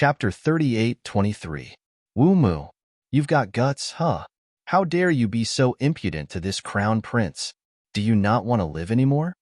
Chapter 38-23. Wu Mu. You've got guts, huh? How dare you be so impudent to this crown prince? Do you not want to live anymore?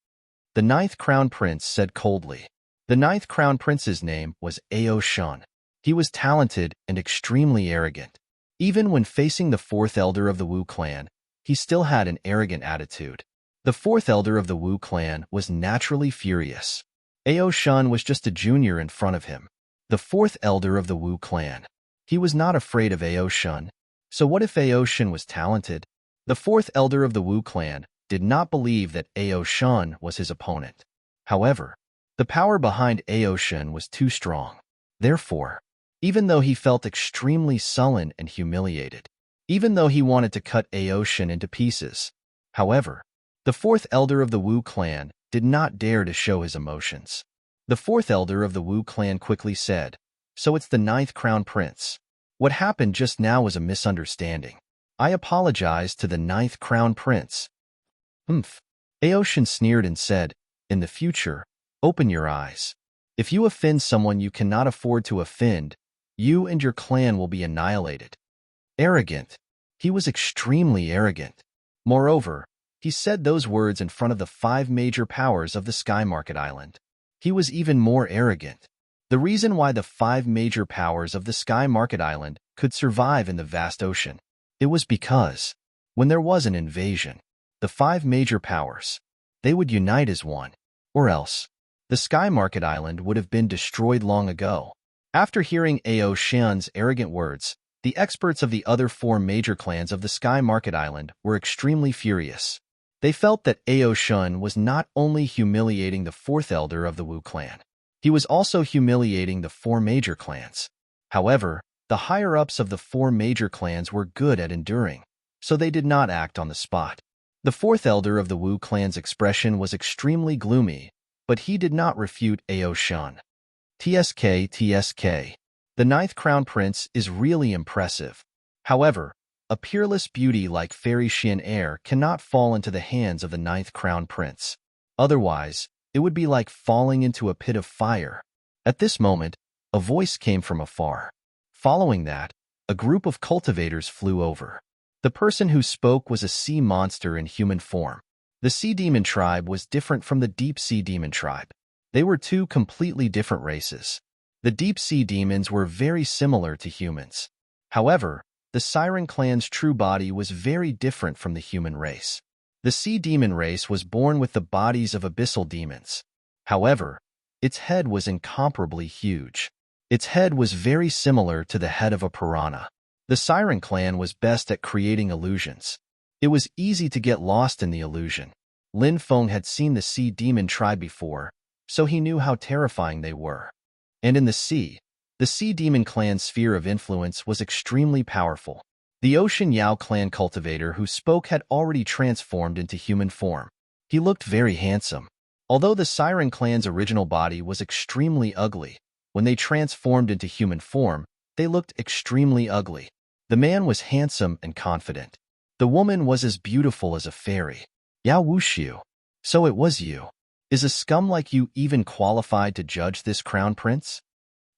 The ninth crown prince said coldly. The ninth crown prince's name was Ao Shun. He was talented and extremely arrogant. Even when facing the fourth elder of the Wu clan, he still had an arrogant attitude. The fourth elder of the Wu clan was naturally furious. Ao Shun was just a junior in front of him. The fourth elder of the Wu clan. He was not afraid of Ao Shun. So what if Ao Shun was talented? The fourth elder of the Wu clan did not believe that Ao Shun was his opponent. However, the power behind Ao Shun was too strong. Therefore, even though he felt extremely sullen and humiliated, even though he wanted to cut Ao Shun into pieces, however, the fourth elder of the Wu clan did not dare to show his emotions. The fourth elder of the Wu clan quickly said, "So it's the ninth crown prince. What happened just now was a misunderstanding. I apologize to the ninth crown prince." Ao Shun sneered and said, "In the future, open your eyes. If you offend someone you cannot afford to offend, you and your clan will be annihilated." Arrogant. He was extremely arrogant. Moreover, he said those words in front of the 5 major powers of the Sky Market Island. He was even more arrogant. The reason why the 5 major powers of the Sky Market Island could survive in the vast ocean, it was because, when there was an invasion, the 5 major powers, they would unite as one, or else, the Sky Market Island would have been destroyed long ago. After hearing Ao Shun's arrogant words, the experts of the other 4 major clans of the Sky Market Island were extremely furious. They felt that Ao Shun was not only humiliating the 4th elder of the Wu clan, he was also humiliating the 4 major clans. However, the higher-ups of the 4 major clans were good at enduring, so they did not act on the spot. The 4th elder of the Wu clan's expression was extremely gloomy, but he did not refute Ao Shun. TSK. The ninth crown prince is really impressive. However, a peerless beauty like Fairy Xian Air cannot fall into the hands of the ninth crown prince. Otherwise, it would be like falling into a pit of fire. At this moment, a voice came from afar. Following that, a group of cultivators flew over. The person who spoke was a sea monster in human form. The sea demon tribe was different from the deep sea demon tribe. They were 2 completely different races. The deep sea demons were very similar to humans. However, the Siren clan's true body was very different from the human race. The sea demon race was born with the bodies of abyssal demons. However, its head was incomparably huge. Its head was very similar to the head of a piranha. The Siren clan was best at creating illusions. It was easy to get lost in the illusion. Lin Feng had seen the sea demon tribe before, so he knew how terrifying they were. And in the sea demon clan's sphere of influence was extremely powerful. The Ocean Yao clan cultivator who spoke had already transformed into human form. He looked very handsome. Although the Siren clan's original body was extremely ugly, when they transformed into human form, they looked extremely ugly. The man was handsome and confident. The woman was as beautiful as a fairy. Yao Wuxiu. So it was you. Is a scum like you even qualified to judge this crown prince?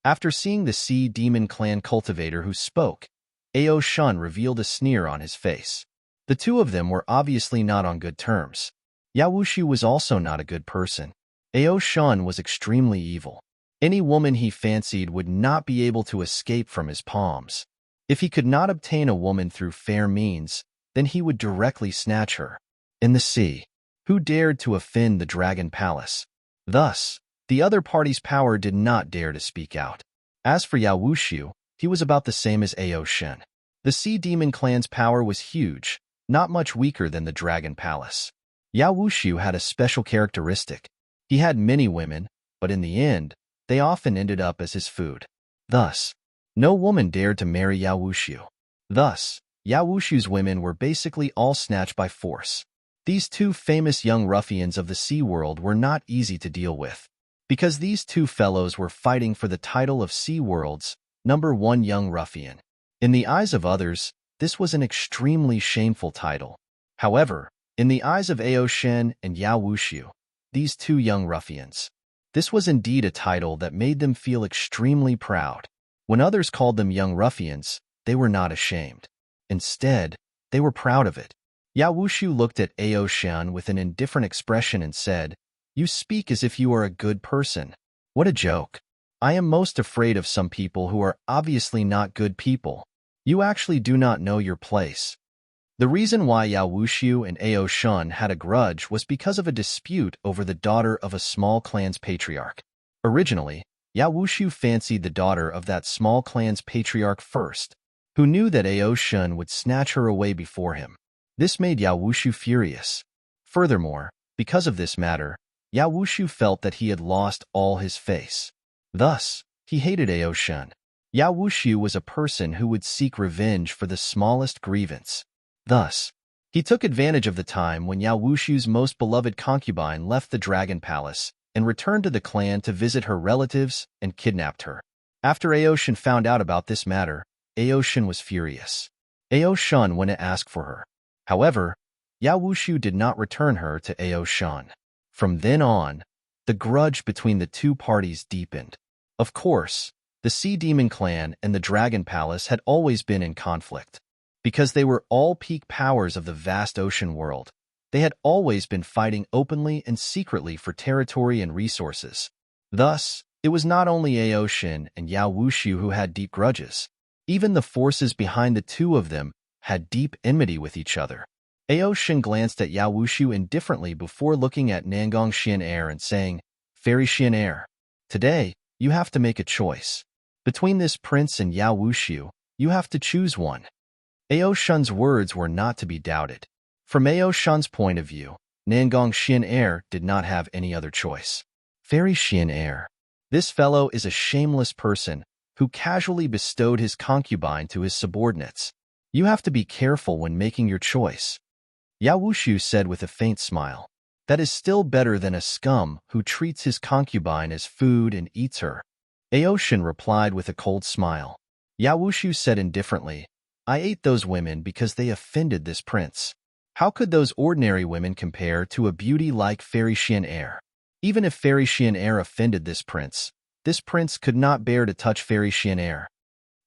After seeing the sea demon clan cultivator who spoke, Ao Shun revealed a sneer on his face. The 2 of them were obviously not on good terms. Yao Wuxiu was also not a good person. Ao Shun was extremely evil. Any woman he fancied would not be able to escape from his palms. If he could not obtain a woman through fair means, then he would directly snatch her. In the sea, who dared to offend the Dragon Palace? Thus, the other party's power did not dare to speak out. As for Yao Wuxiu, he was about the same as Ao Shun. The sea demon clan's power was huge, not much weaker than the Dragon Palace. Yao Wuxiu had a special characteristic. He had many women, but in the end, they often ended up as his food. Thus, no woman dared to marry Yao Wuxiu. Thus, Yao Wuxiu's women were basically all snatched by force. These 2 famous young ruffians of the sea world were not easy to deal with, because these 2 fellows were fighting for the title of Sea World's #1 young ruffian. In the eyes of others, this was an extremely shameful title. However, in the eyes of Ao Shun and Yao Wuxiu, these 2 young ruffians, this was indeed a title that made them feel extremely proud. When others called them young ruffians, they were not ashamed. Instead, they were proud of it. Yao Wushu looked at Ao Shan with an indifferent expression and said, "You speak as if you are a good person. What a joke. I am most afraid of some people who are obviously not good people. You actually do not know your place." The reason why Yao Wushu and Ao Shun had a grudge was because of a dispute over the daughter of a small clan's patriarch. Originally, Yao Wushu fancied the daughter of that small clan's patriarch first, who knew that Ao Shun would snatch her away before him. This made Yao Wushu furious. Furthermore, because of this matter, Yao Wushu felt that he had lost all his face. Thus, he hated Ao Shun. Yao Wushu was a person who would seek revenge for the smallest grievance. Thus, he took advantage of the time when Yao Wushu's most beloved concubine left the Dragon Palace and returned to the clan to visit her relatives and kidnapped her. After Ao Shun found out about this matter, Ao Shun was furious. Ao Shun went to ask for her. However, Yao Wushu did not return her to Ao Shun. From then on, the grudge between the two parties deepened. Of course, the Sea Demon clan and the Dragon Palace had always been in conflict. Because they were all peak powers of the vast ocean world, they had always been fighting openly and secretly for territory and resources. Thus, it was not only Ao Shun and Yao Wushu who had deep grudges. Even the forces behind the two of them had deep enmity with each other. Ao Shun glanced at Yao Wushu indifferently before looking at Nangong Xian Air and saying, "Fairy Xian Air, today, you have to make a choice. Between this prince and Yao Wushu, you have to choose one." Ao Shun's words were not to be doubted. From Ao Shun's point of view, Nangong Xian Air did not have any other choice. Fairy Xian Air. This fellow is a shameless person who casually bestowed his concubine to his subordinates. You have to be careful when making your choice. Yao Wushu said with a faint smile. That is still better than a scum who treats his concubine as food and eats her. Ao Shun replied with a cold smile. Yao Wushu said indifferently, "I ate those women because they offended this prince. How could those ordinary women compare to a beauty like Fairy Xian Air? Even if Fairy Xian Air offended this prince could not bear to touch Fairy Xian Air."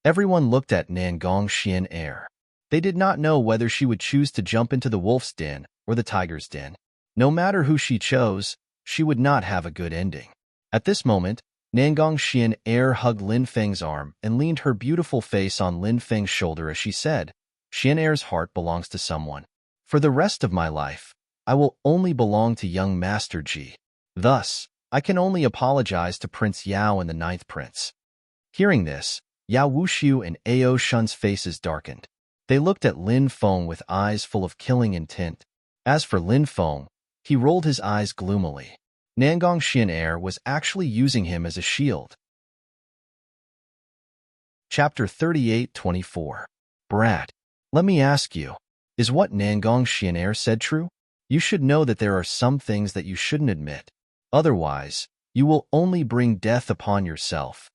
Everyone looked at Nangong Xian Air. They did not know whether she would choose to jump into the wolf's den or the tiger's den. No matter who she chose, she would not have a good ending. At this moment, Nangong Xian Air hugged Lin Feng's arm and leaned her beautiful face on Lin Feng's shoulder as she said, "Xian Air's heart belongs to someone. For the rest of my life, I will only belong to young Master Ji. Thus, I can only apologize to Prince Yao and the Ninth Prince." Hearing this, Yao Wushu and Ao Shun's faces darkened. They looked at Lin Feng with eyes full of killing intent. As for Lin Feng, he rolled his eyes gloomily. Nangong Xian Air was actually using him as a shield. Chapter 38-24. Brat, let me ask you, is what Nangong Xian Air said true? You should know that there are some things that you shouldn't admit. Otherwise, you will only bring death upon yourself.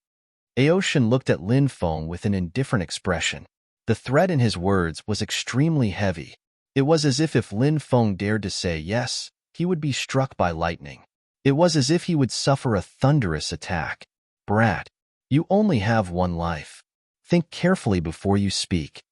Ao Shun looked at Lin Feng with an indifferent expression. The threat in his words was extremely heavy. It was as if Lin Feng dared to say yes, he would be struck by lightning. It was as if he would suffer a thunderous attack. Brat, you only have one life. Think carefully before you speak.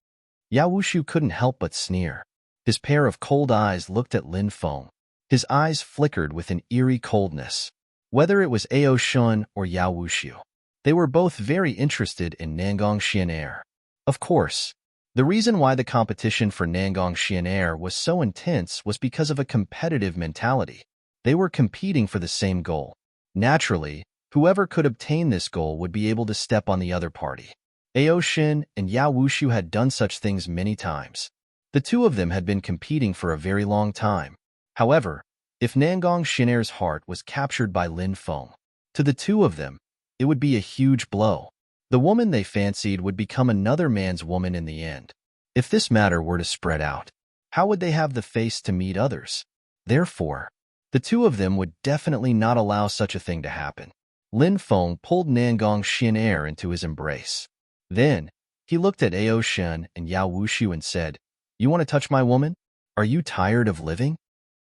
Yao Wushu couldn't help but sneer. His pair of cold eyes looked at Lin Feng. His eyes flickered with an eerie coldness. Whether it was Ao Shun or Yao Wushu, they were both very interested in Nangong Xian Air. Of course, the reason why the competition for Nangong Xian Air was so intense was because of a competitive mentality. They were competing for the same goal. Naturally, whoever could obtain this goal would be able to step on the other party. Ao Shun and Yao Wushu had done such things many times. The two of them had been competing for a very long time. However, if Nangong Xian Air's heart was captured by Lin Feng, to the two of them, it would be a huge blow. The woman they fancied would become another man's woman in the end. If this matter were to spread out, how would they have the face to meet others? Therefore, the two of them would definitely not allow such a thing to happen. Lin Feng pulled Nangong Xian Air into his embrace. Then, he looked at Ao Shun and Yao Wushu and said, "You want to touch my woman? Are you tired of living?"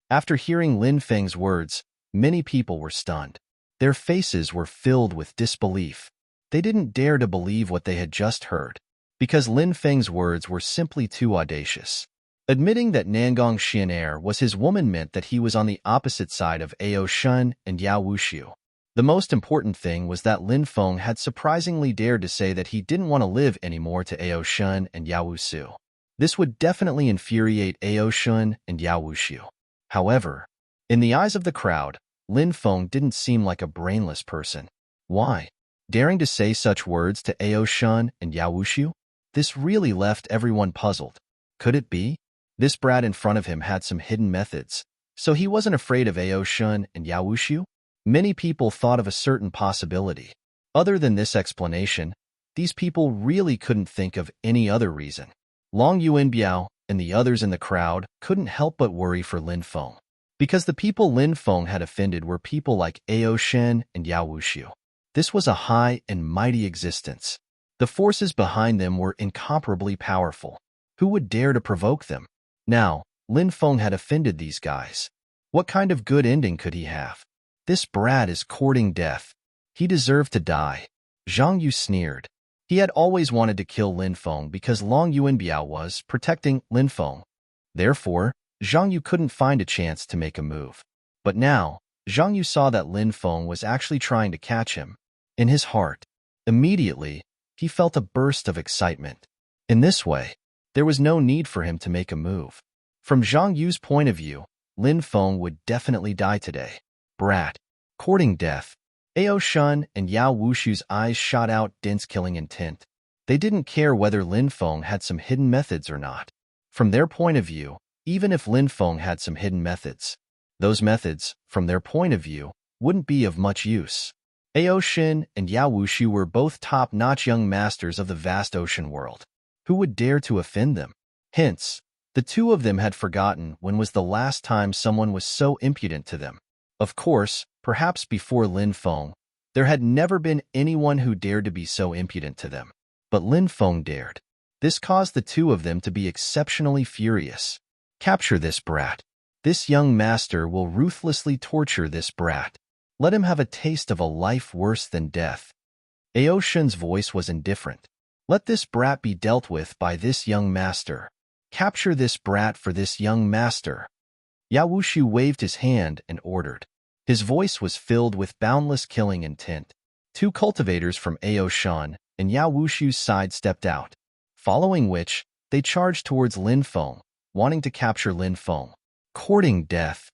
After hearing Lin Feng's words, many people were stunned. Their faces were filled with disbelief. They didn't dare to believe what they had just heard, because Lin Feng's words were simply too audacious. Admitting that Nangong Xianair was his woman meant that he was on the opposite side of Ao Shun and Yao Wuxiu. The most important thing was that Lin Feng had surprisingly dared to say that he didn't want to live anymore to Ao Shun and Yao Wuxiu. This would definitely infuriate Ao Shun and Yao Wuxiu. However, in the eyes of the crowd, Lin Feng didn't seem like a brainless person. Why? Daring to say such words to Ao Shun and Yao Wuxiu? This really left everyone puzzled. Could it be? This brat in front of him had some hidden methods, so he wasn't afraid of Ao Shun and Yao Wuxiu? Many people thought of a certain possibility. Other than this explanation, these people really couldn't think of any other reason. Long Yuanbiao and the others in the crowd couldn't help but worry for Lin Feng, because the people Lin Feng had offended were people like Ao Shen and Yao Wuxiu. This was a high and mighty existence. The forces behind them were incomparably powerful. Who would dare to provoke them? Now, Lin Feng had offended these guys. What kind of good ending could he have? This brat is courting death. He deserved to die. Zhang Yu sneered. He had always wanted to kill Lin Feng because Long Yuanbiao was protecting Lin Feng. Therefore, Zhang Yu couldn't find a chance to make a move. But now, Zhang Yu saw that Lin Feng was actually trying to catch him. In his heart, immediately, he felt a burst of excitement. In this way, there was no need for him to make a move. From Zhang Yu's point of view, Lin Feng would definitely die today. Brat. Courting death. Ao Shun and Yao Wuxiu's eyes shot out dense killing intent. They didn't care whether Lin Feng had some hidden methods or not. From their point of view, even if Lin Feng had some hidden methods, those methods, from their point of view, wouldn't be of much use. Ao Shin and Yao Wuxiu were both top-notch young masters of the vast ocean world. Who would dare to offend them? Hence, the two of them had forgotten when was the last time someone was so impudent to them. Of course, perhaps before Lin Feng, there had never been anyone who dared to be so impudent to them. But Lin Feng dared. This caused the two of them to be exceptionally furious. Capture this brat. This young master will ruthlessly torture this brat. Let him have a taste of a life worse than death. Ao Shen's voice was indifferent. Let this brat be dealt with by this young master. Capture this brat for this young master. Yao Wuxiu waved his hand and ordered. His voice was filled with boundless killing intent. Two cultivators from Ao Shan and Yao Wuxiu's side stepped out, following which, they charged towards Lin Feng, wanting to capture Lin Feng. Courting death.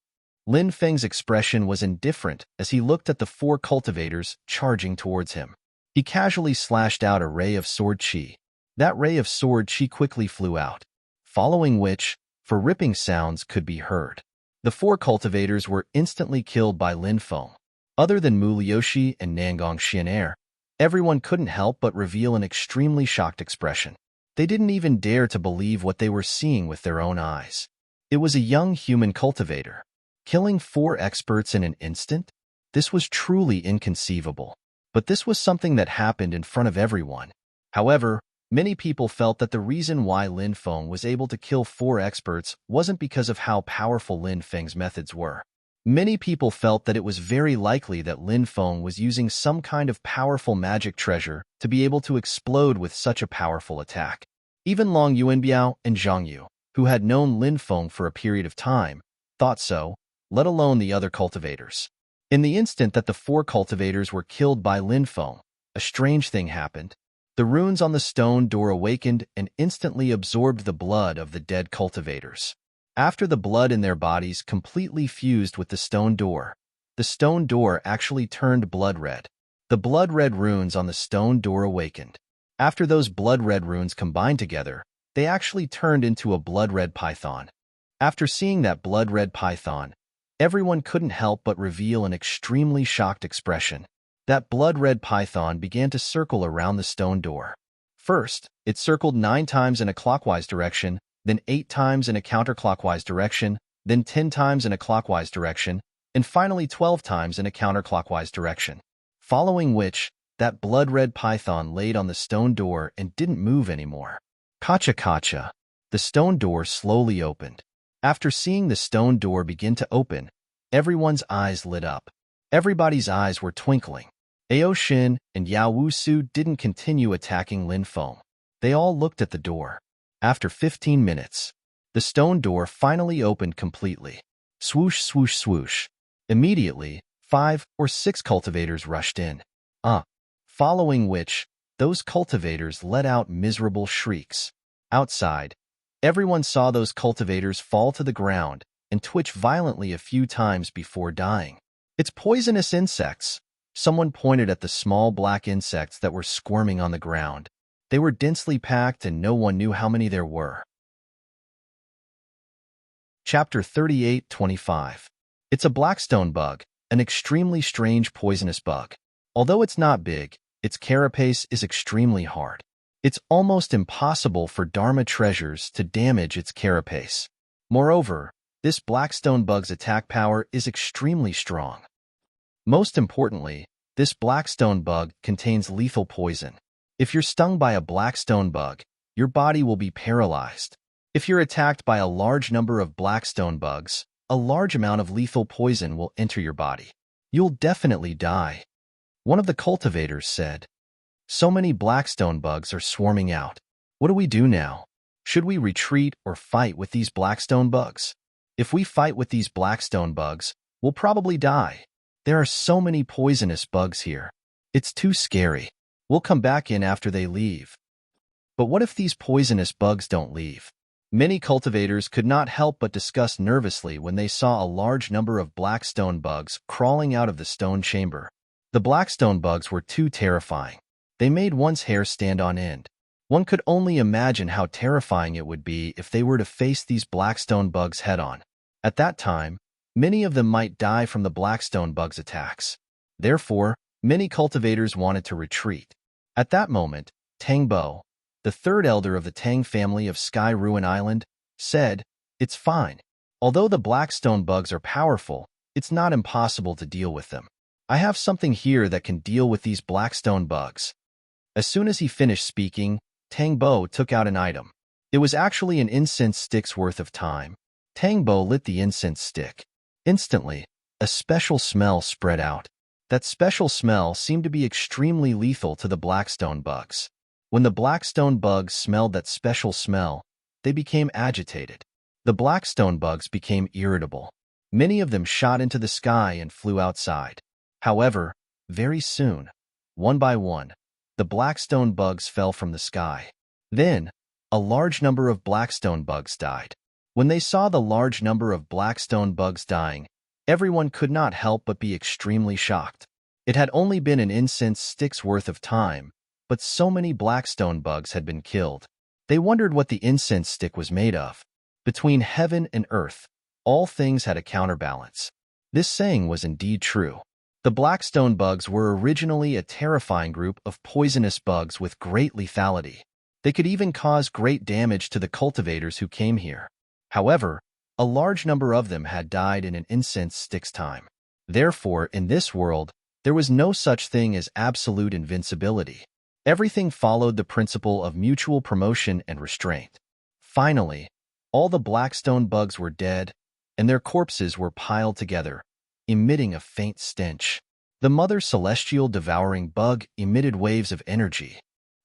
Lin Feng's expression was indifferent as he looked at the four cultivators charging towards him. He casually slashed out a ray of sword chi. That ray of sword chi quickly flew out, following which, for ripping sounds could be heard. The four cultivators were instantly killed by Lin Feng. Other than Mu Liuxi and Nangong Xianair, everyone couldn't help but reveal an extremely shocked expression. They didn't even dare to believe what they were seeing with their own eyes. It was a young human cultivator, killing four experts in an instant? This was truly inconceivable. But this was something that happened in front of everyone. However, many people felt that the reason why Lin Feng was able to kill four experts wasn't because of how powerful Lin Feng's methods were. Many people felt that it was very likely that Lin Feng was using some kind of powerful magic treasure to be able to explode with such a powerful attack. Even Long Yuanbiao and Zhang Yu, who had known Lin Feng for a period of time, thought so, let alone the other cultivators. In the instant that the four cultivators were killed by Lin Feng, a strange thing happened. The runes on the stone door awakened and instantly absorbed the blood of the dead cultivators. After the blood in their bodies completely fused with the stone door actually turned blood red. The blood red runes on the stone door awakened. After those blood red runes combined together, they actually turned into a blood red python. After seeing that blood red python, everyone couldn't help but reveal an extremely shocked expression. That blood-red python began to circle around the stone door. First, it circled 9 times in a clockwise direction, then 8 times in a counterclockwise direction, then 10 times in a clockwise direction, and finally 12 times in a counterclockwise direction. Following which, that blood-red python laid on the stone door and didn't move anymore. Kacha. The stone door slowly opened. After seeing the stone door begin to open, everyone's eyes lit up. Everybody's eyes were twinkling. Ao Xin and Yao Wusu didn't continue attacking Lin Feng. They all looked at the door. After 15 minutes, the stone door finally opened completely. Swoosh, swoosh, swoosh. Immediately, 5 or 6 cultivators rushed in. Following which, those cultivators let out miserable shrieks. Outside, everyone saw those cultivators fall to the ground and twitch violently a few times before dying. It's poisonous insects. Someone pointed at the small black insects that were squirming on the ground. They were densely packed and no one knew how many there were. Chapter 38-25. It's a blackstone bug, an extremely strange poisonous bug. Although it's not big, its carapace is extremely hard. It's almost impossible for Dharma treasures to damage its carapace. Moreover, this blackstone bug's attack power is extremely strong. Most importantly, this blackstone bug contains lethal poison. If you're stung by a blackstone bug, your body will be paralyzed. If you're attacked by a large number of blackstone bugs, a large amount of lethal poison will enter your body. You'll definitely die. One of the cultivators said, "So many blackstone bugs are swarming out. What do we do now? Should we retreat or fight with these blackstone bugs? If we fight with these blackstone bugs, we'll probably die. There are so many poisonous bugs here. It's too scary. We'll come back in after they leave." But what if these poisonous bugs don't leave? Many cultivators could not help but discuss nervously when they saw a large number of blackstone bugs crawling out of the stone chamber. The blackstone bugs were too terrifying. They made one's hair stand on end. One could only imagine how terrifying it would be if they were to face these blackstone bugs head-on. At that time, many of them might die from the blackstone bugs' attacks. Therefore, many cultivators wanted to retreat. At that moment, Tang Bo, the third elder of the Tang family of Sky Ruin Island, said, "It's fine. Although the blackstone bugs are powerful, it's not impossible to deal with them. I have something here that can deal with these blackstone bugs." As soon as he finished speaking, Tang Bo took out an item. It was actually an incense stick's worth of time. Tang Bo lit the incense stick. Instantly, a special smell spread out. That special smell seemed to be extremely lethal to the blackstone bugs. When the blackstone bugs smelled that special smell, they became agitated. The blackstone bugs became irritable. Many of them shot into the sky and flew outside. However, very soon, one by one, the blackstone bugs fell from the sky. Then, a large number of blackstone bugs died. When they saw the large number of blackstone bugs dying, everyone could not help but be extremely shocked. It had only been an incense stick's worth of time, but so many blackstone bugs had been killed. They wondered what the incense stick was made of. Between heaven and earth, all things had a counterbalance. This saying was indeed true. The blackstone bugs were originally a terrifying group of poisonous bugs with great lethality. They could even cause great damage to the cultivators who came here. However, a large number of them had died in an incense stick's time. Therefore, in this world, there was no such thing as absolute invincibility. Everything followed the principle of mutual promotion and restraint. Finally, all the blackstone bugs were dead, and their corpses were piled together, emitting a faint stench. The mother celestial devouring bug emitted waves of energy.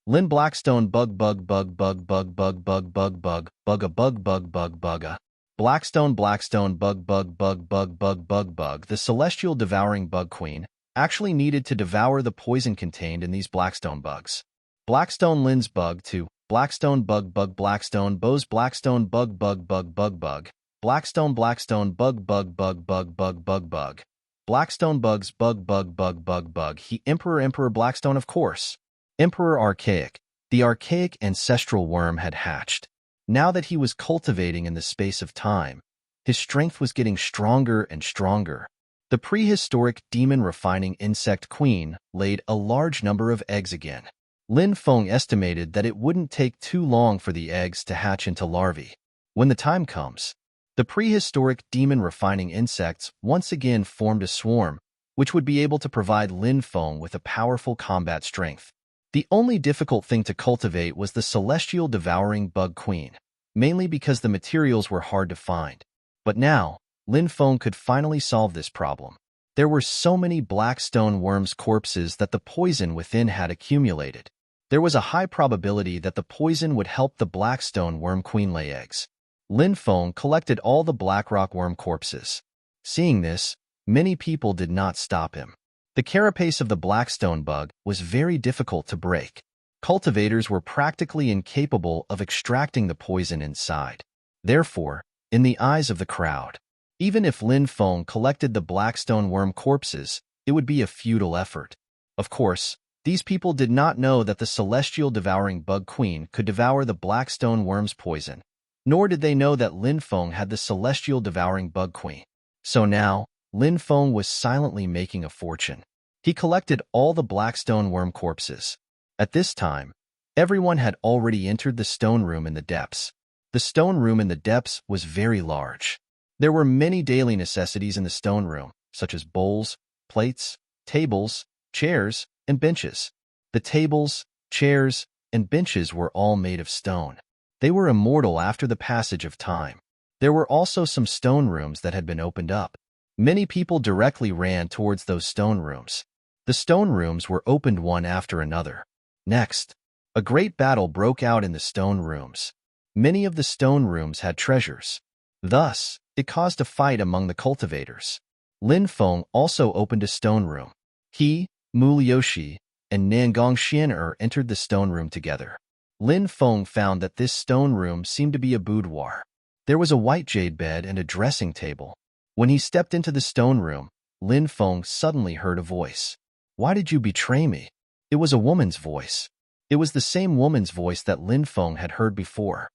Lin Blackstone bug bug bug bug bug bug bug bug bug bug a bug bug bug bug a Blackstone bug bug bug bug bug bug bug. The celestial devouring bug queen actually needed to devour the poison contained in these blackstone bugs. Blackstone Lin's bug to Blackstone bug bug Blackstone Bo's Blackstone bug bug bug bug bug Blackstone bug bug bug bug bug bug bug Blackstone bugs bug bug bug bug bug. He Emperor Blackstone, of course. Emperor Archaic, the archaic ancestral worm, had hatched. Now that he was cultivating in the space of time, his strength was getting stronger and stronger. The prehistoric demon refining insect queen laid a large number of eggs again. Lin Feng estimated that it wouldn't take too long for the eggs to hatch into larvae. When the time comes, the prehistoric demon refining insects once again formed a swarm, which would be able to provide Lin Feng with a powerful combat strength. The only difficult thing to cultivate was the celestial devouring bug queen, mainly because the materials were hard to find. But now, Lin Feng could finally solve this problem. There were so many black stone worms' corpses that the poison within had accumulated. There was a high probability that the poison would help the black stone worm queen lay eggs. Lin Feng collected all the black rock worm corpses. Seeing this, many people did not stop him. The carapace of the black stone bug was very difficult to break. Cultivators were practically incapable of extracting the poison inside. Therefore, in the eyes of the crowd, even if Lin Feng collected the black stone worm corpses, it would be a futile effort. Of course, these people did not know that the celestial devouring bug queen could devour the black stone worm's poison, nor did they know that Lin Feng had the celestial devouring bug queen. So now, Lin Feng was silently making a fortune. He collected all the black stone worm corpses. At this time, everyone had already entered the stone room in the depths. The stone room in the depths was very large. There were many daily necessities in the stone room, such as bowls, plates, tables, chairs, and benches. The tables, chairs, and benches were all made of stone. They were immortal after the passage of time. There were also some stone rooms that had been opened up. Many people directly ran towards those stone rooms. The stone rooms were opened one after another. Next, a great battle broke out in the stone rooms. Many of the stone rooms had treasures. Thus, it caused a fight among the cultivators. Lin Feng also opened a stone room. He, Mu Liushi, and Nangong Xian'er entered the stone room together. Lin Feng found that this stone room seemed to be a boudoir. There was a white jade bed and a dressing table. When he stepped into the stone room, Lin Feng suddenly heard a voice. "Why did you betray me?" It was a woman's voice. It was the same woman's voice that Lin Feng had heard before.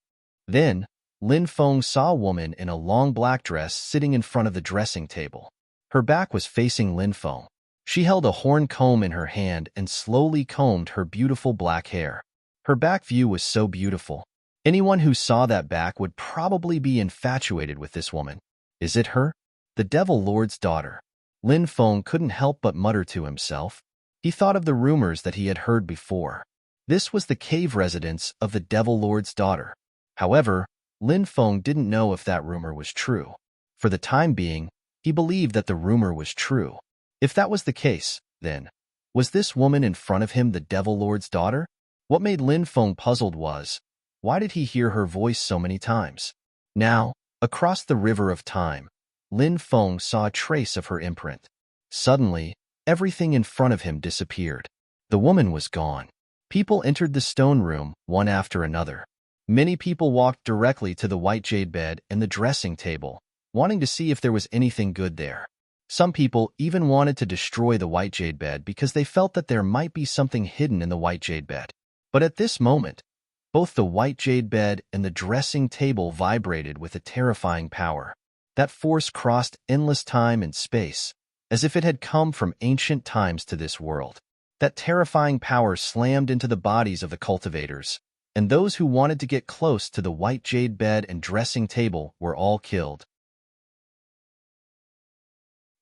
Then, Lin Feng saw a woman in a long black dress sitting in front of the dressing table. Her back was facing Lin Feng. She held a horn comb in her hand and slowly combed her beautiful black hair. Her back view was so beautiful. Anyone who saw that back would probably be infatuated with this woman. Is it her? The Devil Lord's daughter. Lin Feng couldn't help but mutter to himself. He thought of the rumors that he had heard before. This was the cave residence of the Devil Lord's daughter. However, Lin Feng didn't know if that rumor was true. For the time being, he believed that the rumor was true. If that was the case, then, was this woman in front of him the Devil Lord's daughter? What made Lin Feng puzzled was, why did he hear her voice so many times? Now, across the river of time, Lin Feng saw a trace of her imprint. Suddenly, everything in front of him disappeared. The woman was gone. People entered the stone room, one after another. Many people walked directly to the white jade bed and the dressing table, wanting to see if there was anything good there. Some people even wanted to destroy the white jade bed because they felt that there might be something hidden in the white jade bed. But at this moment, both the white jade bed and the dressing table vibrated with a terrifying power. That force crossed endless time and space, as if it had come from ancient times to this world. That terrifying power slammed into the bodies of the cultivators, and those who wanted to get close to the white jade bed and dressing table were all killed.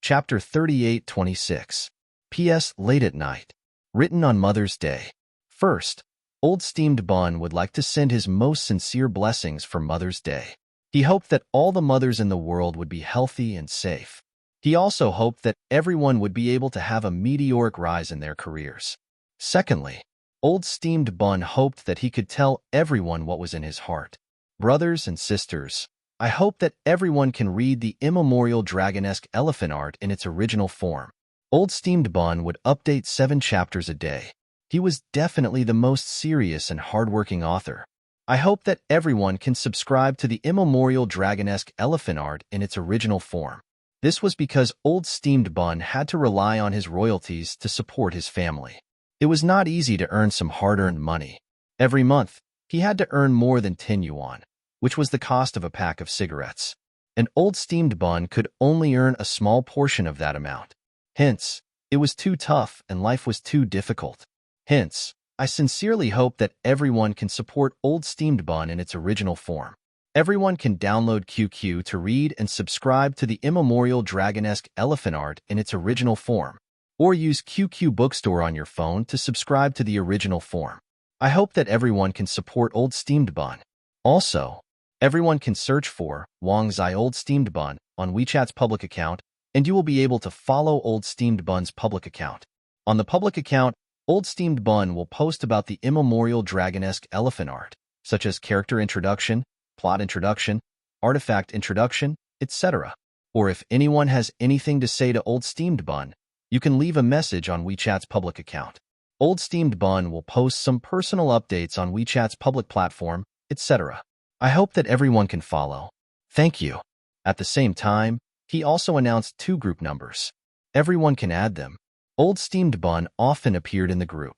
Chapter 38-26. P.S. Late at night. Written on Mother's Day. First, Old Steamed Bun would like to send his most sincere blessings for Mother's Day. He hoped that all the mothers in the world would be healthy and safe. He also hoped that everyone would be able to have a meteoric rise in their careers. Secondly, Old Steamed Bun hoped that he could tell everyone what was in his heart. Brothers and sisters, I hope that everyone can read the immemorial dragon-esque elephant art in its original form. Old Steamed Bun would update 7 chapters a day. He was definitely the most serious and hardworking author. I hope that everyone can subscribe to the immemorial dragon-esque elephant art in its original form. This was because Old Steamed Bun had to rely on his royalties to support his family. It was not easy to earn some hard-earned money. Every month, he had to earn more than 10 yuan, which was the cost of a pack of cigarettes. And Old Steamed Bun could only earn a small portion of that amount. Hence, it was too tough and life was too difficult. Hence, I sincerely hope that everyone can support Old Steamed Bun in its original form. Everyone can download QQ to read and subscribe to the immemorial dragon-esque elephant art in its original form, or use QQ Bookstore on your phone to subscribe to the original form. I hope that everyone can support Old Steamed Bun. Also, everyone can search for Wang Zai Old Steamed Bun on WeChat's public account and you will be able to follow Old Steamed Bun's public account. On the public account, Old Steamed Bun will post about the immemorial dragon-esque elephant art, such as character introduction, plot introduction, artifact introduction, etc. Or if anyone has anything to say to Old Steamed Bun, you can leave a message on WeChat's public account. Old Steamed Bun will post some personal updates on WeChat's public platform, etc. I hope that everyone can follow. Thank you. At the same time, he also announced 2 group numbers. Everyone can add them. Old Steamed Bun often appeared in the group.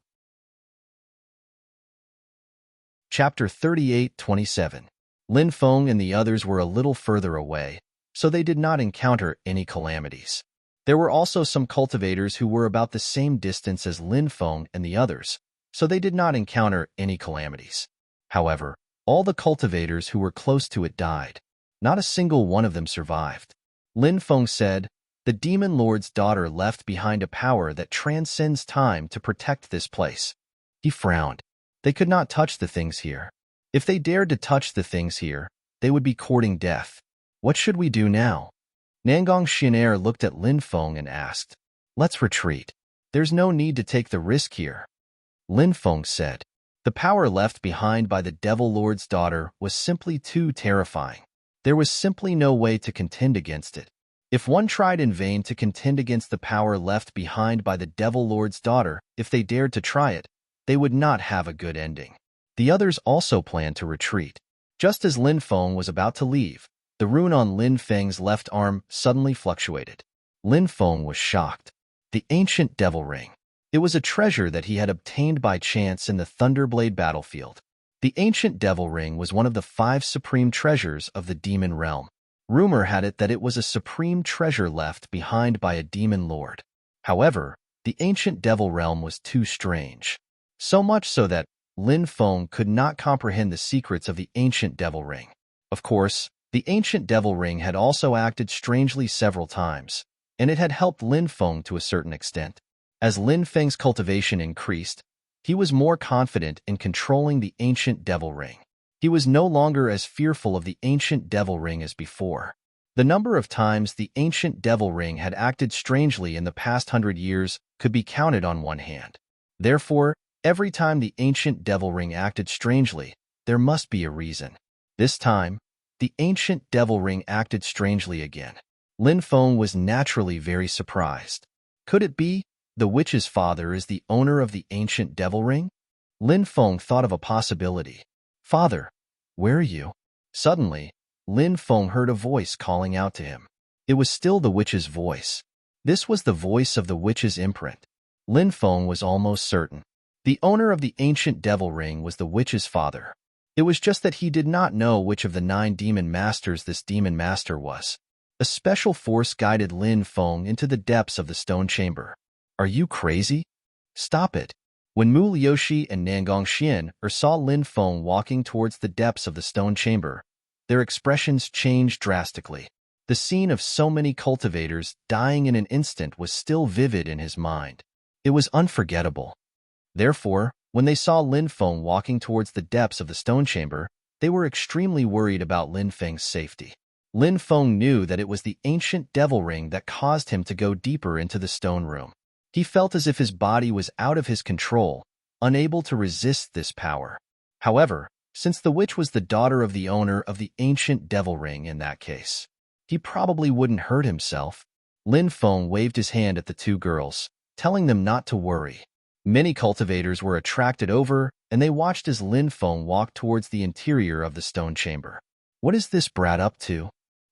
Chapter 38-27. Lin Feng and the others were a little further away, so they did not encounter any calamities. There were also some cultivators who were about the same distance as Lin Feng and the others, so they did not encounter any calamities. However, all the cultivators who were close to it died. Not a single one of them survived. Lin Feng said, "The Demon Lord's daughter left behind a power that transcends time to protect this place." He frowned. They could not touch the things here. If they dared to touch the things here, they would be courting death. What should we do now? Nangong Xianair looked at Lin Feng and asked, "Let's retreat. There's no need to take the risk here." Lin Feng said, "The power left behind by the Devil Lord's daughter was simply too terrifying. There was simply no way to contend against it. If one tried in vain to contend against the power left behind by the Devil Lord's daughter, if they dared to try it, they would not have a good ending." The others also planned to retreat. Just as Lin Feng was about to leave, the rune on Lin Feng's left arm suddenly fluctuated. Lin Feng was shocked. The ancient devil ring. It was a treasure that he had obtained by chance in the Thunderblade battlefield. The ancient devil ring was one of the 5 supreme treasures of the demon realm. Rumor had it that it was a supreme treasure left behind by a demon lord. However, the ancient devil realm was too strange. So much so that Lin Feng could not comprehend the secrets of the ancient devil ring. Of course, the ancient devil ring had also acted strangely several times, and it had helped Lin Feng to a certain extent. As Lin Feng's cultivation increased, he was more confident in controlling the ancient devil ring. He was no longer as fearful of the ancient devil ring as before. The number of times the ancient devil ring had acted strangely in the past 100 years could be counted on one hand. Therefore, every time the ancient devil ring acted strangely, there must be a reason. This time, the ancient devil ring acted strangely again. Lin Feng was naturally very surprised. Could it be the witch's father is the owner of the ancient devil ring? Lin Feng thought of a possibility. "Father, where are you?" Suddenly, Lin Feng heard a voice calling out to him. It was still the witch's voice. This was the voice of the witch's imprint. Lin Feng was almost certain. The owner of the ancient devil ring was the witch's father. It was just that he did not know which of the 9 demon masters this demon master was. A special force guided Lin Feng into the depths of the stone chamber. "Are you crazy? Stop it." When Mu Liushi and Nangong Xian saw Lin Feng walking towards the depths of the stone chamber, their expressions changed drastically. The scene of so many cultivators dying in an instant was still vivid in his mind. It was unforgettable. Therefore, when they saw Lin Feng walking towards the depths of the stone chamber, they were extremely worried about Lin Feng's safety. Lin Feng knew that it was the ancient devil ring that caused him to go deeper into the stone room. He felt as if his body was out of his control, unable to resist this power. However, since the witch was the daughter of the owner of the ancient devil ring in that case, he probably wouldn't hurt himself. Lin Feng waved his hand at the 2 girls, telling them not to worry. Many cultivators were attracted over, and they watched as Lin Feng walked towards the interior of the stone chamber. What is this brat up to?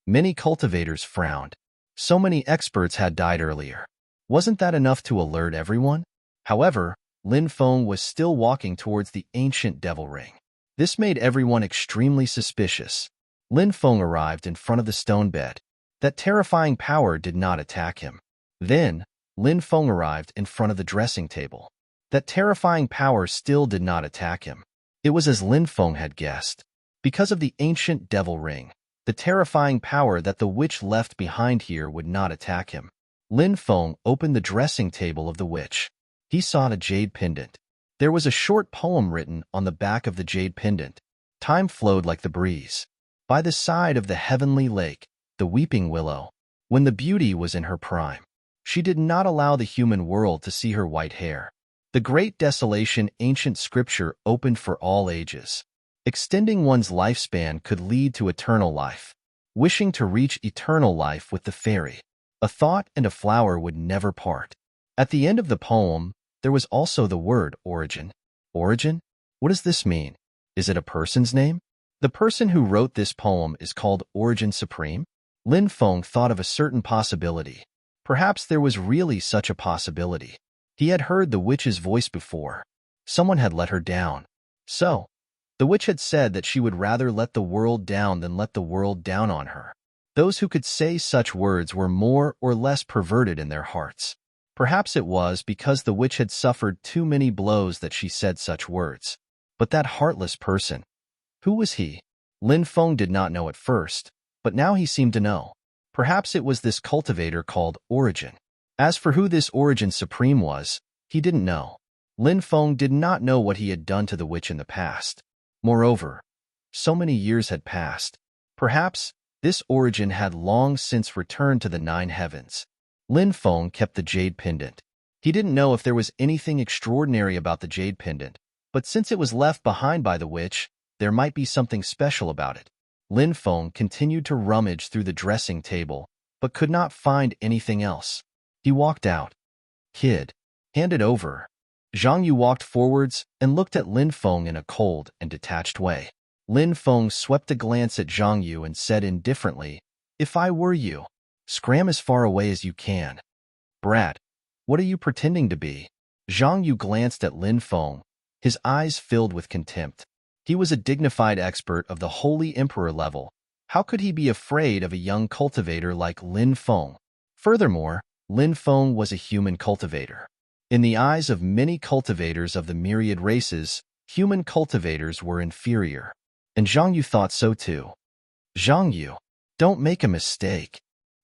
Many cultivators frowned. So many experts had died earlier. Wasn't that enough to alert everyone? However, Lin Feng was still walking towards the ancient devil ring. This made everyone extremely suspicious. Lin Feng arrived in front of the stone bed. That terrifying power did not attack him. Then, Lin Feng arrived in front of the dressing table. That terrifying power still did not attack him. It was as Lin Feng had guessed. Because of the ancient devil ring, the terrifying power that the witch left behind here would not attack him. Lin Feng opened the dressing table of the witch. He saw a jade pendant. There was a short poem written on the back of the jade pendant. Time flowed like the breeze. By the side of the heavenly lake, the weeping willow. when the beauty was in her prime. She did not allow the human world to see her white hair. The great desolation ancient scripture opened for all ages. Extending one's lifespan could lead to eternal life. Wishing to reach eternal life with the fairy. A thought and a flower would never part. At the end of the poem, there was also the word origin. Origin? What does this mean? Is it a person's name? The person who wrote this poem is called Origin Supreme? Lin Feng thought of a certain possibility. Perhaps there was really such a possibility. He had heard the witch's voice before. Someone had let her down. So, the witch had said that she would rather let the world down than let the world down on her. Those who could say such words were more or less perverted in their hearts. Perhaps it was because the witch had suffered too many blows that she said such words. But that heartless person, who was he? Lin Feng did not know at first, but now he seemed to know. Perhaps it was this cultivator called Origin. As for who this Origin Supreme was, he didn't know. Lin Feng did not know what he had done to the witch in the past. Moreover, so many years had passed. Perhaps this Origin had long since returned to the 9 heavens. Lin Feng kept the jade pendant. He didn't know if there was anything extraordinary about the jade pendant, but since it was left behind by the witch, there might be something special about it. Lin Feng continued to rummage through the dressing table, but could not find anything else. He walked out. Kid, hand it over. Zhang Yu walked forwards and looked at Lin Feng in a cold and detached way. Lin Feng swept a glance at Zhang Yu and said indifferently, "If I were you, scram as far away as you can." Brat, what are you pretending to be? Zhang Yu glanced at Lin Feng, his eyes filled with contempt. He was a dignified expert of the Holy Emperor level. How could he be afraid of a young cultivator like Lin Feng? Furthermore, Lin Feng was a human cultivator. In the eyes of many cultivators of the myriad races, human cultivators were inferior. And Zhang Yu thought so too. Zhang Yu, don't make a mistake,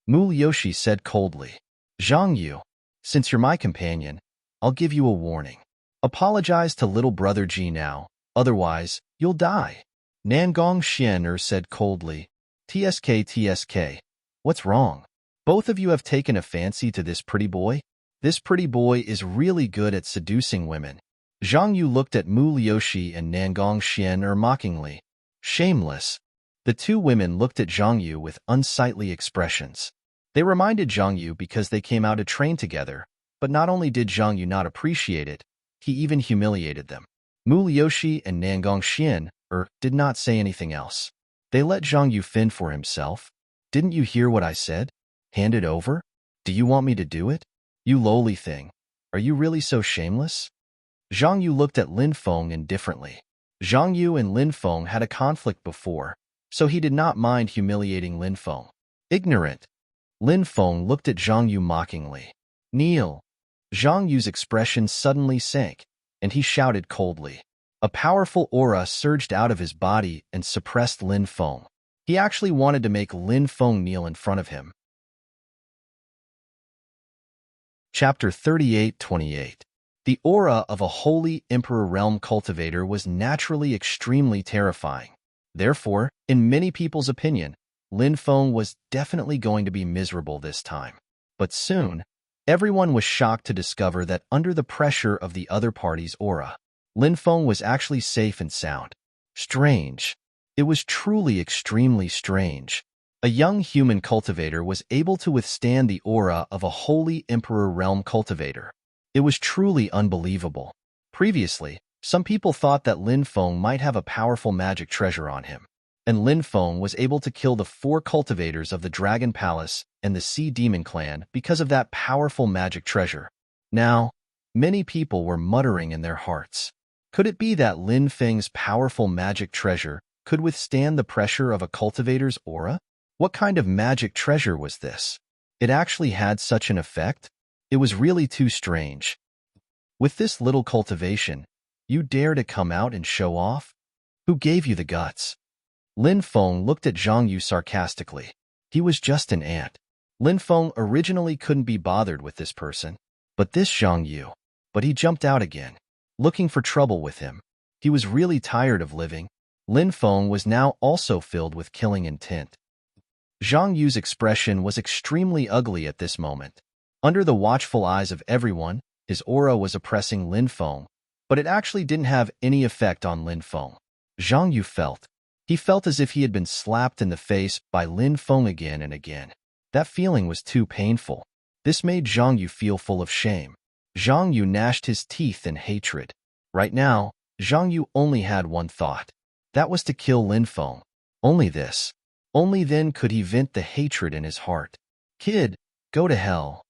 Mu Liushi said coldly. Zhang Yu, since you're my companion, I'll give you a warning. Apologize to little brother Ji now, otherwise, you'll die. Nangong Xian'er said coldly. TSK, what's wrong? Both of you have taken a fancy to this pretty boy? This pretty boy is really good at seducing women. Zhang Yu looked at Mu Liushi and Nangong Xian'er mockingly. Shameless. The two women looked at Zhang Yu with unsightly expressions. They reminded Zhang Yu because they came out to train together, but not only did Zhang Yu not appreciate it, he even humiliated them. Mu Liushi and Nangong Xian'er did not say anything else. They let Zhang Yu fend for himself. Didn't you hear what I said? Hand it over? Do you want me to do it? You lowly thing. Are you really so shameless? Zhang Yu looked at Lin Feng indifferently. Zhang Yu and Lin Feng had a conflict before, so he did not mind humiliating Lin Feng. Ignorant. Lin Feng looked at Zhang Yu mockingly. Kneel. Zhang Yu's expression suddenly sank, and he shouted coldly. A powerful aura surged out of his body and suppressed Lin Feng. He actually wanted to make Lin Feng kneel in front of him. Chapter 38-28. The aura of a holy Emperor Realm cultivator was naturally extremely terrifying. Therefore, in many people's opinion, Lin Feng was definitely going to be miserable this time. But soon, everyone was shocked to discover that under the pressure of the other party's aura, Lin Feng was actually safe and sound. Strange. It was truly extremely strange. A young human cultivator was able to withstand the aura of a holy Emperor Realm cultivator. It was truly unbelievable. Previously, some people thought that Lin Feng might have a powerful magic treasure on him, and Lin Feng was able to kill the 4 cultivators of the Dragon Palace and the Sea Demon Clan because of that powerful magic treasure. Now, many people were muttering in their hearts. Could it be that Lin Feng's powerful magic treasure could withstand the pressure of a cultivator's aura? What kind of magic treasure was this? It actually had such an effect? It was really too strange. With this little cultivation, you dare to come out and show off? Who gave you the guts? Lin Feng looked at Zhang Yu sarcastically. He was just an ant. Lin Feng originally couldn't be bothered with this person, but this Zhang Yu. But he jumped out again, looking for trouble with him. He was really tired of living. Lin Feng was now also filled with killing intent. Zhang Yu's expression was extremely ugly at this moment. Under the watchful eyes of everyone, his aura was oppressing Lin Feng, but it actually didn't have any effect on Lin Feng. Zhang Yu felt. He felt as if he had been slapped in the face by Lin Feng again and again. That feeling was too painful. This made Zhang Yu feel full of shame. Zhang Yu gnashed his teeth in hatred. Right now, Zhang Yu only had one thought. That was to kill Lin Feng. Only this. Only then could he vent the hatred in his heart. Kid, go to hell.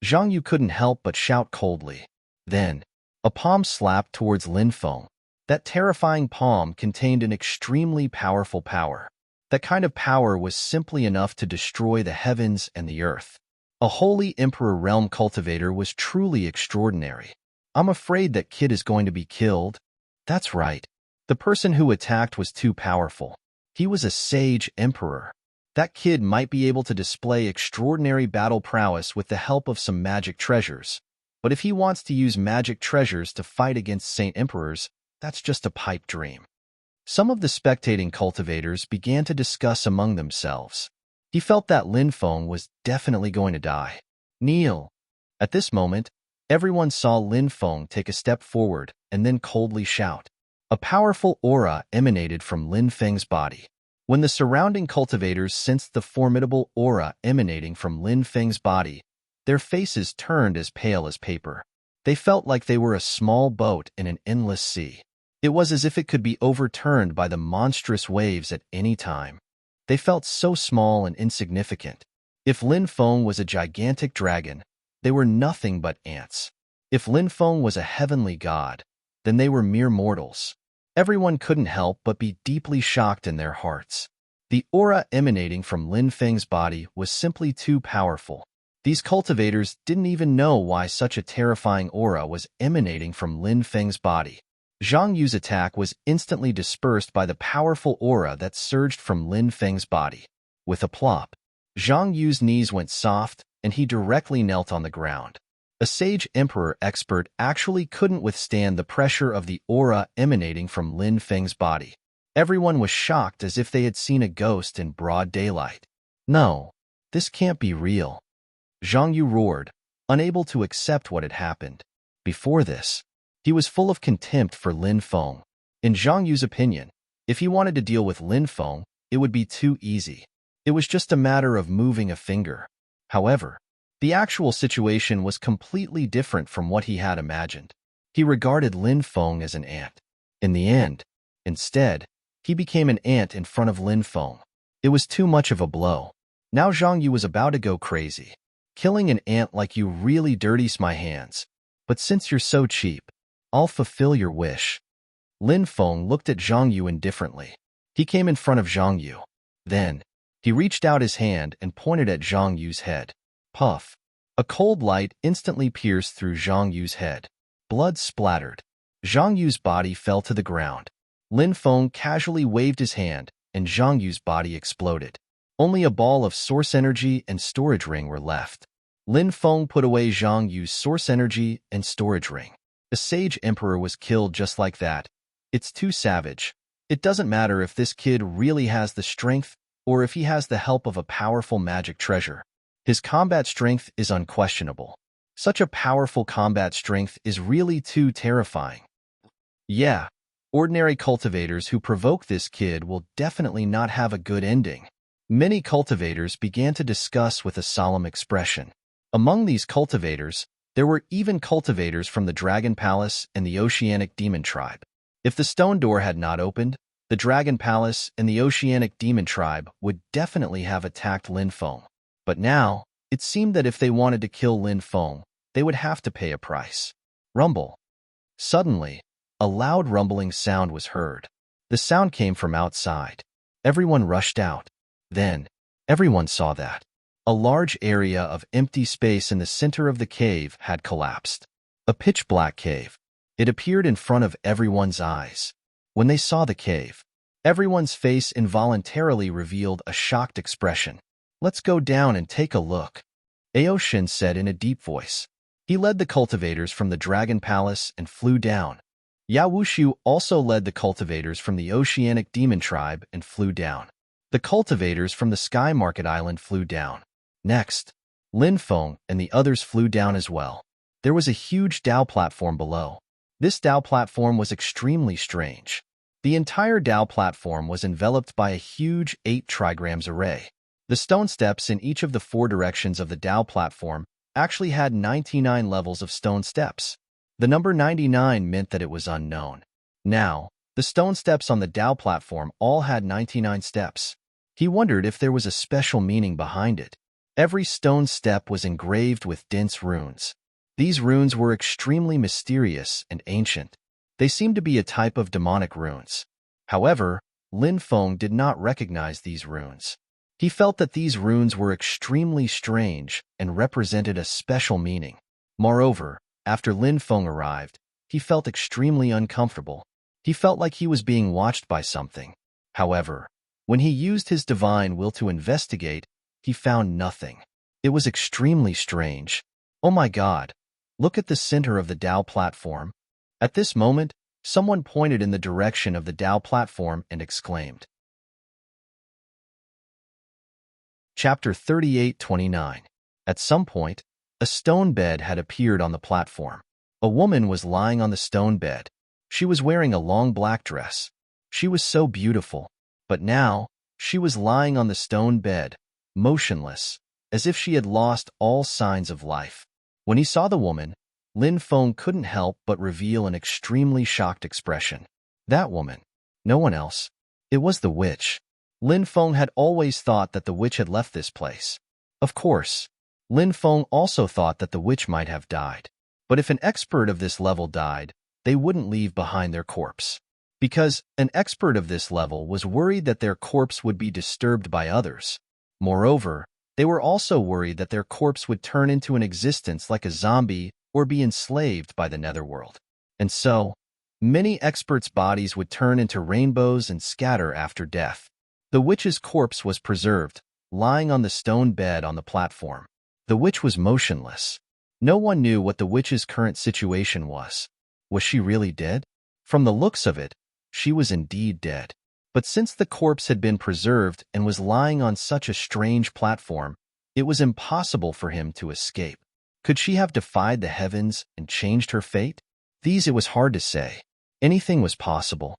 Zhang Yu couldn't help but shout coldly. Then, a palm slapped towards Lin Feng. That terrifying palm contained an extremely powerful power. That kind of power was simply enough to destroy the heavens and the earth. A holy Emperor Realm cultivator was truly extraordinary. I'm afraid that kid is going to be killed. That's right. The person who attacked was too powerful. He was a sage emperor. That kid might be able to display extraordinary battle prowess with the help of some magic treasures. But if he wants to use magic treasures to fight against Saint Emperors, that's just a pipe dream. Some of the spectating cultivators began to discuss among themselves. He felt that Lin Feng was definitely going to die. Kneel. At this moment, everyone saw Lin Feng take a step forward and then coldly shout. A powerful aura emanated from Lin Feng's body. When the surrounding cultivators sensed the formidable aura emanating from Lin Feng's body, their faces turned as pale as paper. They felt like they were a small boat in an endless sea. It was as if it could be overturned by the monstrous waves at any time. They felt so small and insignificant. If Lin Feng was a gigantic dragon, they were nothing but ants. If Lin Feng was a heavenly god, then they were mere mortals. Everyone couldn't help but be deeply shocked in their hearts. The aura emanating from Lin Feng's body was simply too powerful. These cultivators didn't even know why such a terrifying aura was emanating from Lin Feng's body. Zhang Yu's attack was instantly dispersed by the powerful aura that surged from Lin Feng's body. With a plop, Zhang Yu's knees went soft, and he directly knelt on the ground. A sage emperor expert actually couldn't withstand the pressure of the aura emanating from Lin Feng's body. Everyone was shocked as if they had seen a ghost in broad daylight. No, this can't be real. Zhang Yu roared, unable to accept what had happened. Before this, he was full of contempt for Lin Feng. In Zhang Yu's opinion, if he wanted to deal with Lin Feng, it would be too easy. It was just a matter of moving a finger. However, the actual situation was completely different from what he had imagined. He regarded Lin Feng as an ant. In the end, instead, he became an ant in front of Lin Feng. It was too much of a blow. Now Zhang Yu was about to go crazy. Killing an ant like you really dirties my hands. But since you're so cheap, I'll fulfill your wish. Lin Feng looked at Zhang Yu indifferently. He came in front of Zhang Yu. Then, he reached out his hand and pointed at Zhang Yu's head. Puff. A cold light instantly pierced through Zhang Yu's head. Blood splattered. Zhang Yu's body fell to the ground. Lin Feng casually waved his hand, and Zhang Yu's body exploded. Only a ball of source energy and storage ring were left. Lin Feng put away Zhang Yu's source energy and storage ring. The sage emperor was killed just like that. It's too savage. It doesn't matter if this kid really has the strength or if he has the help of a powerful magic treasure. His combat strength is unquestionable. Such a powerful combat strength is really too terrifying. Yeah, ordinary cultivators who provoke this kid will definitely not have a good ending. Many cultivators began to discuss with a solemn expression. Among these cultivators, there were even cultivators from the Dragon Palace and the Oceanic Demon Tribe. If the stone door had not opened, the Dragon Palace and the Oceanic Demon Tribe would definitely have attacked Lin Feng. But now, it seemed that if they wanted to kill Lin Feng, they would have to pay a price. Rumble. Suddenly, a loud rumbling sound was heard. The sound came from outside. Everyone rushed out. Then, everyone saw that a large area of empty space in the center of the cave had collapsed. A pitch-black cave. It appeared in front of everyone's eyes. When they saw the cave, everyone's face involuntarily revealed a shocked expression. Let's go down and take a look, Aoshin said in a deep voice. He led the cultivators from the Dragon Palace and flew down. Yao Wushu also led the cultivators from the Oceanic Demon Tribe and flew down. The cultivators from the Sky Market Island flew down. Next, Lin Feng and the others flew down as well. There was a huge Dao platform below. This Dao platform was extremely strange. The entire Dao platform was enveloped by a huge 8 trigrams array. The stone steps in each of the 4 directions of the Dao platform actually had 99 levels of stone steps. The number 99 meant that it was unknown. Now, the stone steps on the Dao platform all had 99 steps. He wondered if there was a special meaning behind it. Every stone step was engraved with dense runes. These runes were extremely mysterious and ancient. They seemed to be a type of demonic runes. However, Lin Feng did not recognize these runes. He felt that these runes were extremely strange and represented a special meaning. Moreover, after Lin Feng arrived, he felt extremely uncomfortable. He felt like he was being watched by something. However, when he used his divine will to investigate, he found nothing. It was extremely strange. Oh my God! Look at the center of the Dao platform. At this moment, someone pointed in the direction of the Dao platform and exclaimed. Chapter 38:29. At some point, a stone bed had appeared on the platform. A woman was lying on the stone bed. She was wearing a long black dress. She was so beautiful. But now, she was lying on the stone bed, motionless, as if she had lost all signs of life. When he saw the woman, Lin Feng couldn't help but reveal an extremely shocked expression. That woman. No one else. It was the witch. Lin Feng had always thought that the witch had left this place. Of course, Lin Feng also thought that the witch might have died. But if an expert of this level died, they wouldn't leave behind their corpse. Because an expert of this level was worried that their corpse would be disturbed by others. Moreover, they were also worried that their corpse would turn into an existence like a zombie or be enslaved by the netherworld. And so, many experts' bodies would turn into rainbows and scatter after death. The witch's corpse was preserved, lying on the stone bed on the platform. The witch was motionless. No one knew what the witch's current situation was. Was she really dead? From the looks of it, she was indeed dead. But since the corpse had been preserved and was lying on such a strange platform, it was impossible for him to escape. Could she have defied the heavens and changed her fate? It was hard to say. Anything was possible.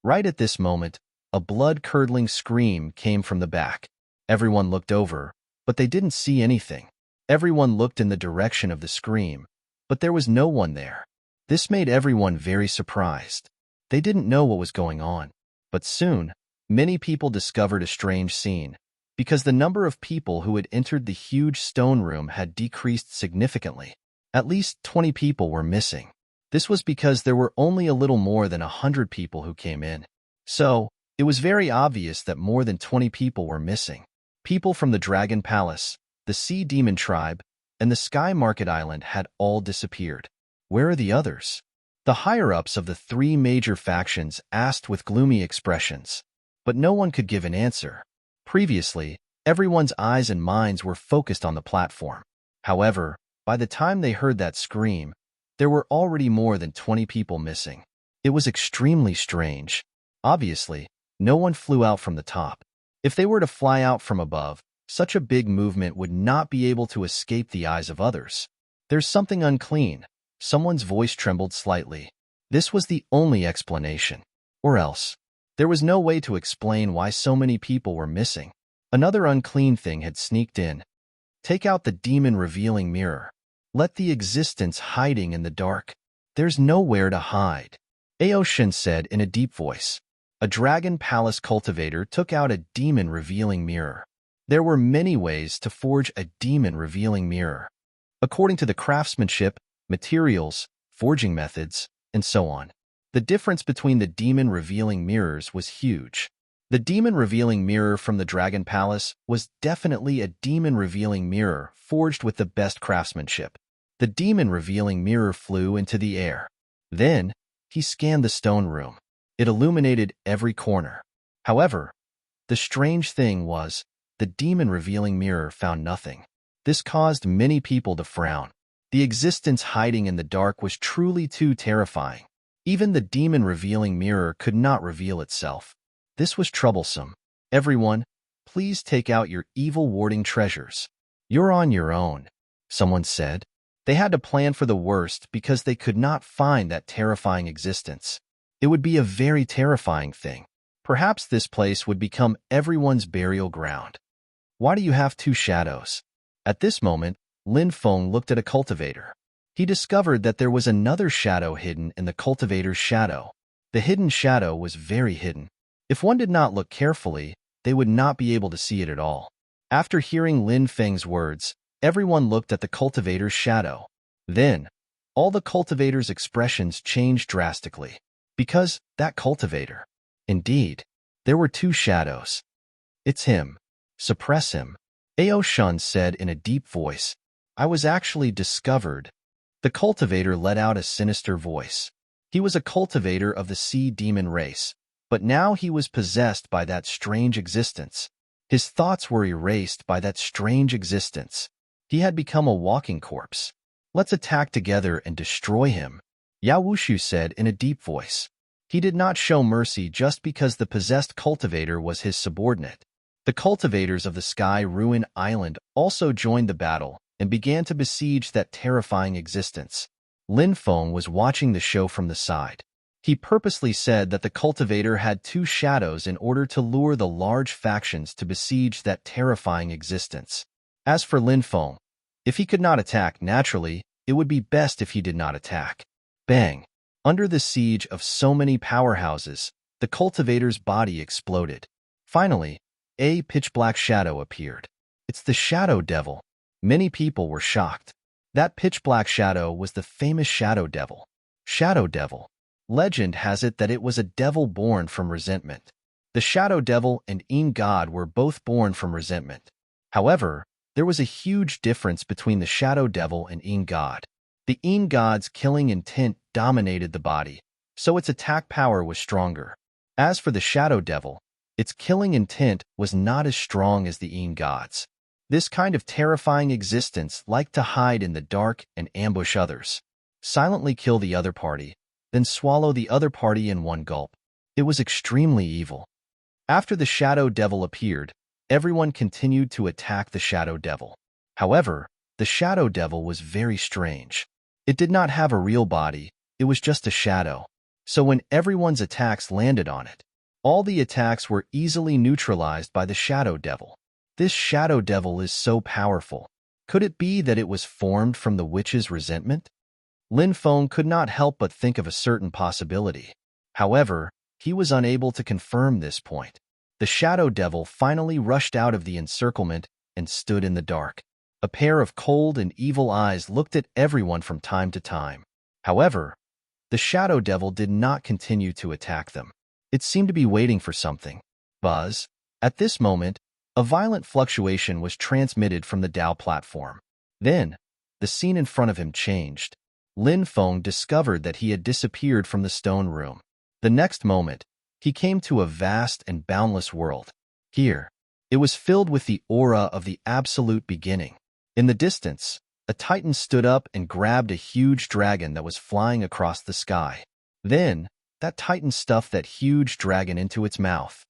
Right at this moment, a blood-curdling scream came from the back. Everyone looked over, but they didn't see anything. Everyone looked in the direction of the scream, but there was no one there. This made everyone very surprised. They didn't know what was going on. But soon, many people discovered a strange scene, because the number of people who had entered the huge stone room had decreased significantly. At least 20 people were missing. This was because there were only a little more than 100 people who came in. So, it was very obvious that more than 20 people were missing. People from the Dragon Palace, the Sea Demon Tribe, and the Sky Market Island had all disappeared. Where are the others? The higher-ups of the 3 major factions asked with gloomy expressions, but no one could give an answer. Previously, everyone's eyes and minds were focused on the platform. However, by the time they heard that scream, there were already more than 20 people missing. It was extremely strange. Obviously, no one flew out from the top. If they were to fly out from above, such a big movement would not be able to escape the eyes of others. There's something unclean. Someone's voice trembled slightly. This was the only explanation. Or else, there was no way to explain why so many people were missing. Another unclean thing had sneaked in. Take out the demon revealing mirror. Let the existence hiding in the dark. There's nowhere to hide. Aoshin said in a deep voice. A Dragon Palace cultivator took out a demon revealing mirror. There were many ways to forge a demon revealing mirror, according to the craftsmanship, materials, forging methods, and so on. The difference between the demon revealing mirrors was huge. The demon revealing mirror from the Dragon Palace was definitely a demon revealing mirror forged with the best craftsmanship. The demon revealing mirror flew into the air. Then, he scanned the stone room. It illuminated every corner. However, the strange thing was, the demon revealing mirror found nothing. This caused many people to frown. The existence hiding in the dark was truly too terrifying. Even the demon revealing mirror could not reveal itself. This was troublesome. Everyone, please take out your evil warding treasures. You're on your own, someone said. They had to plan for the worst because they could not find that terrifying existence. It would be a very terrifying thing. Perhaps this place would become everyone's burial ground. Why do you have two shadows? At this moment, Lin Feng looked at a cultivator. He discovered that there was another shadow hidden in the cultivator's shadow. The hidden shadow was very hidden. If one did not look carefully, they would not be able to see it at all. After hearing Lin Feng's words, everyone looked at the cultivator's shadow. Then, all the cultivator's expressions changed drastically. Because that cultivator. Indeed, there were two shadows. It's him. Suppress him. Ao Shun said in a deep voice. I was actually discovered. The cultivator let out a sinister voice. He was a cultivator of the sea demon race, but now he was possessed by that strange existence. His thoughts were erased by that strange existence. He had become a walking corpse. Let's attack together and destroy him, Yao Wushu said in a deep voice. He did not show mercy just because the possessed cultivator was his subordinate. The cultivators of the Sky Ruin Island also joined the battle and began to besiege that terrifying existence. Lin Feng was watching the show from the side. He purposely said that the cultivator had two shadows in order to lure the large factions to besiege that terrifying existence. As for Lin Feng, if he could not attack naturally, it would be best if he did not attack. Bang! Under the siege of so many powerhouses, the cultivator's body exploded. Finally, a pitch-black shadow appeared. It's the Shadow Devil. Many people were shocked. That pitch-black shadow was the famous Shadow Devil. Shadow Devil. Legend has it that it was a devil born from resentment. The Shadow Devil and En God were both born from resentment. However, there was a huge difference between the Shadow Devil and En God. The En God's killing intent dominated the body, so its attack power was stronger. As for the Shadow Devil, its killing intent was not as strong as the En God's. This kind of terrifying existence liked to hide in the dark and ambush others, silently kill the other party, then swallow the other party in one gulp. It was extremely evil. After the Shadow Devil appeared, everyone continued to attack the Shadow Devil. However, the Shadow Devil was very strange. It did not have a real body, it was just a shadow. So when everyone's attacks landed on it, all the attacks were easily neutralized by the Shadow Devil. This Shadow Devil is so powerful. Could it be that it was formed from the witch's resentment? Lin Feng could not help but think of a certain possibility. However, he was unable to confirm this point. The Shadow Devil finally rushed out of the encirclement and stood in the dark. A pair of cold and evil eyes looked at everyone from time to time. However, the Shadow Devil did not continue to attack them. It seemed to be waiting for something. Buzz. At this moment, a violent fluctuation was transmitted from the Dao platform. Then, the scene in front of him changed. Lin Feng discovered that he had disappeared from the stone room. The next moment, he came to a vast and boundless world. Here, it was filled with the aura of the absolute beginning. In the distance, a titan stood up and grabbed a huge dragon that was flying across the sky. Then, that titan stuffed that huge dragon into its mouth.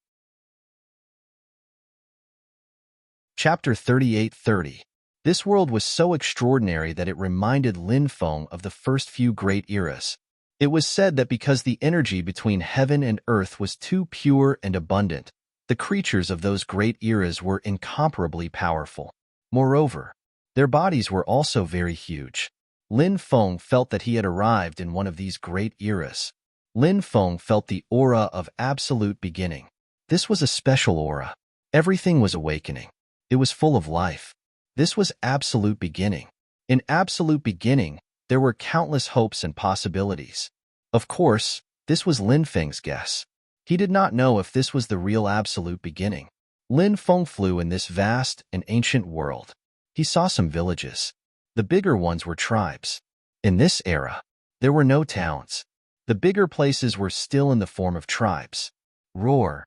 Chapter 38:30. This world was so extraordinary that it reminded Lin Feng of the first few great eras. It was said that because the energy between heaven and earth was too pure and abundant, the creatures of those great eras were incomparably powerful. Moreover, their bodies were also very huge. Lin Feng felt that he had arrived in one of these great eras. Lin Feng felt the aura of absolute beginning. This was a special aura. Everything was awakening. It was full of life. This was absolute beginning. In absolute beginning, there were countless hopes and possibilities. Of course, this was Lin Feng's guess. He did not know if this was the real absolute beginning. Lin Feng flew in this vast and ancient world. He saw some villages. The bigger ones were tribes. In this era, there were no towns. The bigger places were still in the form of tribes. Roar.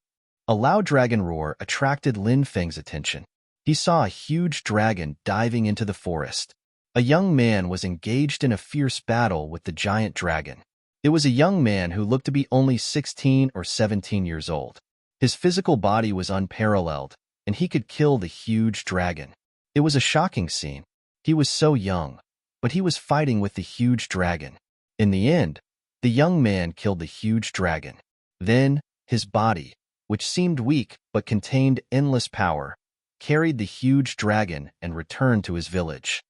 A loud dragon roar attracted Lin Feng's attention. He saw a huge dragon diving into the forest. A young man was engaged in a fierce battle with the giant dragon. It was a young man who looked to be only 16 or 17 years old. His physical body was unparalleled, and he could kill the huge dragon. It was a shocking scene. He was so young, but he was fighting with the huge dragon. In the end, the young man killed the huge dragon. Then, his body, which seemed weak but contained endless power, carried the huge dragon and returned to his village.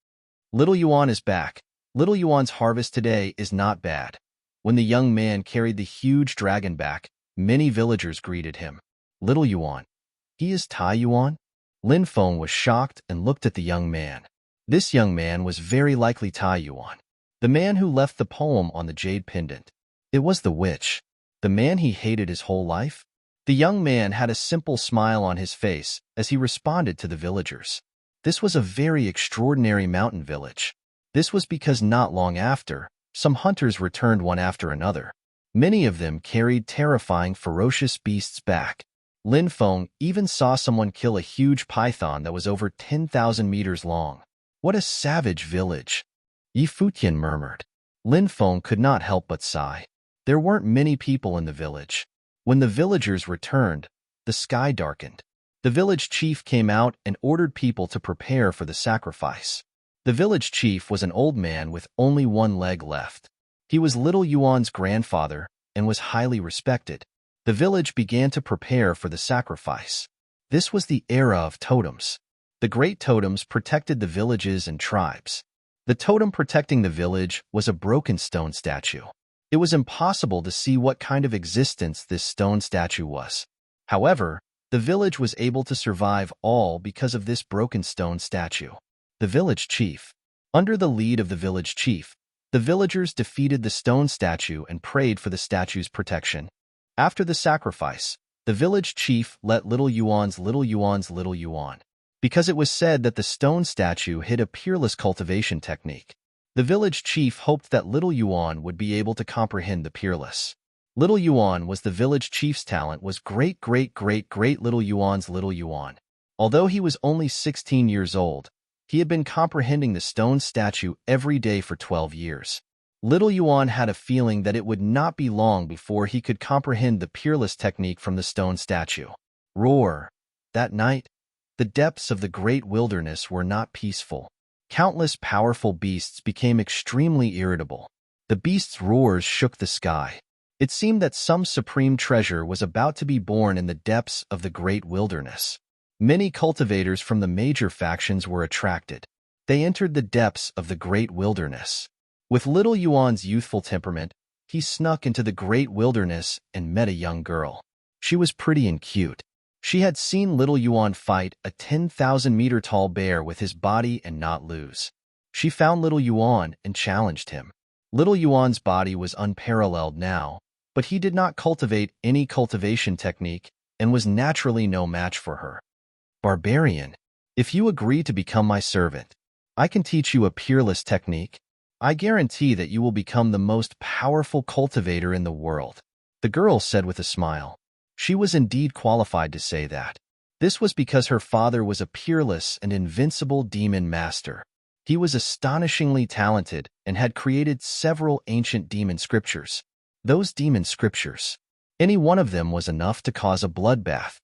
Little Yuan is back. Little Yuan's harvest today is not bad. When the young man carried the huge dragon back, many villagers greeted him. Little Yuan. He is Tai Yuan? Lin Feng was shocked and looked at the young man. This young man was very likely Tai Yuan, the man who left the poem on the jade pendant. It was the witch, the man he hated his whole life. The young man had a simple smile on his face as he responded to the villagers. This was a very extraordinary mountain village. This was because not long after, some hunters returned one after another. Many of them carried terrifying, ferocious beasts back. Lin Feng even saw someone kill a huge python that was over 10,000 meters long. What a savage village! Yi Futian murmured. Lin Feng could not help but sigh. There weren't many people in the village. When the villagers returned, the sky darkened. The village chief came out and ordered people to prepare for the sacrifice. The village chief was an old man with only one leg left. He was Little Yuan's grandfather and was highly respected. The village began to prepare for the sacrifice. This was the era of totems. The great totems protected the villages and tribes. The totem protecting the village was a broken stone statue. It was impossible to see what kind of existence this stone statue was. However, the village was able to survive all because of this broken stone statue. The village chief. Under the lead of the village chief, the villagers defeated the stone statue and prayed for the statue's protection. After the sacrifice, the village chief let Little Yuan, because it was said that the stone statue hid a peerless cultivation technique. The village chief hoped that Little Yuan would be able to comprehend the peerless. Little Yuan was the village chief's talent was great Little Yuan. Although he was only 16 years old, he had been comprehending the stone statue every day for 12 years. Little Yuan had a feeling that it would not be long before he could comprehend the peerless technique from the stone statue. Roar! That night, the depths of the great wilderness were not peaceful. Countless powerful beasts became extremely irritable. The beasts' roars shook the sky. It seemed that some supreme treasure was about to be born in the depths of the great wilderness. Many cultivators from the major factions were attracted. They entered the depths of the great wilderness. With Little Yuan's youthful temperament, he snuck into the great wilderness and met a young girl. She was pretty and cute. She had seen Little Yuan fight a 10,000-meter-tall bear with his body and not lose. She found Little Yuan and challenged him. Little Yuan's body was unparalleled now, but he did not cultivate any cultivation technique and was naturally no match for her. Barbarian, if you agree to become my servant, I can teach you a peerless technique. I guarantee that you will become the most powerful cultivator in the world, the girl said with a smile. She was indeed qualified to say that. This was because her father was a peerless and invincible demon master. He was astonishingly talented and had created several ancient demon scriptures. Those demon scriptures, any one of them was enough to cause a bloodbath.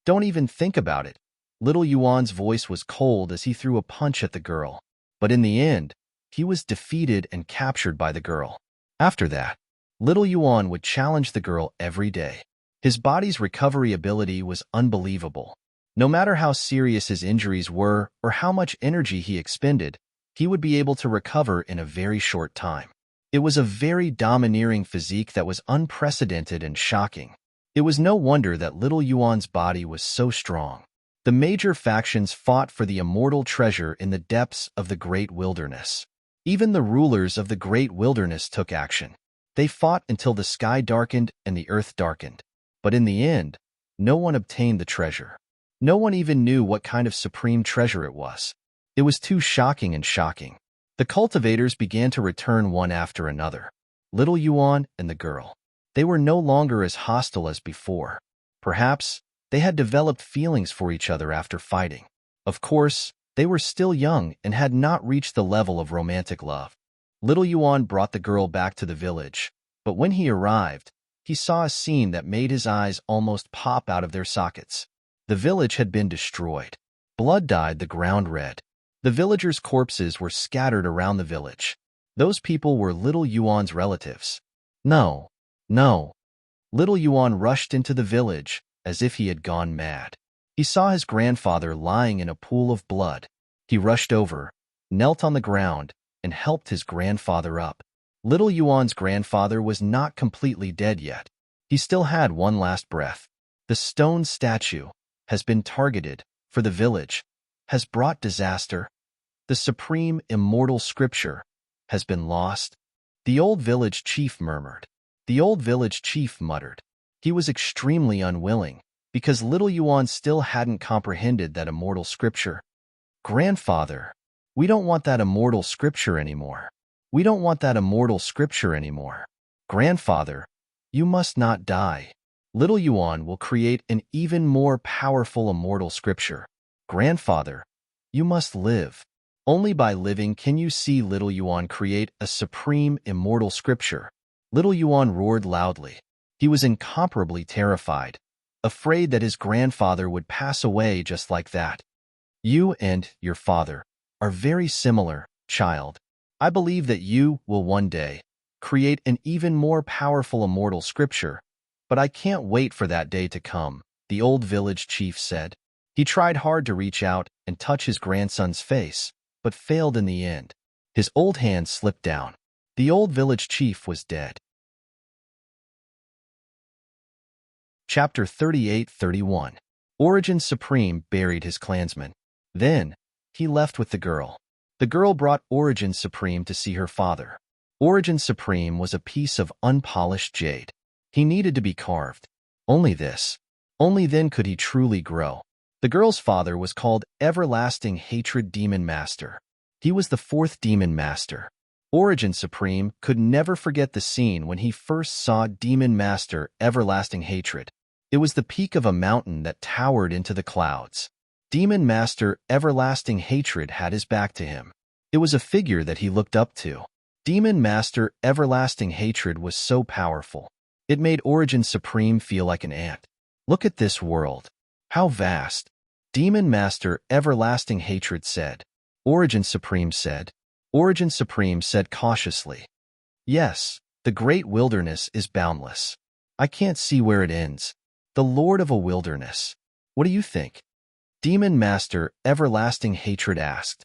Don't even think about it. Little Yuan's voice was cold as he threw a punch at the girl. But in the end, he was defeated and captured by the girl. After that, Little Yuan would challenge the girl every day. His body's recovery ability was unbelievable. No matter how serious his injuries were or how much energy he expended, he would be able to recover in a very short time. It was a very domineering physique that was unprecedented and shocking. It was no wonder that Little Yuan's body was so strong. The major factions fought for the immortal treasure in the depths of the great wilderness. Even the rulers of the great wilderness took action. They fought until the sky darkened and the earth darkened. But in the end, no one obtained the treasure. No one even knew what kind of supreme treasure it was. It was too shocking and shocking. The cultivators began to return one after another. Little Yuan and the girl. They were no longer as hostile as before. Perhaps they had developed feelings for each other after fighting. Of course, they were still young and had not reached the level of romantic love. Little Yuan brought the girl back to the village, but when he arrived, he saw a scene that made his eyes almost pop out of their sockets. The village had been destroyed. Blood dyed the ground red. The villagers' corpses were scattered around the village. Those people were Little Yuan's relatives. No, no. Little Yuan rushed into the village as if he had gone mad. He saw his grandfather lying in a pool of blood. He rushed over, knelt on the ground, and helped his grandfather up. Little Yuan's grandfather was not completely dead yet. He still had one last breath. The stone statue has been targeted for the village, has brought disaster. The supreme immortal scripture has been lost. The old village chief murmured. The old village chief muttered. He was extremely unwilling, because Little Yuan still hadn't comprehended that immortal scripture. Grandfather, we don't want that immortal scripture anymore. We don't want that immortal scripture anymore. Grandfather, you must not die. Little Yuan will create an even more powerful immortal scripture. Grandfather, you must live. Only by living can you see Little Yuan create a supreme immortal scripture. Little Yuan roared loudly. He was incomparably terrified, afraid that his grandfather would pass away just like that. You and your father are very similar, child. I believe that you will one day create an even more powerful immortal scripture, but I can't wait for that day to come, the old village chief said. He tried hard to reach out and touch his grandson's face, but failed in the end. His old hand slipped down. The old village chief was dead. Chapter 38-31. Origin Supreme buried his clansmen. Then, he left with the girl. The girl brought Origin Supreme to see her father. Origin Supreme was a piece of unpolished jade. He needed to be carved. Only then could he truly grow. The girl's father was called Everlasting Hatred Demon Master. He was the fourth Demon Master. Origin Supreme could never forget the scene when he first saw Demon Master Everlasting Hatred. It was the peak of a mountain that towered into the clouds. Demon Master Everlasting Hatred had his back to him. It was a figure that he looked up to. Demon Master Everlasting Hatred was so powerful. It made Origin Supreme feel like an ant. Look at this world. How vast. Demon Master Everlasting Hatred said. Origin Supreme said. Origin Supreme said cautiously. Yes, the great wilderness is boundless. I can't see where it ends. The Lord of a wilderness. What do you think? Demon Master Everlasting Hatred asked.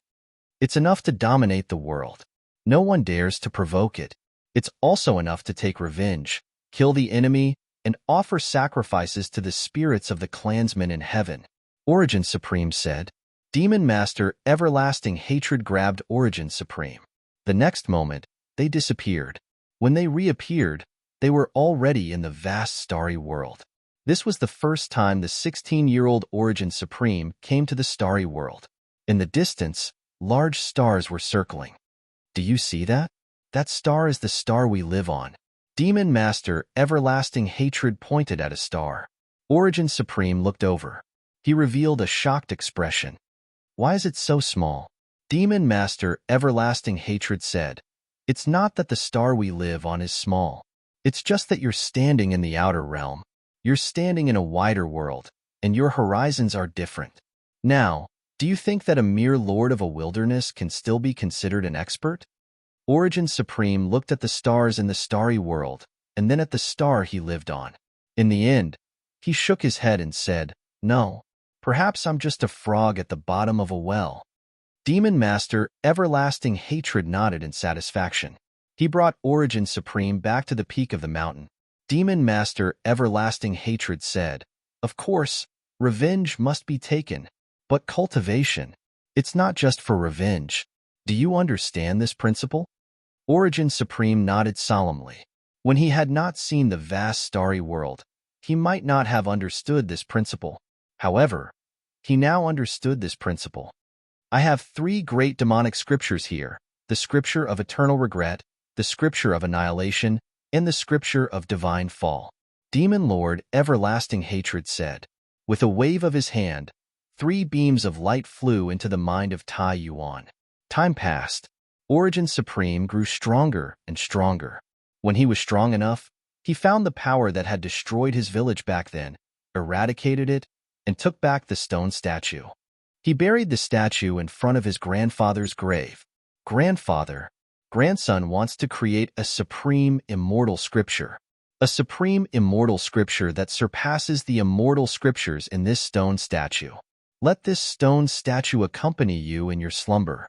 It's enough to dominate the world. No one dares to provoke it. It's also enough to take revenge, kill the enemy, and offer sacrifices to the spirits of the clansmen in heaven. Origin Supreme said. Demon Master Everlasting Hatred grabbed Origin Supreme. The next moment, they disappeared. When they reappeared, they were already in the vast starry world. This was the first time the 16-year-old Origin Supreme came to the starry world. In the distance, large stars were circling. Do you see that? That star is the star we live on. Demon Master Everlasting Hatred pointed at a star. Origin Supreme looked over. He revealed a shocked expression. Why is it so small? Demon Master Everlasting Hatred said. It's not that the star we live on is small. It's just that you're standing in the outer realm. You're standing in a wider world, and your horizons are different. Now, do you think that a mere lord of a wilderness can still be considered an expert? Origin Supreme looked at the stars in the starry world, and then at the star he lived on. In the end, he shook his head and said, No, perhaps I'm just a frog at the bottom of a well. Demon Master Everlasting Hatred nodded in satisfaction. He brought Origin Supreme back to the peak of the mountain. Demon Master Everlasting Hatred said, Of course, revenge must be taken, but cultivation, it's not just for revenge. Do you understand this principle? Origin Supreme nodded solemnly. When he had not seen the vast starry world, he might not have understood this principle. However, he now understood this principle. I have 3 great demonic scriptures here, the scripture of eternal regret, the scripture of annihilation, and the scripture of divine fall. Demon Lord Everlasting Hatred said. With a wave of his hand, 3 beams of light flew into the mind of Tai Yuan. Time passed. Origin Supreme grew stronger and stronger. When he was strong enough, He found the power that had destroyed his village back then, eradicated it, and took back the stone statue. He buried the statue in front of his grandfather's grave. Grandfather, grandson wants to create a supreme immortal scripture. A supreme immortal scripture that surpasses the immortal scriptures in this stone statue. Let this stone statue accompany you in your slumber.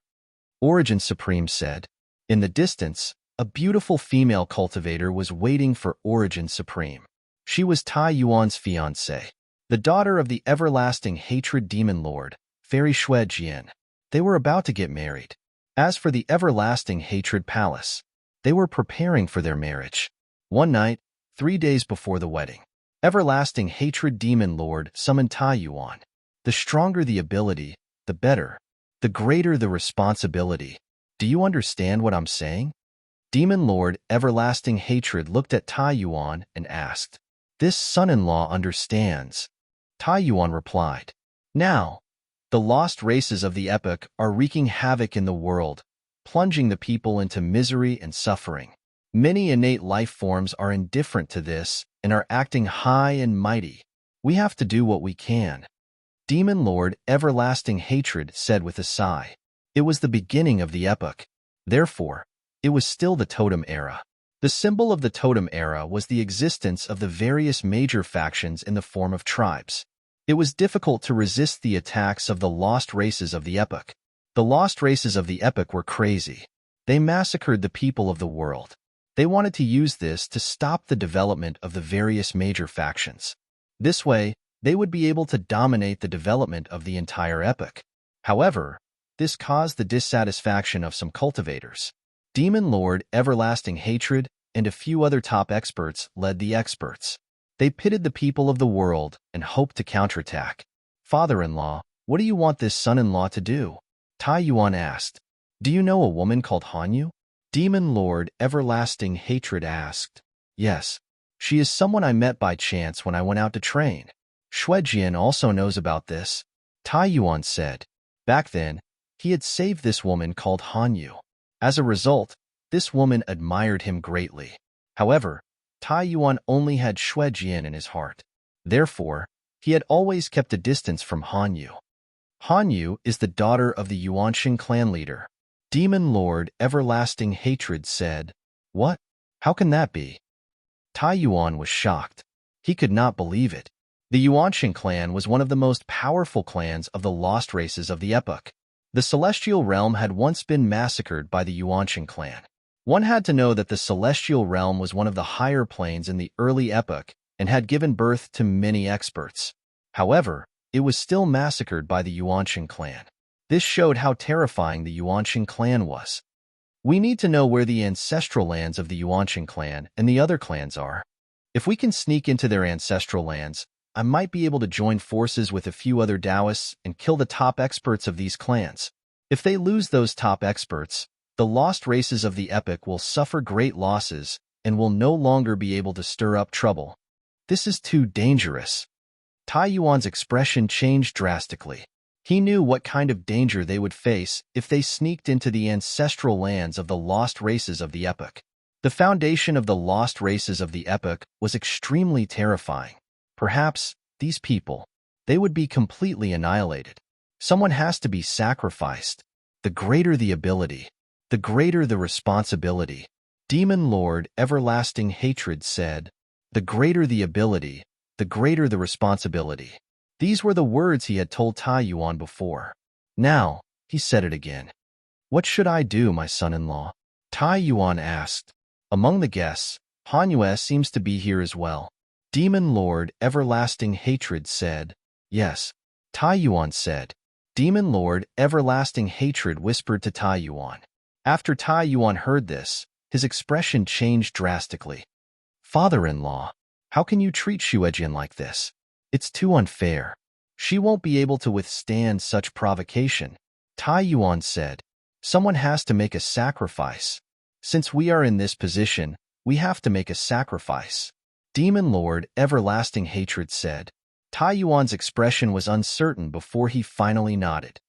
Origin Supreme said. In the distance, a beautiful female cultivator was waiting for Origin Supreme. She was Tai Yuan's fiancée, the daughter of the everlasting hatred demon lord, Fairy Shui Jian. They were about to get married. As for the everlasting hatred palace, they were preparing for their marriage. One night, 3 days before the wedding, everlasting hatred demon lord summoned Tai Yuan. The stronger the ability, the better. The greater the responsibility. Do you understand what I'm saying? Demon Lord Everlasting Hatred looked at Tai Yuan and asked, "This son-in-law understands." Tai Yuan replied, "Now, the lost races of the epoch are wreaking havoc in the world, plunging the people into misery and suffering. Many innate life forms are indifferent to this and are acting high and mighty. We have to do what we can." Demon Lord Everlasting Hatred said with a sigh. It was the beginning of the epoch. Therefore, it was still the totem era. The symbol of the totem era was the existence of the various major factions in the form of tribes. It was difficult to resist the attacks of the lost races of the epoch. The lost races of the epoch were crazy. They massacred the people of the world. They wanted to use this to stop the development of the various major factions. This way, they would be able to dominate the development of the entire epoch. However, this caused the dissatisfaction of some cultivators. Demon Lord Everlasting Hatred and a few other top experts led the experts. They pitted the people of the world and hoped to counterattack. "Father-in-law, what do you want this son-in-law to do?" Tai Yuan asked. "Do you know a woman called Hanyu?" Demon Lord Everlasting Hatred asked. "Yes, she is someone I met by chance when I went out to train." Shui Jian also knows about this. Tai Yuan said. Back then, he had saved this woman called Hanyu. As a result, this woman admired him greatly. However, Tai Yuan only had Shui Jian in his heart. Therefore, he had always kept a distance from Hanyu. Hanyu is the daughter of the Yuanxing clan leader. Demon Lord Everlasting Hatred said, "What? How can that be?" Tai Yuan was shocked. He could not believe it. The Yuanxing clan was one of the most powerful clans of the lost races of the epoch. The Celestial Realm had once been massacred by the Yuanxing clan. One had to know that the Celestial Realm was one of the higher planes in the early epoch and had given birth to many experts. However, it was still massacred by the Yuanxing clan. This showed how terrifying the Yuanxing clan was. We need to know where the ancestral lands of the Yuanxing clan and the other clans are. If we can sneak into their ancestral lands, I might be able to join forces with a few other Taoists and kill the top experts of these clans. If they lose those top experts, the lost races of the epoch will suffer great losses and will no longer be able to stir up trouble. This is too dangerous. Tai Yuan's expression changed drastically. He knew what kind of danger they would face if they sneaked into the ancestral lands of the lost races of the epoch. The foundation of the lost races of the epoch was extremely terrifying. Perhaps, these people, they would be completely annihilated. Someone has to be sacrificed. The greater the ability, the greater the responsibility. Demon Lord Everlasting Hatred said, "The greater the ability, the greater the responsibility." These were the words he had told Tai Yuan before. Now, he said it again. "What should I do, my son-in-law?" Tai Yuan asked. Among the guests, Hanyu seems to be here as well. Demon Lord Everlasting Hatred said, "Yes." Tai Yuan said. Demon Lord Everlasting Hatred whispered to Tai Yuan. After Tai Yuan heard this, his expression changed drastically. "Father-in-law, how can you treat Shuejian like this? It's too unfair. She won't be able to withstand such provocation." Tai Yuan said, "Someone has to make a sacrifice. Since we are in this position, we have to make a sacrifice." Demon Lord Everlasting Hatred said. Tai Yuan's expression was uncertain before he finally nodded.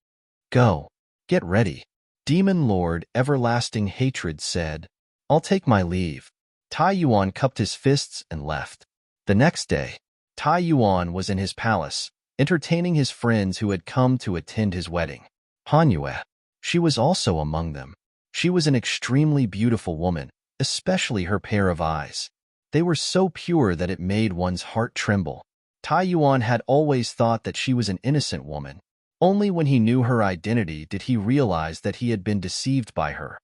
"Go. Get ready." Demon Lord Everlasting Hatred said, "I'll take my leave." Tai Yuan cupped his fists and left. The next day, Tai Yuan was in his palace, entertaining his friends who had come to attend his wedding. Han Yue, she was also among them. She was an extremely beautiful woman, especially her pair of eyes. They were so pure that it made one's heart tremble. Tai Yuan had always thought that she was an innocent woman. Only when he knew her identity did he realize that he had been deceived by her.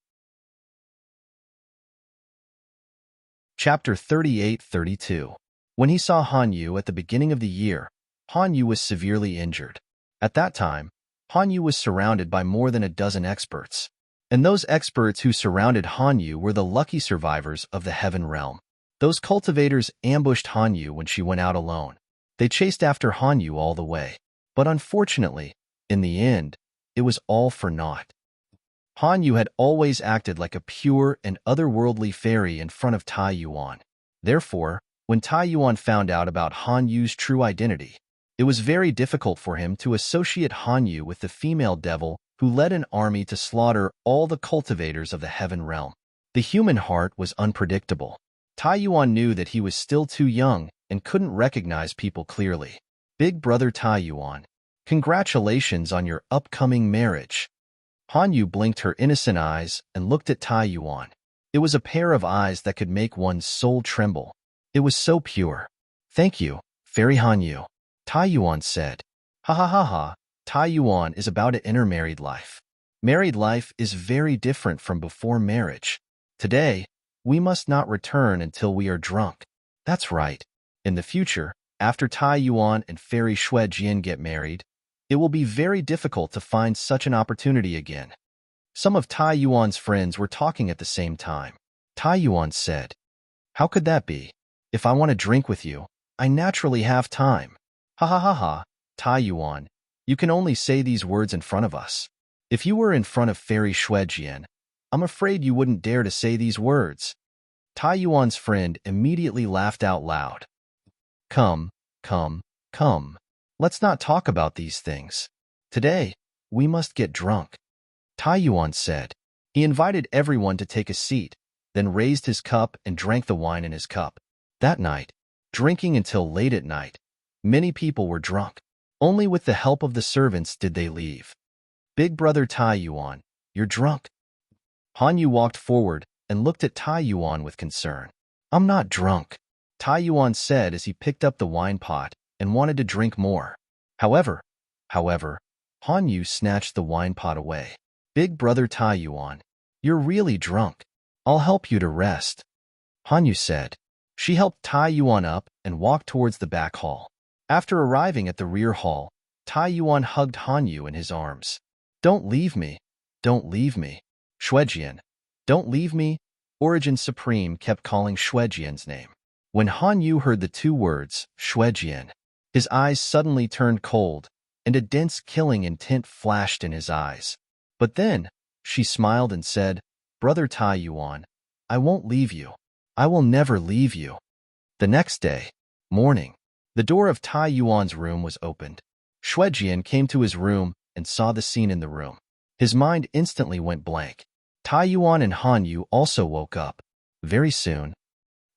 Chapter 38-32. When he saw Han Yu at the beginning of the year, Han Yu was severely injured. At that time, Han Yu was surrounded by more than a dozen experts. And those experts who surrounded Han Yu were the lucky survivors of the Heaven Realm. Those cultivators ambushed Han Yu when she went out alone. They chased after Han Yu all the way. But unfortunately, in the end, it was all for naught. Han Yu had always acted like a pure and otherworldly fairy in front of Tai Yuan. Therefore, when Tai Yuan found out about Han Yu's true identity, it was very difficult for him to associate Han Yu with the female devil who led an army to slaughter all the cultivators of the Heaven Realm. The human heart was unpredictable. Tai Yuan knew that he was still too young and couldn't recognize people clearly. Big brother Tai Yuan, congratulations on your upcoming marriage. Han Yu blinked her innocent eyes and looked at Tai Yuan. It was a pair of eyes that could make one's soul tremble. It was so pure. Thank you, Fairy Han Yu, Tai Yuan said. Ha ha ha ha, Tai Yuan is about to enter married life. Married life is very different from before marriage. Today, we must not return until we are drunk. That's right. In the future, after Tai Yuan and Fairy Xue Jian get married, it will be very difficult to find such an opportunity again. Some of Tai Yuan's friends were talking at the same time. Tai Yuan said, how could that be? If I want to drink with you, I naturally have time. Ha ha ha ha, Tai Yuan, you can only say these words in front of us. If you were in front of Fairy Xue Jian, I'm afraid you wouldn't dare to say these words. Tai Yuan's friend immediately laughed out loud. Come, come, come. Let's not talk about these things. Today, we must get drunk. Tai Yuan said. He invited everyone to take a seat, then raised his cup and drank the wine in his cup. That night, drinking until late at night, many people were drunk. Only with the help of the servants did they leave. Big brother Tai Yuan, you're drunk. Han Yu walked forward and looked at Tai Yuan with concern. I'm not drunk, Tai Yuan said as he picked up the wine pot and wanted to drink more. However, Han Yu snatched the wine pot away. Big brother Tai Yuan, you're really drunk. I'll help you to rest, Han Yu said. She helped Tai Yuan up and walked towards the back hall. After arriving at the rear hall, Tai Yuan hugged Han Yu in his arms. Don't leave me. Don't leave me. Xue Jian, don't leave me. Origin Supreme kept calling Xue Jian's name. When Han Yu heard the two words, Xue Jian, his eyes suddenly turned cold, and a dense killing intent flashed in his eyes. But then, she smiled and said, Brother Tai Yuan, I won't leave you. I will never leave you. The next day, morning, the door of Tai Yuan's room was opened. Xue Jian came to his room and saw the scene in the room. His mind instantly went blank. Tai Yuan and Han Yu also woke up. Very soon,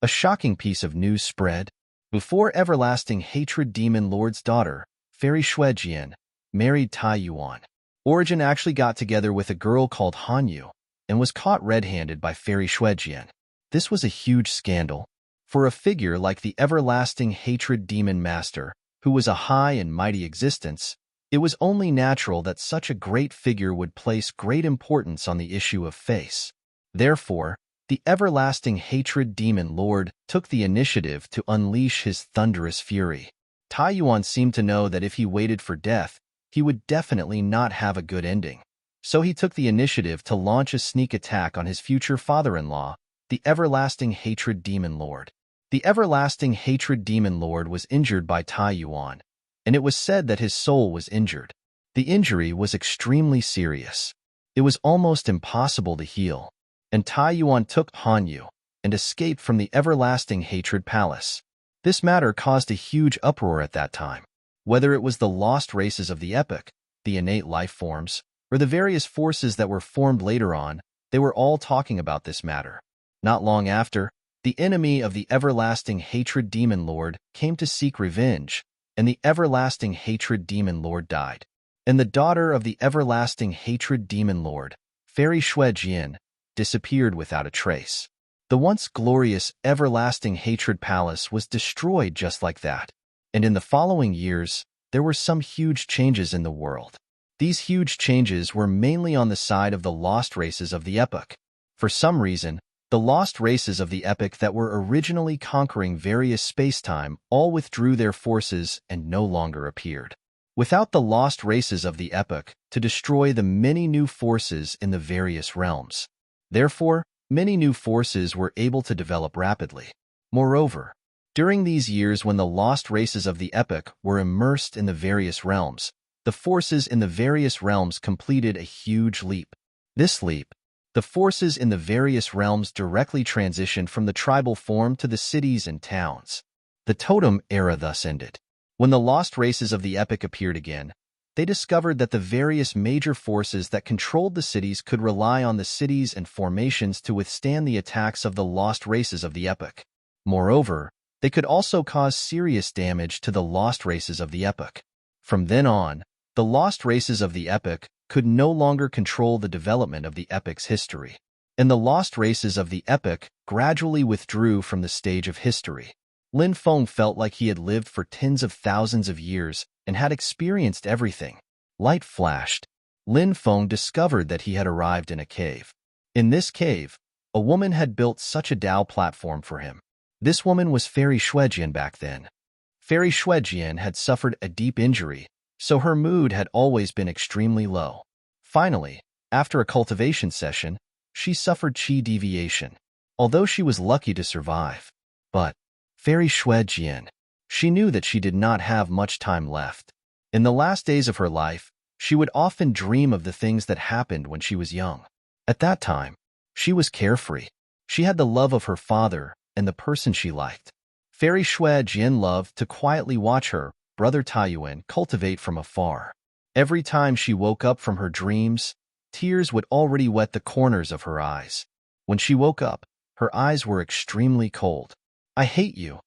a shocking piece of news spread. Before Everlasting Hatred Demon Lord's daughter, Fairy Xue Jian, married Tai Yuan. Origin actually got together with a girl called Han Yu and was caught red-handed by Fairy Xue Jian. This was a huge scandal. For a figure like the Everlasting Hatred Demon Master, who was a high and mighty existence, it was only natural that such a great figure would place great importance on the issue of face. Therefore, the Everlasting Hatred Demon Lord took the initiative to unleash his thunderous fury. Tai Yuan seemed to know that if he waited for death, he would definitely not have a good ending. So he took the initiative to launch a sneak attack on his future father-in-law, the Everlasting Hatred Demon Lord. The Everlasting Hatred Demon Lord was injured by Tai Yuan, and it was said that his soul was injured. The injury was extremely serious. It was almost impossible to heal, and Tai Yuan took Han Yu and escaped from the Everlasting Hatred Palace. This matter caused a huge uproar at that time. Whether it was the lost races of the epoch, the innate life forms, or the various forces that were formed later on, they were all talking about this matter. Not long after, The enemy of the everlasting hatred demon lord came to seek revenge, and the everlasting hatred demon lord died. And the daughter of the everlasting hatred demon lord, Fairy Shui Jian, disappeared without a trace. The once glorious everlasting hatred palace was destroyed just like that. And in the following years, there were some huge changes in the world. These huge changes were mainly on the side of the lost races of the epoch. For some reason, the lost races of the epoch that were originally conquering various space-time all withdrew their forces and no longer appeared. Without the lost races of the epoch to destroy the many new forces in the various realms. Therefore, many new forces were able to develop rapidly. Moreover, during these years when the lost races of the epoch were immersed in the various realms, the forces in the various realms completed a huge leap. This leap, the forces in the various realms directly transitioned from the tribal form to the cities and towns. The totem era thus ended. When the lost races of the epoch appeared again, they discovered that the various major forces that controlled the cities could rely on the cities and formations to withstand the attacks of the lost races of the epoch. Moreover, they could also cause serious damage to the lost races of the epoch. From then on, the lost races of the epoch could no longer control the development of the epoch's history, and the lost races of the epoch gradually withdrew from the stage of history. Lin Feng felt like he had lived for tens of thousands of years and had experienced everything. Light flashed. Lin Feng discovered that he had arrived in a cave. In this cave, a woman had built such a Dao platform for him. This woman was Fairy Shuejian back then. Fairy Shuejian had suffered a deep injury, so her mood had always been extremely low. Finally, after a cultivation session, she suffered qi deviation, although she was lucky to survive. But Fairy Shuejian, she knew that she did not have much time left. In the last days of her life, she would often dream of the things that happened when she was young. At that time, she was carefree. She had the love of her father and the person she liked. Fairy Shuejian loved to quietly watch her brother Taiyuan cultivate from afar. Every time she woke up from her dreams, tears would already wet the corners of her eyes. When she woke up, her eyes were extremely cold. "I hate you.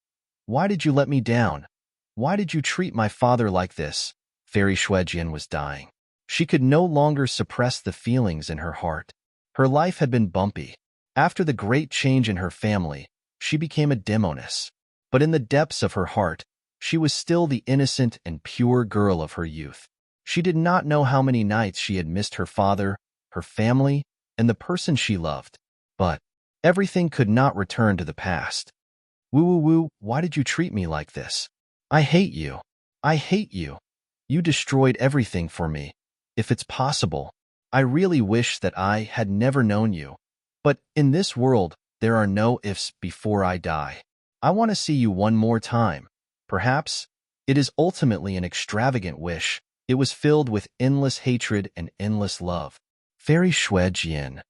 Why did you let me down? Why did you treat my father like this?" Fairy Shuejian was dying. She could no longer suppress the feelings in her heart. Her life had been bumpy. After the great change in her family, she became a demoness. But in the depths of her heart, she was still the innocent and pure girl of her youth. She did not know how many nights she had missed her father, her family, and the person she loved. But everything could not return to the past. "Woo woo woo, why did you treat me like this? I hate you. I hate you. You destroyed everything for me. If it's possible, I really wish that I had never known you. But in this world, there are no ifs before I die. I want to see you one more time." Perhaps it is ultimately an extravagant wish. It was filled with endless hatred and endless love. Fairy Shuejian.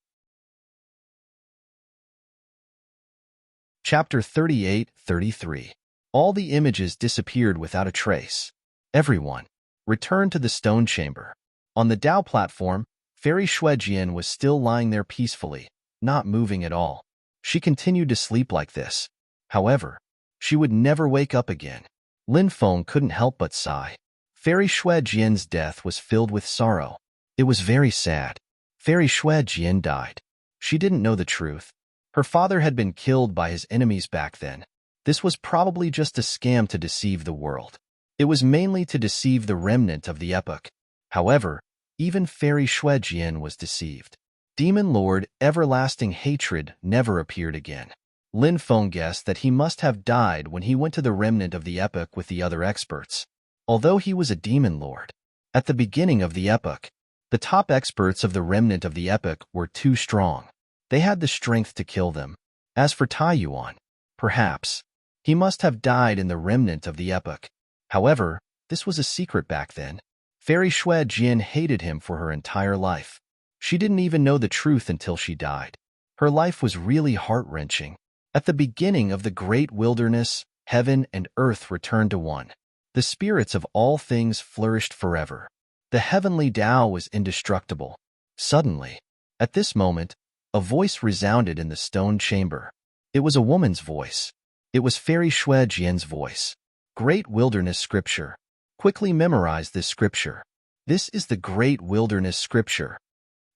Chapter 38-33. All the images disappeared without a trace. Everyone returned to the stone chamber. On the Dao platform, Fairy Shuejian was still lying there peacefully, not moving at all. She continued to sleep like this. However, she would never wake up again. Lin Feng couldn't help but sigh. Fairy Shuejian's death was filled with sorrow. It was very sad. Fairy Shuejian died. She didn't know the truth. Her father had been killed by his enemies back then. This was probably just a scam to deceive the world. It was mainly to deceive the remnant of the epoch. However, even Fairy Shuejian was deceived. Demon Lord Everlasting Hatred never appeared again. Lin Feng guessed that he must have died when he went to the remnant of the epoch with the other experts. Although he was a demon lord, at the beginning of the epoch, the top experts of the remnant of the epoch were too strong. They had the strength to kill them. As for Taiyuan, perhaps he must have died in the remnant of the epoch. However, this was a secret back then. Fairy Shuejian hated him for her entire life. She didn't even know the truth until she died. Her life was really heart-wrenching. At the beginning of the great wilderness, heaven and earth returned to one. The spirits of all things flourished forever. The heavenly Tao was indestructible. Suddenly, at this moment, a voice resounded in the stone chamber. It was a woman's voice. It was Fairy Shui Jian's voice. Great Wilderness Scripture. Quickly memorize this scripture. This is the Great Wilderness Scripture.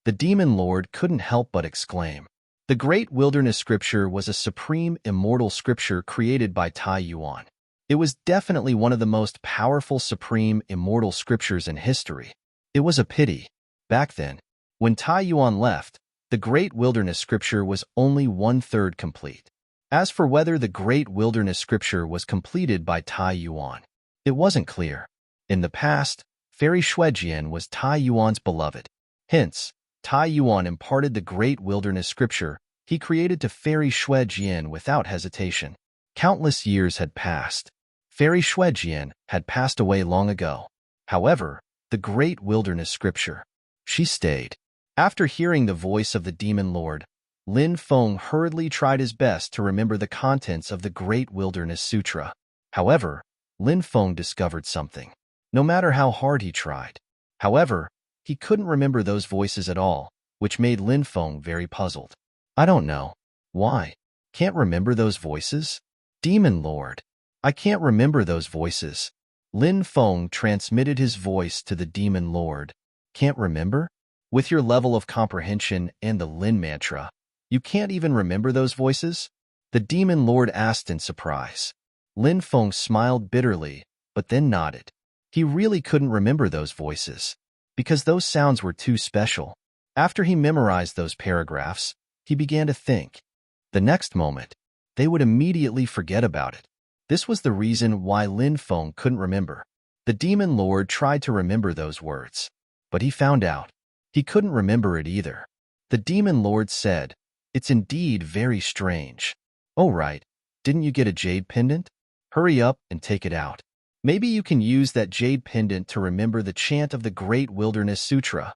The demon lord couldn't help but exclaim. The Great Wilderness Scripture was a supreme, immortal scripture created by Tai Yuan. It was definitely one of the most powerful, supreme, immortal scriptures in history. It was a pity. Back then, when Tai Yuan left, the Great Wilderness Scripture was only 1/3 complete. As for whether the Great Wilderness Scripture was completed by Tai Yuan, it wasn't clear. In the past, Fairy Shui Jian was Tai Yuan's beloved. Hence, Tai Yuan imparted the Great Wilderness Scripture he created to Fairy Shui Jian without hesitation. Countless years had passed. Fairy Shui Jian had passed away long ago. However, the Great Wilderness Scripture, she stayed. After hearing the voice of the demon lord, Lin Feng hurriedly tried his best to remember the contents of the Great Wilderness Sutra. However, Lin Feng discovered something. No matter how hard he tried. However, he couldn't remember those voices at all, which made Lin Feng very puzzled. I don't know. Why? Can't remember those voices? Demon Lord. I can't remember those voices. Lin Feng transmitted his voice to the Demon Lord. Can't remember? With your level of comprehension and the Lin mantra, you can't even remember those voices? The Demon Lord asked in surprise. Lin Feng smiled bitterly, but then nodded. He really couldn't remember those voices, because those sounds were too special. After he memorized those paragraphs, he began to think. The next moment, they would immediately forget about it. This was the reason why Lin Feng couldn't remember. The Demon Lord tried to remember those words, but he found out. He couldn't remember it either. The Demon Lord said, "It's indeed very strange. Oh right, didn't you get a jade pendant? Hurry up and take it out. Maybe you can use that jade pendant to remember the chant of the Great Wilderness Sutra."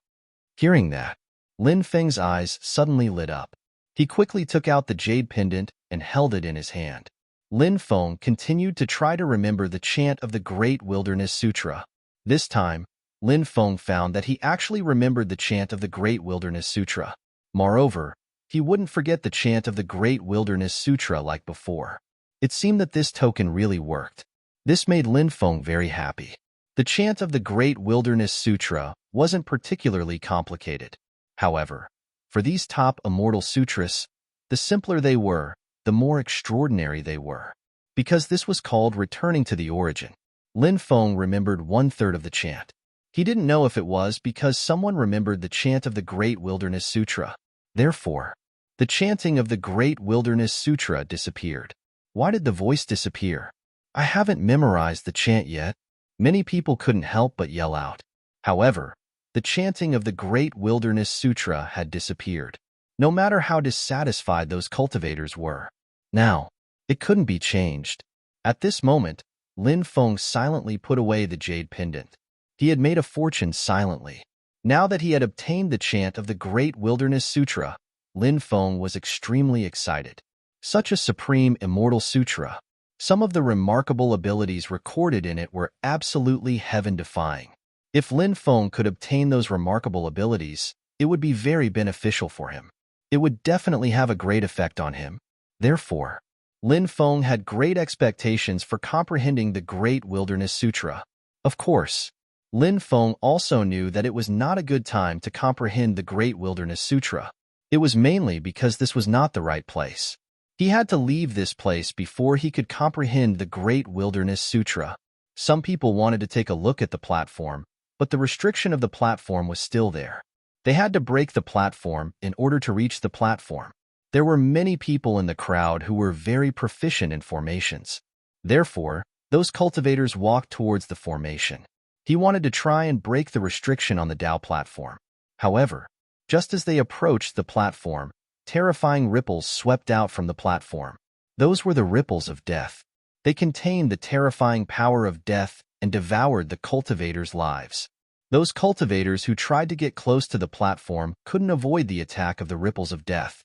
Hearing that, Lin Feng's eyes suddenly lit up. He quickly took out the jade pendant and held it in his hand. Lin Feng continued to try to remember the chant of the Great Wilderness Sutra. This time, Lin Feng found that he actually remembered the chant of the Great Wilderness Sutra. Moreover, he wouldn't forget the chant of the Great Wilderness Sutra like before. It seemed that this token really worked. This made Lin Feng very happy. The chant of the Great Wilderness Sutra wasn't particularly complicated. However, for these top immortal sutras, the simpler they were, the more extraordinary they were. Because this was called returning to the origin. Lin Feng remembered 1/3 of the chant. He didn't know if it was because someone remembered the chant of the Great Wilderness Sutra. Therefore, the chanting of the Great Wilderness Sutra disappeared. Why did the voice disappear? I haven't memorized the chant yet. Many people couldn't help but yell out. However, the chanting of the Great Wilderness Sutra had disappeared, no matter how dissatisfied those cultivators were. Now, it couldn't be changed. At this moment, Lin Feng silently put away the jade pendant. He had made a fortune silently. Now that he had obtained the chant of the Great Wilderness Sutra, Lin Feng was extremely excited. Such a supreme immortal sutra. Some of the remarkable abilities recorded in it were absolutely heaven-defying. If Lin Feng could obtain those remarkable abilities, it would be very beneficial for him. It would definitely have a great effect on him. Therefore, Lin Feng had great expectations for comprehending the Great Wilderness Sutra. Of course, Lin Feng also knew that it was not a good time to comprehend the Great Wilderness Sutra. It was mainly because this was not the right place. He had to leave this place before he could comprehend the Great Wilderness Sutra. Some people wanted to take a look at the platform, but the restriction of the platform was still there. They had to break the platform in order to reach the platform. There were many people in the crowd who were very proficient in formations. Therefore, those cultivators walked towards the formation. He wanted to try and break the restriction on the Dao platform. However, just as they approached the platform, terrifying ripples swept out from the platform. Those were the ripples of death. They contained the terrifying power of death and devoured the cultivators' lives. Those cultivators who tried to get close to the platform couldn't avoid the attack of the ripples of death.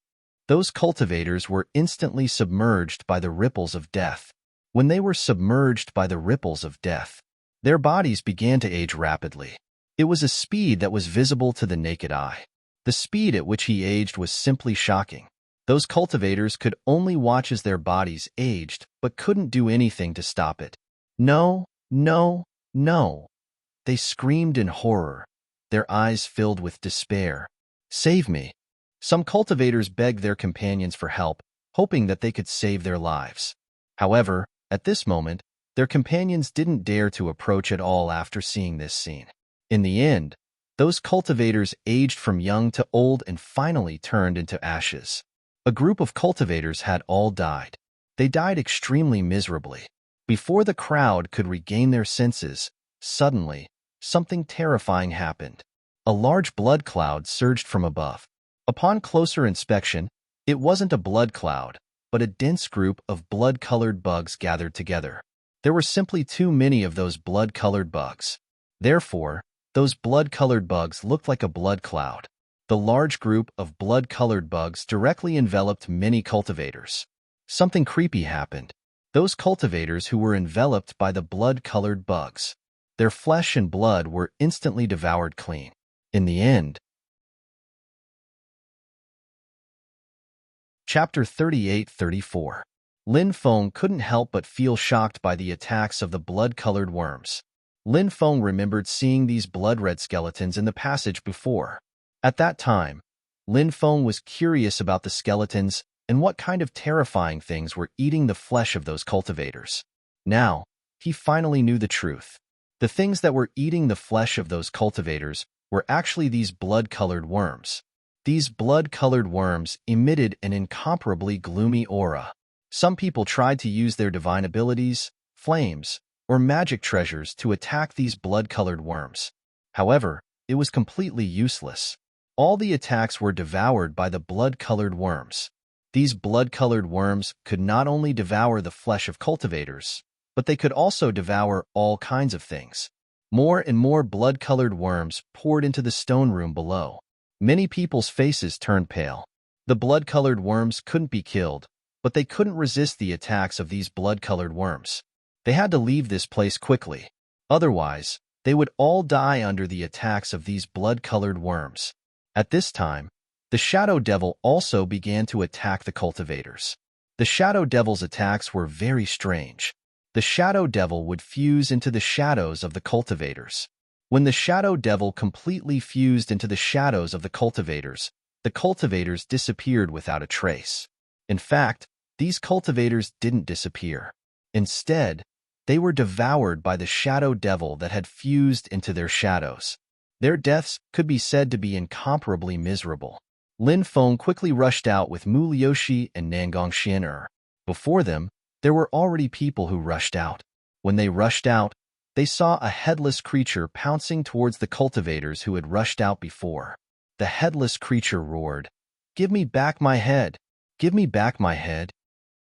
Those cultivators were instantly submerged by the ripples of death. When they were submerged by the ripples of death, their bodies began to age rapidly. It was a speed that was visible to the naked eye. The speed at which he aged was simply shocking. Those cultivators could only watch as their bodies aged, but couldn't do anything to stop it. No, no, no. They screamed in horror, their eyes filled with despair. Save me. Some cultivators begged their companions for help, hoping that they could save their lives. However, at this moment, their companions didn't dare to approach at all after seeing this scene. In the end, those cultivators aged from young to old and finally turned into ashes. A group of cultivators had all died. They died extremely miserably. Before the crowd could regain their senses, suddenly, something terrifying happened. A large blood cloud surged from above. Upon closer inspection, it wasn't a blood cloud, but a dense group of blood-colored bugs gathered together. There were simply too many of those blood-colored bugs. Therefore, those blood-colored bugs looked like a blood cloud. The large group of blood-colored bugs directly enveloped many cultivators. Something creepy happened. Those cultivators who were enveloped by the blood-colored bugs, their flesh and blood were instantly devoured clean. In the end, Chapter 38-34. Lin Feng couldn't help but feel shocked by the attacks of the blood-colored worms. Lin Feng remembered seeing these blood-red skeletons in the passage before. At that time, Lin Feng was curious about the skeletons and what kind of terrifying things were eating the flesh of those cultivators. Now, he finally knew the truth. The things that were eating the flesh of those cultivators were actually these blood-colored worms. These blood-colored worms emitted an incomparably gloomy aura. Some people tried to use their divine abilities, flames, or magic treasures to attack these blood-colored worms. However, it was completely useless. All the attacks were devoured by the blood-colored worms. These blood-colored worms could not only devour the flesh of cultivators, but they could also devour all kinds of things. More and more blood-colored worms poured into the stone room below. Many people's faces turned pale. The blood-colored worms couldn't be killed, but they couldn't resist the attacks of these blood-colored worms. They had to leave this place quickly. Otherwise, they would all die under the attacks of these blood-colored worms. At this time, the Shadow Devil also began to attack the cultivators. The Shadow Devil's attacks were very strange. The Shadow Devil would fuse into the shadows of the cultivators. When the Shadow Devil completely fused into the shadows of the cultivators disappeared without a trace. In fact, these cultivators didn't disappear. Instead, they were devoured by the Shadow Devil that had fused into their shadows. Their deaths could be said to be incomparably miserable. Lin Feng quickly rushed out with Mu Liuxi and Nangong Xian'er. Before them, there were already people who rushed out. When they rushed out, they saw a headless creature pouncing towards the cultivators who had rushed out before. The headless creature roared, "Give me back my head! Give me back my head!"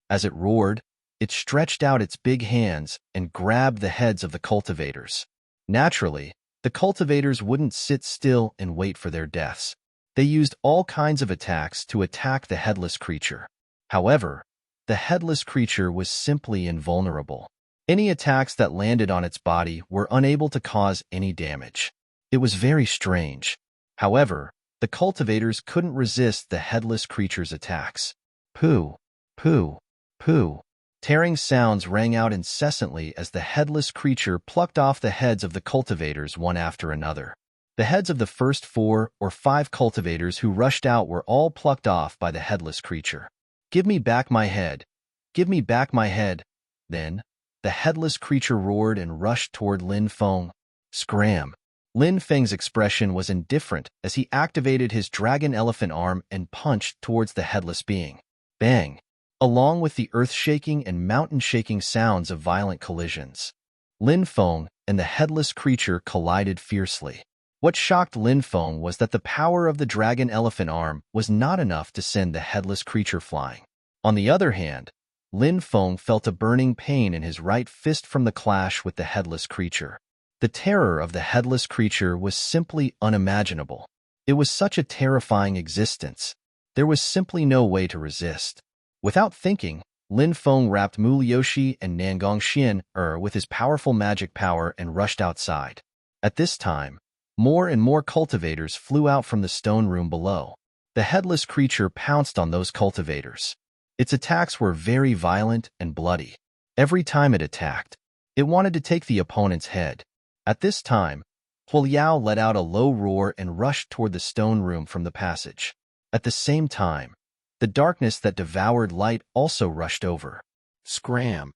As it roared, it stretched out its big hands and grabbed the heads of the cultivators. Naturally, the cultivators wouldn't sit still and wait for their deaths. They used all kinds of attacks to attack the headless creature. However, the headless creature was simply invulnerable. Any attacks that landed on its body were unable to cause any damage. It was very strange. However, the cultivators couldn't resist the headless creature's attacks. Pooh, pooh, pooh. Tearing sounds rang out incessantly as the headless creature plucked off the heads of the cultivators one after another. The heads of the first 4 or 5 cultivators who rushed out were all plucked off by the headless creature. "Give me back my head! Give me back my head!" Then, the headless creature roared and rushed toward Lin Feng. Scram! Lin Feng's expression was indifferent as he activated his dragon elephant arm and punched towards the headless being. Bang! Along with the earth-shaking and mountain-shaking sounds of violent collisions, Lin Feng and the headless creature collided fiercely. What shocked Lin Feng was that the power of the dragon elephant arm was not enough to send the headless creature flying. On the other hand, Lin Feng felt a burning pain in his right fist from the clash with the headless creature. The terror of the headless creature was simply unimaginable. It was such a terrifying existence. There was simply no way to resist. Without thinking, Lin Feng wrapped Mu Liuxi and Nangong Xian'er with his powerful magic power and rushed outside. At this time, more and more cultivators flew out from the stone room below. The headless creature pounced on those cultivators. Its attacks were very violent and bloody. Every time it attacked, it wanted to take the opponent's head. At this time, Huoliao let out a low roar and rushed toward the stone room from the passage. At the same time, the darkness that devoured light also rushed over. Scram!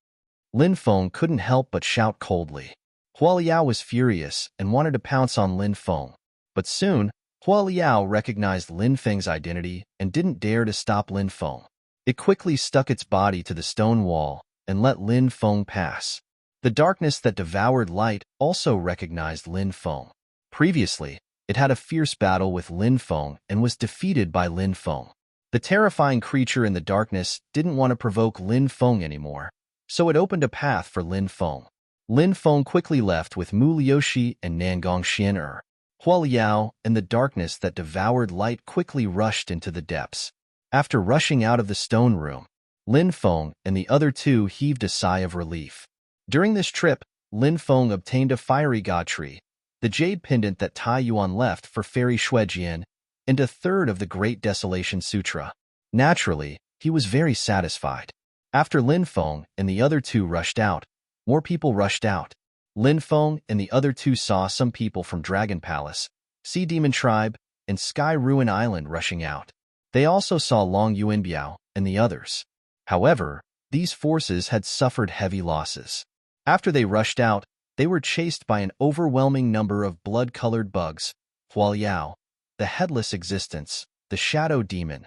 Lin Feng couldn't help but shout coldly. Huoliao was furious and wanted to pounce on Lin Feng. But soon, Huoliao recognized Lin Feng's identity and didn't dare to stop Lin Feng. It quickly stuck its body to the stone wall and let Lin Feng pass. The darkness that devoured light also recognized Lin Feng. Previously, it had a fierce battle with Lin Feng and was defeated by Lin Feng. The terrifying creature in the darkness didn't want to provoke Lin Feng anymore, so it opened a path for Lin Feng. Lin Feng quickly left with Mu Liuxi and Nangong Xian'er. Huoliao and the darkness that devoured light quickly rushed into the depths. After rushing out of the stone room, Lin Feng and the other two heaved a sigh of relief. During this trip, Lin Feng obtained a fiery god tree, the jade pendant that Tai Yuan left for Fairy Shuejian, and a third of the Great Desolation Sutra. Naturally, he was very satisfied. After Lin Feng and the other two rushed out, more people rushed out. Lin Feng and the other two saw some people from Dragon Palace, Sea Demon Tribe, and Sky Ruin Island rushing out. They also saw Long Yuanbiao and the others. However, these forces had suffered heavy losses. After they rushed out, they were chased by an overwhelming number of blood-colored bugs, Huoliao, the headless existence, the shadow demon,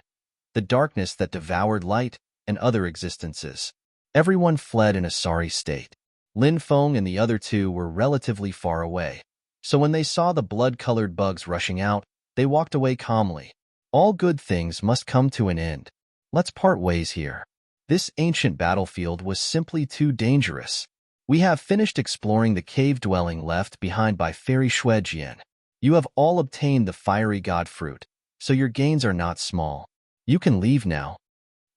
the darkness that devoured light, and other existences. Everyone fled in a sorry state. Lin Feng and the other two were relatively far away, so when they saw the blood-colored bugs rushing out, they walked away calmly. All good things must come to an end. Let's part ways here. This ancient battlefield was simply too dangerous. We have finished exploring the cave dwelling left behind by Fairy Shuejian. You have all obtained the fiery god fruit, so your gains are not small. You can leave now.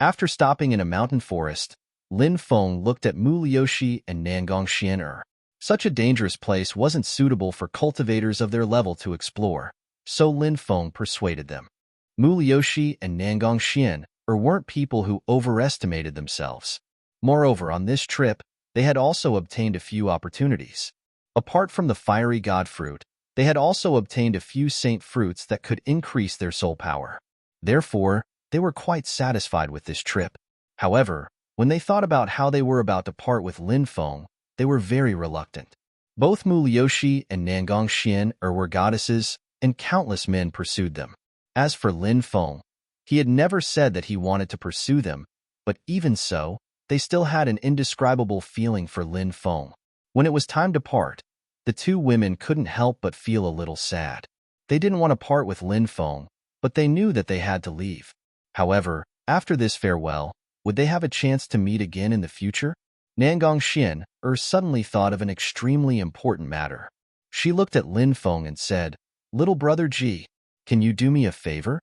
After stopping in a mountain forest, Lin Feng looked at Mu Liuxi and Nangong Xian'er. Such a dangerous place wasn't suitable for cultivators of their level to explore, so Lin Feng persuaded them. Mu Liuxi and Nangong Xian'er weren't people who overestimated themselves. Moreover, on this trip, they had also obtained a few opportunities. Apart from the fiery god fruit, they had also obtained a few saint fruits that could increase their soul power. Therefore, they were quite satisfied with this trip. However, when they thought about how they were about to part with Lin Feng, they were very reluctant. Both Mu Liuxi and Nangong Xian'er were goddesses, and countless men pursued them. As for Lin Feng, he had never said that he wanted to pursue them, but even so, they still had an indescribable feeling for Lin Feng. When it was time to part, the two women couldn't help but feel a little sad. They didn't want to part with Lin Feng, but they knew that they had to leave. However, after this farewell, would they have a chance to meet again in the future? Nangong Xian'er suddenly thought of an extremely important matter. She looked at Lin Feng and said, "Little brother Ji, can you do me a favor?"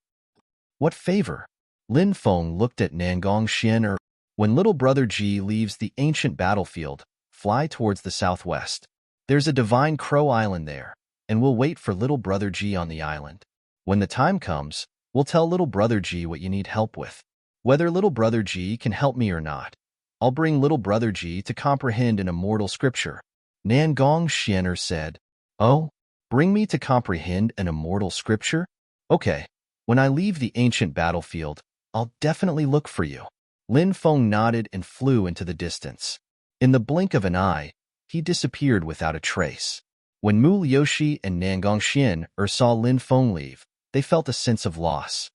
"What favor?" Lin Feng looked at Nangong Xian'er. "When little brother Ji leaves the ancient battlefield, fly towards the southwest. There's a divine crow island there, and we'll wait for little brother Ji on the island. When the time comes, we'll tell little brother Ji what you need help with. Whether little brother Ji can help me or not, I'll bring little brother Ji to comprehend an immortal scripture." Nangong Xian'er said, "Oh, bring me to comprehend an immortal scripture? Okay, when I leave the ancient battlefield, I'll definitely look for you." Lin Feng nodded and flew into the distance. In the blink of an eye, he disappeared without a trace. When Mu Liuxi and Nangong Xian'er saw Lin Feng leave, they felt a sense of loss.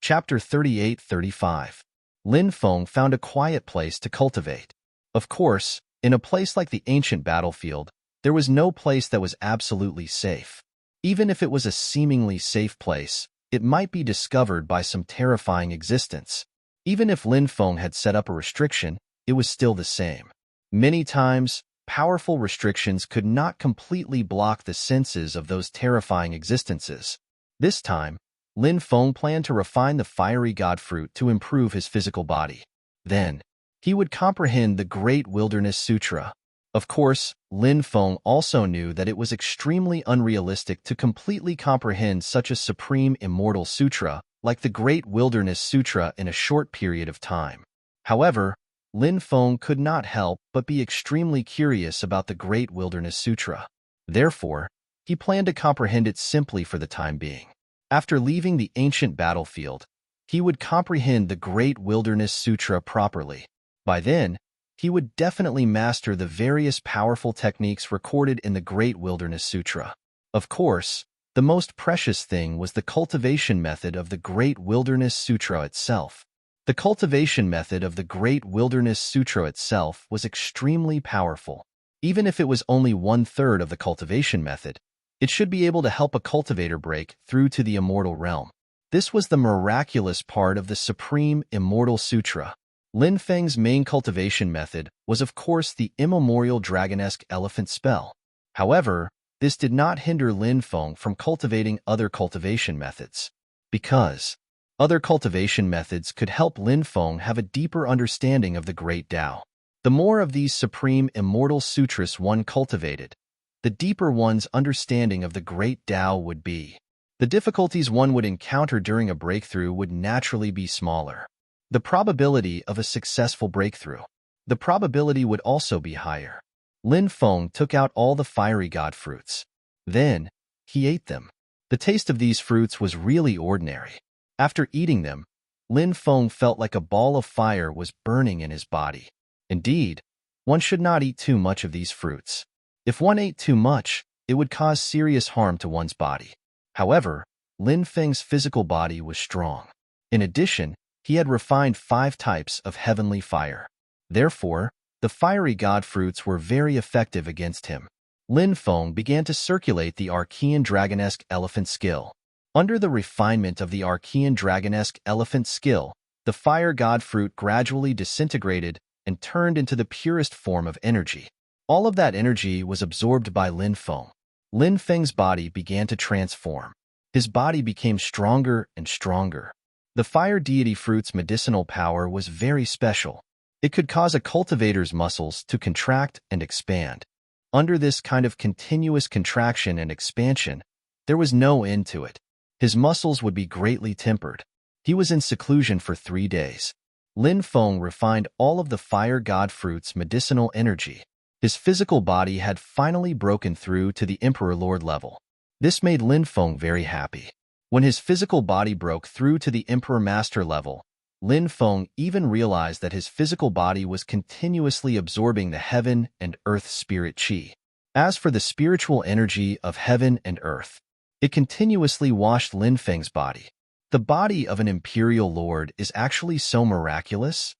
Chapter 38-35. Lin Feng found a quiet place to cultivate. Of course, in a place like the ancient battlefield, there was no place that was absolutely safe. Even if it was a seemingly safe place, it might be discovered by some terrifying existence. Even if Lin Feng had set up a restriction, it was still the same. Many times, powerful restrictions could not completely block the senses of those terrifying existences. This time, Lin Feng planned to refine the fiery god fruit to improve his physical body. Then, he would comprehend the Great Wilderness Sutra. Of course, Lin Feng also knew that it was extremely unrealistic to completely comprehend such a supreme immortal sutra like the Great Wilderness Sutra in a short period of time. However, Lin Feng could not help but be extremely curious about the Great Wilderness Sutra. Therefore, he planned to comprehend it simply for the time being. After leaving the ancient battlefield, he would comprehend the Great Wilderness Sutra properly. By then, he would definitely master the various powerful techniques recorded in the Great Wilderness Sutra. Of course, the most precious thing was the cultivation method of the Great Wilderness Sutra itself. The cultivation method of the Great Wilderness Sutra itself was extremely powerful. Even if it was only 1/3 of the cultivation method, it should be able to help a cultivator break through to the immortal realm. This was the miraculous part of the Supreme Immortal Sutra. Lin Feng's main cultivation method was of course the immemorial dragonesque elephant spell. However, this did not hinder Lin Feng from cultivating other cultivation methods, because other cultivation methods could help Lin Feng have a deeper understanding of the Great Tao. The more of these Supreme Immortal Sutras one cultivated, the deeper one's understanding of the Great Tao would be. The difficulties one would encounter during a breakthrough would naturally be smaller. The probability of a successful breakthrough. The probability would also be higher. Lin Feng took out all the fiery god fruits. Then, he ate them. The taste of these fruits was really ordinary. After eating them, Lin Feng felt like a ball of fire was burning in his body. Indeed, one should not eat too much of these fruits. If one ate too much, it would cause serious harm to one's body. However, Lin Feng's physical body was strong. In addition, he had refined 5 types of heavenly fire. Therefore, the fiery god fruits were very effective against him. Lin Feng began to circulate the Archean Dragonesque Elephant skill. Under the refinement of the Archean Dragonesque Elephant skill, the fire god fruit gradually disintegrated and turned into the purest form of energy. All of that energy was absorbed by Lin Feng. Lin Feng's body began to transform. His body became stronger and stronger. The fire deity fruit's medicinal power was very special. It could cause a cultivator's muscles to contract and expand. Under this kind of continuous contraction and expansion, there was no end to it. His muscles would be greatly tempered. He was in seclusion for 3 days. Lin Feng refined all of the fire god fruit's medicinal energy. His physical body had finally broken through to the Emperor Lord level. This made Lin Feng very happy. When his physical body broke through to the Emperor Master level, Lin Feng even realized that his physical body was continuously absorbing the heaven and earth spirit qi. As for the spiritual energy of heaven and earth, it continuously washed Lin Feng's body. The body of an imperial lord is actually so miraculous?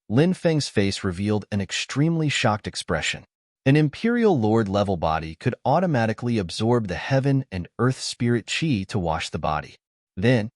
Lin Feng's face revealed an extremely shocked expression. An imperial lord level body could automatically absorb the heaven and earth spirit qi to wash the body. Then,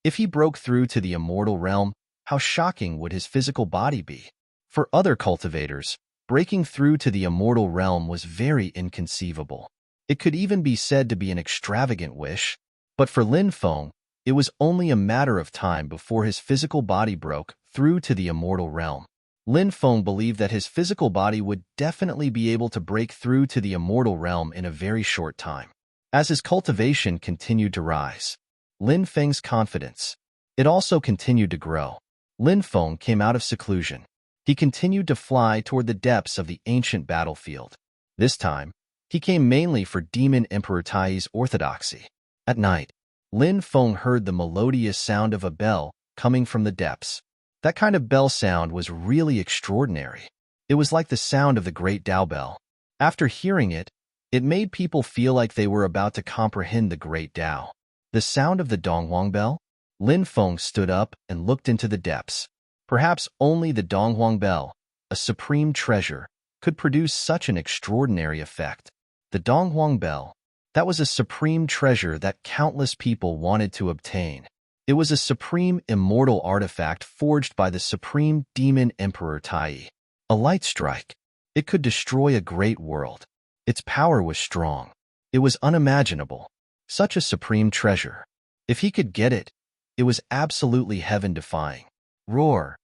if he broke through to the immortal realm, how shocking would his physical body be? For other cultivators, breaking through to the immortal realm was very inconceivable. It could even be said to be an extravagant wish. But for Lin Feng, it was only a matter of time before his physical body broke through to the immortal realm. Lin Feng believed that his physical body would definitely be able to break through to the immortal realm in a very short time. As his cultivation continued to rise, Lin Feng's confidence, it also continued to grow. Lin Feng came out of seclusion. He continued to fly toward the depths of the ancient battlefield. This time, he came mainly for Demon Emperor Tai's orthodoxy. At night, Lin Feng heard the melodious sound of a bell coming from the depths. That kind of bell sound was really extraordinary. It was like the sound of the Great Tao Bell. After hearing it, it made people feel like they were about to comprehend the Great Tao. The sound of the Donghuang Bell? Lin Feng stood up and looked into the depths. Perhaps only the Donghuang Bell, a supreme treasure, could produce such an extraordinary effect. The Donghuang Bell, that was a supreme treasure that countless people wanted to obtain. It was a supreme immortal artifact forged by the supreme demon Emperor Tai. A light strike. It could destroy a great world. Its power was strong. It was unimaginable. Such a supreme treasure. If he could get it, it was absolutely heaven-defying. Roar.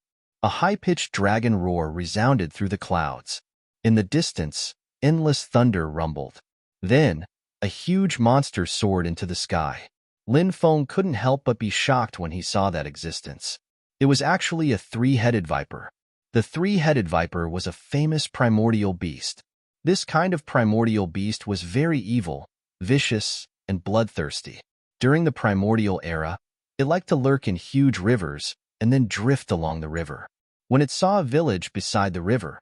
A high-pitched dragon roar resounded through the clouds. In the distance, endless thunder rumbled. Then, a huge monster soared into the sky. Lin Feng couldn't help but be shocked when he saw that existence. It was actually a three-headed viper. The three-headed viper was a famous primordial beast. This kind of primordial beast was very evil, vicious, and bloodthirsty. During the primordial era, it liked to lurk in huge rivers and then drift along the river. When it saw a village beside the river,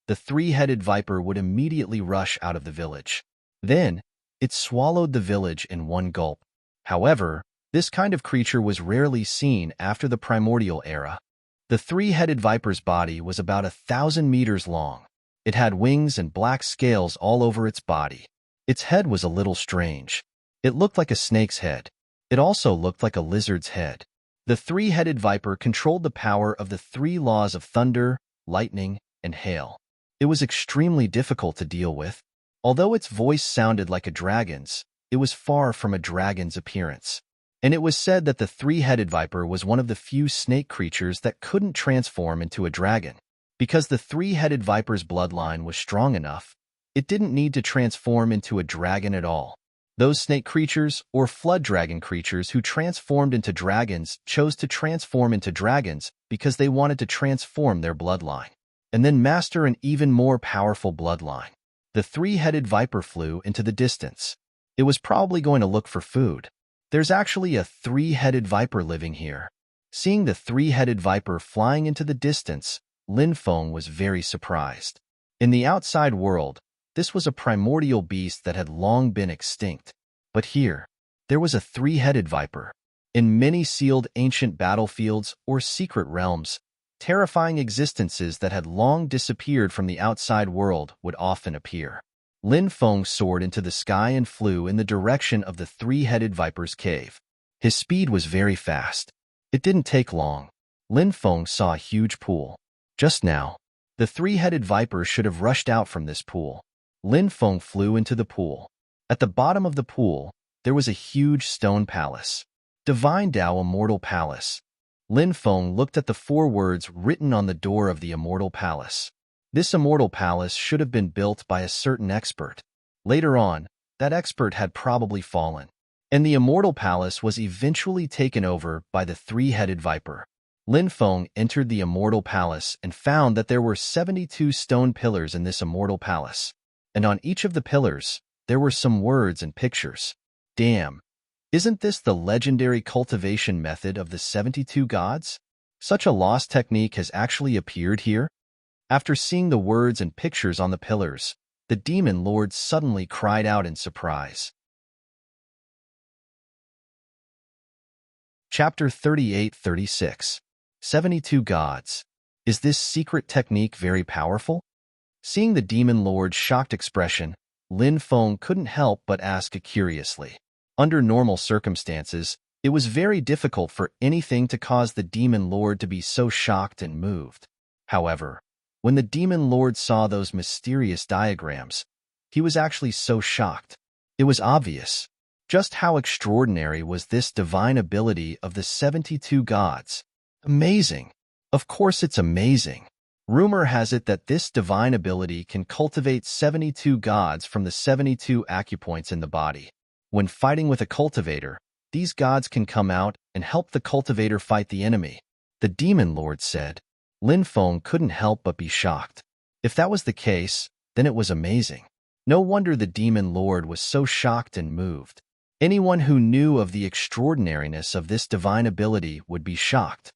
the three-headed viper would immediately rush out of the village. Then, it swallowed the village in one gulp. However, this kind of creature was rarely seen after the primordial era. The three-headed viper's body was about 1,000 meters long. It had wings and black scales all over its body. Its head was a little strange. It looked like a snake's head. It also looked like a lizard's head. The three-headed viper controlled the power of the three laws of thunder, lightning, and hail. It was extremely difficult to deal with. Although its voice sounded like a dragon's, it was far from a dragon's appearance. And it was said that the three-headed viper was one of the few snake creatures that couldn't transform into a dragon. Because the three-headed viper's bloodline was strong enough, it didn't need to transform into a dragon at all. Those snake creatures or flood dragon creatures who transformed into dragons chose to transform into dragons because they wanted to transform their bloodline and then master an even more powerful bloodline. The three-headed viper flew into the distance. It was probably going to look for food. There's actually a three-headed viper living here. Seeing the three-headed viper flying into the distance, Lin Feng was very surprised. In the outside world, this was a primordial beast that had long been extinct. But here, there was a three-headed viper. In many sealed ancient battlefields or secret realms, terrifying existences that had long disappeared from the outside world would often appear. Lin Feng soared into the sky and flew in the direction of the three-headed viper's cave. His speed was very fast. It didn't take long. Lin Feng saw a huge pool. Just now, the three-headed viper should have rushed out from this pool. Lin Feng flew into the pool. At the bottom of the pool, there was a huge stone palace. Divine Tao Immortal Palace. Lin Feng looked at the 4 words written on the door of the Immortal Palace. This Immortal Palace should have been built by a certain expert. Later on, that expert had probably fallen, and the Immortal Palace was eventually taken over by the three-headed viper. Lin Feng entered the Immortal Palace and found that there were 72 stone pillars in this Immortal Palace, and on each of the pillars, there were some words and pictures. Damn! Isn't this the legendary cultivation method of the 72 gods? Such a lost technique has actually appeared here? After seeing the words and pictures on the pillars, the demon lord suddenly cried out in surprise. Chapter 38-36. 72 Gods. Is this secret technique very powerful? Seeing the demon lord's shocked expression, Lin Feng couldn't help but ask curiously. Under normal circumstances, it was very difficult for anything to cause the demon lord to be so shocked and moved. However, when the demon lord saw those mysterious diagrams, he was actually so shocked. It was obvious. Just how extraordinary was this divine ability of the 72 gods? Amazing! Of course it's amazing. Rumor has it that this divine ability can cultivate 72 gods from the 72 acupoints in the body. When fighting with a cultivator, these gods can come out and help the cultivator fight the enemy. The demon lord said. Lin Feng couldn't help but be shocked. If that was the case, then it was amazing. No wonder the demon lord was so shocked and moved. Anyone who knew of the extraordinariness of this divine ability would be shocked.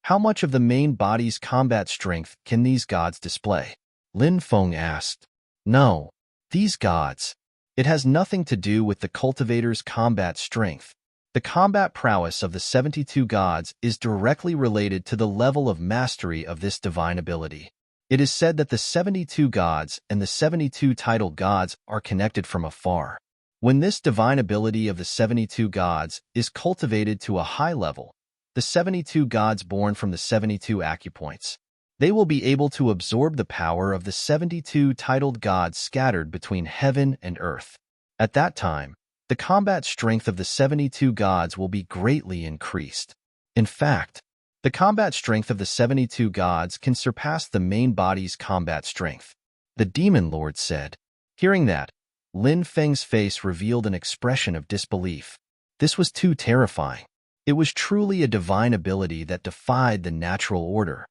How much of the main body's combat strength can these gods display? Lin Feng asked. No, these gods. It has nothing to do with the cultivator's combat strength. The combat prowess of the 72 gods is directly related to the level of mastery of this divine ability. It is said that the 72 gods and the 72 titled gods are connected from afar. When this divine ability of the 72 gods is cultivated to a high level, the 72 gods born from the 72 acupoints, they will be able to absorb the power of the 72 titled gods scattered between heaven and earth. At that time, the combat strength of the 72 gods will be greatly increased. In fact, the combat strength of the 72 gods can surpass the main body's combat strength. The demon lord said. Hearing that, Lin Feng's face revealed an expression of disbelief. This was too terrifying. It was truly a divine ability that defied the natural order.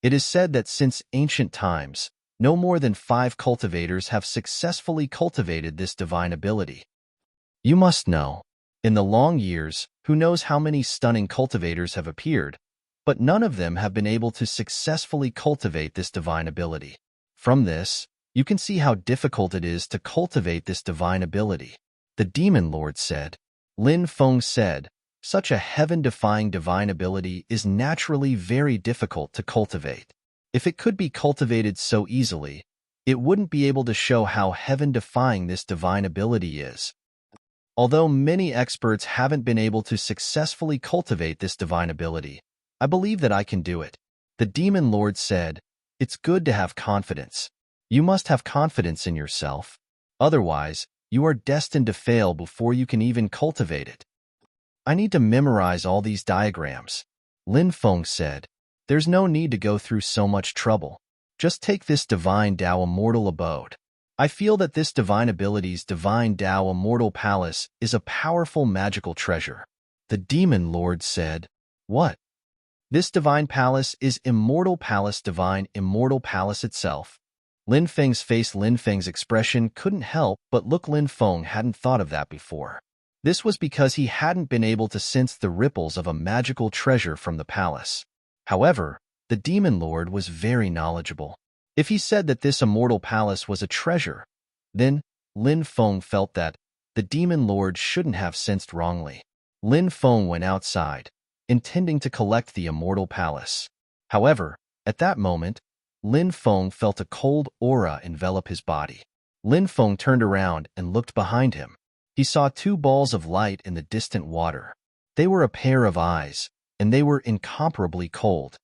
It is said that since ancient times, no more than 5 cultivators have successfully cultivated this divine ability. You must know, in the long years, who knows how many stunning cultivators have appeared, but none of them have been able to successfully cultivate this divine ability. From this, you can see how difficult it is to cultivate this divine ability. The Demon Lord said. Lin Feng said, such a heaven-defying divine ability is naturally very difficult to cultivate. If it could be cultivated so easily, it wouldn't be able to show how heaven-defying this divine ability is. Although many experts haven't been able to successfully cultivate this divine ability, I believe that I can do it. The Demon Lord said, it's good to have confidence. You must have confidence in yourself. Otherwise, you are destined to fail before you can even cultivate it. I need to memorize all these diagrams. Lin Feng said, there's no need to go through so much trouble. Just take this divine Tao immortal abode. I feel that this divine ability's divine Tao immortal palace is a powerful magical treasure. The Demon Lord said, what? This divine palace is immortal palace divine immortal palace itself. Lin Feng's expression couldn't help but look. Lin Feng hadn't thought of that before. This was because he hadn't been able to sense the ripples of a magical treasure from the palace. However, the Demon Lord was very knowledgeable. If he said that this immortal palace was a treasure, then Lin Feng felt that the Demon Lord shouldn't have sensed wrongly. Lin Feng went outside, intending to collect the immortal palace. However, at that moment, Lin Feng felt a cold aura envelop his body. Lin Feng turned around and looked behind him. He saw 2 balls of light in the distant water. They were a pair of eyes, and they were incomparably cold.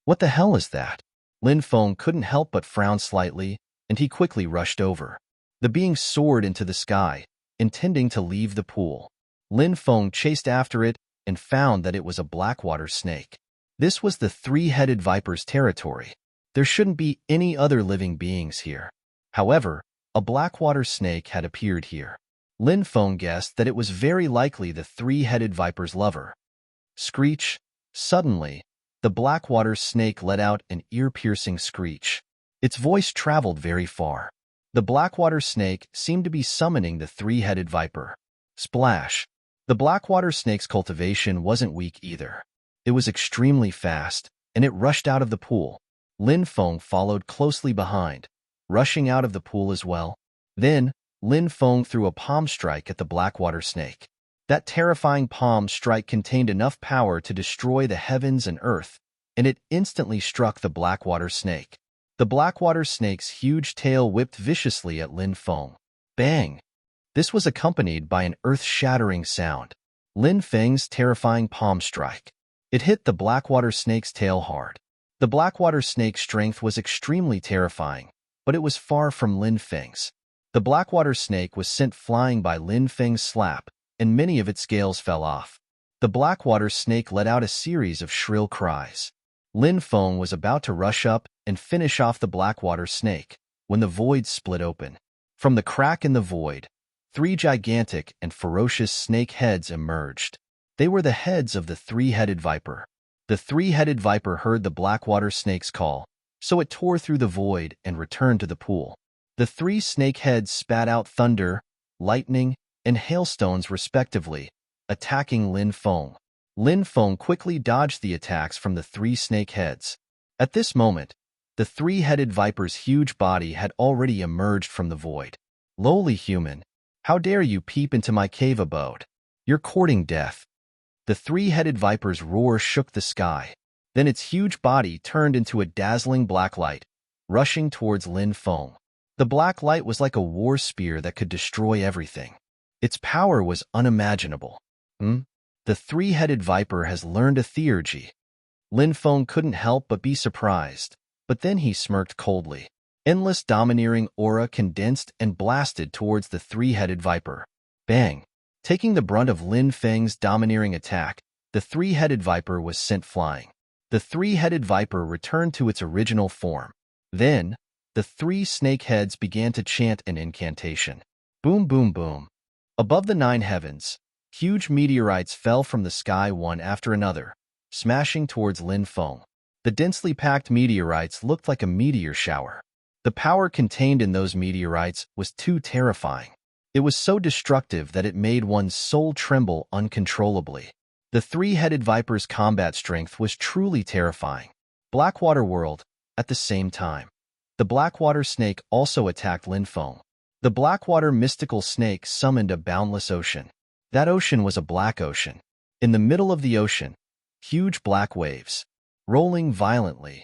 What the hell is that? Lin Feng couldn't help but frown slightly, and he quickly rushed over. The being soared into the sky, intending to leave the pool. Lin Feng chased after it and found that it was a blackwater snake. This was the 3-headed viper's territory. There shouldn't be any other living beings here. However, a blackwater snake had appeared here. Lin Feng guessed that it was very likely the 3-headed viper's lover. Screech! Suddenly, the blackwater snake let out an ear-piercing screech. Its voice traveled very far. The blackwater snake seemed to be summoning the 3-headed viper. Splash! The blackwater snake's cultivation wasn't weak either. It was extremely fast, and it rushed out of the pool. Lin Feng followed closely behind, rushing out of the pool as well. Then, Lin Feng threw a palm strike at the blackwater snake. That terrifying palm strike contained enough power to destroy the heavens and earth, and it instantly struck the blackwater snake. The blackwater snake's huge tail whipped viciously at Lin Feng. Bang! This was accompanied by an earth-shattering sound. Lin Feng's terrifying palm strike. It hit the blackwater snake's tail hard. The blackwater snake's strength was extremely terrifying, but it was far from Lin Feng's. The blackwater snake was sent flying by Lin Feng's slap, and many of its scales fell off. The blackwater snake let out a series of shrill cries. Lin Feng was about to rush up and finish off the blackwater snake when the void split open. From the crack in the void, 3 gigantic and ferocious snake heads emerged. They were the heads of the 3-headed viper. The 3-headed viper heard the blackwater snake's call, so it tore through the void and returned to the pool. The 3 snake heads spat out thunder, lightning, and hailstones respectively, attacking Lin Feng. Lin Feng quickly dodged the attacks from the 3 snake heads. At this moment, the 3-headed viper's huge body had already emerged from the void. Lowly human, how dare you peep into my cave abode? You're courting death. The 3-headed viper's roar shook the sky. Then its huge body turned into a dazzling black light, rushing towards Lin Feng. The black light was like a war spear that could destroy everything. Its power was unimaginable. The 3-headed viper has learned a theurgy. Lin Feng couldn't help but be surprised, but then he smirked coldly. Endless domineering aura condensed and blasted towards the 3-headed viper. Bang! Taking the brunt of Lin Feng's domineering attack, the 3-headed viper was sent flying. The 3-headed viper returned to its original form. Then, the three snake heads began to chant an incantation. Boom, boom, boom. Above the nine heavens, huge meteorites fell from the sky one after another, smashing towards Lin Feng. The densely packed meteorites looked like a meteor shower. The power contained in those meteorites was too terrifying. It was so destructive that it made one's soul tremble uncontrollably. The three-headed viper's combat strength was truly terrifying. Blackwater World, at the same time. The Blackwater snake also attacked Lin Feng. The Blackwater mystical snake summoned a boundless ocean. That ocean was a black ocean. In the middle of the ocean, huge black waves, rolling violently.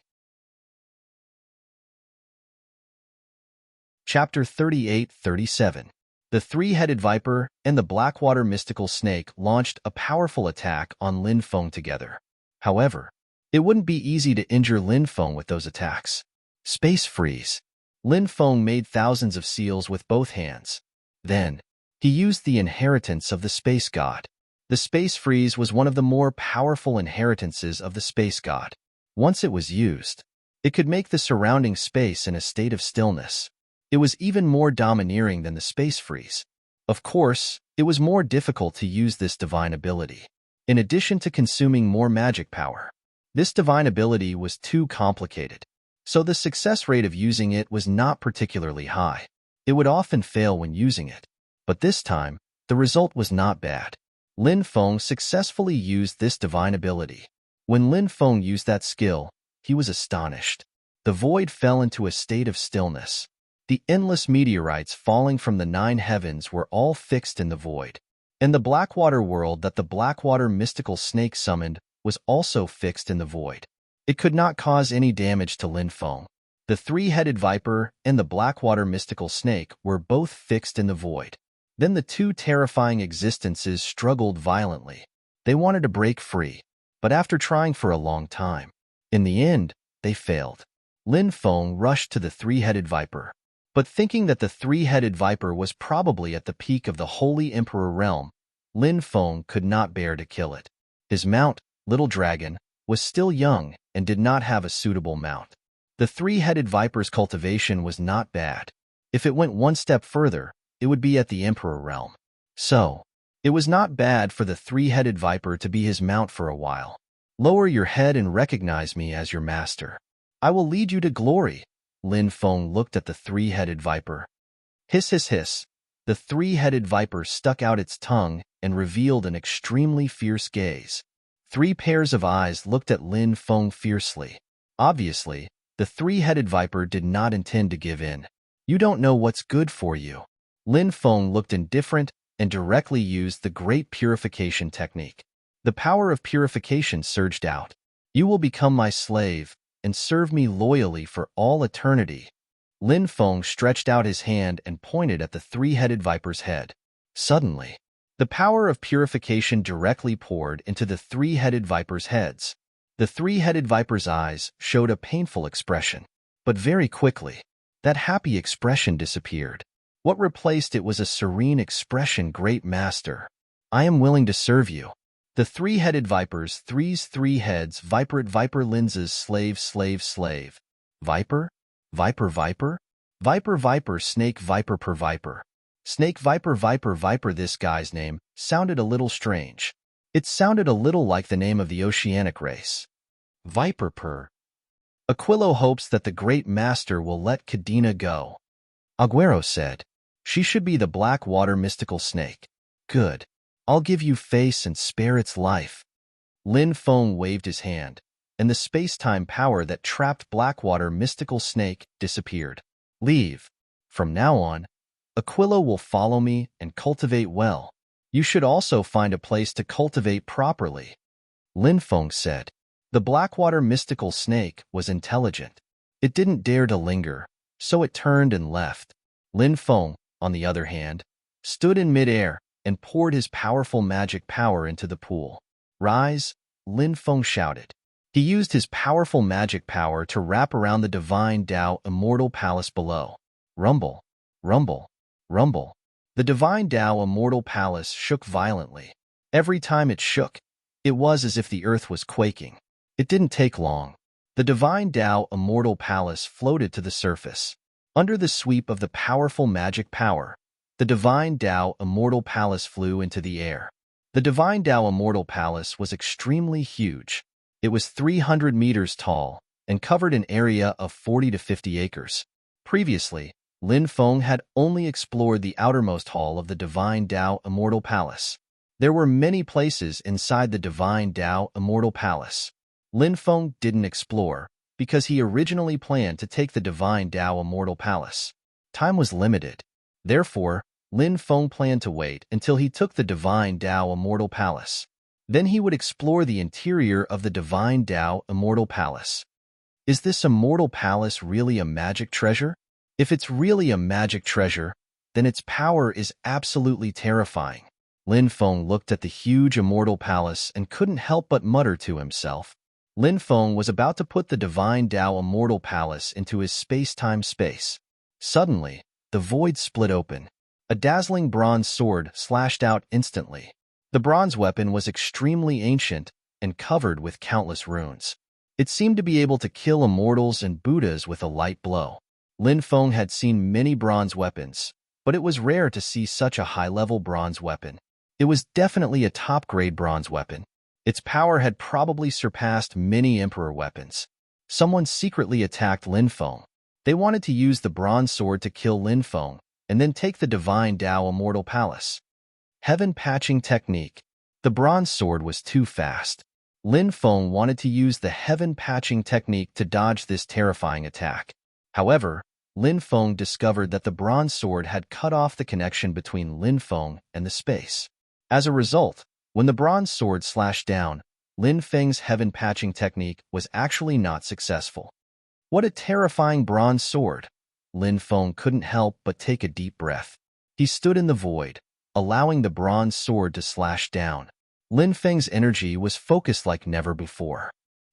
Chapter 38-37. The three-headed viper and the Blackwater mystical snake launched a powerful attack on Lin Feng together. However, it wouldn't be easy to injure Lin Feng with those attacks. Space freeze. Lin Feng made thousands of seals with both hands. Then, he used the inheritance of the space god. The space freeze was one of the more powerful inheritances of the space god. Once it was used, it could make the surrounding space in a state of stillness. It was even more domineering than the space freeze. Of course, it was more difficult to use this divine ability. In addition to consuming more magic power, this divine ability was too complicated, so the success rate of using it was not particularly high. It would often fail when using it. But this time, the result was not bad. Lin Feng successfully used this divine ability. When Lin Feng used that skill, he was astonished. The void fell into a state of stillness. The endless meteorites falling from the nine heavens were all fixed in the void. And the Blackwater world that the Blackwater mystical snake summoned was also fixed in the void. It could not cause any damage to Lin Feng. The three-headed viper and the Blackwater mystical snake were both fixed in the void. Then the two terrifying existences struggled violently. They wanted to break free, but after trying for a long time, in the end, they failed. Lin Feng rushed to the three-headed viper. But thinking that the three-headed viper was probably at the peak of the Holy Emperor realm, Lin Feng could not bear to kill it. His mount, Little Dragon, was still young and did not have a suitable mount. The three-headed viper's cultivation was not bad. If it went one step further, it would be at the Emperor realm. So, it was not bad for the three-headed viper to be his mount for a while. Lower your head and recognize me as your master. I will lead you to glory. Lin Feng looked at the three-headed viper. Hiss, hiss, hiss. The three-headed viper stuck out its tongue and revealed an extremely fierce gaze. Three pairs of eyes looked at Lin Feng fiercely. Obviously, the three-headed viper did not intend to give in. You don't know what's good for you. Lin Feng looked indifferent and directly used the Great Purification technique. The power of purification surged out. You will become my slave and serve me loyally for all eternity. Lin Feng stretched out his hand and pointed at the three-headed viper's head. Suddenly, the power of purification directly poured into the three-headed viper's heads. The three-headed viper's eyes showed a painful expression, but very quickly, that happy expression disappeared. What replaced it was a serene expression. Great Master, I am willing to serve you. The three-headed viper's three heads, viper lenses, slave, viper, snake, viper per viper. Snake, viper. This guy's name sounded a little strange. It sounded a little like the name of the oceanic race. Viper per. Aquilo hopes that the Great Master will let Cadena go. Aguero said. She should be the Blackwater mystical snake. Good. I'll give you face and spare its life. Lin Feng waved his hand, and the space-time power that trapped Blackwater mystical snake disappeared. Leave. From now on, Aquilo will follow me and cultivate well. You should also find a place to cultivate properly. Lin Feng said. The Blackwater mystical snake was intelligent. It didn't dare to linger, so it turned and left. Lin Feng, on the other hand, stood in midair and poured his powerful magic power into the pool. Rise, Lin Feng shouted. He used his powerful magic power to wrap around the divine Tao immortal palace below. Rumble, rumble, rumble. The divine Tao immortal palace shook violently. Every time it shook, it was as if the earth was quaking. It didn't take long. The divine Tao immortal palace floated to the surface. Under the sweep of the powerful magic power, the Divine Tao Immortal Palace flew into the air. The Divine Tao Immortal Palace was extremely huge. It was 300 meters tall and covered an area of 40 to 50 acres. Previously, Lin Feng had only explored the outermost hall of the Divine Tao Immortal Palace. There were many places inside the Divine Tao Immortal Palace. Lin Feng didn't explore because he originally planned to take the Divine Tao Immortal Palace. Time was limited. Therefore, Lin Feng planned to wait until he took the Divine Tao Immortal Palace. Then he would explore the interior of the Divine Tao Immortal Palace. Is this immortal palace really a magic treasure? If it's really a magic treasure, then its power is absolutely terrifying. Lin Feng looked at the huge immortal palace and couldn't help but mutter to himself. Lin Feng was about to put the Divine Tao Immortal Palace into his space-time space. Suddenly, the void split open. A dazzling bronze sword slashed out instantly. The bronze weapon was extremely ancient and covered with countless runes. It seemed to be able to kill immortals and Buddhas with a light blow. Lin Feng had seen many bronze weapons, but it was rare to see such a high-level bronze weapon. It was definitely a top-grade bronze weapon. Its power had probably surpassed many emperor weapons. Someone secretly attacked Lin Feng. They wanted to use the bronze sword to kill Lin Feng and then take the Divine Tao Immortal Palace. Heaven Patching Technique. The bronze sword was too fast. Lin Feng wanted to use the Heaven Patching Technique to dodge this terrifying attack. However, Lin Feng discovered that the bronze sword had cut off the connection between Lin Feng and the space. As a result, when the bronze sword slashed down, Lin Feng's Heaven Patching Technique was actually not successful. What a terrifying bronze sword! Lin Feng couldn't help but take a deep breath. He stood in the void, allowing the bronze sword to slash down. Lin Feng's energy was focused like never before.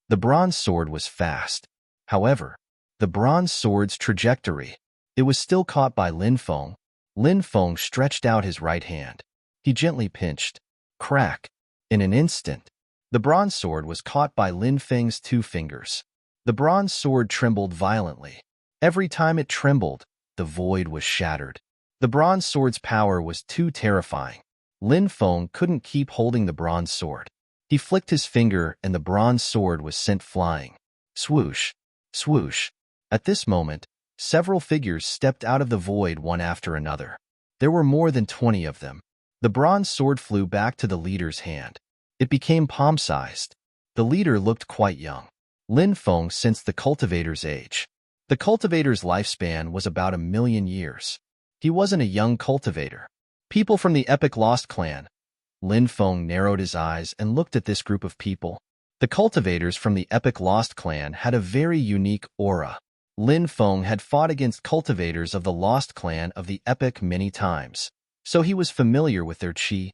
The bronze sword was fast. However, the bronze sword's trajectory, it was still caught by Lin Feng. Lin Feng stretched out his right hand. He gently pinched. Crack! In an instant, the bronze sword was caught by Lin Feng's 2 fingers. The bronze sword trembled violently. Every time it trembled, the void was shattered. The bronze sword's power was too terrifying. Lin Feng couldn't keep holding the bronze sword. He flicked his finger and the bronze sword was sent flying. Swoosh! Swoosh! At this moment, several figures stepped out of the void one after another. There were more than 20 of them. The bronze sword flew back to the leader's hand. It became palm-sized. The leader looked quite young. Lin Feng sensed the cultivator's age. The cultivator's lifespan was about 1,000,000 years. He wasn't a young cultivator. People from the Epic Lost clan. Lin Feng narrowed his eyes and looked at this group of people. The cultivators from the Epic Lost clan had a very unique aura. Lin Feng had fought against cultivators of the Lost clan of the Epic many times, so he was familiar with their chi.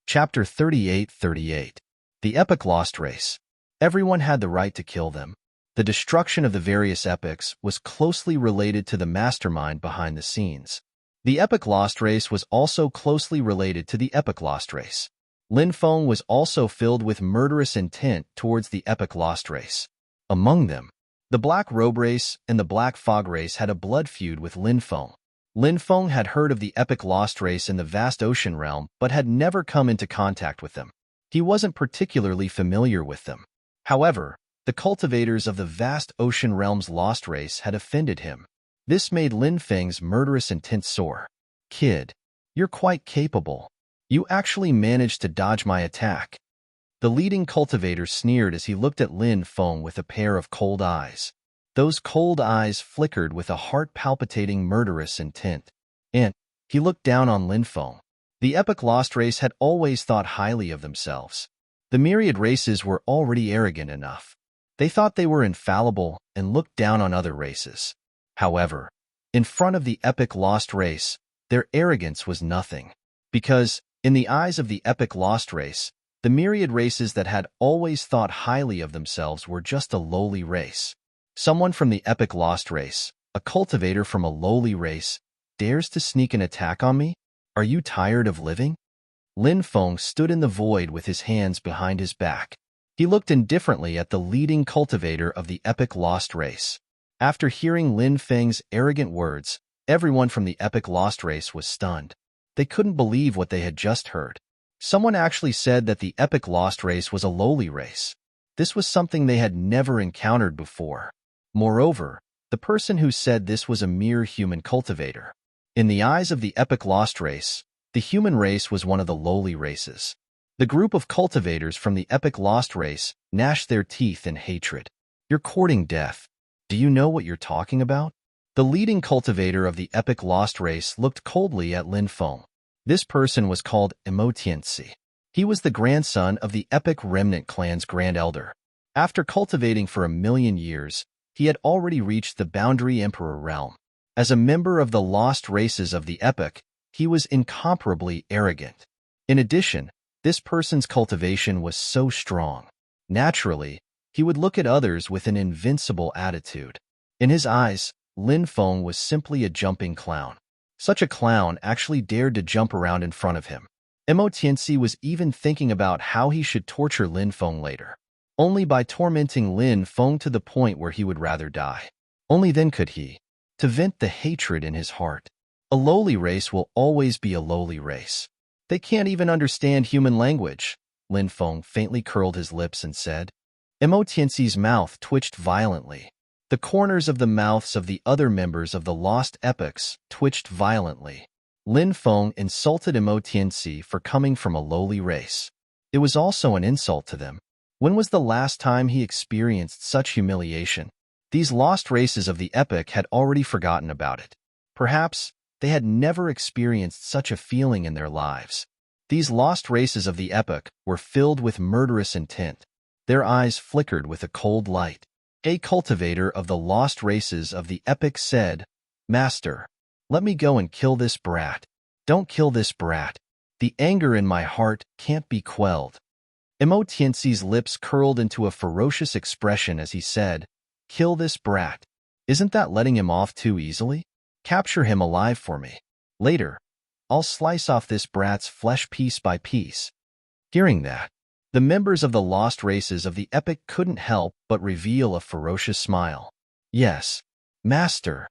Chapter 38:38. The Epic Lost Race. Everyone had the right to kill them. The destruction of the various epics was closely related to the mastermind behind the scenes. The Epic Lost Race was also closely related to the Epic Lost Race. Lin Feng was also filled with murderous intent towards the Epic Lost Race. Among them, the Black Robe Race and the Black Fog Race had a blood feud with Lin Feng. Lin Feng had heard of the Epic Lost Race in the vast ocean realm but had never come into contact with them. He wasn't particularly familiar with them. However, the cultivators of the vast ocean realm's lost race had offended him. This made Lin Feng's murderous intent soar. Kid, you're quite capable. You actually managed to dodge my attack. The leading cultivator sneered as he looked at Lin Feng with a pair of cold eyes. Those cold eyes flickered with a heart-palpitating murderous intent. And he looked down on Lin Feng. The Epic Lost Race had always thought highly of themselves. The myriad races were already arrogant enough. They thought they were infallible and looked down on other races. However, in front of the Epic Lost Race, their arrogance was nothing. Because, in the eyes of the Epic Lost Race, the myriad races that had always thought highly of themselves were just a lowly race. Someone from the Epic Lost Race, a cultivator from a lowly race, dares to sneak an attack on me? Are you tired of living? Lin Feng stood in the void with his hands behind his back. He looked indifferently at the leading cultivator of the epic lost race. After hearing Lin Feng's arrogant words, everyone from the epic lost race was stunned. They couldn't believe what they had just heard. Someone actually said that the epic lost race was a lowly race. This was something they had never encountered before. Moreover, the person who said this was a mere human cultivator. In the eyes of the epic lost race, the human race was one of the lowly races. The group of cultivators from the epic lost race gnashed their teeth in hatred. You're courting death. Do you know what you're talking about? The leading cultivator of the epic lost race looked coldly at Lin Feng. This person was called Emotiensi. He was the grandson of the epic remnant clan's grand elder. After cultivating for 1,000,000 years, he had already reached the boundary emperor realm. As a member of the lost races of the epic, he was incomparably arrogant. In addition, this person's cultivation was so strong. Naturally, he would look at others with an invincible attitude. In his eyes, Lin Feng was simply a jumping clown. Such a clown actually dared to jump around in front of him. Emotiensi was even thinking about how he should torture Lin Feng later. Only by tormenting Lin Feng to the point where he would rather die. Only then could he, to vent the hatred in his heart. A lowly race will always be a lowly race. They can't even understand human language. Lin Feng faintly curled his lips and said. Emotiensi's mouth twitched violently. The corners of the mouths of the other members of the lost epics twitched violently. Lin Feng insulted Emotiensi for coming from a lowly race. It was also an insult to them. When was the last time he experienced such humiliation? These lost races of the epic had already forgotten about it. Perhaps they had never experienced such a feeling in their lives. These lost races of the epic were filled with murderous intent. Their eyes flickered with a cold light. A cultivator of the lost races of the epic said, Master, let me go and kill this brat. Don't kill this brat. The anger in my heart can't be quelled. Emotiensi's lips curled into a ferocious expression as he said, Kill this brat. Isn't that letting him off too easily? Capture him alive for me. Later, I'll slice off this brat's flesh piece by piece. Hearing that, the members of the lost races of the epic couldn't help but reveal a ferocious smile. Yes, Master.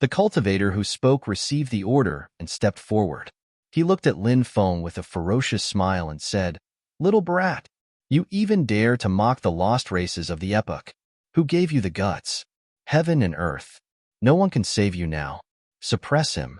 The cultivator who spoke received the order and stepped forward. He looked at Lin Feng with a ferocious smile and said, Little brat, you even dare to mock the lost races of the epic. Who gave you the guts? Heaven and earth. No one can save you now. Suppress him.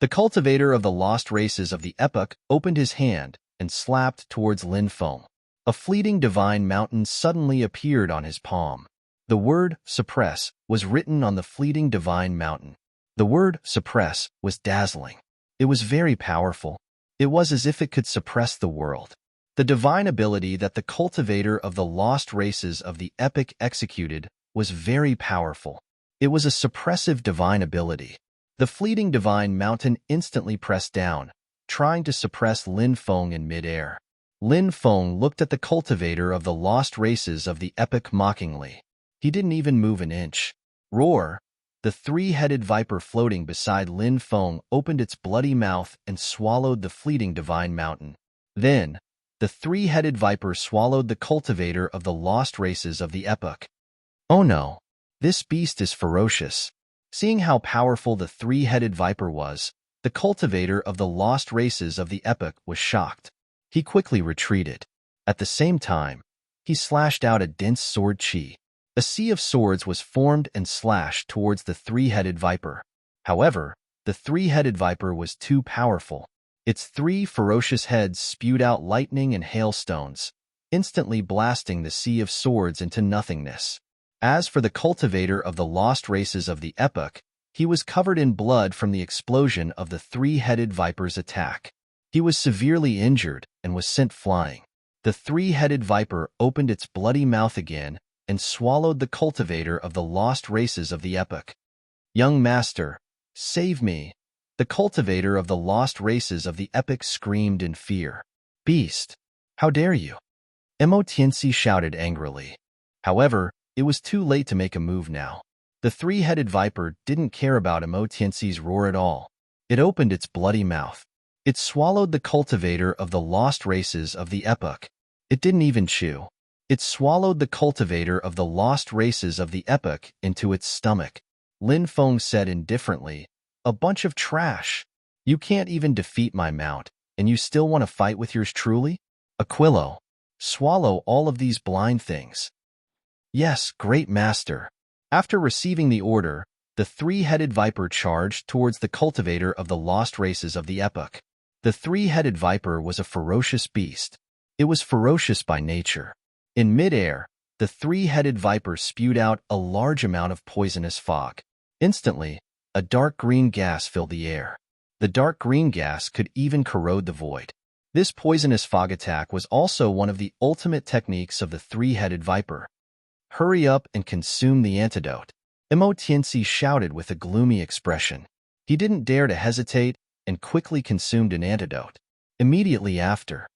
The cultivator of the lost races of the epic opened his hand and slapped towards Lin Feng. A fleeting divine mountain suddenly appeared on his palm. The word suppress was written on the fleeting divine mountain. The word suppress was dazzling. It was very powerful. It was as if it could suppress the world. The divine ability that the cultivator of the lost races of the epic executed was very powerful. It was a suppressive divine ability. The fleeting divine mountain instantly pressed down, trying to suppress Lin Feng in midair. Lin Feng looked at the cultivator of the lost races of the epic mockingly. He didn't even move an inch. Roar! The three-headed viper floating beside Lin Feng opened its bloody mouth and swallowed the fleeting divine mountain. Then, the three-headed viper swallowed the cultivator of the lost races of the epic. Oh no! This beast is ferocious. Seeing how powerful the three-headed viper was, the cultivator of the lost races of the epic was shocked. He quickly retreated. At the same time, he slashed out a dense sword chi. A sea of swords was formed and slashed towards the three-headed viper. However, the three-headed viper was too powerful. Its three ferocious heads spewed out lightning and hailstones, instantly blasting the sea of swords into nothingness. As for the cultivator of the lost races of the epic, he was covered in blood from the explosion of the three-headed viper's attack. He was severely injured and was sent flying. The three-headed viper opened its bloody mouth again and swallowed the cultivator of the lost races of the epic. Young master, save me! The cultivator of the lost races of the epic screamed in fear. Beast! How dare you! Emotiensi shouted angrily. However, it was too late to make a move now. The three-headed viper didn't care about Emotiensi's roar at all. It opened its bloody mouth. It swallowed the cultivator of the lost races of the epic. It didn't even chew. It swallowed the cultivator of the lost races of the epoch into its stomach. Lin Feng said indifferently, "A bunch of trash. You can't even defeat my mount, and you still want to fight with yours truly? Aquilo, swallow all of these blind things." "Yes, great master." After receiving the order, the three-headed viper charged towards the cultivator of the lost races of the epoch. The three-headed viper was a ferocious beast. It was ferocious by nature. In midair, the three-headed viper spewed out a large amount of poisonous fog. Instantly, a dark green gas filled the air. The dark green gas could even corrode the void. This poisonous fog attack was also one of the ultimate techniques of the three-headed viper. "Hurry up and consume the antidote," Mo Tianxi shouted with a gloomy expression. He didn't dare to hesitate and quickly consumed an antidote. Immediately after.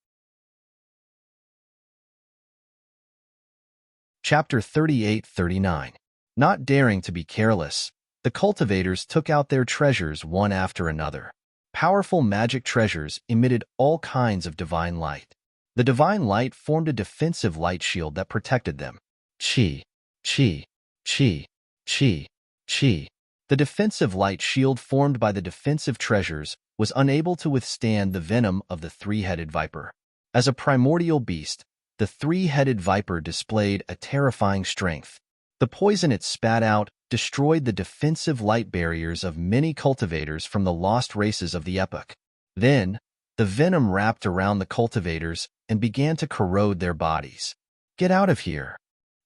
Chapter 38-39. Not daring to be careless, the cultivators took out their treasures one after another. Powerful magic treasures emitted all kinds of divine light. The divine light formed a defensive light shield that protected them. Qi, qi, qi, qi, qi. The defensive light shield formed by the defensive treasures was unable to withstand the venom of the three-headed viper. As a primordial beast, the three-headed viper displayed a terrifying strength. The poison it spat out destroyed the defensive light barriers of many cultivators from the lost races of the epoch. Then, the venom wrapped around the cultivators and began to corrode their bodies. "Get out of here!"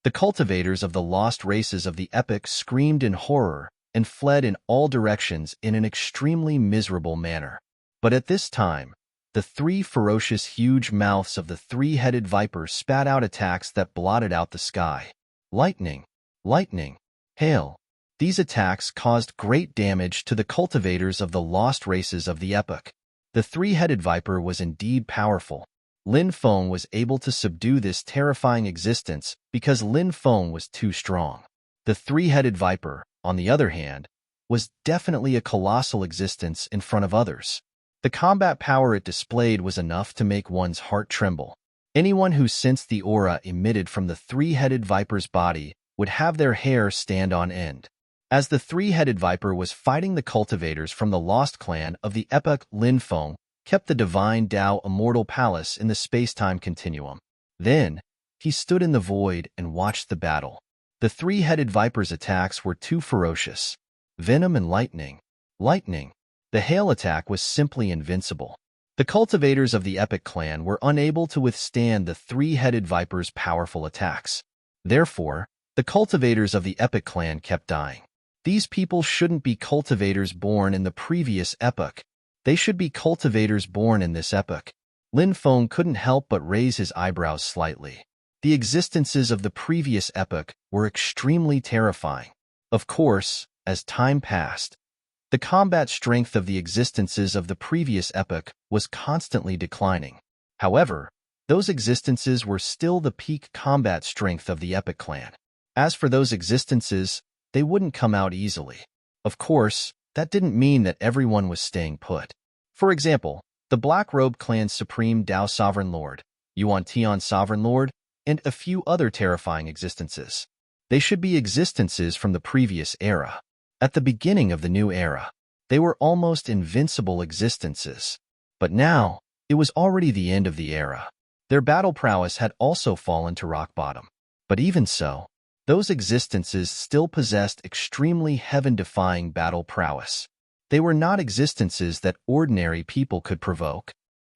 The cultivators of the lost races of the epoch screamed in horror and fled in all directions in an extremely miserable manner. But at this time, the three ferocious huge mouths of the three-headed viper spat out attacks that blotted out the sky. Lightning, lightning, hail. These attacks caused great damage to the cultivators of the lost races of the epoch. The three-headed viper was indeed powerful. Lin Feng was able to subdue this terrifying existence because Lin Feng was too strong. The three-headed viper, on the other hand, was definitely a colossal existence in front of others. The combat power it displayed was enough to make one's heart tremble. Anyone who sensed the aura emitted from the three-headed viper's body would have their hair stand on end. As the three-headed viper was fighting the cultivators from the lost clan of the epoch, Lin Feng kept the divine Tao immortal palace in the space-time continuum. Then, he stood in the void and watched the battle. The three-headed viper's attacks were too ferocious. Venom and lightning. Lightning. The hail attack was simply invincible. The cultivators of the epoch clan were unable to withstand the three-headed viper's powerful attacks. Therefore, the cultivators of the epoch clan kept dying. These people shouldn't be cultivators born in the previous epoch. They should be cultivators born in this epoch. Lin Feng couldn't help but raise his eyebrows slightly. The existences of the previous epoch were extremely terrifying. Of course, as time passed, the combat strength of the existences of the previous epoch was constantly declining. However, those existences were still the peak combat strength of the epoch clan. As for those existences, they wouldn't come out easily. Of course, that didn't mean that everyone was staying put. For example, the Black Robe Clan's Supreme Tao Sovereign Lord, Yuan Tian Sovereign Lord, and a few other terrifying existences. They should be existences from the previous era. At the beginning of the new era, they were almost invincible existences. But now, it was already the end of the era. Their battle prowess had also fallen to rock bottom. But even so, those existences still possessed extremely heaven-defying battle prowess. They were not existences that ordinary people could provoke.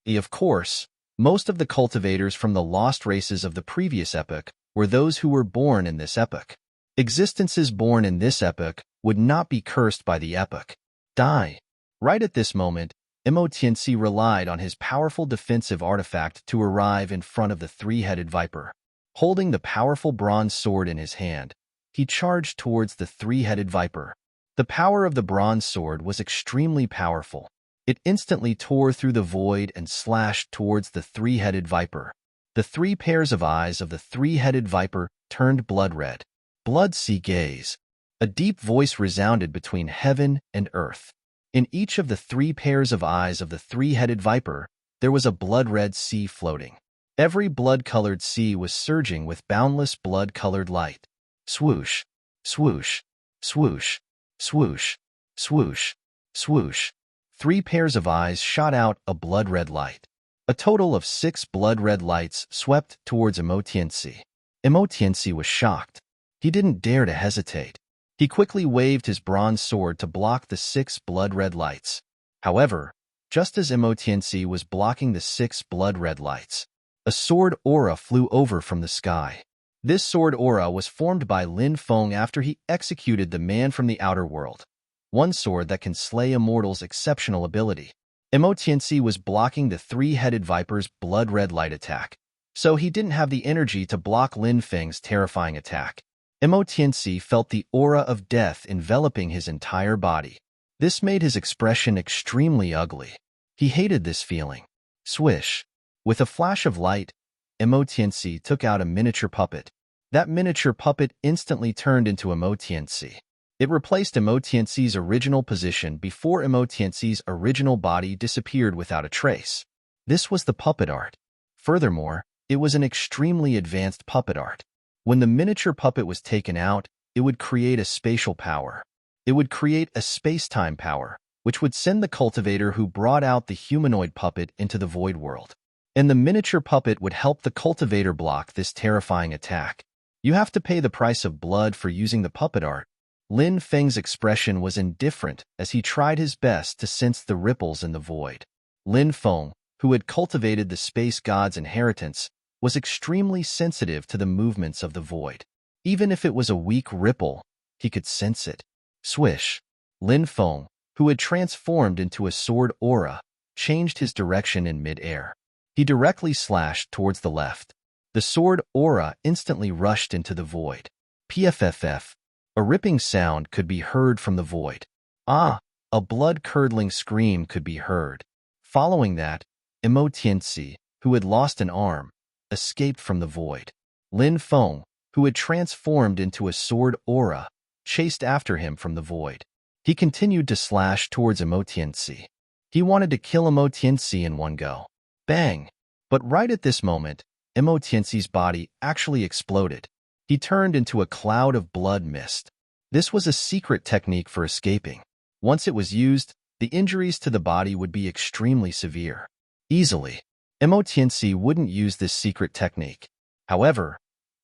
Of course, most of the cultivators from the lost races of the previous epoch were those who were born in this epoch. Existences born in this epoch would not be cursed by the epoch. Die. Right at this moment, Mo Tianxi relied on his powerful defensive artifact to arrive in front of the three-headed viper. Holding the powerful bronze sword in his hand, he charged towards the three-headed viper. The power of the bronze sword was extremely powerful. It instantly tore through the void and slashed towards the three-headed viper. The three pairs of eyes of the three-headed viper turned blood-red. Blood-sea gaze. A deep voice resounded between heaven and earth. In each of the three pairs of eyes of the three-headed viper, there was a blood-red sea floating. Every blood-colored sea was surging with boundless blood-colored light. Swoosh, swoosh, swoosh, swoosh, swoosh, swoosh. 3 pairs of eyes shot out a blood-red light. A total of 6 blood-red lights swept towards Emotiensi. Emotiensi was shocked. He didn't dare to hesitate. He quickly waved his bronze sword to block the 6 blood-red lights. However, just as Emotiensi was blocking the 6 blood-red lights, a sword aura flew over from the sky. This sword aura was formed by Lin Feng after he executed the man from the outer world. One sword that can slay immortals' exceptional ability. Emotiensi was blocking the 3-headed viper's blood-red light attack, so he didn't have the energy to block Lin Feng's terrifying attack. Emotiensi felt the aura of death enveloping his entire body. This made his expression extremely ugly. He hated this feeling. Swish. With a flash of light, Emotiensi took out a miniature puppet. That miniature puppet instantly turned into Emotiensi. It replaced Emotiensi's original position before Emotiensi's original body disappeared without a trace. This was the puppet art. Furthermore, it was an extremely advanced puppet art. When the miniature puppet was taken out, it would create a spatial power. It would create a space-time power, which would send the cultivator who brought out the humanoid puppet into the void world. And the miniature puppet would help the cultivator block this terrifying attack. You have to pay the price of blood for using the puppet art. Lin Feng's expression was indifferent as he tried his best to sense the ripples in the void. Lin Feng, who had cultivated the space god's inheritance, was extremely sensitive to the movements of the void. Even if it was a weak ripple, he could sense it. Swish. Lin Feng, who had transformed into a sword aura, changed his direction in mid-air. He directly slashed towards the left. The sword aura instantly rushed into the void. PFFF. A ripping sound could be heard from the void. Ah! A blood-curdling scream could be heard. Following that, Emotiensi, who had lost an arm, escaped from the void. Lin Feng, who had transformed into a sword aura, chased after him from the void. He continued to slash towards Emotiensi. He wanted to kill Emotiensi in one go. Bang! But right at this moment, Emotiensi's body actually exploded. He turned into a cloud of blood mist. This was a secret technique for escaping. Once it was used, the injuries to the body would be extremely severe. Easily, Emotiensi wouldn't use this secret technique. However,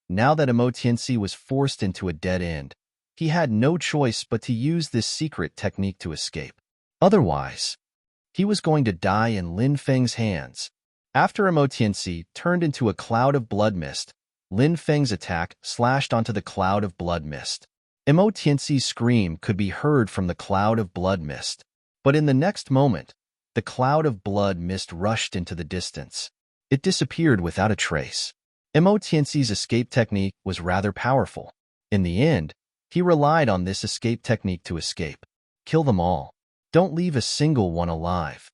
now that Emotiensi was forced into a dead end, he had no choice but to use this secret technique to escape. Otherwise, he was going to die in Lin Feng's hands. After Emotiensi turned into a cloud of blood mist, Lin Feng's attack slashed onto the cloud of blood mist. Emotiensi's scream could be heard from the cloud of blood mist. But in the next moment, the cloud of blood mist rushed into the distance. It disappeared without a trace. Emotiensi's escape technique was rather powerful. In the end, he relied on this escape technique to escape. Kill them all. Don't leave a single one alive.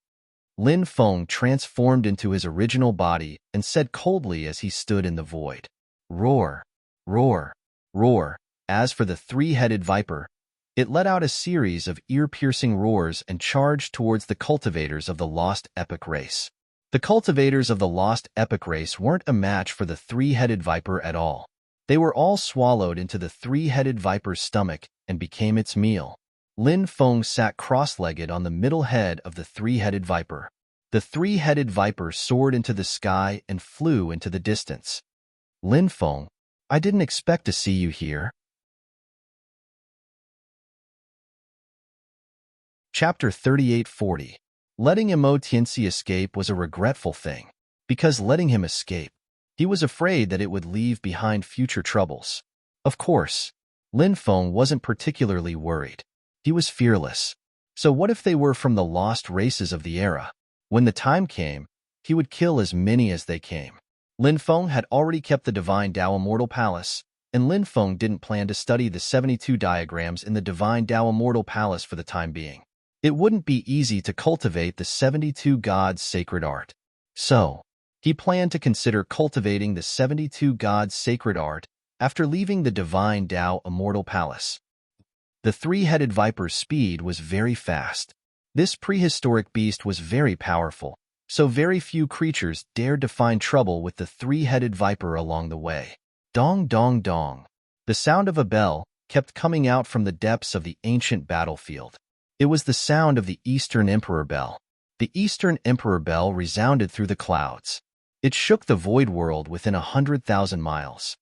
Lin Feng transformed into his original body and said coldly as he stood in the void. Roar, roar, roar. As for the 3-headed viper, it let out a series of ear-piercing roars and charged towards the cultivators of the Lost Epic race. The cultivators of the Lost Epic race weren't a match for the 3-headed viper at all. They were all swallowed into the 3-headed viper's stomach and became its meal. Lin Feng sat cross-legged on the middle head of the 3-headed viper. The 3-headed viper soared into the sky and flew into the distance. Lin Feng, I didn't expect to see you here. Chapter 3840. Letting Emotiensi escape was a regretful thing. Because letting him escape, he was afraid that it would leave behind future troubles. Of course, Lin Feng wasn't particularly worried. He was fearless. So what if they were from the lost races of the era? When the time came, he would kill as many as they came. Lin Feng had already kept the Divine Tao Immortal Palace, and Lin Feng didn't plan to study the 72 diagrams in the Divine Tao Immortal Palace for the time being. It wouldn't be easy to cultivate the 72 gods' sacred art. So, he planned to consider cultivating the 72 gods' sacred art after leaving the Divine Tao Immortal Palace. The 3-headed viper's speed was very fast. This prehistoric beast was very powerful, so very few creatures dared to find trouble with the three-headed viper along the way. Dong dong dong. The sound of a bell kept coming out from the depths of the ancient battlefield. It was the sound of the Eastern Emperor Bell. The Eastern Emperor Bell resounded through the clouds. It shook the void world within 100,000 miles.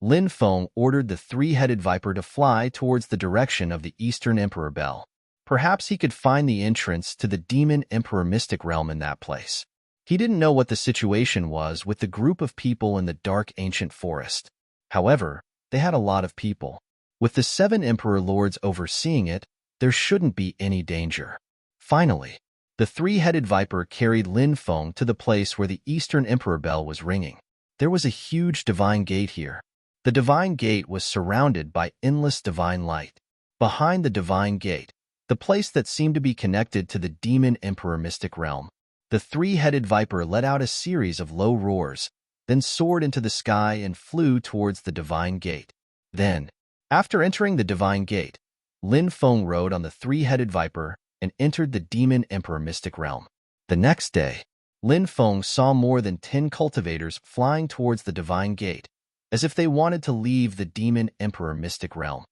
Lin Feng ordered the three-headed viper to fly towards the direction of the Eastern Emperor Bell. Perhaps he could find the entrance to the Demon Emperor mystic realm in that place. He didn't know what the situation was with the group of people in the dark ancient forest. However, they had a lot of people. With the 7 Emperor Lords overseeing it, there shouldn't be any danger. Finally, the three-headed viper carried Lin Feng to the place where the Eastern Emperor Bell was ringing. There was a huge divine gate here. The divine gate was surrounded by endless divine light. Behind the divine gate, the place that seemed to be connected to the Demon Emperor mystic realm, the three-headed viper let out a series of low roars, then soared into the sky and flew towards the divine gate. Then, after entering the divine gate, Lin Feng rode on the three-headed viper and entered the Demon Emperor mystic realm. The next day, Lin Feng saw more than 10 cultivators flying towards the divine gate, as if they wanted to leave the Demon Emperor mystic realm.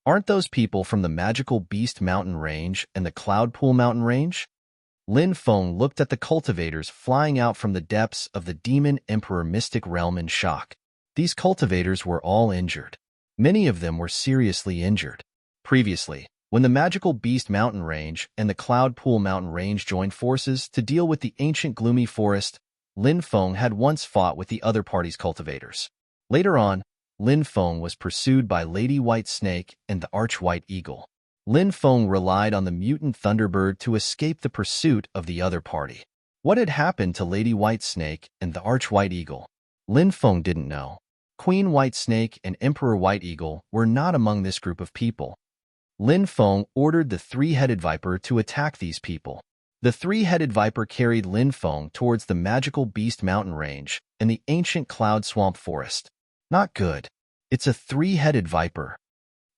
Aren't those people from the magical Beast Mountain Range and the Cloudpool Mountain Range? Lin Feng looked at the cultivators flying out from the depths of the Demon Emperor mystic realm in shock. These cultivators were all injured. Many of them were seriously injured. Previously, when the magical Beast Mountain Range and the Cloudpool Mountain Range joined forces to deal with the ancient gloomy forest, Lin Feng had once fought with the other party's cultivators. Later on, Lin Feng was pursued by Lady White Snake and the Arch-White Eagle. Lin Feng relied on the mutant Thunderbird to escape the pursuit of the other party. What had happened to Lady White Snake and the Arch-White Eagle? Lin Feng didn't know. Queen White Snake and Emperor White Eagle were not among this group of people. Lin Feng ordered the three-headed viper to attack these people. The three-headed viper carried Lin Feng towards the magical Beast Mountain Range and the ancient Cloud Swamp Forest. Not good. It's a three-headed viper.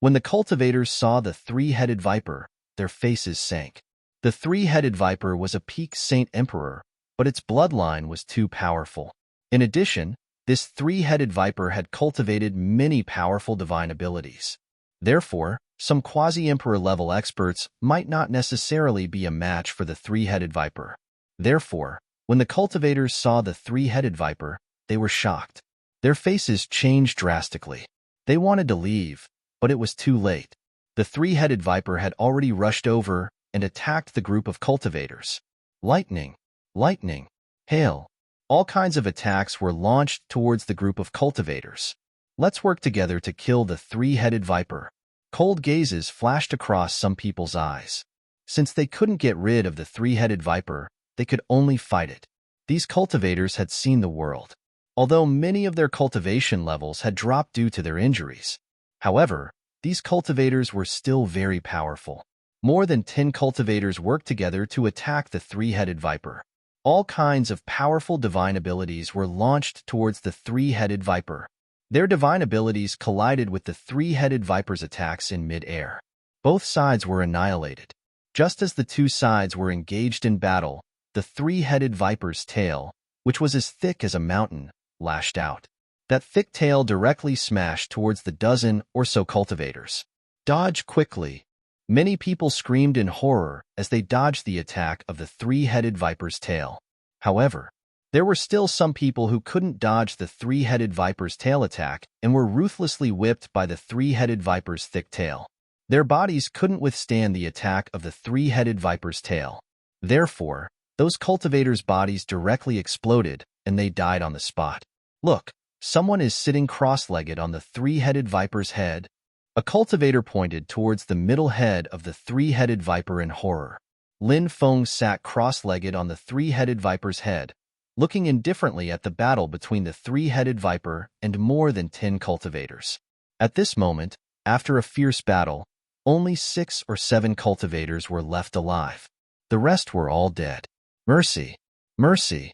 When the cultivators saw the three-headed viper, their faces sank. The three-headed viper was a peak Saint Emperor, but its bloodline was too powerful. In addition, this three-headed viper had cultivated many powerful divine abilities. Therefore, some quasi-emperor level experts might not necessarily be a match for the three-headed viper. Therefore, when the cultivators saw the three-headed viper, they were shocked. Their faces changed drastically. They wanted to leave, but it was too late. The three-headed viper had already rushed over and attacked the group of cultivators. Lightning, lightning, hail. All kinds of attacks were launched towards the group of cultivators. Let's work together to kill the three-headed viper. Cold gazes flashed across some people's eyes. Since they couldn't get rid of the three-headed viper, they could only fight it. These cultivators had seen the world. Although many of their cultivation levels had dropped due to their injuries. However, these cultivators were still very powerful. More than 10 cultivators worked together to attack the three-headed viper. All kinds of powerful divine abilities were launched towards the three-headed viper. Their divine abilities collided with the three-headed viper's attacks in mid-air. Both sides were annihilated. Just as the two sides were engaged in battle, the three-headed viper's tail, which was as thick as a mountain, lashed out. That thick tail directly smashed towards the dozen or so cultivators. Dodge quickly. Many people screamed in horror as they dodged the attack of the three-headed viper's tail. However, there were still some people who couldn't dodge the three-headed viper's tail attack and were ruthlessly whipped by the three-headed viper's thick tail. Their bodies couldn't withstand the attack of the three-headed viper's tail. Therefore, those cultivators' bodies directly exploded and they died on the spot. Look, someone is sitting cross-legged on the three-headed viper's head. A cultivator pointed towards the middle head of the three-headed viper in horror. Lin Feng sat cross-legged on the three-headed viper's head, looking indifferently at the battle between the three-headed viper and more than 10 cultivators. At this moment, after a fierce battle, only 6 or 7 cultivators were left alive. The rest were all dead. Mercy! Mercy!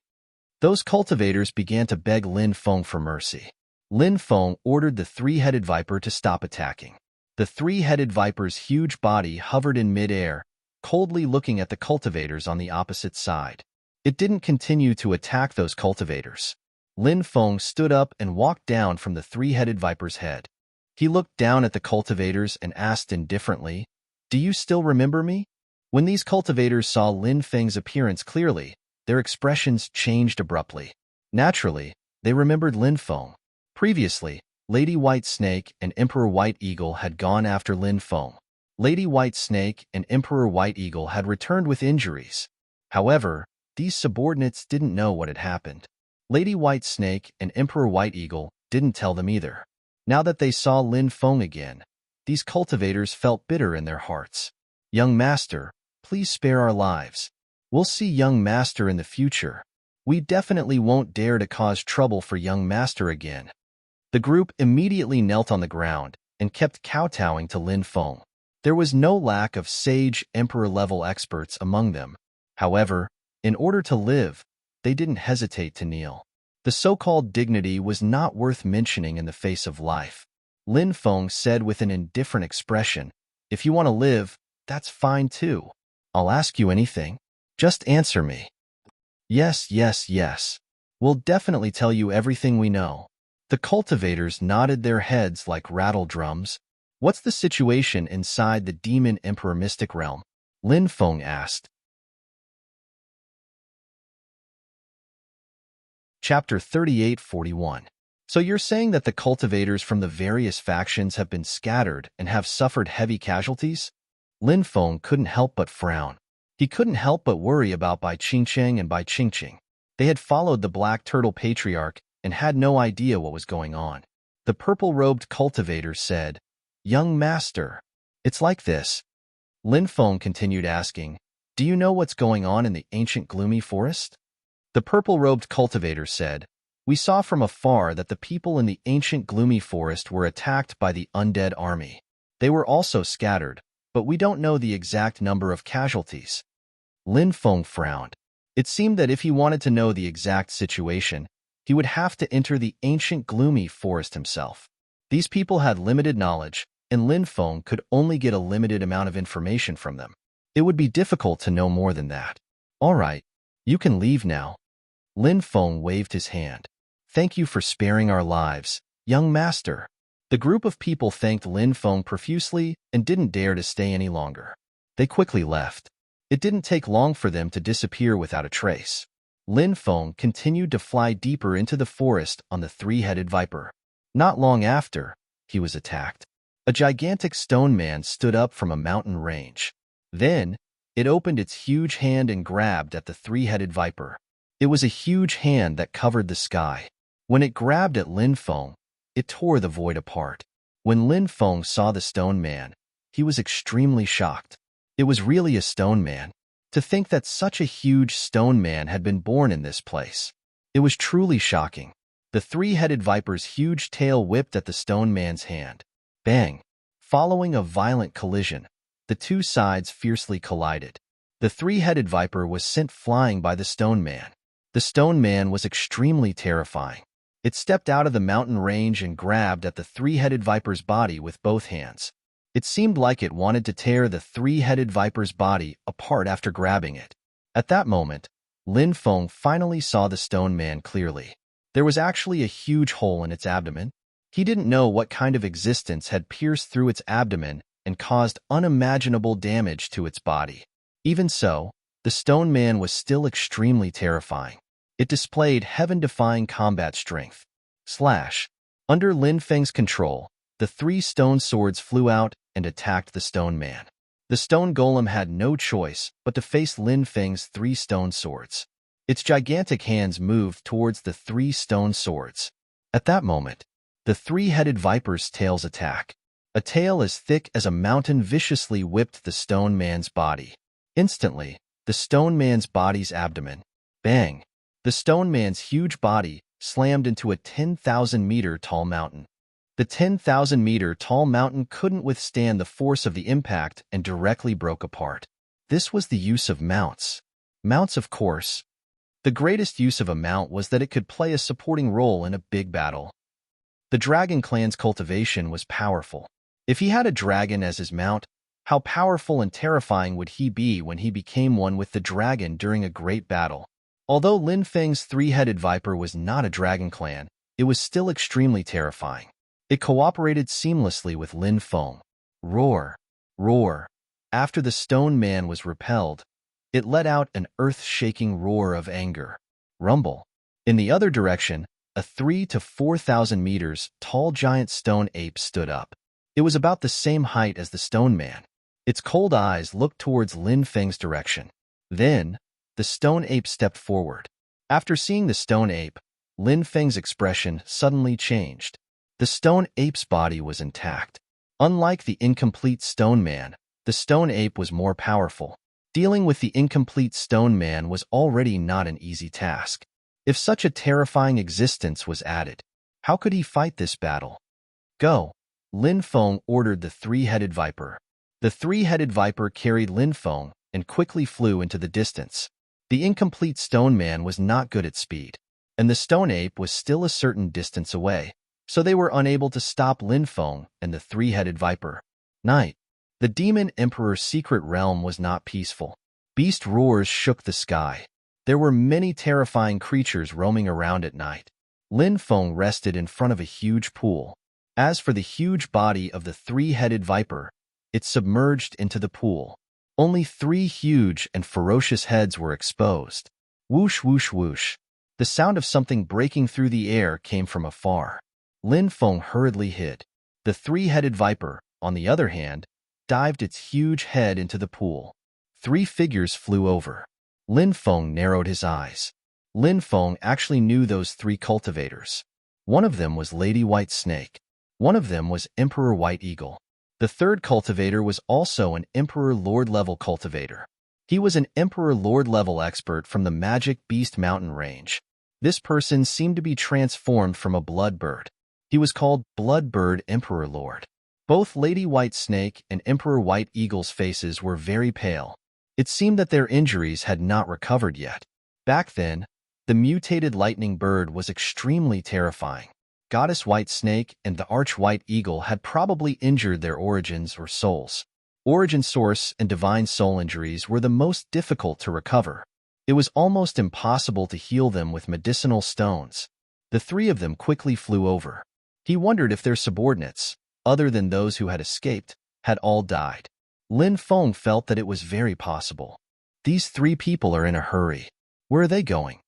Those cultivators began to beg Lin Feng for mercy. Lin Feng ordered the three-headed viper to stop attacking. The three-headed viper's huge body hovered in mid-air, coldly looking at the cultivators on the opposite side. It didn't continue to attack those cultivators. Lin Feng stood up and walked down from the three-headed viper's head. He looked down at the cultivators and asked indifferently, "Do you still remember me?" When these cultivators saw Lin Feng's appearance clearly, their expressions changed abruptly. Naturally, they remembered Lin Feng. Previously, Lady White Snake and Emperor White Eagle had gone after Lin Feng. Lady White Snake and Emperor White Eagle had returned with injuries. However, these subordinates didn't know what had happened. Lady White Snake and Emperor White Eagle didn't tell them either. Now that they saw Lin Feng again, these cultivators felt bitter in their hearts. "Young master, please spare our lives. We'll see young master in the future. We definitely won't dare to cause trouble for young master again." The group immediately knelt on the ground and kept kowtowing to Lin Feng. There was no lack of sage emperor-level experts among them. However, in order to live, they didn't hesitate to kneel. The so-called dignity was not worth mentioning in the face of life. Lin Feng said with an indifferent expression, "If you want to live, that's fine too. I'll ask you anything. Just answer me." "Yes, yes, yes. We'll definitely tell you everything we know." The cultivators nodded their heads like rattle drums. "What's the situation inside the Demon Emperor Mystic Realm?" Lin Feng asked. Chapter 3841. So you're saying that the cultivators from the various factions have been scattered and have suffered heavy casualties? Lin Feng couldn't help but frown. He couldn't help but worry about Bai Qingcheng and Bai Qingqing. They had followed the Black Turtle Patriarch and had no idea what was going on. The purple-robed cultivator said, "Young master, it's like this." Lin Feng continued asking, "Do you know what's going on in the ancient gloomy forest?" The purple-robed cultivator said, "We saw from afar that the people in the ancient gloomy forest were attacked by the undead army. They were also scattered, but we don't know the exact number of casualties." Lin Feng frowned. It seemed that if he wanted to know the exact situation, he would have to enter the ancient gloomy forest himself. These people had limited knowledge, and Lin Feng could only get a limited amount of information from them. It would be difficult to know more than that. "All right, you can leave now." Lin Feng waved his hand. "Thank you for sparing our lives, young master." The group of people thanked Lin Feng profusely and didn't dare to stay any longer. They quickly left. It didn't take long for them to disappear without a trace. Lin Feng continued to fly deeper into the forest on the three-headed viper. Not long after, he was attacked. A gigantic stone man stood up from a mountain range. Then, it opened its huge hand and grabbed at the three-headed viper. It was a huge hand that covered the sky. When it grabbed at Lin Feng, it tore the void apart. When Lin Feng saw the stone man, he was extremely shocked. It was really a stone man. To think that such a huge stone man had been born in this place. It was truly shocking. The three-headed viper's huge tail whipped at the stone man's hand. Bang! Following a violent collision, the two sides fiercely collided. The three-headed viper was sent flying by the stone man. The stone man was extremely terrifying. It stepped out of the mountain range and grabbed at the three-headed viper's body with both hands. It seemed like it wanted to tear the three-headed viper's body apart after grabbing it. At that moment, Lin Feng finally saw the stone man clearly. There was actually a huge hole in its abdomen. He didn't know what kind of existence had pierced through its abdomen and caused unimaginable damage to its body. Even so, the stone man was still extremely terrifying. It displayed heaven-defying combat strength. Slash. Under Lin Feng's control, the three stone swords flew out and attacked the stone man. The stone golem had no choice but to face Lin Feng's three stone swords. Its gigantic hands moved towards the three stone swords. At that moment, the three-headed viper's tail's attack. A tail as thick as a mountain viciously whipped the stone man's body. Instantly, the stone man's body's abdomen. Bang! The stone man's huge body slammed into a 10,000-meter tall mountain. The 10,000-meter tall mountain couldn't withstand the force of the impact and directly broke apart. This was the use of mounts. Mounts, of course. The greatest use of a mount was that it could play a supporting role in a big battle. The dragon clan's cultivation was powerful. If he had a dragon as his mount, how powerful and terrifying would he be when he became one with the dragon during a great battle? Although Lin Feng's three-headed viper was not a dragon clan, it was still extremely terrifying. It cooperated seamlessly with Lin Feng. Roar, roar. After the stone man was repelled, it let out an earth-shaking roar of anger. Rumble. In the other direction, a 3 to 4,000 meters tall giant stone ape stood up. It was about the same height as the stone man. Its cold eyes looked towards Lin Feng's direction. Then, the stone ape stepped forward. After seeing the stone ape, Lin Feng's expression suddenly changed. The stone ape's body was intact. Unlike the incomplete stone man, the stone ape was more powerful. Dealing with the incomplete stone man was already not an easy task. If such a terrifying existence was added, how could he fight this battle? Go! Lin Feng ordered the three-headed viper. The three-headed viper carried Lin Feng and quickly flew into the distance. The incomplete stone man was not good at speed, and the stone ape was still a certain distance away, so they were unable to stop Lin Feng and the three-headed viper. Night. The demon emperor's secret realm was not peaceful. Beast roars shook the sky. There were many terrifying creatures roaming around at night. Lin Feng rested in front of a huge pool. As for the huge body of the three-headed viper, it submerged into the pool. Only 3 huge and ferocious heads were exposed. Whoosh, whoosh, whoosh. The sound of something breaking through the air came from afar. Lin Feng hurriedly hid. The three-headed viper, on the other hand, dived its huge head into the pool. 3 figures flew over. Lin Feng narrowed his eyes. Lin Feng actually knew those 3 cultivators. One of them was Lady White Snake. One of them was Emperor White Eagle. The third cultivator was also an Emperor Lord-level cultivator. He was an Emperor Lord-level expert from the Magic Beast Mountain range. This person seemed to be transformed from a blood bird. He was called Blood Bird Emperor Lord. Both Lady White Snake and Emperor White Eagle's faces were very pale. It seemed that their injuries had not recovered yet. Back then, the mutated lightning bird was extremely terrifying. Goddess White Snake and the Arch White Eagle had probably injured their origins or souls. Origin source and divine soul injuries were the most difficult to recover. It was almost impossible to heal them with medicinal stones. The 3 of them quickly flew over. He wondered if their subordinates, other than those who had escaped, had all died. Lin Feng felt that it was very possible. These 3 people are in a hurry. Where are they going?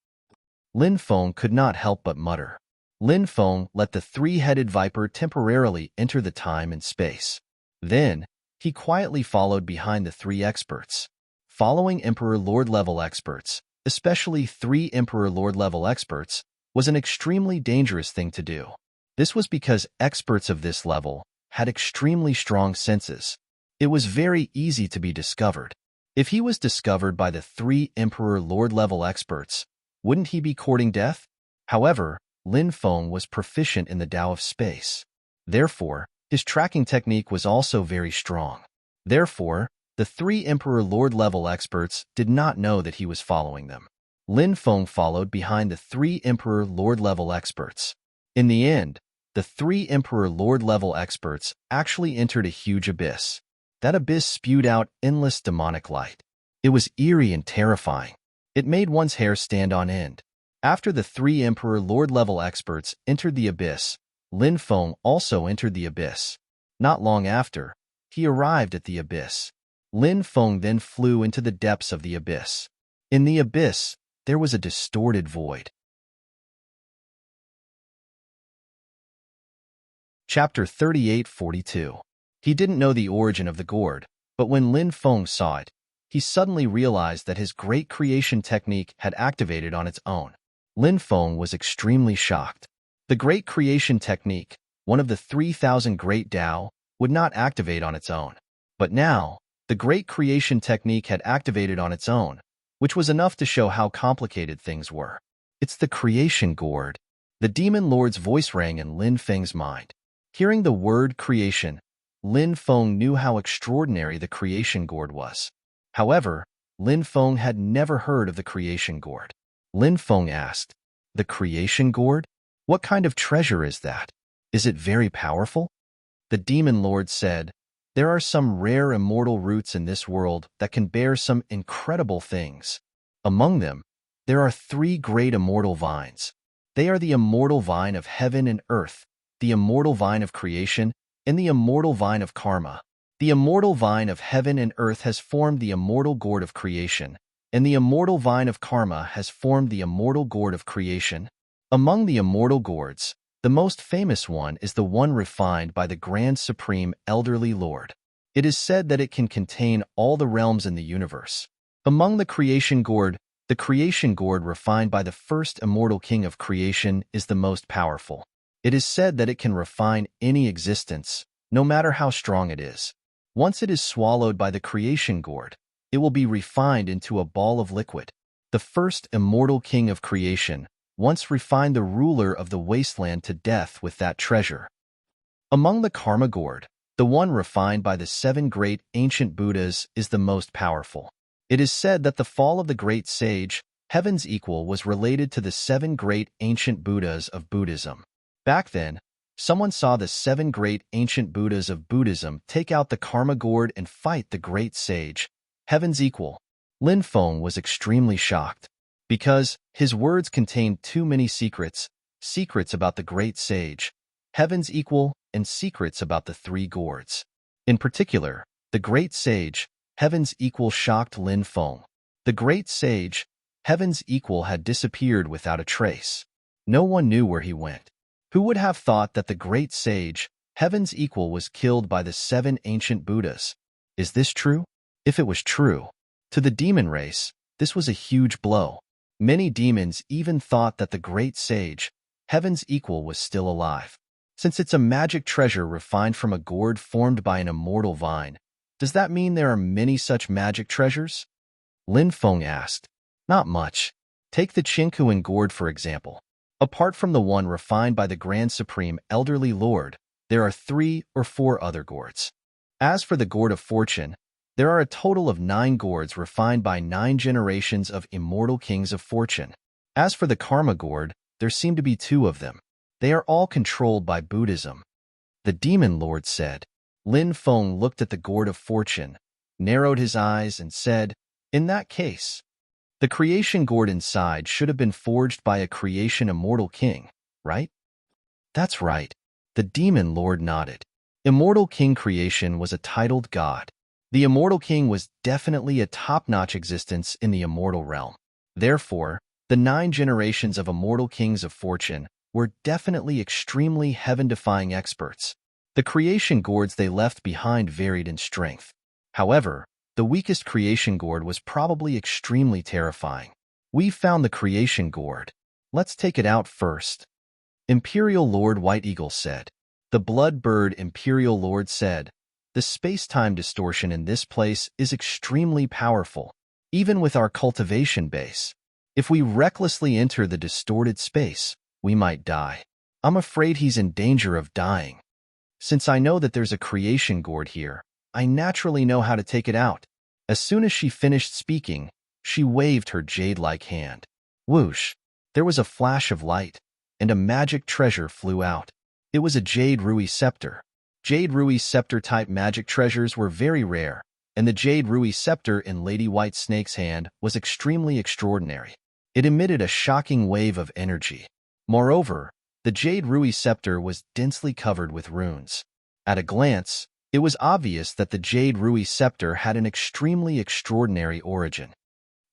Lin Feng could not help but mutter. Lin Feng let the three-headed viper temporarily enter the time and space. Then, he quietly followed behind the 3 experts. Following Emperor Lord-level experts, especially 3 Emperor Lord-level experts, was an extremely dangerous thing to do. This was because experts of this level had extremely strong senses. It was very easy to be discovered. If he was discovered by the 3 Emperor Lord-level experts, wouldn't he be courting death? However, Lin Feng was proficient in the Tao of space. Therefore, his tracking technique was also very strong. Therefore, the 3 Emperor Lord-level experts did not know that he was following them. Lin Feng followed behind the 3 Emperor Lord-level experts. In the end, the 3 Emperor Lord-level experts actually entered a huge abyss. That abyss spewed out endless demonic light. It was eerie and terrifying. It made one's hair stand on end. After the 3 Emperor Lord-level experts entered the abyss, Lin Feng also entered the abyss. Not long after, he arrived at the abyss. Lin Feng then flew into the depths of the abyss. In the abyss, there was a distorted void. Chapter 3842. He didn't know the origin of the gourd, but when Lin Feng saw it, he suddenly realized that his great creation technique had activated on its own. Lin Feng was extremely shocked. The great creation technique, one of the 3,000 great Tao, would not activate on its own. But now, the great creation technique had activated on its own, which was enough to show how complicated things were. It's the creation gourd. The demon lord's voice rang in Lin Feng's mind. Hearing the word creation, Lin Feng knew how extraordinary the creation gourd was. However, Lin Feng had never heard of the creation gourd. Lin Feng asked, "The creation gourd? What kind of treasure is that? Is it very powerful?" The demon lord said, "There are some rare immortal roots in this world that can bear some incredible things. Among them, there are three great immortal vines. They are the immortal vine of heaven and earth, the immortal vine of creation, and the immortal vine of karma. The immortal vine of heaven and earth has formed the immortal gourd of creation, and the immortal vine of karma has formed the immortal gourd of creation. Among the immortal gourds, the most famous one is the one refined by the Grand Supreme Elderly Lord. It is said that it can contain all the realms in the universe. Among the creation gourd refined by the first immortal king of creation is the most powerful. It is said that it can refine any existence, no matter how strong it is. Once it is swallowed by the creation gourd, it will be refined into a ball of liquid. The first immortal king of creation once refined the ruler of the wasteland to death with that treasure. Among the karma gourd, the one refined by the 7 great ancient Buddhas is the most powerful. It is said that the fall of the great sage, Heaven's Equal, was related to the 7 great ancient Buddhas of Buddhism. Back then, someone saw the 7 great ancient Buddhas of Buddhism take out the karma gourd and fight the great sage, Heaven's Equal. Lin Feng was extremely shocked, because his words contained too many secrets about the great sage, Heaven's Equal, and secrets about the 3 gourds. In particular, the great sage, Heaven's Equal, shocked Lin Feng. The great sage, Heaven's Equal, had disappeared without a trace. No one knew where he went. Who would have thought that the great sage, Heaven's Equal, was killed by the 7 ancient Buddhas? Is this true? If it was true, to the demon race, this was a huge blow. Many demons even thought that the great sage, Heaven's Equal, was still alive. Since it's a magic treasure refined from a gourd formed by an immortal vine, does that mean there are many such magic treasures? Lin Feng asked. Not much. Take the Qingkuan gourd, for example. Apart from the one refined by the Grand Supreme Elderly Lord, there are 3 or 4 other gourds. As for the gourd of fortune, there are a total of 9 gourds refined by 9 generations of immortal kings of fortune. As for the karma gourd, there seem to be 2 of them. They are all controlled by Buddhism. The demon lord said. Lin Feng looked at the gourd of fortune, narrowed his eyes, and said, in that case, the creation gourd inside should have been forged by a creation immortal king, right? That's right. The demon lord nodded. Immortal King Creation was a titled god. The immortal king was definitely a top-notch existence in the immortal realm. Therefore, the 9 generations of immortal kings of fortune were definitely extremely heaven-defying experts. The creation gourds they left behind varied in strength. However, the weakest creation gourd was probably extremely terrifying. We found the creation gourd. Let's take it out first. Imperial Lord White Eagle said. The Blood Bird Imperial Lord said, the space-time distortion in this place is extremely powerful, even with our cultivation base. If we recklessly enter the distorted space, we might die. I'm afraid he's in danger of dying. Since I know that there's a creation gourd here, I naturally know how to take it out. As soon as she finished speaking, she waved her jade-like hand. Whoosh! There was a flash of light, and a magic treasure flew out. It was a Jade Rui Scepter. Jade Rui Scepter-type magic treasures were very rare, and the Jade Rui Scepter in Lady White Snake's hand was extremely extraordinary. It emitted a shocking wave of energy. Moreover, the Jade Rui Scepter was densely covered with runes. At a glance, it was obvious that the Jade Rui Scepter had an extremely extraordinary origin.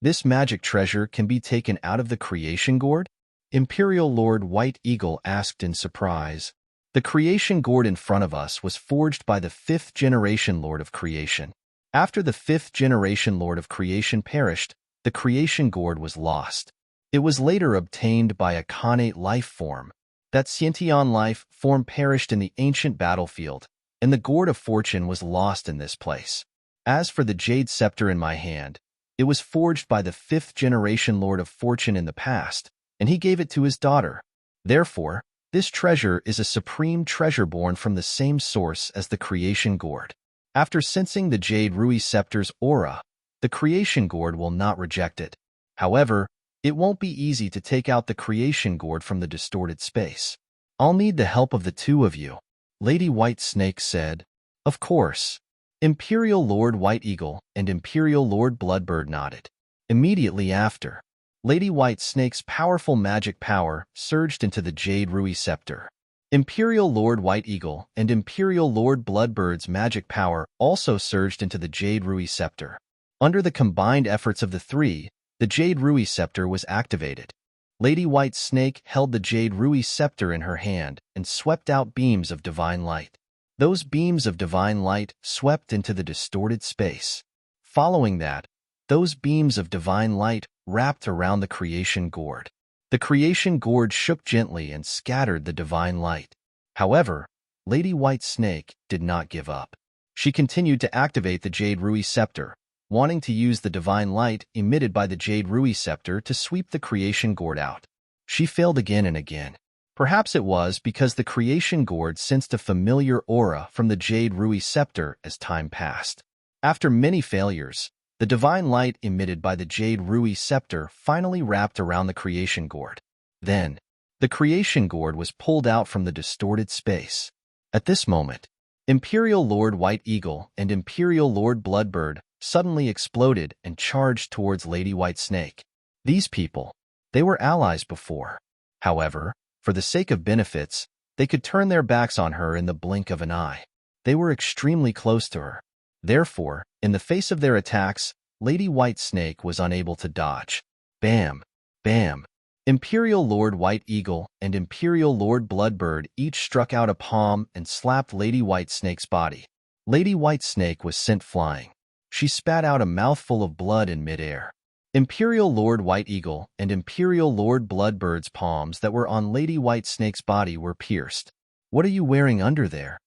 This magic treasure can be taken out of the creation gourd? Imperial Lord White Eagle asked in surprise. The creation gourd in front of us was forged by the 5th generation Lord of Creation. After the 5th generation Lord of Creation perished, the creation gourd was lost. It was later obtained by a Khanate life form. That Xiantian life form perished in the ancient battlefield, and the gourd of fortune was lost in this place. As for the jade scepter in my hand, it was forged by the 5th generation Lord of Fortune in the past, and he gave it to his daughter. Therefore, this treasure is a supreme treasure born from the same source as the creation gourd. After sensing the Jade Rui Scepter's aura, the creation gourd will not reject it. However, it won't be easy to take out the creation gourd from the distorted space. I'll need the help of the 2 of you. Lady White Snake said. Of course. Imperial Lord White Eagle and Imperial Lord Bloodbird nodded. Immediately after, Lady White Snake's powerful magic power surged into the Jade Rui Scepter. Imperial Lord White Eagle and Imperial Lord Bloodbird's magic power also surged into the Jade Rui Scepter. Under the combined efforts of the three, the Jade Rui Scepter was activated. Lady White Snake held the Jade Rui Scepter in her hand and swept out beams of divine light. Those beams of divine light swept into the distorted space. Following that, those beams of divine light wrapped around the creation gourd. The creation gourd shook gently and scattered the divine light. However, Lady White Snake did not give up. She continued to activate the Jade Rui Scepter, wanting to use the divine light emitted by the Jade Rui Scepter to sweep the creation gourd out. She failed again and again. Perhaps it was because the creation gourd sensed a familiar aura from the Jade Rui Scepter as time passed. After many failures, the divine light emitted by the Jade Rui Scepter finally wrapped around the creation gourd. Then, the creation gourd was pulled out from the distorted space. At this moment, Imperial Lord White Eagle and Imperial Lord Bloodbird suddenly exploded and charged towards Lady White Snake. These people, they were allies before. However, for the sake of benefits, they could turn their backs on her in the blink of an eye. They were extremely close to her. Therefore, in the face of their attacks, Lady White Snake was unable to dodge. Bam! Bam! Imperial Lord White Eagle and Imperial Lord Bloodbird each struck out a palm and slapped Lady White Snake's body. Lady White Snake was sent flying. She spat out a mouthful of blood in midair. Imperial Lord White Eagle and Imperial Lord Bloodbird's palms that were on Lady White Snake's body were pierced. "What are you wearing under there?"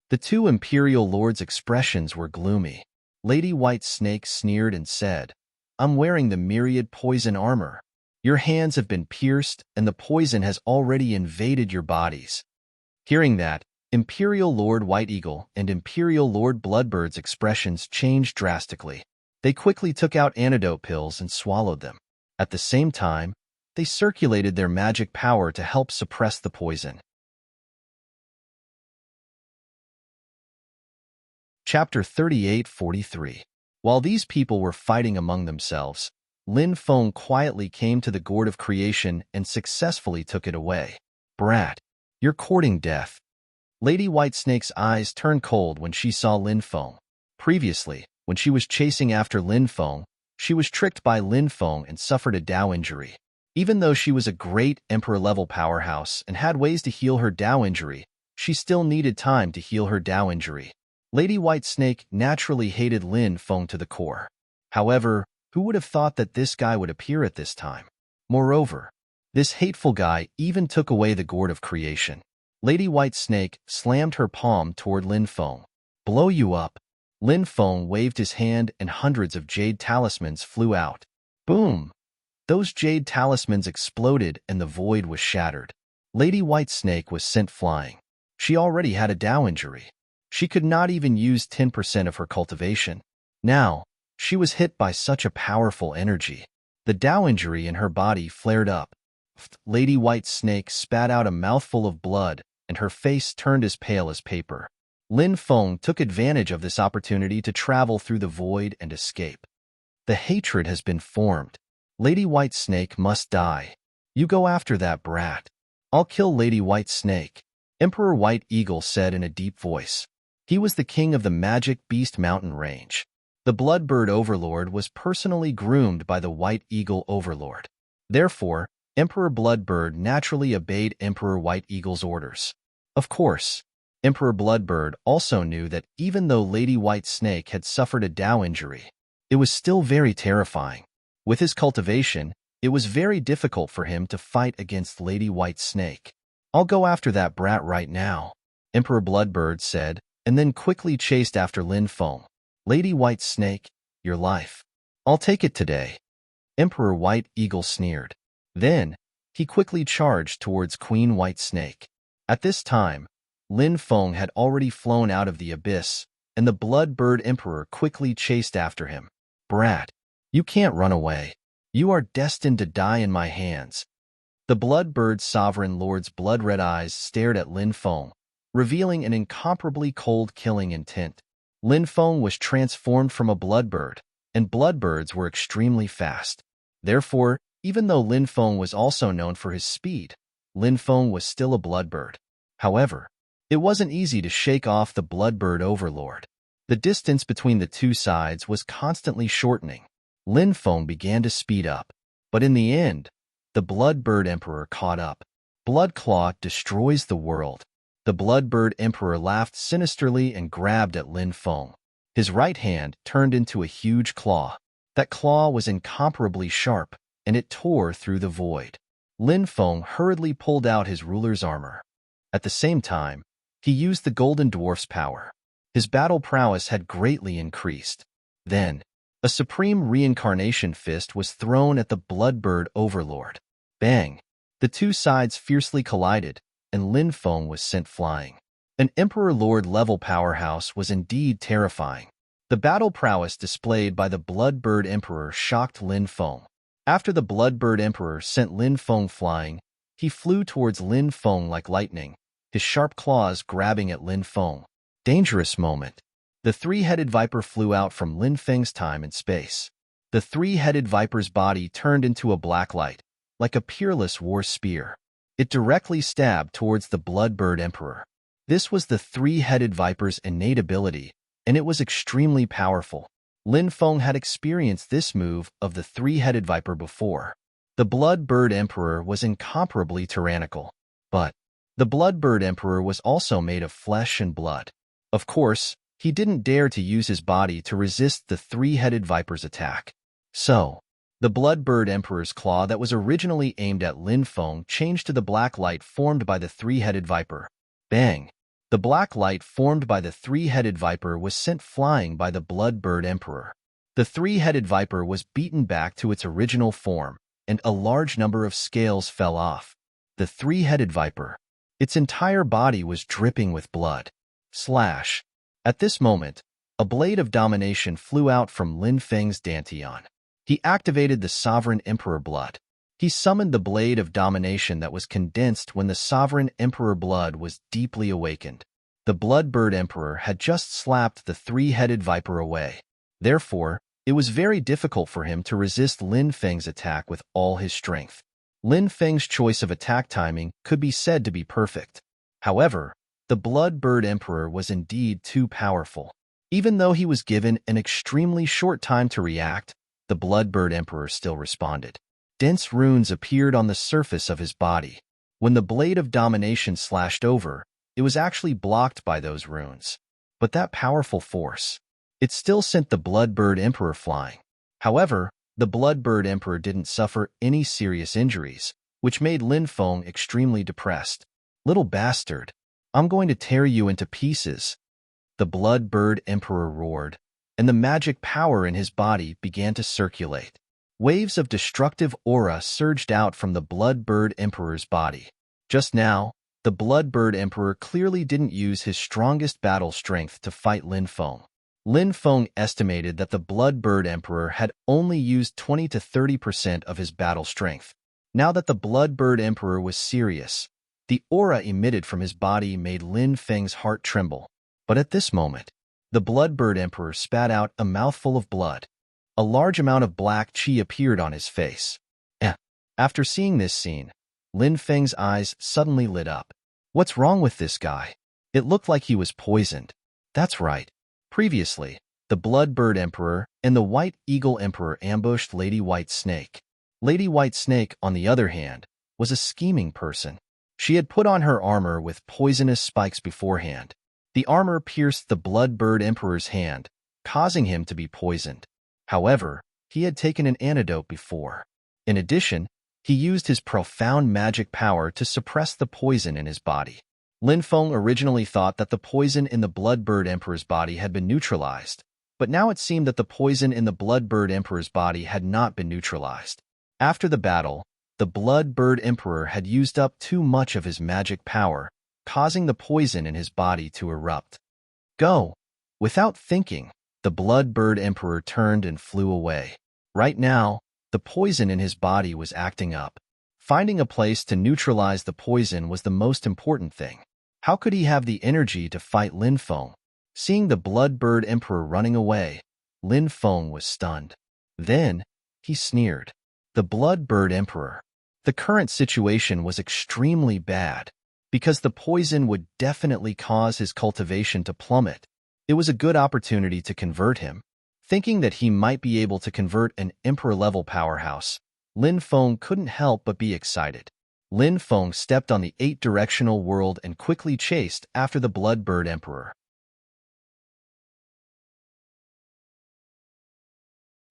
The two Imperial Lords' expressions were gloomy. Lady White Snake sneered and said, "I'm wearing the myriad poison armor. Your hands have been pierced, and the poison has already invaded your bodies." Hearing that, Imperial Lord White Eagle and Imperial Lord Bloodbird's expressions changed drastically. They quickly took out antidote pills and swallowed them. At the same time, they circulated their magic power to help suppress the poison. Chapter 38-43. While these people were fighting among themselves, Lin Feng quietly came to the Gourd of Creation and successfully took it away. "Brat, you're courting death." Lady White Snake's eyes turned cold when she saw Lin Feng. Previously, when she was chasing after Lin Feng, she was tricked by Lin Feng and suffered a Dao injury. Even though she was a great Emperor-level powerhouse and had ways to heal her Dao injury, she still needed time to heal her Dao injury. Lady White Snake naturally hated Lin Feng to the core. However, who would have thought that this guy would appear at this time? Moreover, this hateful guy even took away the Gourd of Creation. Lady White Snake slammed her palm toward Lin Feng. "Blow you up." Lin Feng waved his hand and hundreds of jade talismans flew out. Boom! Those jade talismans exploded and the void was shattered. Lady White Snake was sent flying. She already had a Dao injury. She could not even use 10% of her cultivation. Now, she was hit by such a powerful energy. The Dao injury in her body flared up. Lady White Snake spat out a mouthful of blood, and her face turned as pale as paper. Lin Feng took advantage of this opportunity to travel through the void and escape. The hatred has been formed. Lady White Snake must die. "You go after that brat. I'll kill Lady White Snake," Emperor White Eagle said in a deep voice. He was the king of the Magic Beast Mountain Range. The Bloodbird Overlord was personally groomed by the White Eagle Overlord. Therefore, Emperor Bloodbird naturally obeyed Emperor White Eagle's orders. Of course, Emperor Bloodbird also knew that even though Lady White Snake had suffered a Dao injury, it was still very terrifying. With his cultivation, it was very difficult for him to fight against Lady White Snake. "I'll go after that brat right now," Emperor Bloodbird said, and then quickly chased after Lin Feng. "Lady White Snake, your life. I'll take it today," Emperor White Eagle sneered. Then, he quickly charged towards Queen White Snake. At this time, Lin Feng had already flown out of the abyss, and the Bloodbird Emperor quickly chased after him. "Brat, you can't run away. You are destined to die in my hands." The Bloodbird Sovereign Lord's blood-red eyes stared at Lin Feng, revealing an incomparably cold killing intent. Lin Feng was transformed from a bloodbird, and bloodbirds were extremely fast. Therefore, Even though Lin Feng was also known for his speed, Lin Feng was still a bloodbird. However, it wasn't easy to shake off the bloodbird overlord. The distance between the two sides was constantly shortening. Lin Feng began to speed up, but in the end, the bloodbird emperor caught up. Bloodclaw destroys the world. The bloodbird emperor laughed sinisterly and grabbed at Lin Feng. His right hand turned into a huge claw. That claw was incomparably sharp, and it tore through the void. Lin Feng hurriedly pulled out his ruler's armor. At the same time, he used the golden dwarf's power. His battle prowess had greatly increased. Then, a supreme reincarnation fist was thrown at the bloodbird overlord. Bang! The two sides fiercely collided, and Lin Feng was sent flying. An Emperor Lord level powerhouse was indeed terrifying. The battle prowess displayed by the bloodbird emperor shocked Lin Feng. After the bloodbird emperor sent Lin Feng flying, he flew towards Lin Feng like lightning, his sharp claws grabbing at Lin Feng. Dangerous moment. The three-headed viper flew out from Lin Feng's time and space. The three-headed viper's body turned into a black light, like a peerless war spear. It directly stabbed towards the bloodbird emperor. This was the three-headed viper's innate ability, and it was extremely powerful. Lin Feng had experienced this move of the three-headed viper before. The bloodbird emperor was incomparably tyrannical, but the bloodbird emperor was also made of flesh and blood. Of course, he didn't dare to use his body to resist the three-headed viper's attack. So, the bloodbird emperor's claw that was originally aimed at Lin Feng changed to the black light formed by the three-headed viper. Bang! The black light formed by the three-headed viper was sent flying by the bloodbird emperor. The three-headed viper was beaten back to its original form, and a large number of scales fell off. The three-headed viper. Its entire body was dripping with blood. Slash. At this moment, a blade of domination flew out from Lin Feng's dantian. He activated the sovereign emperor blood. He summoned the blade of domination that was condensed when the sovereign emperor blood was deeply awakened. The bloodbird emperor had just slapped the three-headed viper away. Therefore, it was very difficult for him to resist Lin Feng's attack with all his strength. Lin Feng's choice of attack timing could be said to be perfect. However, the bloodbird emperor was indeed too powerful. Even though he was given an extremely short time to react, the bloodbird emperor still responded. Dense runes appeared on the surface of his body. When the blade of domination slashed over, it was actually blocked by those runes. But that powerful force, it still sent the bloodbird emperor flying. However, the bloodbird emperor didn't suffer any serious injuries, which made Lin Feng extremely depressed. "Little bastard, I'm going to tear you into pieces," the bloodbird emperor roared, and the magic power in his body began to circulate. Waves of destructive aura surged out from the bloodbird emperor's body. Just now, the bloodbird emperor clearly didn't use his strongest battle strength to fight Lin Feng. Lin Feng estimated that the bloodbird emperor had only used 20 to 30% of his battle strength. Now that the bloodbird emperor was serious, the aura emitted from his body made Lin Feng's heart tremble. But at this moment, the bloodbird emperor spat out a mouthful of blood. A large amount of black qi appeared on his face. After seeing this scene, Lin Feng's eyes suddenly lit up. What's wrong with this guy? It looked like he was poisoned. That's right. Previously, the bloodbird emperor and the white eagle emperor ambushed Lady White Snake. Lady White Snake, on the other hand, was a scheming person. She had put on her armor with poisonous spikes beforehand. The armor pierced the bloodbird emperor's hand, causing him to be poisoned. However, he had taken an antidote before. In addition, he used his profound magic power to suppress the poison in his body. Lin Feng originally thought that the poison in the bloodbird emperor's body had been neutralized, but now it seemed that the poison in the bloodbird emperor's body had not been neutralized. After the battle, the bloodbird emperor had used up too much of his magic power, causing the poison in his body to erupt. Go! Without thinking, the bloodbird emperor turned and flew away. Right now, the poison in his body was acting up. Finding a place to neutralize the poison was the most important thing. How could he have the energy to fight Lin Feng? Seeing the bloodbird emperor running away, Lin Feng was stunned. Then, he sneered. the Blood-Bird Emperor. The current situation was extremely bad, because the poison would definitely cause his cultivation to plummet. It was a good opportunity to convert him. Thinking that he might be able to convert an Emperor-level powerhouse, Lin Feng couldn't help but be excited. Lin Feng stepped on the 8-directional world and quickly chased after the Blood-Bird Emperor.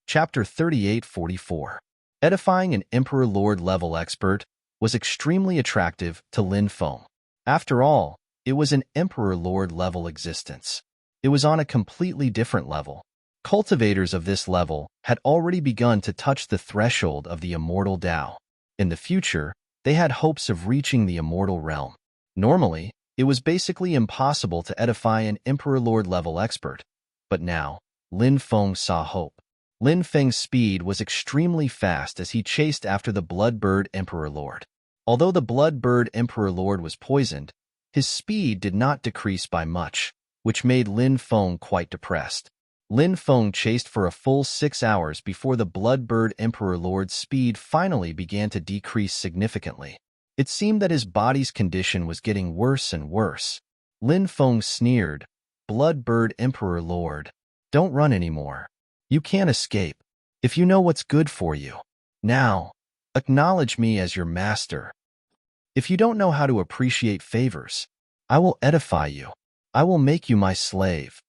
Chapter 3844. Edifying an Emperor Lord level expert was extremely attractive to Lin Feng. After all, it was an Emperor Lord level existence. It was on a completely different level. Cultivators of this level had already begun to touch the threshold of the immortal Tao. In the future, they had hopes of reaching the immortal realm. Normally, it was basically impossible to edify an Emperor Lord level expert. But now, Lin Feng saw hope. Lin Feng's speed was extremely fast as he chased after the Blood-Bird Emperor Lord. Although the Blood-Bird Emperor Lord was poisoned, his speed did not decrease by much, which made Lin Feng quite depressed. Lin Feng chased for a full 6 hours before the Blood-Bird Emperor Lord's speed finally began to decrease significantly. It seemed that his body's condition was getting worse and worse. Lin Feng sneered, "Blood-Bird Emperor Lord, don't run anymore. You can't escape. If you know what's good for you, now, acknowledge me as your master. If you don't know how to appreciate favors, I will edify you. I will make you my slave."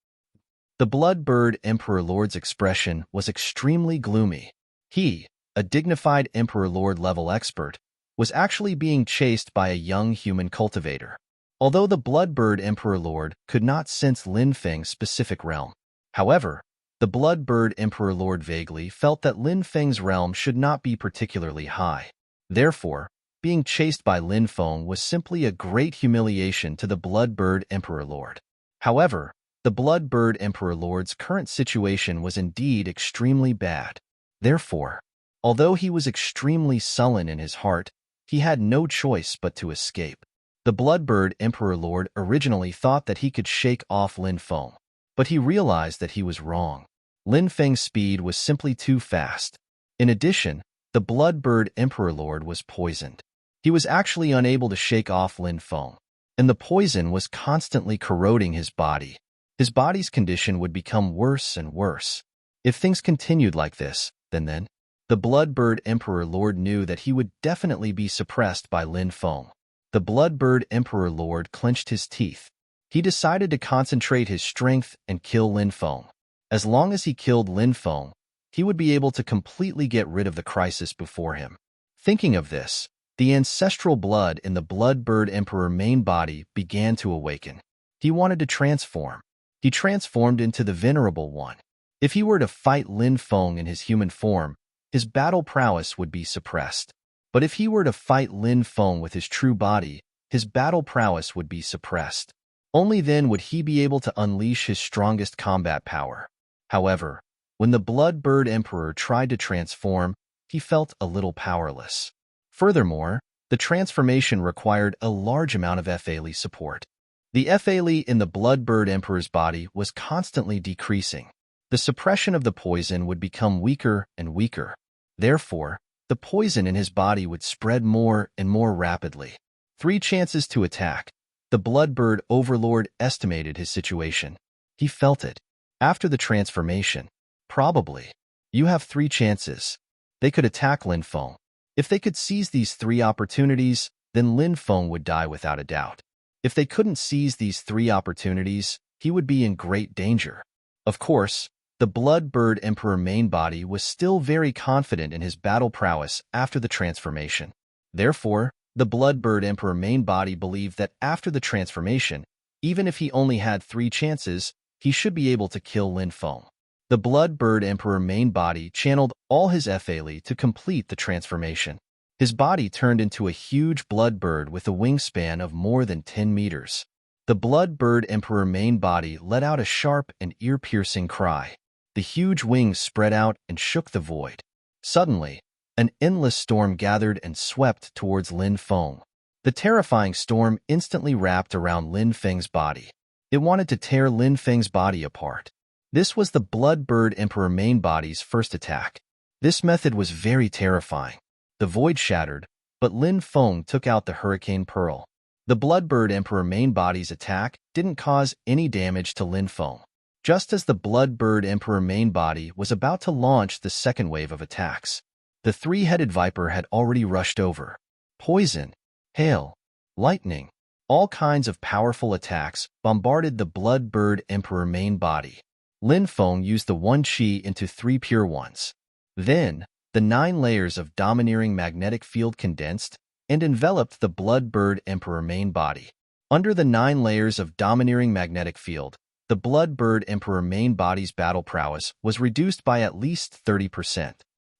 The Blood-Bird Emperor Lord's expression was extremely gloomy. He, a dignified Emperor Lord level expert, was actually being chased by a young human cultivator. Although the Blood-Bird Emperor Lord could not sense Lin Feng's specific realm. However, the Blood-Bird Emperor Lord vaguely felt that Lin Feng's realm should not be particularly high. Therefore, being chased by Lin Feng was simply a great humiliation to the Blood-Bird Emperor Lord. However, the Blood-Bird Emperor Lord's current situation was indeed extremely bad. Therefore, although he was extremely sullen in his heart, he had no choice but to escape. The Blood-Bird Emperor Lord originally thought that he could shake off Lin Feng, but he realized that he was wrong. Lin Feng's speed was simply too fast. In addition, the Blood-Bird Emperor Lord was poisoned. He was actually unable to shake off Lin Feng, and the poison was constantly corroding his body. His body's condition would become worse and worse. If things continued like this, then the Blood-Bird Emperor Lord knew that he would definitely be suppressed by Lin Feng. The Blood-Bird Emperor Lord clenched his teeth. He decided to concentrate his strength and kill Lin Feng. As long as he killed Lin Feng, he would be able to completely get rid of the crisis before him. Thinking of this, the ancestral blood in the Blood-Bird Emperor main body began to awaken. He wanted to transform. He transformed into the Venerable One. If he were to fight Lin Feng in his human form, his battle prowess would be suppressed. But if he were to fight Lin Feng with his true body, his battle prowess would be suppressed. Only then would he be able to unleash his strongest combat power. However, when the Blood-Bird Emperor tried to transform, he felt a little powerless. Furthermore, the transformation required a large amount of Fali support. The Fali in the Blood-Bird Emperor's body was constantly decreasing. The suppression of the poison would become weaker and weaker. Therefore, the poison in his body would spread more and more rapidly. 3 chances to attack. The Blood-Bird Overlord estimated his situation. He felt it. After the transformation, probably, you have 3 chances. They could attack Lin Feng. If they could seize these 3 opportunities, then Lin Feng would die without a doubt. If they couldn't seize these 3 opportunities, he would be in great danger. Of course, the Blood-Bird Emperor main body was still very confident in his battle prowess after the transformation. Therefore, the Blood-Bird Emperor main body believed that after the transformation, even if he only had 3 chances, he should be able to kill Lin Feng. The Blood-Bird Emperor main body channeled all his Fali to complete the transformation. His body turned into a huge blood bird with a wingspan of more than 10 meters. The Blood-Bird Emperor main body let out a sharp and ear-piercing cry. The huge wings spread out and shook the void. Suddenly, an endless storm gathered and swept towards Lin Feng. The terrifying storm instantly wrapped around Lin Feng's body. It wanted to tear Lin Feng's body apart. This was the Blood-Bird Emperor main body's first attack. This method was very terrifying. The void shattered, but Lin Feng took out the Hurricane Pearl. The Bloodbird Emperor main body's attack didn't cause any damage to Lin Feng. Just as the Bloodbird Emperor main body was about to launch the second wave of attacks, the three-headed viper had already rushed over. Poison, hail, lightning, all kinds of powerful attacks bombarded the Bloodbird Emperor main body. Lin Feng used the one chi into 3 pure ones. Then, the 9 layers of domineering magnetic field condensed and enveloped the Bloodbird Emperor main body. Under the 9 layers of domineering magnetic field, the Bloodbird Emperor main body's battle prowess was reduced by at least 30%.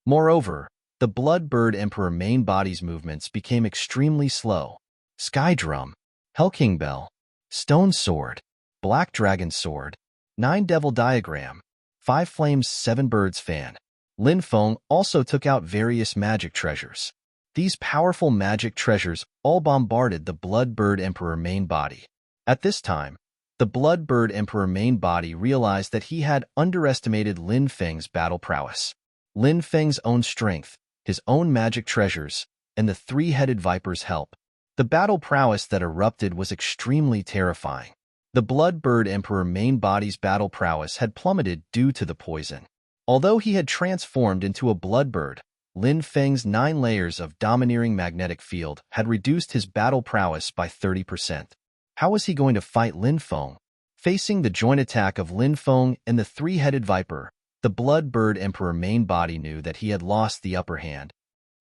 Moreover, the Bloodbird Emperor main body's movements became extremely slow. Sky Drum, Hellking Bell, Stone Sword, Black Dragon Sword, 9 Devil Diagram, 5 Flames 7 Birds Fan. Lin Feng also took out various magic treasures. These powerful magic treasures all bombarded the Bloodbird Emperor main body. At this time, the Bloodbird Emperor main body realized that he had underestimated Lin Feng's battle prowess. Lin Feng's own strength, his own magic treasures, and the three-headed viper's help. The battle prowess that erupted was extremely terrifying. The Bloodbird Emperor main body's battle prowess had plummeted due to the poison. Although he had transformed into a Bloodbird, Lin Feng's 9 layers of domineering magnetic field had reduced his battle prowess by 30%. How was he going to fight Lin Feng? Facing the joint attack of Lin Feng and the three-headed viper, the Bloodbird Emperor main body knew that he had lost the upper hand.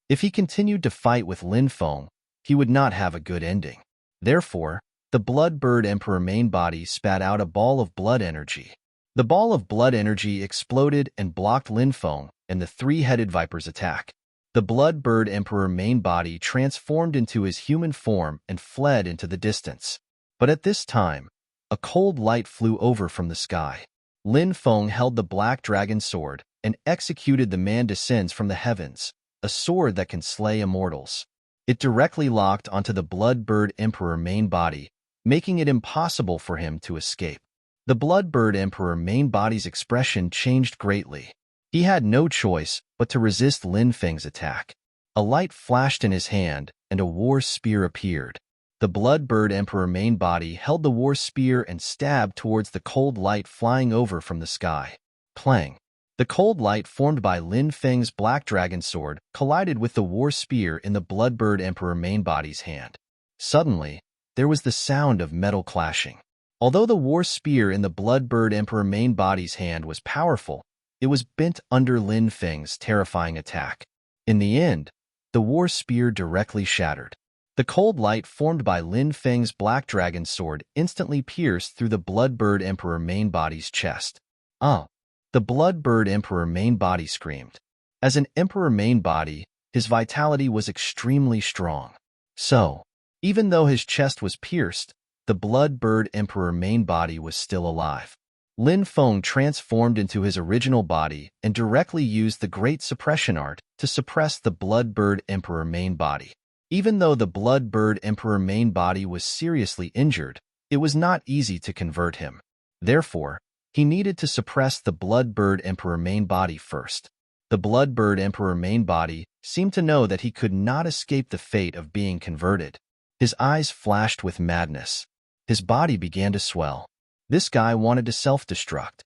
If he continued to fight with Lin Feng, he would not have a good ending. Therefore, the Bloodbird Emperor main body spat out a ball of blood energy. The ball of blood energy exploded and blocked Lin Feng and the three-headed viper's attack. The Bloodbird Emperor main body transformed into his human form and fled into the distance. But at this time, a cold light flew over from the sky. Lin Feng held the Black Dragon Sword and executed the Man Descends from the Heavens, a sword that can slay immortals. It directly locked onto the Bloodbird Emperor main body, making it impossible for him to escape. The Bloodbird Emperor main body's expression changed greatly. He had no choice but to resist Lin Feng's attack. A light flashed in his hand, and a war spear appeared. The Bloodbird Emperor main body held the war spear and stabbed towards the cold light flying over from the sky. Clang! The cold light formed by Lin Feng's Black Dragon Sword collided with the war spear in the Bloodbird Emperor main body's hand. Suddenly, there was the sound of metal clashing. Although the war spear in the Bloodbird Emperor main body's hand was powerful, it was bent under Lin Feng's terrifying attack. In the end, the war spear directly shattered. The cold light formed by Lin Feng's Black Dragon Sword instantly pierced through the Bloodbird Emperor main body's chest. The Bloodbird Emperor main body screamed. As an Emperor main body, his vitality was extremely strong. So, even though his chest was pierced, the Bloodbird Emperor main body was still alive. Lin Feng transformed into his original body and directly used the Great Suppression Art to suppress the Bloodbird Emperor main body. Even though the Bloodbird Emperor main body was seriously injured, it was not easy to convert him. Therefore, he needed to suppress the Bloodbird Emperor main body first. The Bloodbird Emperor main body seemed to know that he could not escape the fate of being converted. His eyes flashed with madness. His body began to swell. This guy wanted to self-destruct.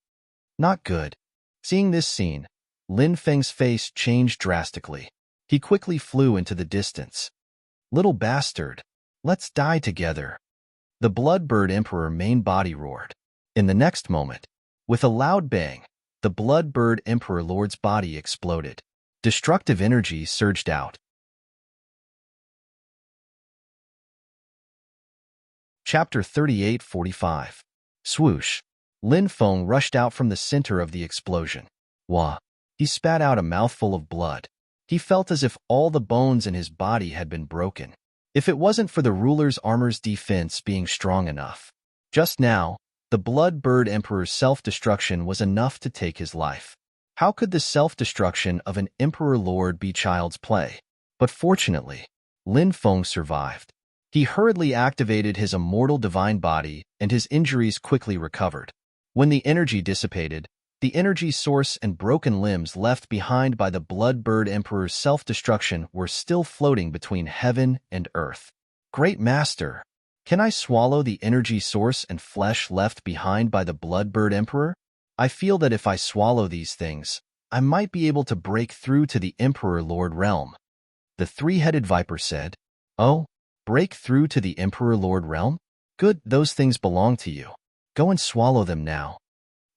Not good. Seeing this scene, Lin Feng's face changed drastically. He quickly flew into the distance. Little bastard, let's die together. The Bloodbird Emperor main body roared. In the next moment, with a loud bang, the Bloodbird Emperor Lord's body exploded. Destructive energy surged out. Chapter 38:45. Swoosh. Lin Feng rushed out from the center of the explosion. Wah! He spat out a mouthful of blood. He felt as if all the bones in his body had been broken. If it wasn't for the ruler's armor's defense being strong enough. Just now, the Bloodbird Emperor's self-destruction was enough to take his life. How could the self-destruction of an Emperor Lord be child's play? But fortunately, Lin Feng survived. He hurriedly activated his immortal divine body, and his injuries quickly recovered. When the energy dissipated, The energy source and broken limbs left behind by the Bloodbird Emperor's self-destruction were still floating between heaven and earth. Great Master, can I swallow the energy source and flesh left behind by the Bloodbird Emperor? I feel that if I swallow these things, I might be able to break through to the Emperor Lord Realm. The three-headed viper said, Oh, break through to the Emperor Lord Realm? Good, those things belong to you. Go and swallow them now.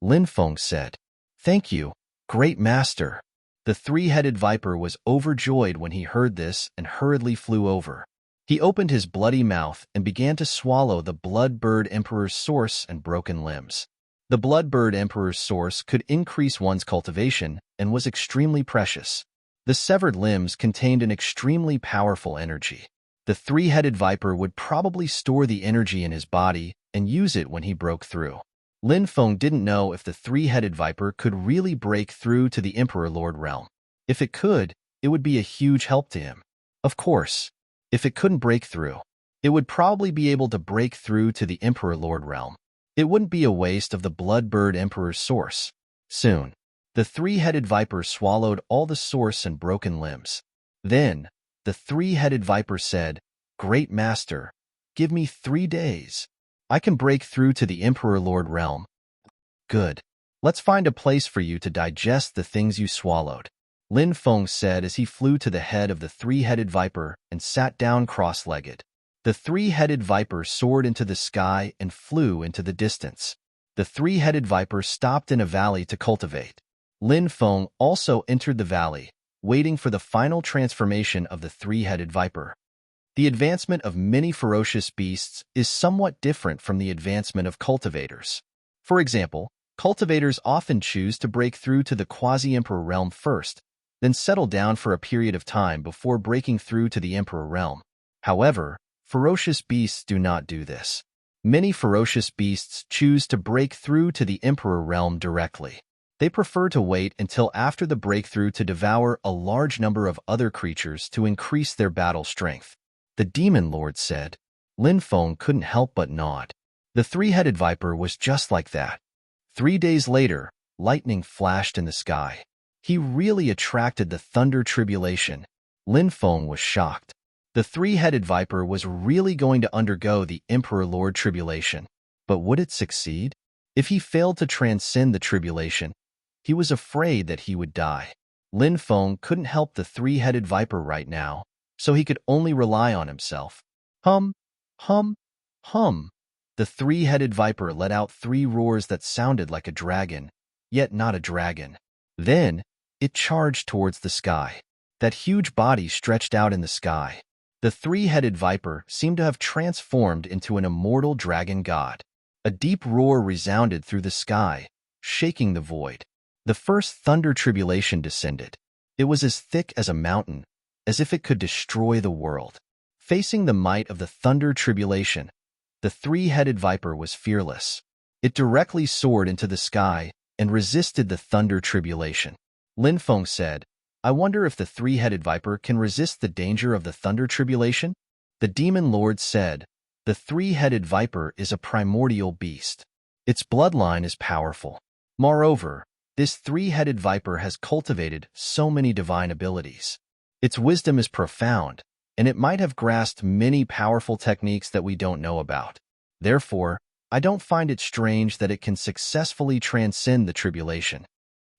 Lin Feng said, Thank you, Great Master. The three-headed viper was overjoyed when he heard this and hurriedly flew over. He opened his bloody mouth and began to swallow the Bloodbird Emperor's source and broken limbs. The Bloodbird Emperor's source could increase one's cultivation and was extremely precious. The severed limbs contained an extremely powerful energy. The three-headed viper would probably store the energy in his body and use it when he broke through. Lin Feng didn't know if the three-headed viper could really break through to the Emperor Lord Realm. If it could, it would be a huge help to him. Of course, if it couldn't break through, it would probably be able to break through to the Emperor Lord Realm. It wouldn't be a waste of the Bloodbird Emperor's source. Soon, the three-headed viper swallowed all the source and broken limbs. Then, the three-headed viper said, Great Master, give me 3 days. I can break through to the Emperor Lord Realm. Good. Let's find a place for you to digest the things you swallowed. Lin Feng said as he flew to the head of the three-headed viper and sat down cross-legged. The three-headed viper soared into the sky and flew into the distance. The three-headed viper stopped in a valley to cultivate. Lin Feng also entered the valley, waiting for the final transformation of the three-headed viper. The advancement of many ferocious beasts is somewhat different from the advancement of cultivators. For example, cultivators often choose to break through to the quasi-emperor realm first, then settle down for a period of time before breaking through to the emperor realm. However, ferocious beasts do not do this. Many ferocious beasts choose to break through to the emperor realm directly. They prefer to wait until after the breakthrough to devour a large number of other creatures to increase their battle strength. The Demon Lord said. Lin Feng couldn't help but nod. The three-headed viper was just like that. 3 days later, lightning flashed in the sky. He really attracted the thunder tribulation. Lin Feng was shocked. The three-headed viper was really going to undergo the Emperor Lord tribulation. But would it succeed? If he failed to transcend the tribulation, he was afraid that he would die. Lin Feng couldn't help the three-headed viper right now, so he could only rely on himself. Hum, hum, hum. The three-headed viper let out 3 roars that sounded like a dragon, yet not a dragon. Then, it charged towards the sky. That huge body stretched out in the sky. The three-headed viper seemed to have transformed into an immortal dragon god. A deep roar resounded through the sky, shaking the void. The first thunder tribulation descended. It was as thick as a mountain, as if it could destroy the world. Facing the might of the thunder tribulation, the three-headed viper was fearless. It directly soared into the sky and resisted the thunder tribulation. Lin Feng said, I wonder if the three-headed viper can resist the danger of the thunder tribulation? The Demon Lord said, the three-headed viper is a primordial beast. Its bloodline is powerful. Moreover, this three-headed viper has cultivated so many divine abilities. Its wisdom is profound, and it might have grasped many powerful techniques that we don't know about. Therefore, I don't find it strange that it can successfully transcend the tribulation.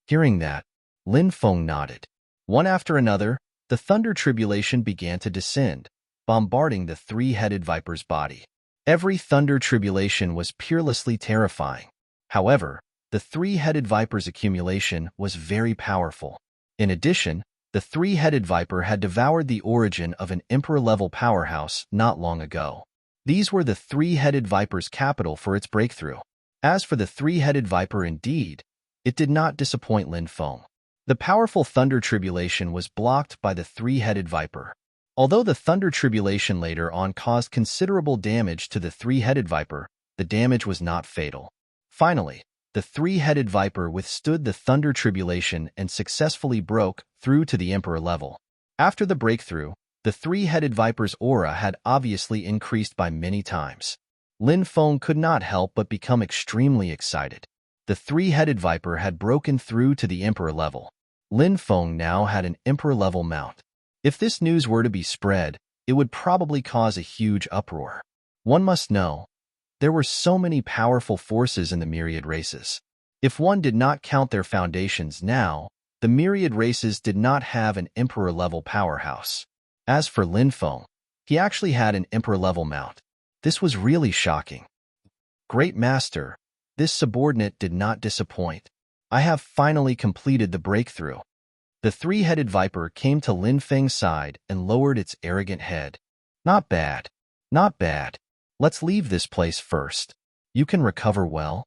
Hearing that, Lin Feng nodded. One after another, the thunder tribulation began to descend, bombarding the three-headed viper's body. Every thunder tribulation was peerlessly terrifying. However, the three-headed viper's accumulation was very powerful. In addition, the three-headed viper had devoured the origin of an emperor-level powerhouse not long ago. These were the three-headed viper's capital for its breakthrough. As for the three-headed viper indeed, it did not disappoint Lin Feng. The powerful thunder tribulation was blocked by the three-headed viper. Although the thunder tribulation later on caused considerable damage to the three-headed viper, the damage was not fatal. Finally, the three-headed viper withstood the thunder tribulation and successfully broke through to the emperor level. After the breakthrough, the three-headed viper's aura had obviously increased by many times. Lin Feng could not help but become extremely excited. The The three-headed viper had broken through to the emperor level. Lin Feng now had an emperor-level mount. If this news were to be spread, it would probably cause a huge uproar. One must know, there were so many powerful forces in the myriad races. If one did not count their foundations now, the myriad races did not have an emperor-level powerhouse. As for Lin Feng, he actually had an emperor-level mount. This was really shocking. Great Master, this subordinate did not disappoint. I have finally completed the breakthrough. The three-headed viper came to Lin Feng's side and lowered its arrogant head. Not bad. Not bad. Let's leave this place first. You can recover well?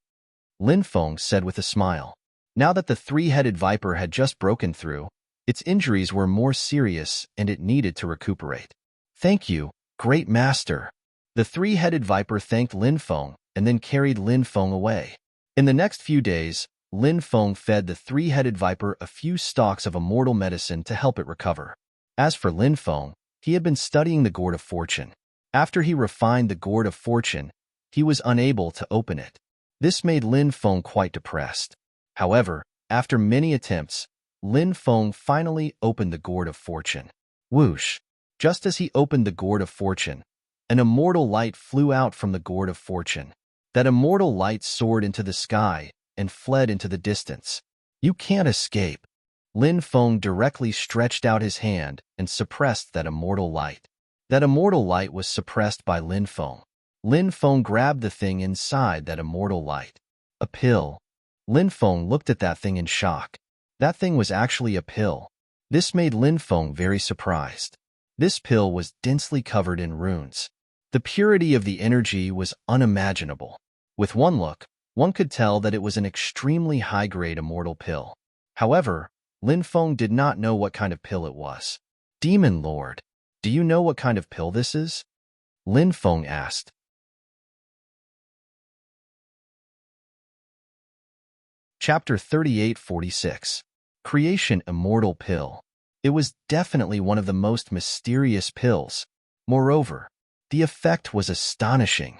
Lin Feng said with a smile. Now that the three-headed viper had just broken through, its injuries were more serious and it needed to recuperate. Thank you, Great Master. The three-headed viper thanked Lin Feng and then carried Lin Feng away. In the next few days, Lin Feng fed the three-headed viper a few stalks of immortal medicine to help it recover. As for Lin Feng, he had been studying the Gourd of Fortune. After he refined the Gourd of Fortune, he was unable to open it. This made Lin Feng quite depressed. However, after many attempts, Lin Feng finally opened the Gourd of Fortune. Whoosh! Just as he opened the Gourd of Fortune, an immortal light flew out from the Gourd of Fortune. That immortal light soared into the sky and fled into the distance. You can't escape. Lin Feng directly stretched out his hand and suppressed that immortal light. That immortal light was suppressed by Lin Feng. Lin Feng grabbed the thing inside that immortal light. A pill. Lin Feng looked at that thing in shock. That thing was actually a pill. This made Lin Feng very surprised. This pill was densely covered in runes. The purity of the energy was unimaginable. With one look, one could tell that it was an extremely high-grade immortal pill. However, Lin Feng did not know what kind of pill it was. Demon Lord, do you know what kind of pill this is? Lin Feng asked. Chapter 3846. Creation Immortal Pill. It was definitely one of the most mysterious pills. Moreover, the effect was astonishing.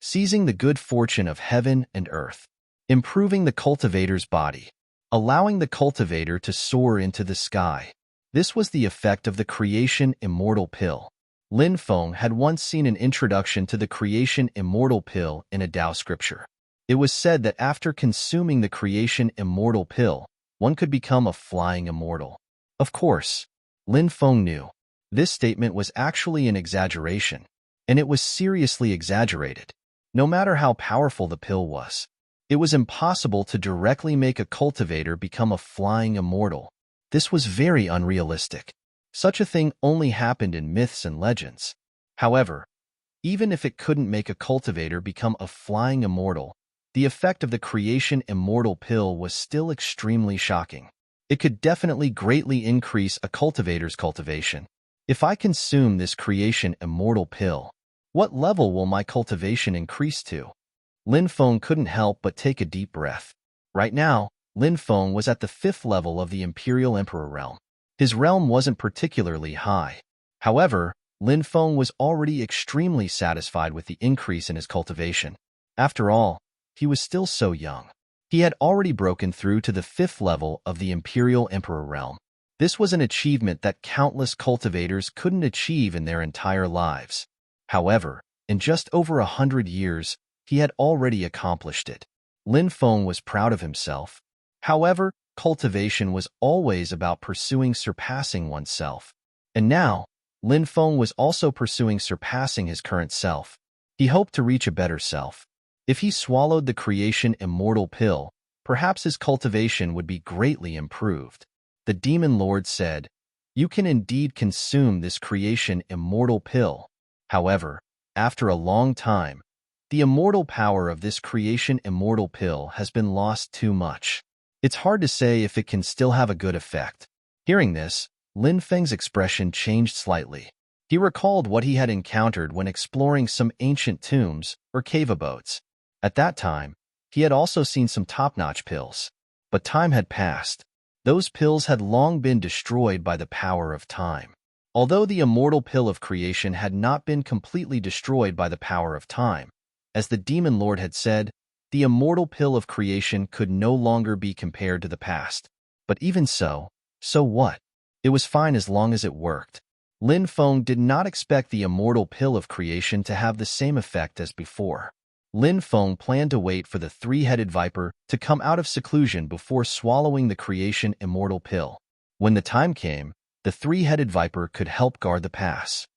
Seizing the good fortune of heaven and earth, improving the cultivator's body, allowing the cultivator to soar into the sky. This was the effect of the Creation Immortal Pill. Lin Feng had once seen an introduction to the Creation Immortal Pill in a Tao scripture. It was said that after consuming the Creation Immortal Pill, one could become a flying immortal. Of course, Lin Feng knew. This statement was actually an exaggeration, and it was seriously exaggerated. No matter how powerful the pill was, it was impossible to directly make a cultivator become a flying immortal. This was very unrealistic. Such a thing only happened in myths and legends. However, even if it couldn't make a cultivator become a flying immortal, the effect of the Creation Immortal Pill was still extremely shocking. It could definitely greatly increase a cultivator's cultivation. If I consume this Creation Immortal Pill, what level will my cultivation increase to? Lin Feng couldn't help but take a deep breath. Right now, Lin Feng was at the 5th level of the Imperial Emperor realm. His realm wasn't particularly high. However, Lin Feng was already extremely satisfied with the increase in his cultivation. After all, he was still so young. He had already broken through to the 5th level of the Imperial Emperor realm. This was an achievement that countless cultivators couldn't achieve in their entire lives. However, in just over 100 years, he had already accomplished it. Lin Feng was proud of himself. However, cultivation was always about pursuing surpassing oneself. And now, Lin Feng was also pursuing surpassing his current self. He hoped to reach a better self. If he swallowed the Creation Immortal Pill, perhaps his cultivation would be greatly improved. The Demon Lord said, "You can indeed consume this Creation Immortal Pill. However, after a long time, the immortal power of this Creation Immortal Pill has been lost too much. It's hard to say if it can still have a good effect." Hearing this, Lin Feng's expression changed slightly. He recalled what he had encountered when exploring some ancient tombs or cave abodes. At that time, he had also seen some top-notch pills. But time had passed. Those pills had long been destroyed by the power of time. Although the immortal pill of creation had not been completely destroyed by the power of time, as the Demon Lord had said, The immortal pill of creation could no longer be compared to the past. But even so what? It was fine as long as it worked. Lin Feng did not expect the immortal pill of creation to have the same effect as before. Lin Feng planned to wait for the three-headed viper to come out of seclusion before swallowing the creation immortal pill. When the time came, the three-headed viper could help guard the pass.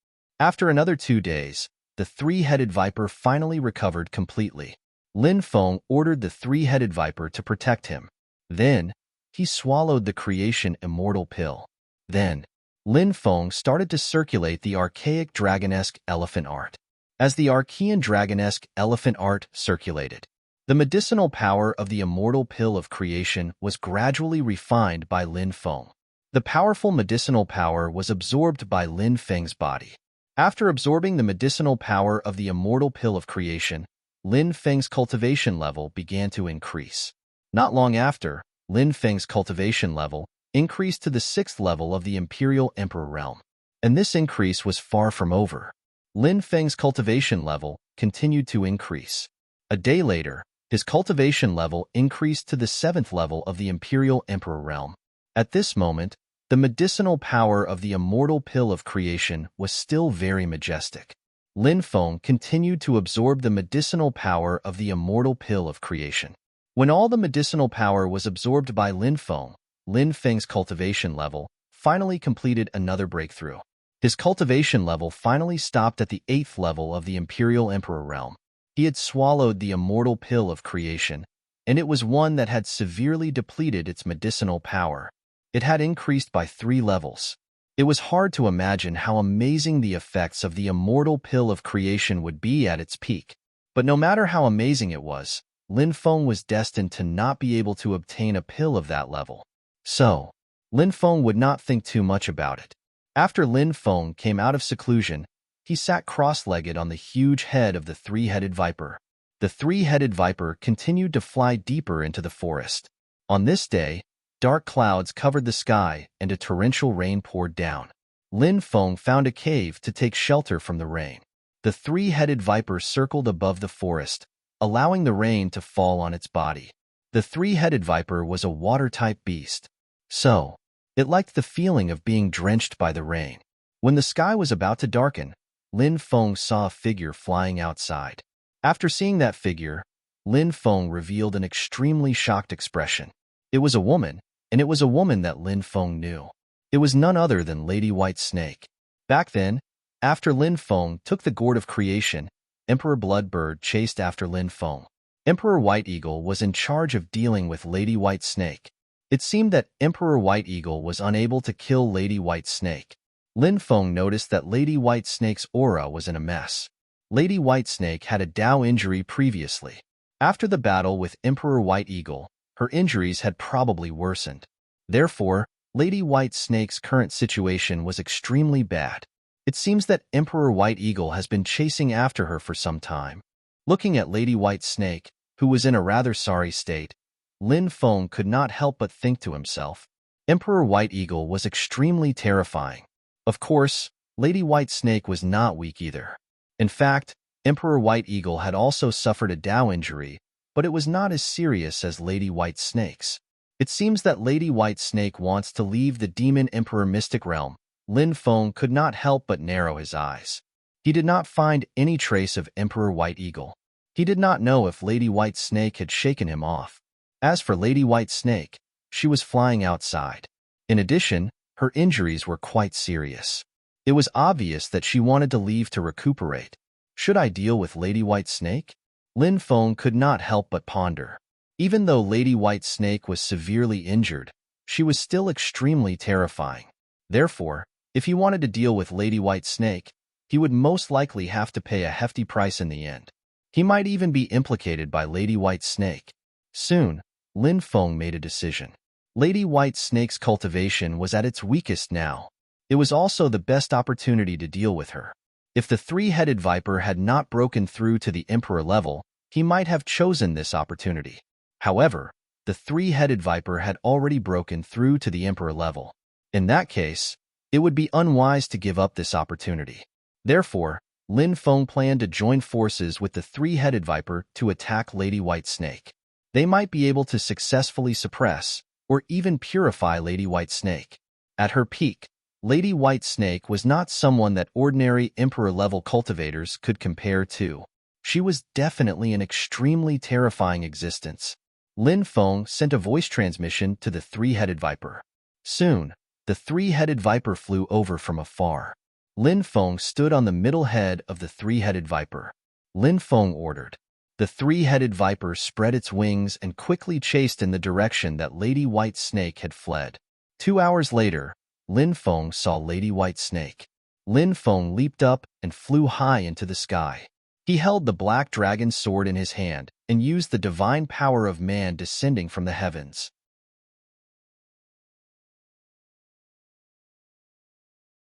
After another 2 days, the three-headed viper finally recovered completely. Lin Feng ordered the three-headed viper to protect him. Then, he swallowed the creation immortal pill. Then, Lin Feng started to circulate the archaic dragonesque elephant art. As the archean dragonesque elephant art circulated, the medicinal power of the immortal pill of creation was gradually refined by Lin Feng. The powerful medicinal power was absorbed by Lin Feng's body. After absorbing the medicinal power of the immortal pill of creation, Lin Feng's cultivation level began to increase. Not long after, Lin Feng's cultivation level increased to the 6th level of the Imperial Emperor realm. And this increase was far from over. Lin Feng's cultivation level continued to increase. A day later, his cultivation level increased to the 7th level of the Imperial Emperor realm. At this moment, the medicinal power of the immortal pill of creation was still very majestic. Lin Feng continued to absorb the medicinal power of the immortal pill of creation. When all the medicinal power was absorbed by Lin Feng, Lin Feng's cultivation level finally completed another breakthrough. His cultivation level finally stopped at the 8th level of the Imperial Emperor realm. He had swallowed the immortal pill of creation, and it was one that had severely depleted its medicinal power. It had increased by 3 levels. It was hard to imagine how amazing the effects of the immortal pill of creation would be at its peak. But no matter how amazing it was, Lin Feng was destined to not be able to obtain a pill of that level. So, Lin Feng would not think too much about it. After Lin Feng came out of seclusion, he sat cross-legged on the huge head of the three-headed viper. The three-headed viper continued to fly deeper into the forest. On this day, dark clouds covered the sky and a torrential rain poured down. Lin Feng found a cave to take shelter from the rain. The three-headed viper circled above the forest, allowing the rain to fall on its body. The three-headed viper was a water-type beast. So, it liked the feeling of being drenched by the rain. When the sky was about to darken, Lin Feng saw a figure flying outside. After seeing that figure, Lin Feng revealed an extremely shocked expression. It was a woman, and it was a woman that Lin Feng knew. It was none other than Lady White Snake. Back then, after Lin Feng took the Gourd of Creation, Emperor Bloodbird chased after Lin Feng. Emperor White Eagle was in charge of dealing with Lady White Snake. It seemed that Emperor White Eagle was unable to kill Lady White Snake. Lin Feng noticed that Lady White Snake's aura was in a mess. Lady White Snake had a Dao injury previously. After the battle with Emperor White Eagle, her injuries had probably worsened. Therefore, Lady White Snake's current situation was extremely bad. It seems that Emperor White Eagle has been chasing after her for some time. Looking at Lady White Snake, who was in a rather sorry state, Lin Feng could not help but think to himself, Emperor White Eagle was extremely terrifying. Of course, Lady White Snake was not weak either. In fact, Emperor White Eagle had also suffered a Dao injury, but it was not as serious as Lady White Snake's. It seems that Lady White Snake wants to leave the Demon Emperor Mystic Realm. Lin Feng could not help but narrow his eyes. He did not find any trace of Emperor White Eagle. He did not know if Lady White Snake had shaken him off. As for Lady White Snake, she was flying outside. In addition, her injuries were quite serious. It was obvious that she wanted to leave to recuperate. Should I deal with Lady White Snake? Lin Feng could not help but ponder. Even though Lady White Snake was severely injured, she was still extremely terrifying. Therefore, if he wanted to deal with Lady White Snake, he would most likely have to pay a hefty price in the end. He might even be implicated by Lady White Snake. Soon, Lin Feng made a decision. Lady White Snake's cultivation was at its weakest now. It was also the best opportunity to deal with her. If the three-headed viper had not broken through to the Emperor level, he might have chosen this opportunity. However, the three-headed viper had already broken through to the Emperor level. In that case, it would be unwise to give up this opportunity. Therefore, Lin Feng planned to join forces with the three-headed viper to attack Lady White Snake. They might be able to successfully suppress or even purify Lady White Snake. At her peak, Lady White Snake was not someone that ordinary Emperor-level cultivators could compare to. She was definitely an extremely terrifying existence. Lin Feng sent a voice transmission to the three-headed viper. Soon, the three-headed viper flew over from afar. Lin Feng stood on the middle head of the three-headed viper. Lin Feng ordered. The three-headed viper spread its wings and quickly chased in the direction that Lady White Snake had fled. 2 hours later, Lin Feng saw Lady White Snake. Lin Feng leaped up and flew high into the sky. He held the black dragon sword in his hand and used the divine power of man descending from the heavens.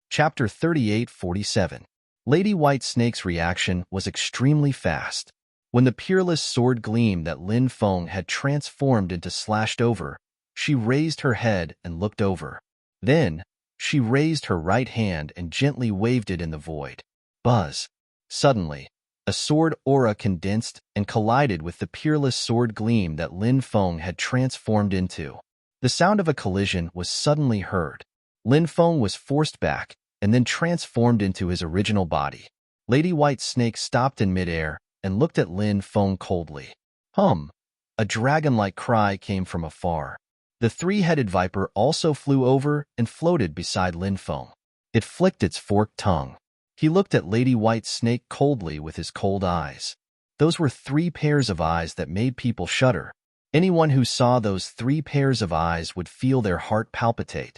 Chapter 38:47. Lady White Snake's reaction was extremely fast. When the peerless sword gleam that Lin Feng had transformed into slashed over, she raised her head and looked over. Then, she raised her right hand and gently waved it in the void. Buzz! Suddenly, a sword aura condensed and collided with the peerless sword gleam that Lin Feng had transformed into. The sound of a collision was suddenly heard. Lin Feng was forced back and then transformed into his original body. Lady White Snake stopped in midair and looked at Lin Feng coldly. A dragon-like cry came from afar. The three-headed viper also flew over and floated beside Lin Feng. It flicked its forked tongue. He looked at Lady White Snake coldly with his cold eyes. Those were 3 pairs of eyes that made people shudder. Anyone who saw those 3 pairs of eyes would feel their heart palpitate.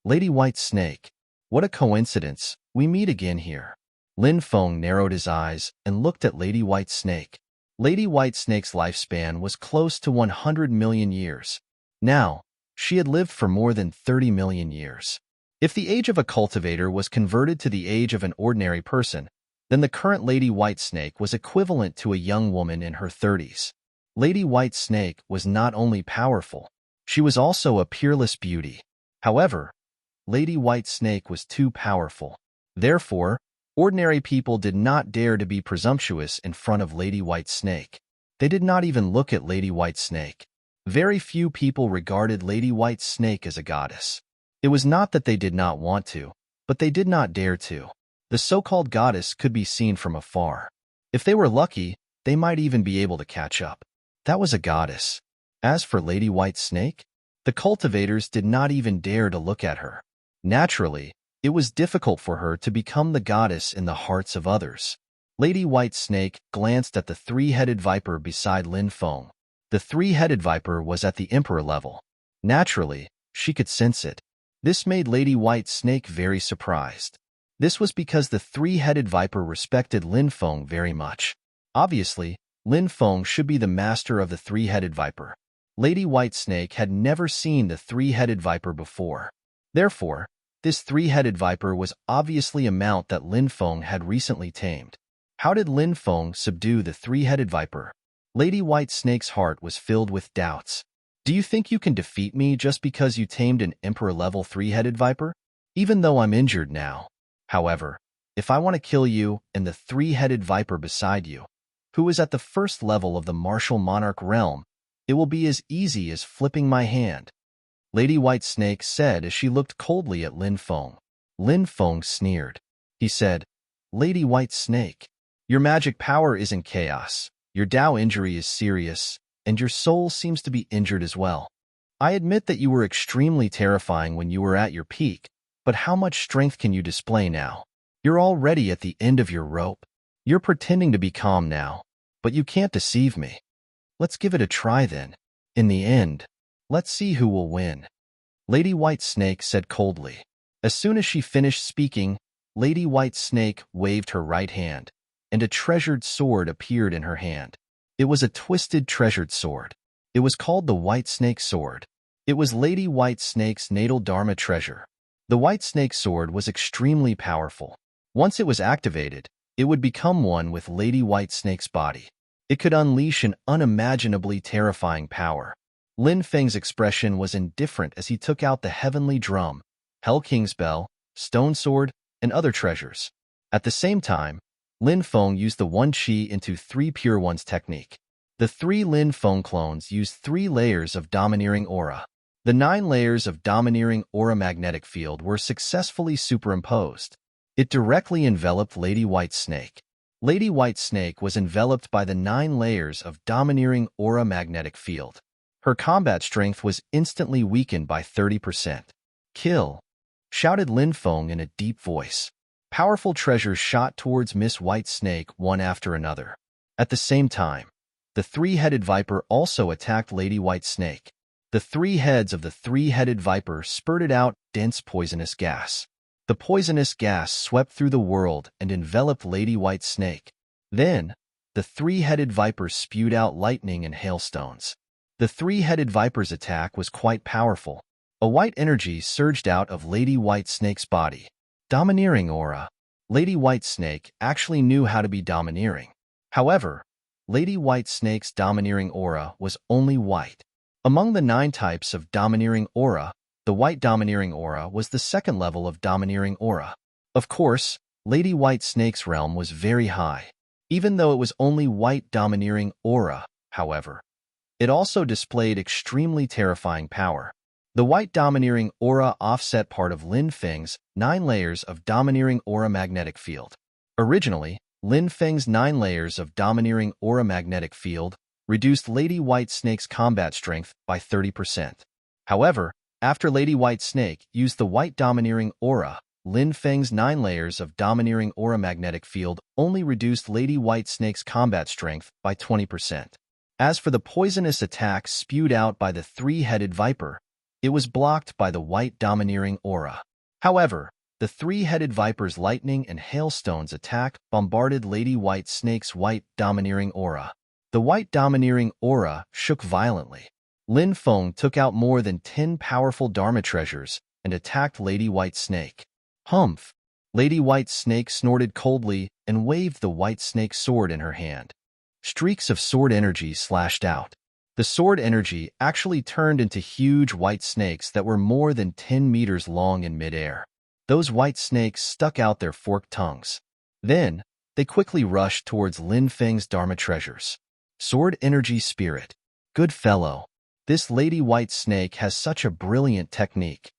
Lady White Snake, what a coincidence, we meet again here. Lin Feng narrowed his eyes and looked at Lady White Snake. Lady White Snake's lifespan was close to 100 million years. Now, she had lived for more than 30 million years. If the age of a cultivator was converted to the age of an ordinary person, then the current Lady White Snake was equivalent to a young woman in her 30s. Lady White Snake was not only powerful, she was also a peerless beauty. However, Lady White Snake was too powerful. Therefore, ordinary people did not dare to be presumptuous in front of Lady White Snake. They did not even look at Lady White Snake. Very few people regarded Lady White Snake as a goddess. It was not that they did not want to, but they did not dare to. The so-called goddess could be seen from afar. If they were lucky, they might even be able to catch up. That was a goddess. As for Lady White Snake, the cultivators did not even dare to look at her. Naturally, it was difficult for her to become the goddess in the hearts of others. Lady White Snake glanced at the three-headed viper beside Lin Feng. The three-headed viper was at the emperor level. Naturally, she could sense it. This made Lady White Snake very surprised. This was because the three-headed viper respected Lin Feng very much. Obviously, Lin Feng should be the master of the three-headed viper. Lady White Snake had never seen the three-headed viper before. Therefore, this three-headed viper was obviously a mount that Lin Feng had recently tamed. How did Lin Feng subdue the three-headed viper? Lady White Snake's heart was filled with doubts. Do you think you can defeat me just because you tamed an Emperor-level three-headed viper? Even though I'm injured now. However, if I want to kill you and the three-headed viper beside you, who is at the first level of the martial monarch realm, it will be as easy as flipping my hand. Lady White Snake said as she looked coldly at Lin Feng. Lin Feng sneered. He said, Lady White Snake, your magic power is in chaos, your Tao injury is serious, and your soul seems to be injured as well. I admit that you were extremely terrifying when you were at your peak, but how much strength can you display now? You're already at the end of your rope. You're pretending to be calm now, but you can't deceive me. Let's give it a try then. In the end, let's see who will win. Lady White Snake said coldly. As soon as she finished speaking, Lady White Snake waved her right hand, and a treasured sword appeared in her hand. It was a twisted treasured sword. It was called the White Snake Sword. It was Lady White Snake's natal Dharma treasure. The White Snake Sword was extremely powerful. Once it was activated, it would become one with Lady White Snake's body. It could unleash an unimaginably terrifying power. Lin Feng's expression was indifferent as he took out the heavenly drum, Hell King's bell, stone sword, and other treasures. At the same time, Lin Feng used the one chi into 3 pure ones technique. The 3 Lin Feng clones used 3 layers of domineering aura. The 9 layers of domineering aura magnetic field were successfully superimposed. It directly enveloped Lady White Snake. Lady White Snake was enveloped by the 9 layers of domineering aura magnetic field. Her combat strength was instantly weakened by 30%. Kill! Shouted Lin Feng in a deep voice. Powerful treasures shot towards Miss White Snake one after another. At the same time, the 3-headed viper also attacked Lady White Snake. The 3 heads of the 3-headed viper spurted out dense poisonous gas. The poisonous gas swept through the world and enveloped Lady White Snake. Then, the 3-headed viper spewed out lightning and hailstones. The 3-headed viper's attack was quite powerful. A white energy surged out of Lady White Snake's body. Domineering aura. Lady White Snake actually knew how to be domineering. However, Lady White Snake's domineering aura was only white. Among the 9 types of domineering aura, the white domineering aura was the second level of domineering aura. Of course, Lady White Snake's realm was very high. Even though it was only white domineering aura, however, it also displayed extremely terrifying power. The white domineering aura offset part of Lin Feng's 9 layers of domineering aura magnetic field. Originally, Lin Feng's 9 layers of domineering aura magnetic field reduced Lady White Snake's combat strength by 30%. However, after Lady White Snake used the white domineering aura, Lin Feng's 9 layers of domineering aura magnetic field only reduced Lady White Snake's combat strength by 20%. As for the poisonous attack spewed out by the 3-headed viper, it was blocked by the white domineering aura. However, the 3-headed viper's lightning and hailstones attack bombarded Lady White Snake's white domineering aura. The white domineering aura shook violently. Lin Feng took out more than 10 powerful Dharma treasures and attacked Lady White Snake. Humph! Lady White Snake snorted coldly and waved the white snake sword in her hand. Streaks of sword energy slashed out. The sword energy actually turned into huge white snakes that were more than 10 meters long in midair. Those white snakes stuck out their forked tongues. Then, they quickly rushed towards Lin Feng's Dharma treasures. Sword energy spirit. Good fellow. This Lady White Snake has such a brilliant technique.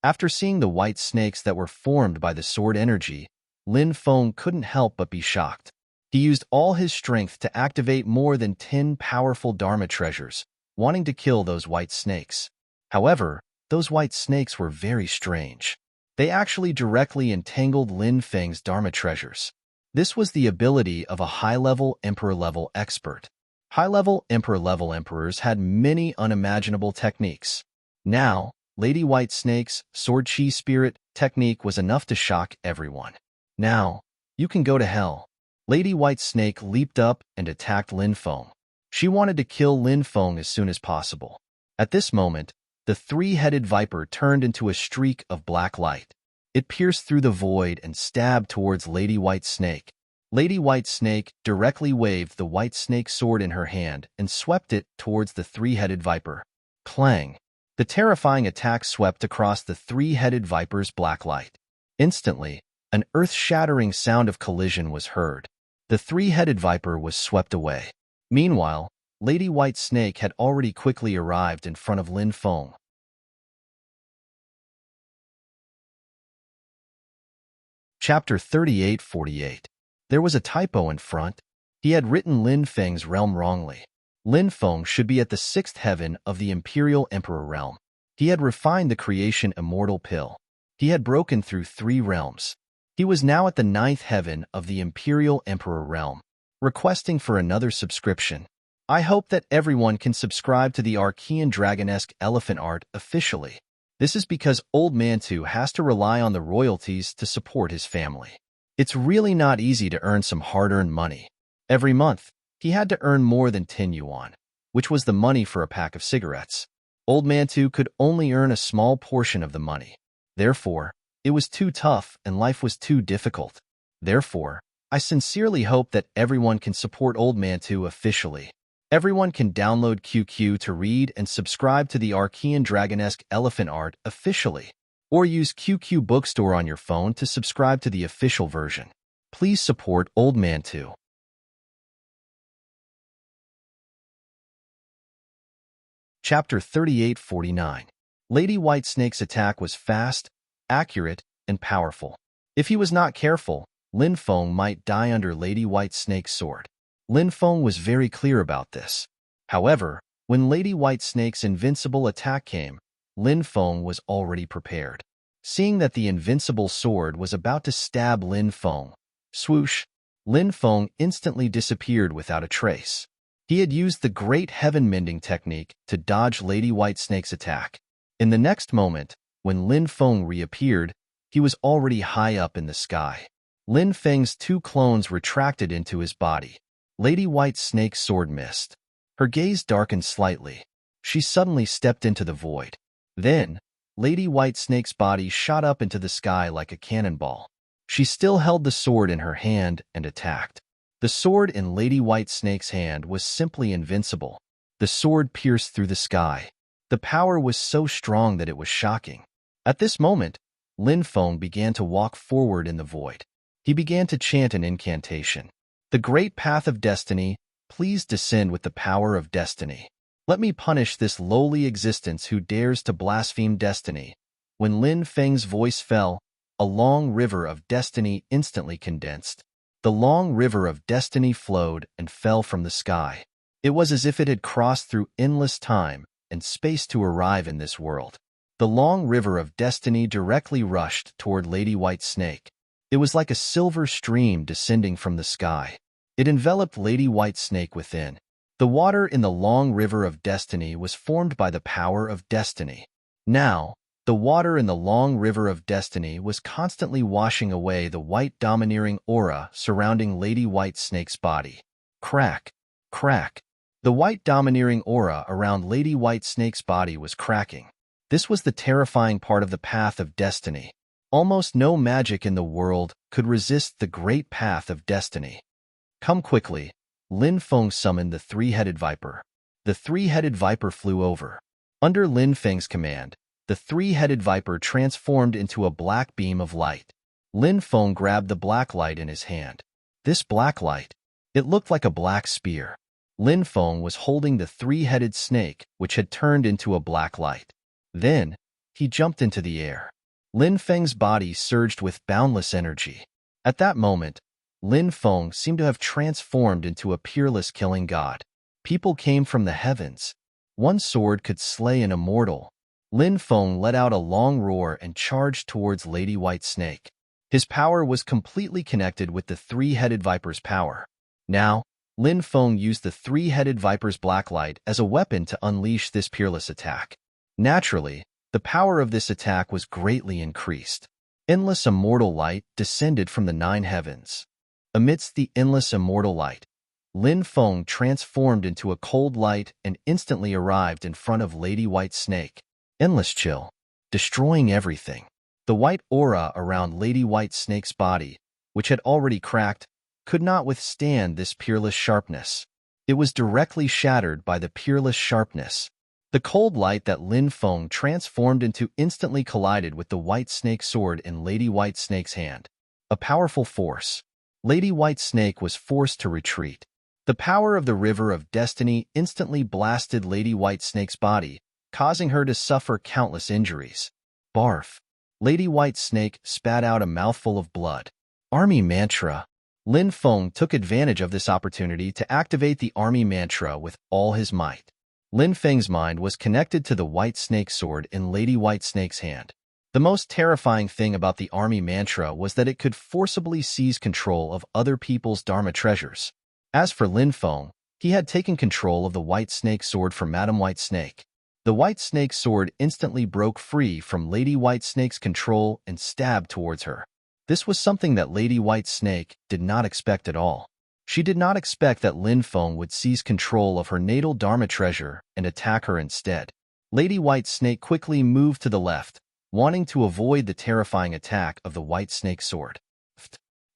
After seeing the white snakes that were formed by the sword energy, Lin Feng couldn't help but be shocked. He used all his strength to activate more than 10 powerful Dharma treasures, wanting to kill those white snakes. However, those white snakes were very strange. They actually directly entangled Lin Feng's Dharma treasures. This was the ability of a high-level Emperor-level expert. High-level Emperor-level emperors had many unimaginable techniques. Now, Lady White Snake's Sword Chi Spirit technique was enough to shock everyone. Now, you can go to hell. Lady White Snake leaped up and attacked Lin Feng. She wanted to kill Lin Feng as soon as possible. At this moment, the 3-headed viper turned into a streak of black light. It pierced through the void and stabbed towards Lady White Snake. Lady White Snake directly waved the white snake sword in her hand and swept it towards the 3-headed viper. Clang! The terrifying attack swept across the 3-headed viper's black light. Instantly, an earth-shattering sound of collision was heard. The 3-headed viper was swept away. Meanwhile, Lady White Snake had already quickly arrived in front of Lin Feng. Chapter 38-48. There was a typo in front. He had written Lin Feng's realm wrongly. Lin Feng should be at the 6th heaven of the Imperial Emperor realm. He had refined the creation immortal pill. He had broken through 3 realms. He was now at the 9th heaven of the Imperial Emperor realm, requesting for another subscription. I hope that everyone can subscribe to the Archean Dragonesque Elephant Art officially. This is because Old Mantu has to rely on the royalties to support his family. It's really not easy to earn some hard-earned money. Every month, he had to earn more than 10 yuan, which was the money for a pack of cigarettes. Old Mantu could only earn a small portion of the money. Therefore, it was too tough and life was too difficult. Therefore, I sincerely hope that everyone can support Old Mantu officially. Everyone can download QQ to read and subscribe to the Archean Dragonesque Elephant Art officially, or use QQ Bookstore on your phone to subscribe to the official version. Please support Old Man too. Chapter 3849. Lady Whitesnake's attack was fast, accurate, and powerful. If he was not careful, Lin Feng might die under Lady Whitesnake's sword. Lin Feng was very clear about this. However, when Lady Whitesnake's invincible attack came, Lin Feng was already prepared. Seeing that the invincible sword was about to stab Lin Feng, swoosh, Lin Feng instantly disappeared without a trace. He had used the Great Heaven Mending technique to dodge Lady Whitesnake's attack. In the next moment, when Lin Feng reappeared, he was already high up in the sky. Lin Feng's two clones retracted into his body. Lady Whitesnake's sword missed. Her gaze darkened slightly. She suddenly stepped into the void. Then, Lady Whitesnake's body shot up into the sky like a cannonball. She still held the sword in her hand and attacked. The sword in Lady Whitesnake's hand was simply invincible. The sword pierced through the sky. The power was so strong that it was shocking. At this moment, Lin Feng began to walk forward in the void. He began to chant an incantation. The great path of destiny, please descend with the power of destiny. Let me punish this lowly existence who dares to blaspheme destiny. When Lin Feng's voice fell, a long river of destiny instantly condensed. The long river of destiny flowed and fell from the sky. It was as if it had crossed through endless time and space to arrive in this world. The long river of destiny directly rushed toward Lady Whitesnake. It was like a silver stream descending from the sky. It enveloped Lady Whitesnake within. The water in the long river of destiny was formed by the power of destiny. Now, the water in the long river of destiny was constantly washing away the white domineering aura surrounding Lady Whitesnake's body. Crack, crack. The white domineering aura around Lady Whitesnake's body was cracking. This was the terrifying part of the path of destiny. Almost no magic in the world could resist the great path of destiny. Come quickly. Lin Feng summoned the three-headed viper. The three-headed viper flew over. Under Lin Feng's command, the three-headed viper transformed into a black beam of light. Lin Feng grabbed the black light in his hand. This black light, it looked like a black spear. Lin Feng was holding the three-headed snake, which had turned into a black light. Then, he jumped into the air. Lin Feng's body surged with boundless energy. At that moment, Lin Feng seemed to have transformed into a peerless killing god. People came from the heavens. One sword could slay an immortal. Lin Feng let out a long roar and charged towards Lady Whitesnake. His power was completely connected with the three-headed viper's power. Now, Lin Feng used the three-headed viper's black light as a weapon to unleash this peerless attack. Naturally, the power of this attack was greatly increased. Endless immortal light descended from the 9 heavens. Amidst the endless immortal light, Lin Feng transformed into a cold light and instantly arrived in front of Lady Whitesnake. Endless chill, destroying everything. The white aura around Lady Whitesnake's body, which had already cracked, could not withstand this peerless sharpness. It was directly shattered by the peerless sharpness. The cold light that Lin Feng transformed into instantly collided with the white snake sword in Lady Whitesnake's hand. A powerful force. Lady Whitesnake was forced to retreat. The power of the river of destiny instantly blasted Lady Whitesnake's body, causing her to suffer countless injuries. Barf. Lady Whitesnake spat out a mouthful of blood. Army Mantra. Lin Feng took advantage of this opportunity to activate the Army Mantra with all his might. Lin Feng's mind was connected to the white snake sword in Lady Whitesnake's hand. The most terrifying thing about the Army Mantra was that it could forcibly seize control of other people's Dharma treasures. As for Lin Feng, he had taken control of the white snake sword from Madame Whitesnake. The white snake sword instantly broke free from Lady Whitesnake's control and stabbed towards her. This was something that Lady Whitesnake did not expect at all. She did not expect that Lin Feng would seize control of her natal Dharma treasure and attack her instead. Lady Whitesnake quickly moved to the left, wanting to avoid the terrifying attack of the white snake sword.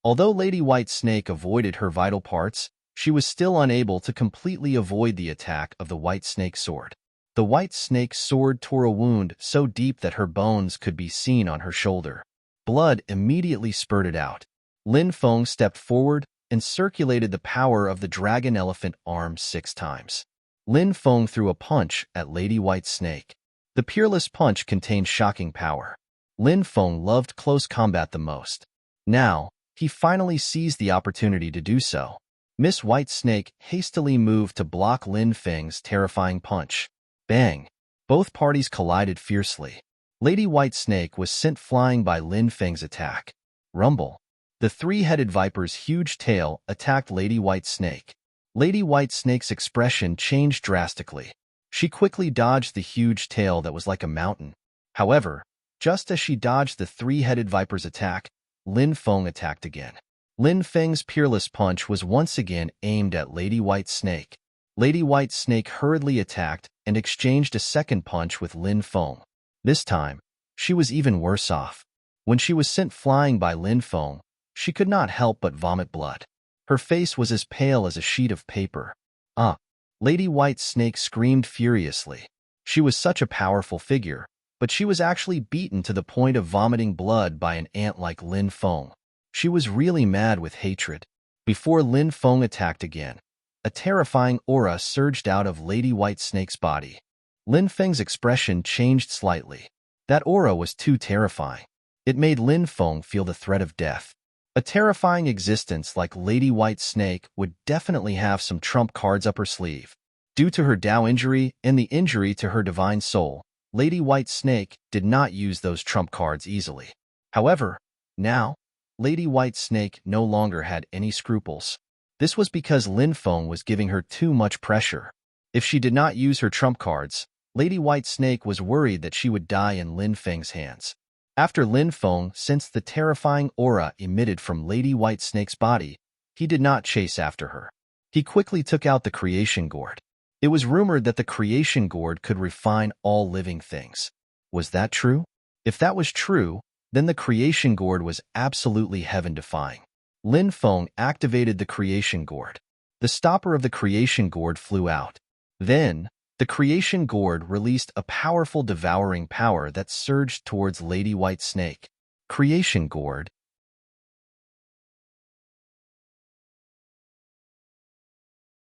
Although Lady Whitesnake avoided her vital parts, she was still unable to completely avoid the attack of the white snake sword. The white snake sword tore a wound so deep that her bones could be seen on her shoulder. Blood immediately spurted out. Lin Feng stepped forward and circulated the power of the dragon elephant arm 6 times. Lin Feng threw a punch at Lady White Snake. The peerless punch contained shocking power. Lin Feng loved close combat the most. Now, he finally seized the opportunity to do so. Miss White Snake hastily moved to block Lin Feng's terrifying punch. Bang! Both parties collided fiercely. Lady White Snake was sent flying by Lin Feng's attack. Rumble! The three-headed viper's huge tail attacked Lady White Snake. Lady White Snake's expression changed drastically. She quickly dodged the huge tail that was like a mountain. However, just as she dodged the three-headed viper's attack, Lin Feng attacked again. Lin Feng's peerless punch was once again aimed at Lady White Snake. Lady White Snake hurriedly attacked and exchanged a second punch with Lin Feng. This time, she was even worse off. When she was sent flying by Lin Feng, she could not help but vomit blood. Her face was as pale as a sheet of paper. Ah! Lady White Snake screamed furiously. She was such a powerful figure, but she was actually beaten to the point of vomiting blood by an ant like Lin Feng. She was really mad with hatred. Before Lin Feng attacked again, a terrifying aura surged out of Lady White Snake's body. Lin Feng's expression changed slightly. That aura was too terrifying. It made Lin Feng feel the threat of death. A terrifying existence like Lady White Snake would definitely have some trump cards up her sleeve. Due to her Tao injury and the injury to her divine soul, Lady White Snake did not use those trump cards easily. However, now, Lady White Snake no longer had any scruples. This was because Lin Feng was giving her too much pressure. If she did not use her trump cards, Lady White Snake was worried that she would die in Lin Feng's hands. After Lin Feng sensed the terrifying aura emitted from Lady White Snake's body, he did not chase after her. He quickly took out the creation gourd. It was rumored that the creation gourd could refine all living things. Was that true? If that was true, then the creation gourd was absolutely heaven-defying. Lin Feng activated the creation gourd. The stopper of the creation gourd flew out. Then, the creation gourd released a powerful devouring power that surged towards Lady White Snake. Creation gourd.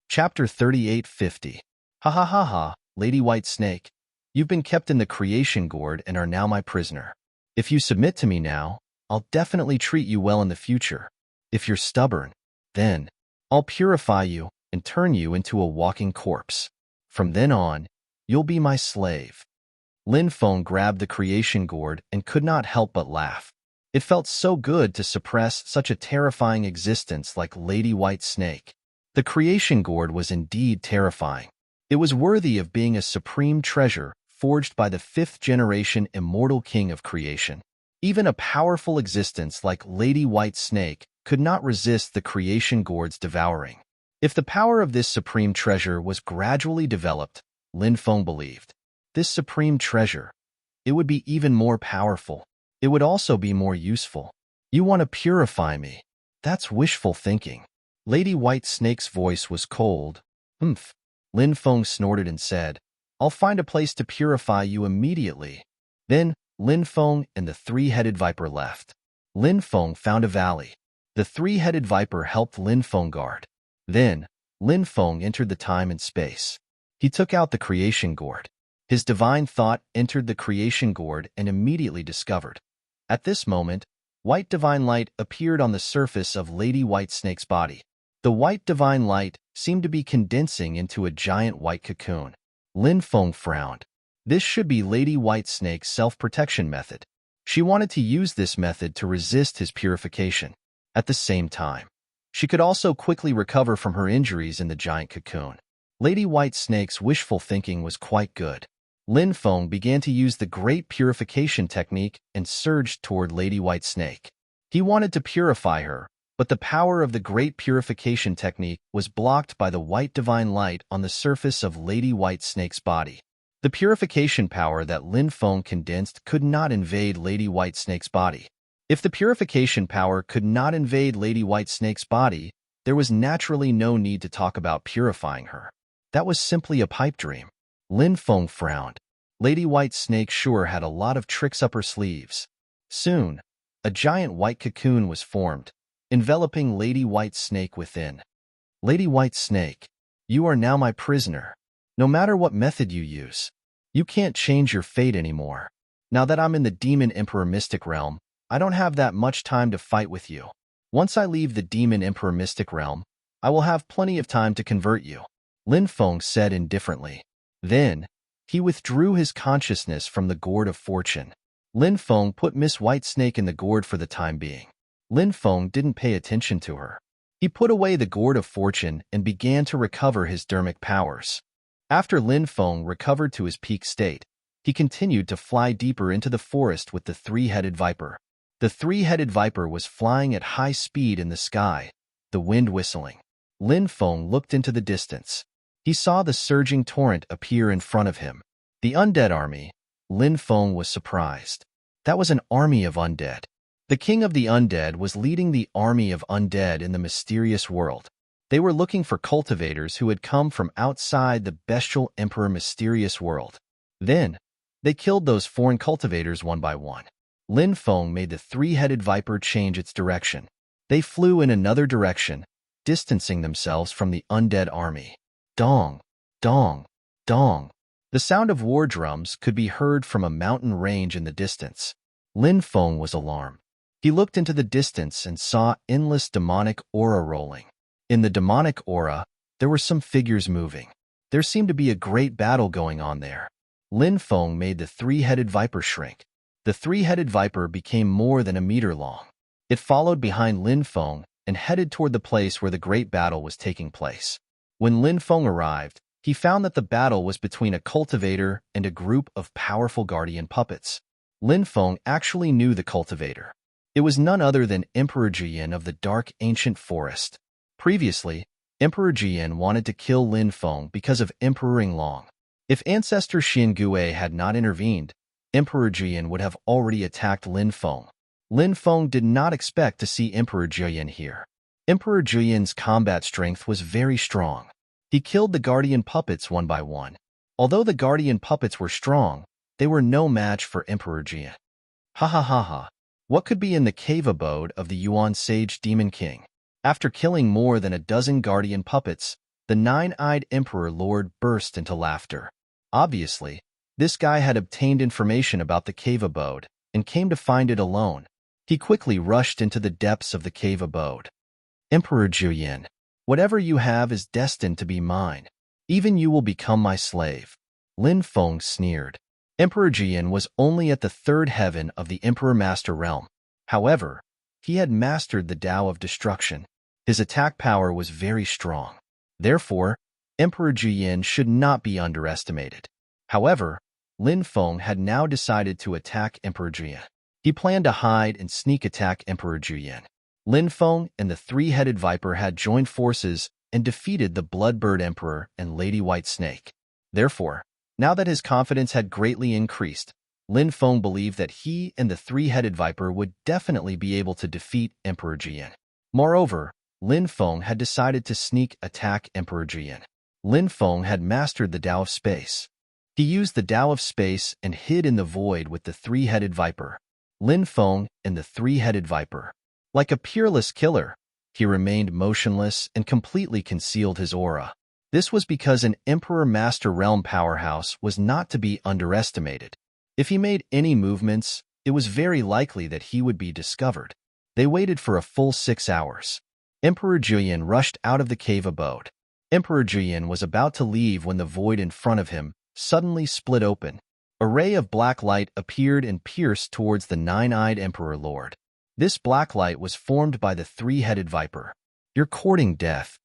Chapter 3850. Ha ha ha ha, Lady White Snake. You've been kept in the creation gourd and are now my prisoner. If you submit to me now, I'll definitely treat you well in the future. If you're stubborn, then I'll purify you and turn you into a walking corpse. From then on, you'll be my slave. Lin Feng grabbed the creation gourd and could not help but laugh. It felt so good to suppress such a terrifying existence like Lady White Snake. The creation gourd was indeed terrifying. It was worthy of being a supreme treasure forged by the 5th-generation immortal king of creation. Even a powerful existence like Lady White Snake could not resist the creation gourd's devouring. If the power of this supreme treasure was gradually developed, Lin Feng believed, this supreme treasure, it would be even more powerful. It would also be more useful. You want to purify me. That's wishful thinking. Lady White Snake's voice was cold. Humph. Lin Feng snorted and said, I'll find a place to purify you immediately. Then, Lin Feng and the three-headed viper left. Lin Feng found a valley. The three-headed viper helped Lin Feng guard. Then, Lin Feng entered the time and space. He took out the creation gourd. His divine thought entered the creation gourd and immediately discovered. At this moment, white divine light appeared on the surface of Lady White Snake's body. The white divine light seemed to be condensing into a giant white cocoon. Lin Feng frowned. This should be Lady White Snake's self-protection method. She wanted to use this method to resist his purification. At the same time, she could also quickly recover from her injuries in the giant cocoon. Lady White Snake's wishful thinking was quite good. Lin Feng began to use the Great Purification Technique and surged toward Lady White Snake. He wanted to purify her, but the power of the Great Purification Technique was blocked by the white divine light on the surface of Lady White Snake's body. The purification power that Lin Feng condensed could not invade Lady White Snake's body. If the purification power could not invade Lady White Snake's body, there was naturally no need to talk about purifying her. That was simply a pipe dream. Lin Feng frowned. Lady White Snake sure had a lot of tricks up her sleeves. Soon, a giant white cocoon was formed. enveloping Lady White Snake within. Lady White Snake, you are now my prisoner. No matter what method you use, you can't change your fate anymore. Now that I'm in the Demon Emperor Mystic Realm, I don't have that much time to fight with you. Once I leave the Demon Emperor Mystic Realm, I will have plenty of time to convert you, Lin Feng said indifferently. Then, he withdrew his consciousness from the Gourd of Fortune. Lin Feng put Miss Whitesnake in the gourd for the time being. Lin Feng didn't pay attention to her. He put away the Gourd of Fortune and began to recover his dermic powers. After Lin Feng recovered to his peak state, he continued to fly deeper into the forest with the three-headed viper. The three-headed viper was flying at high speed in the sky, the wind whistling. Lin Feng looked into the distance. He saw the surging torrent appear in front of him. The undead army. Lin Feng was surprised. That was an army of undead. The king of the undead was leading the army of undead in the mysterious world. They were looking for cultivators who had come from outside the bestial emperor mysterious world. Then, they killed those foreign cultivators one by one. Lin Feng made the three-headed viper change its direction. They flew in another direction, distancing themselves from the undead army. Dong, dong, dong. The sound of war drums could be heard from a mountain range in the distance. Lin Feng was alarmed. He looked into the distance and saw endless demonic aura rolling. In the demonic aura, there were some figures moving. There seemed to be a great battle going on there. Lin Feng made the three-headed viper shrink. The three-headed viper became more than a meter long. It followed behind Lin Feng and headed toward the place where the great battle was taking place. When Lin Feng arrived, he found that the battle was between a cultivator and a group of powerful guardian puppets. Lin Feng actually knew the cultivator. It was none other than Emperor Jiyan of the Dark Ancient Forest. Previously, Emperor Jiyan wanted to kill Lin Feng because of Emperor Long. If Ancestor Xin Gue had not intervened, Emperor Jiyan would have already attacked Lin Feng. Lin Feng did not expect to see Emperor Jiyan here. Emperor Jiyan's combat strength was very strong. He killed the guardian puppets one by one. Although the guardian puppets were strong, they were no match for Emperor Jiyan. Ha ha ha ha. What could be in the cave abode of the Yuan Sage Demon King? After killing more than a dozen guardian puppets, the nine-eyed Emperor Lord burst into laughter. Obviously, this guy had obtained information about the cave abode and came to find it alone. He quickly rushed into the depths of the cave abode. Emperor Jiyan, whatever you have is destined to be mine. Even you will become my slave. Lin Feng sneered. Emperor Jiyan was only at the third heaven of the Emperor Master Realm. However, he had mastered the Tao of Destruction. His attack power was very strong. Therefore, Emperor Jiyan should not be underestimated. However, Lin Feng had now decided to attack Emperor Jiyan. He planned to hide and sneak attack Emperor Jiyan. Lin Feng and the three-headed viper had joined forces and defeated the Bloodbird Emperor and Lady White Snake. Therefore, now that his confidence had greatly increased, Lin Feng believed that he and the three-headed viper would definitely be able to defeat Emperor Jiyan. Moreover, Lin Feng had decided to sneak attack Emperor Jiyan. Lin Feng had mastered the Tao of Space. He used the Tao of Space and hid in the void with the three-headed viper. Lin Feng and the three-headed viper. Like a peerless killer, he remained motionless and completely concealed his aura. This was because an Emperor Master Realm powerhouse was not to be underestimated. If he made any movements, it was very likely that he would be discovered. They waited for a full 6 hours. Emperor Jiyan rushed out of the cave abode. Emperor Jiyan was about to leave when the void in front of him suddenly split open. A ray of black light appeared and pierced towards the nine-eyed Emperor Lord. This black light was formed by the three-headed viper. You're courting death.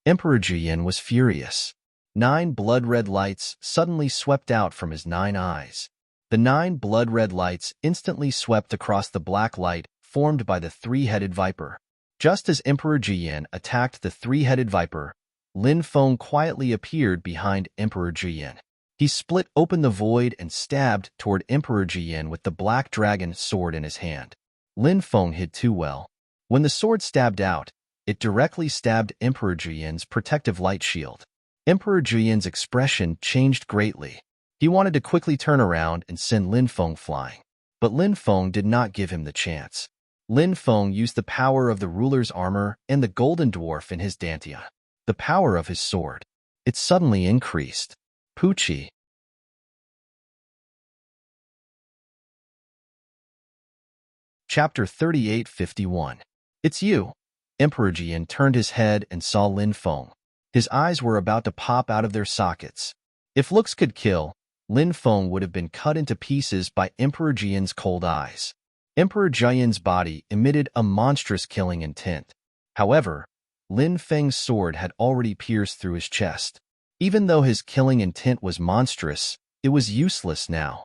Emperor Jiyan was furious. 9 blood-red lights suddenly swept out from his 9 eyes. The 9 blood-red lights instantly swept across the black light formed by the three-headed viper. Just as Emperor Jiyan attacked the three-headed viper, Lin Feng quietly appeared behind Emperor Jiyan. He split open the void and stabbed toward Emperor Jiyan with the black dragon sword in his hand. Lin Feng hid too well. When the sword stabbed out, it directly stabbed Emperor Jiyan's protective light shield. Emperor Jiyan's expression changed greatly. He wanted to quickly turn around and send Lin Feng flying. But Lin Feng did not give him the chance. Lin Feng used the power of the ruler's armor and the golden dwarf in his dantian. The power of his sword. It suddenly increased. Pucci. Chapter 3851. It's you. Emperor Jian turned his head and saw Lin Feng. His eyes were about to pop out of their sockets. If looks could kill, Lin Feng would have been cut into pieces by Emperor Jian's cold eyes. Emperor Jian's body emitted a monstrous killing intent. However, Lin Feng's sword had already pierced through his chest. Even though his killing intent was monstrous, it was useless now.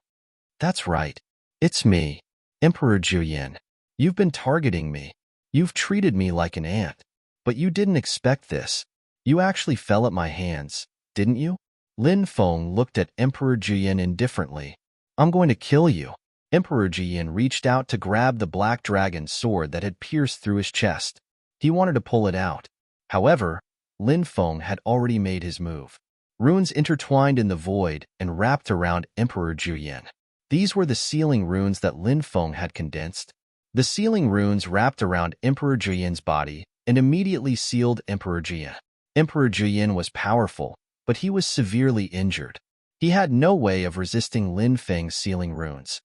That's right. It's me, Emperor Jian. You've been targeting me. You've treated me like an ant. But you didn't expect this. You actually fell at my hands, didn't you? Lin Feng looked at Emperor Jian indifferently. I'm going to kill you. Emperor Jian reached out to grab the black dragon sword that had pierced through his chest. He wanted to pull it out. However, Lin Feng had already made his move. Runes intertwined in the void and wrapped around Emperor Jian. These were the sealing runes that Lin Feng had condensed. The sealing runes wrapped around Emperor Jian's body and immediately sealed Emperor Jian. Emperor Jian was powerful, but he was severely injured. He had no way of resisting Lin Feng's sealing runes.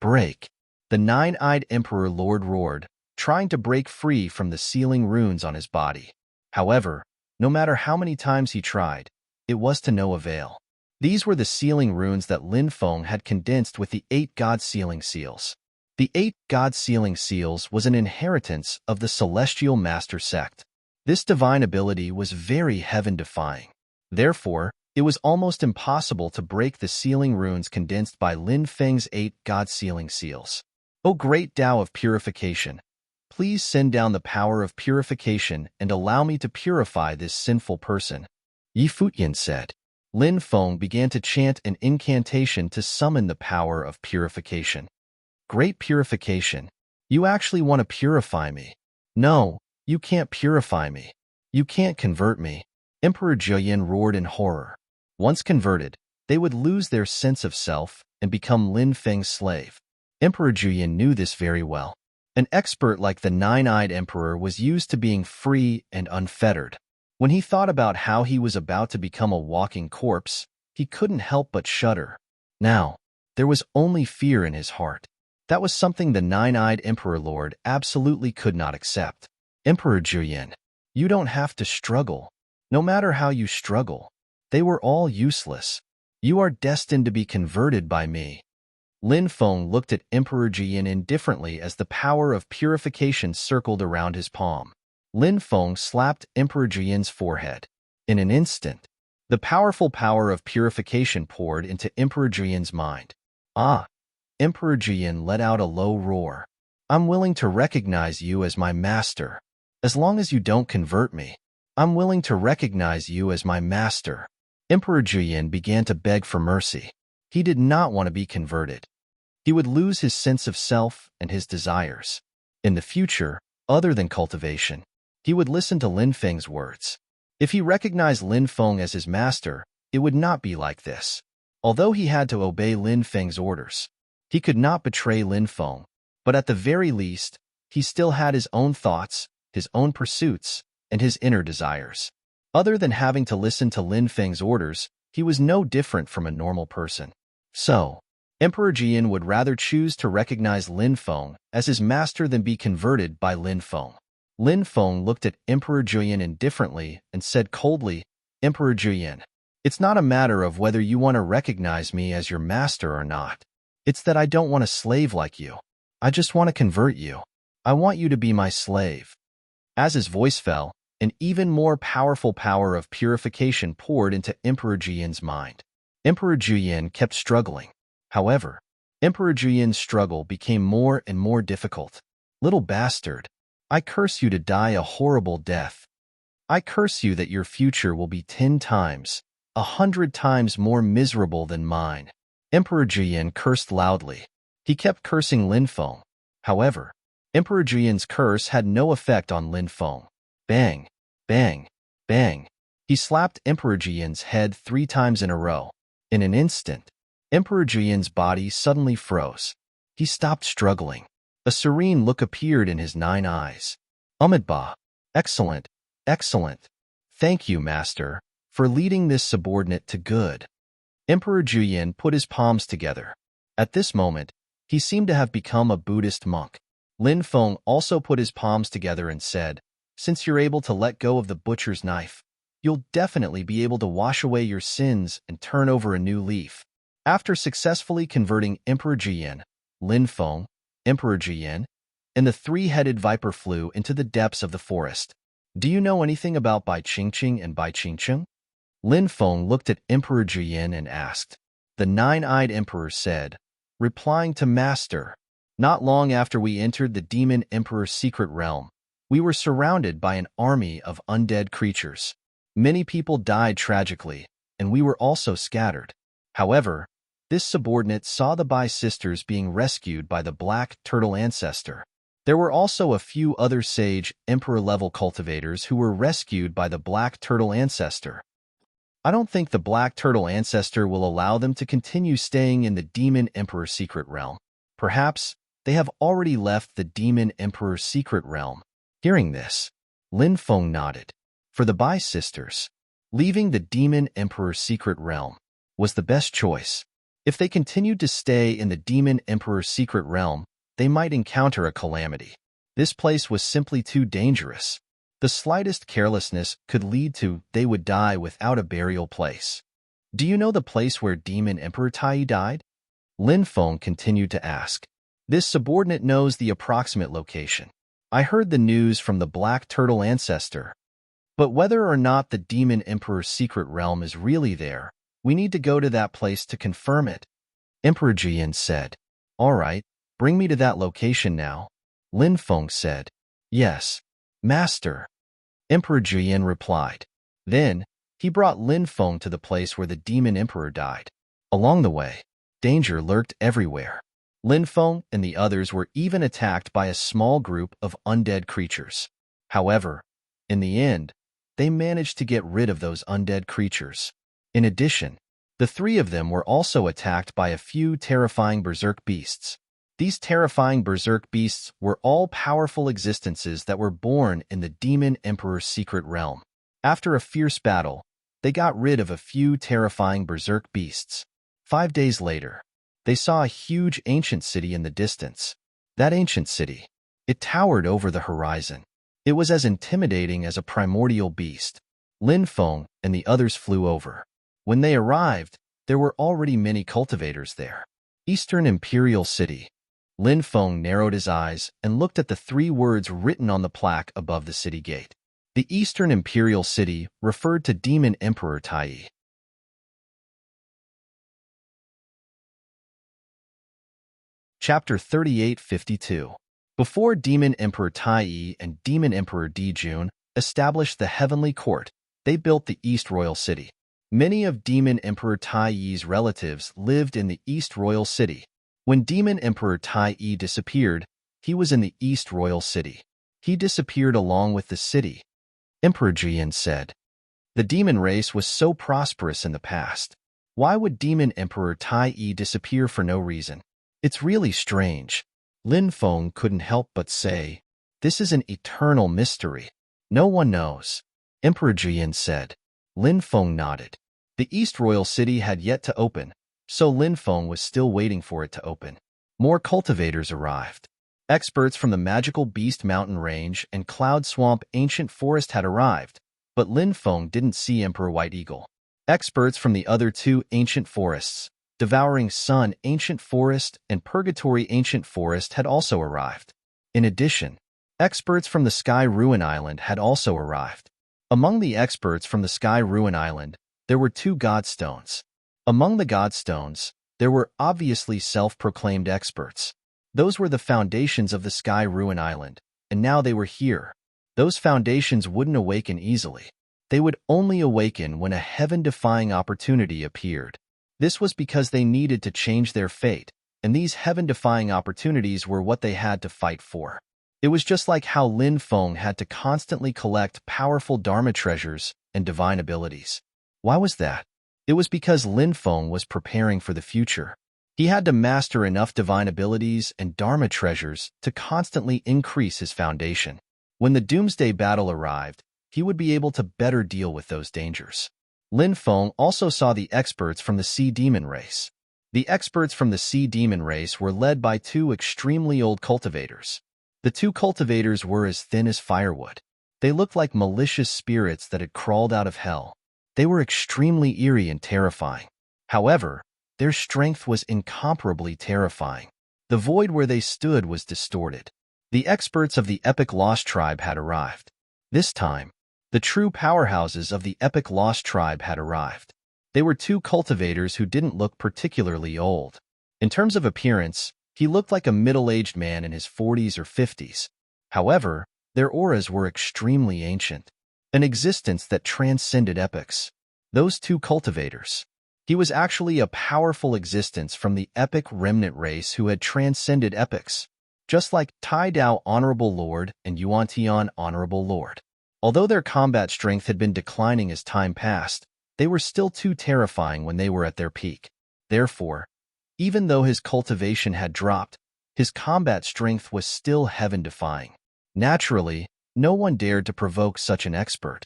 Break! The nine-eyed Emperor Lord roared, trying to break free from the sealing runes on his body. However, no matter how many times he tried, it was to no avail. These were the sealing runes that Lin Feng had condensed with the 8 God Sealing Seals. The 8 God Sealing Seals was an inheritance of the Celestial Master Sect. This divine ability was very heaven-defying. Therefore, it was almost impossible to break the sealing runes condensed by Lin Feng's 8 God Sealing Seals. O great Tao of purification, please send down the power of purification and allow me to purify this sinful person. Yi Fuyan said. Lin Feng began to chant an incantation to summon the power of purification. Great purification. You actually want to purify me. No, you can't purify me. You can't convert me. Emperor Jian roared in horror. Once converted, they would lose their sense of self and become Lin Feng's slave. Emperor Jian knew this very well. An expert like the nine-eyed emperor was used to being free and unfettered. When he thought about how he was about to become a walking corpse, he couldn't help but shudder. Now, there was only fear in his heart. That was something the nine-eyed Emperor Lord absolutely could not accept. Emperor Jian, you don't have to struggle. No matter how you struggle, they were all useless. You are destined to be converted by me. Lin Feng looked at Emperor Jian indifferently as the power of purification circled around his palm. Lin Feng slapped Emperor Jian's forehead. In an instant, the powerful power of purification poured into Emperor Jian's mind. Ah! Emperor Jian let out a low roar. I'm willing to recognize you as my master. As long as you don't convert me, I'm willing to recognize you as my master. Emperor Jian began to beg for mercy. He did not want to be converted. He would lose his sense of self and his desires. In the future, other than cultivation, he would listen to Lin Feng's words. If he recognized Lin Feng as his master, it would not be like this. Although he had to obey Lin Feng's orders, he could not betray Lin Feng, but at the very least, he still had his own thoughts, his own pursuits, and his inner desires. Other than having to listen to Lin Feng's orders, he was no different from a normal person. So, Emperor Jian would rather choose to recognize Lin Feng as his master than be converted by Lin Feng. Lin Feng looked at Emperor Jian indifferently and said coldly, Emperor Jian, it's not a matter of whether you want to recognize me as your master or not. It's that I don't want a slave like you. I just want to convert you. I want you to be my slave. As his voice fell, an even more powerful power of purification poured into Emperor Jian's mind. Emperor Jian kept struggling. However, Emperor Jian's struggle became more and more difficult. Little bastard, I curse you to die a horrible death. I curse you that your future will be 10 times, 100 times more miserable than mine. Emperor Jian cursed loudly. He kept cursing Lin Feng. However, Emperor Jian's curse had no effect on Lin Feng. Bang, bang, bang. He slapped Emperor Jian's head 3 times in a row. In an instant, Emperor Jian's body suddenly froze. He stopped struggling. A serene look appeared in his 9 eyes. Umidba. Excellent, excellent. Thank you, master, for leading this subordinate to good. Emperor Juyin put his palms together. At this moment, he seemed to have become a Buddhist monk. Lin Feng also put his palms together and said, "Since you're able to let go of the butcher's knife, you'll definitely be able to wash away your sins and turn over a new leaf." After successfully converting Emperor Juyin, Lin Feng, Emperor Juyin, and the 3-headed viper flew into the depths of the forest. Do you know anything about Bai Qingqing and Bai Qingcheng? Lin Feng looked at Emperor Juyin and asked. The 9-eyed emperor said, replying to Master, "Not long after we entered the demon emperor's secret realm, we were surrounded by an army of undead creatures. Many people died tragically, and we were also scattered. However, this subordinate saw the Bai sisters being rescued by the black turtle ancestor. There were also a few other sage emperor-level cultivators who were rescued by the black turtle ancestor. I don't think the black turtle ancestor will allow them to continue staying in the demon emperor's secret realm. Perhaps they have already left the demon emperor's secret realm." Hearing this, Lin Feng nodded. For the Bai sisters, leaving the demon emperor's secret realm was the best choice. If they continued to stay in the demon emperor's secret realm, they might encounter a calamity. This place was simply too dangerous. The slightest carelessness could lead to they would die without a burial place. Do you know the place where Demon Emperor Tai died? Lin Feng continued to ask. This subordinate knows the approximate location. I heard the news from the black turtle ancestor. But whether or not the Demon Emperor's secret realm is really there, we need to go to that place to confirm it. Emperor Jian said. All right, bring me to that location now. Lin Feng said. Yes, Master. Emperor Jian replied. Then, he brought Lin Feng to the place where the Demon Emperor died. Along the way, danger lurked everywhere. Lin Feng and the others were even attacked by a small group of undead creatures. However, in the end, they managed to get rid of those undead creatures. In addition, the 3 of them were also attacked by a few terrifying berserk beasts. These terrifying berserk beasts were all powerful existences that were born in the Demon Emperor's secret realm. After a fierce battle, they got rid of a few terrifying berserk beasts. 5 days later, they saw a huge ancient city in the distance. That ancient city, it towered over the horizon. It was as intimidating as a primordial beast. Lin Feng and the others flew over. When they arrived, there were already many cultivators there. Eastern Imperial City. Lin Feng narrowed his eyes and looked at the 3 words written on the plaque above the city gate. The Eastern Imperial City referred to Demon Emperor Tai. Chapter 3852. Before Demon Emperor Tai and Demon Emperor Dijun established the Heavenly Court, they built the East Royal City. Many of Demon Emperor Tai's relatives lived in the East Royal City. When Demon Emperor Tai disappeared, he was in the East Royal City. He disappeared along with the city. Emperor Jian said, the demon race was so prosperous in the past. Why would Demon Emperor Tai disappear for no reason? It's really strange. Lin Feng couldn't help but say, this is an eternal mystery. No one knows. Emperor Jian said. Lin Feng nodded. The East Royal City had yet to open, so Lin Feng was still waiting for it to open. More cultivators arrived. Experts from the Magical Beast Mountain Range and Cloud Swamp Ancient Forest had arrived, but Lin Feng didn't see Emperor White Eagle. Experts from the other 2 ancient forests, Devouring Sun Ancient Forest and Purgatory Ancient Forest, had also arrived. In addition, experts from the Sky Ruin Island had also arrived. Among the experts from the Sky Ruin Island, there were 2 Godstones. Among the Godstones, there were obviously self-proclaimed experts. Those were the foundations of the Sky Ruin Island, and now they were here. Those foundations wouldn't awaken easily. They would only awaken when a heaven-defying opportunity appeared. This was because they needed to change their fate, and these heaven-defying opportunities were what they had to fight for. It was just like how Lin Feng had to constantly collect powerful Dharma treasures and divine abilities. Why was that? It was because Lin Feng was preparing for the future. He had to master enough divine abilities and Dharma treasures to constantly increase his foundation. When the Doomsday Battle arrived, he would be able to better deal with those dangers. Lin Feng also saw the experts from the Sea Demon race. The experts from the Sea Demon race were led by two extremely old cultivators. The two cultivators were as thin as firewood. They looked like malicious spirits that had crawled out of hell. They were extremely eerie and terrifying. However, their strength was incomparably terrifying. The void where they stood was distorted. The experts of the Epic Lost Tribe had arrived. This time, the true powerhouses of the Epic Lost Tribe had arrived. They were two cultivators who didn't look particularly old. In terms of appearance, he looked like a middle-aged man in his 40s or 50s. However, their auras were extremely ancient, an existence that transcended epochs. Those two cultivators. He was actually a powerful existence from the epic remnant race who had transcended epochs, just like Tai Dao Honorable Lord and Yuan Tian Honorable Lord. Although their combat strength had been declining as time passed, they were still too terrifying when they were at their peak. Therefore, even though his cultivation had dropped, his combat strength was still heaven-defying. Naturally, no one dared to provoke such an expert.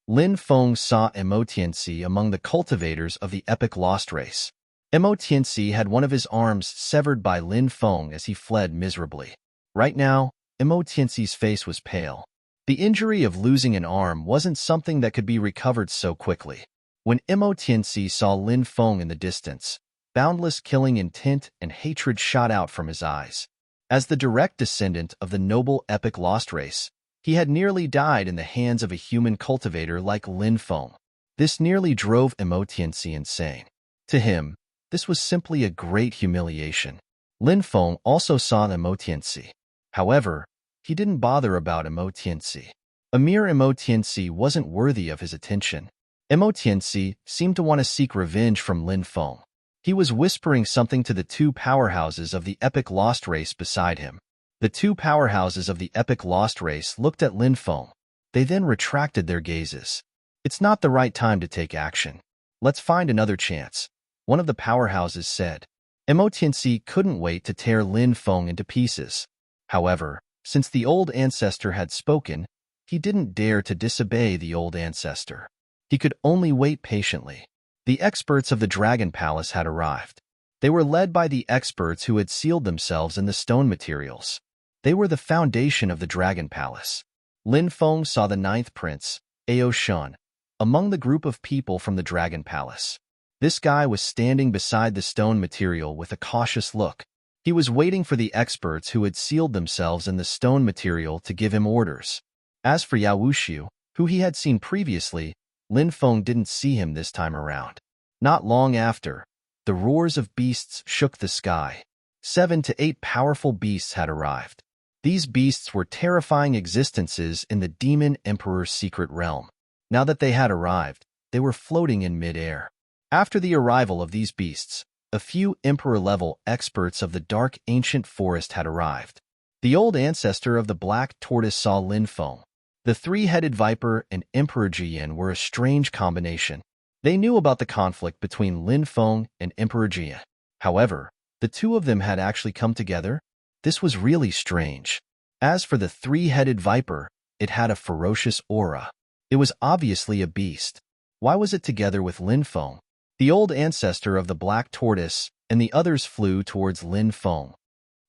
Lin Feng saw Emotiancy among the cultivators of the Epic Lost race. Emotiancy had one of his arms severed by Lin Feng as he fled miserably. Right now, Emotiancy's face was pale. The injury of losing an arm wasn't something that could be recovered so quickly. When Emotiancy saw Lin Feng in the distance, boundless killing intent and hatred shot out from his eyes. As the direct descendant of the noble Epic Lost race, he had nearly died in the hands of a human cultivator like Lin Feng. This nearly drove Emotiancy insane. To him, this was simply a great humiliation. Lin Feng also saw Emotiancy. However, he didn't bother about Emotiancy. A mere Emotiancy wasn't worthy of his attention. Emotiancy seemed to want to seek revenge from Lin Feng. He was whispering something to the two powerhouses of the Epic Lost race beside him. The two powerhouses of the Epic Lost race looked at Lin Feng. They then retracted their gazes. It's not the right time to take action. Let's find another chance, one of the powerhouses said. Emotiancy couldn't wait to tear Lin Feng into pieces. However, since the old ancestor had spoken, he didn't dare to disobey the old ancestor. He could only wait patiently. The experts of the Dragon Palace had arrived. They were led by the experts who had sealed themselves in the stone materials. They were the foundation of the Dragon Palace. Lin Feng saw the ninth prince, Ao Shun, among the group of people from the Dragon Palace. This guy was standing beside the stone material with a cautious look. He was waiting for the experts who had sealed themselves in the stone material to give him orders. As for Yao Wuxiu, who he had seen previously, Lin Feng didn't see him this time around. Not long after, the roars of beasts shook the sky. 7 to 8 powerful beasts had arrived. These beasts were terrifying existences in the Demon Emperor's secret realm. Now that they had arrived, they were floating in mid-air. After the arrival of these beasts, a few Emperor-level experts of the dark ancient forest had arrived. The old ancestor of the Black Tortoise saw Lin Feng. The three-headed viper and Emperor Jian were a strange combination. They knew about the conflict between Lin Feng and Emperor Jian. However, the two of them had actually come together. This was really strange. As for the three-headed viper, it had a ferocious aura. It was obviously a beast. Why was it together with Lin Feng? The old ancestor of the Black Tortoise and the others flew towards Lin Feng.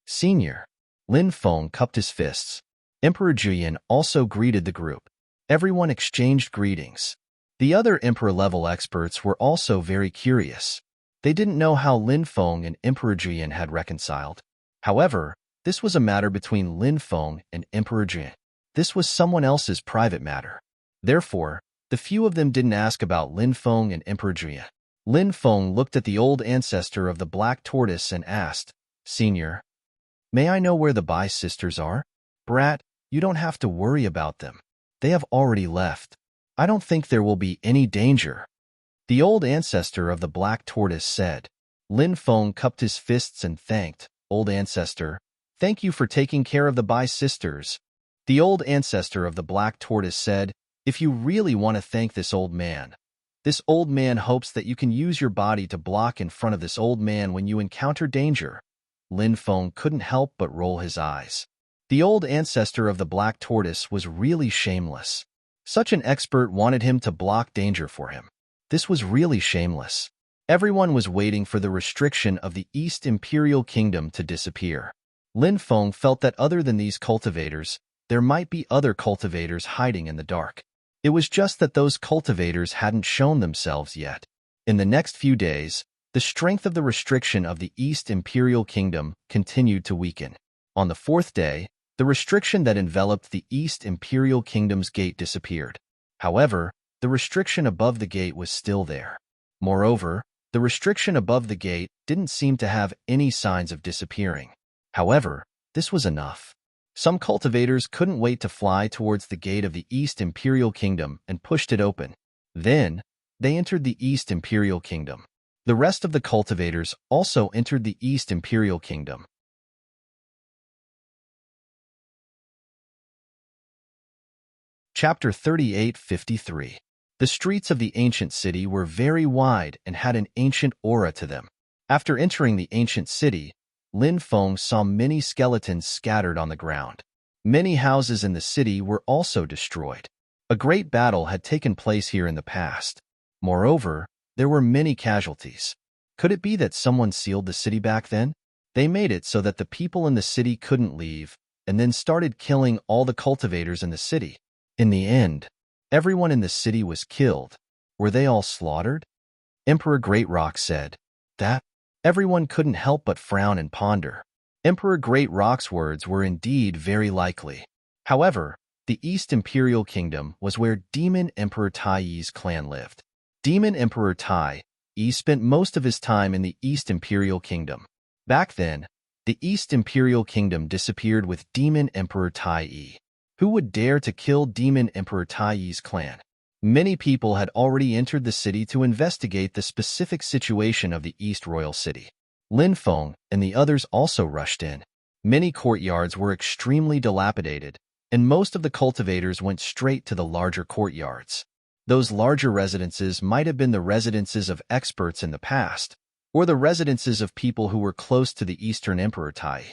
Senior. Lin Feng cupped his fists. Emperor Jian also greeted the group. Everyone exchanged greetings. The other Emperor-level experts were also very curious. They didn't know how Lin Feng and Emperor Jian had reconciled. However, this was a matter between Lin Feng and Emperor Jian. This was someone else's private matter. Therefore, the few of them didn't ask about Lin Feng and Emperor Jian. Lin Feng looked at the old ancestor of the Black Tortoise and asked, Senior, may I know where the Bai sisters are? Brat, you don't have to worry about them. They have already left. I don't think there will be any danger. The old ancestor of the Black Tortoise said. Lin Feng cupped his fists and thanked, Old ancestor, thank you for taking care of the Bai sisters. The old ancestor of the Black Tortoise said, if you really want to thank this old man, This old man hopes that you can use your body to block in front of this old man when you encounter danger. Lin Feng couldn't help but roll his eyes. The old ancestor of the black tortoise was really shameless. Such an expert wanted him to block danger for him. This was really shameless. Everyone was waiting for the restriction of the East Imperial Kingdom to disappear. Lin Feng felt that other than these cultivators, there might be other cultivators hiding in the dark. It was just that those cultivators hadn't shown themselves yet. In the next few days, the strength of the restriction of the East Imperial Kingdom continued to weaken. On the fourth day, the restriction that enveloped the East Imperial Kingdom's gate disappeared. However, the restriction above the gate was still there. Moreover, the restriction above the gate didn't seem to have any signs of disappearing. However, this was enough. Some cultivators couldn't wait to fly towards the gate of the East Imperial Kingdom and pushed it open. Then, they entered the East Imperial Kingdom. The rest of the cultivators also entered the East Imperial Kingdom. Chapter 38:53. The streets of the ancient city were very wide and had an ancient aura to them. After entering the ancient city, Lin Feng saw many skeletons scattered on the ground. Many houses in the city were also destroyed. A great battle had taken place here in the past. Moreover, there were many casualties. Could it be that someone sealed the city back then? They made it so that the people in the city couldn't leave, and then started killing all the cultivators in the city. In the end, everyone in the city was killed. Were they all slaughtered? Emperor Great Rock said. That? Everyone couldn't help but frown and ponder. Emperor Great Rock's words were indeed very likely. However, the East Imperial Kingdom was where Demon Emperor Tai Yi's clan lived. Demon Emperor Tai Yi spent most of his time in the East Imperial Kingdom. Back then, the East Imperial Kingdom disappeared with Demon Emperor Tai Yi. Who would dare to kill Demon Emperor Tai Yi's clan? Many people had already entered the city to investigate the specific situation of the East Royal City. Lin Feng and the others also rushed in. Many courtyards were extremely dilapidated, and most of the cultivators went straight to the larger courtyards. Those larger residences might have been the residences of experts in the past, or the residences of people who were close to the Eastern Emperor Tai.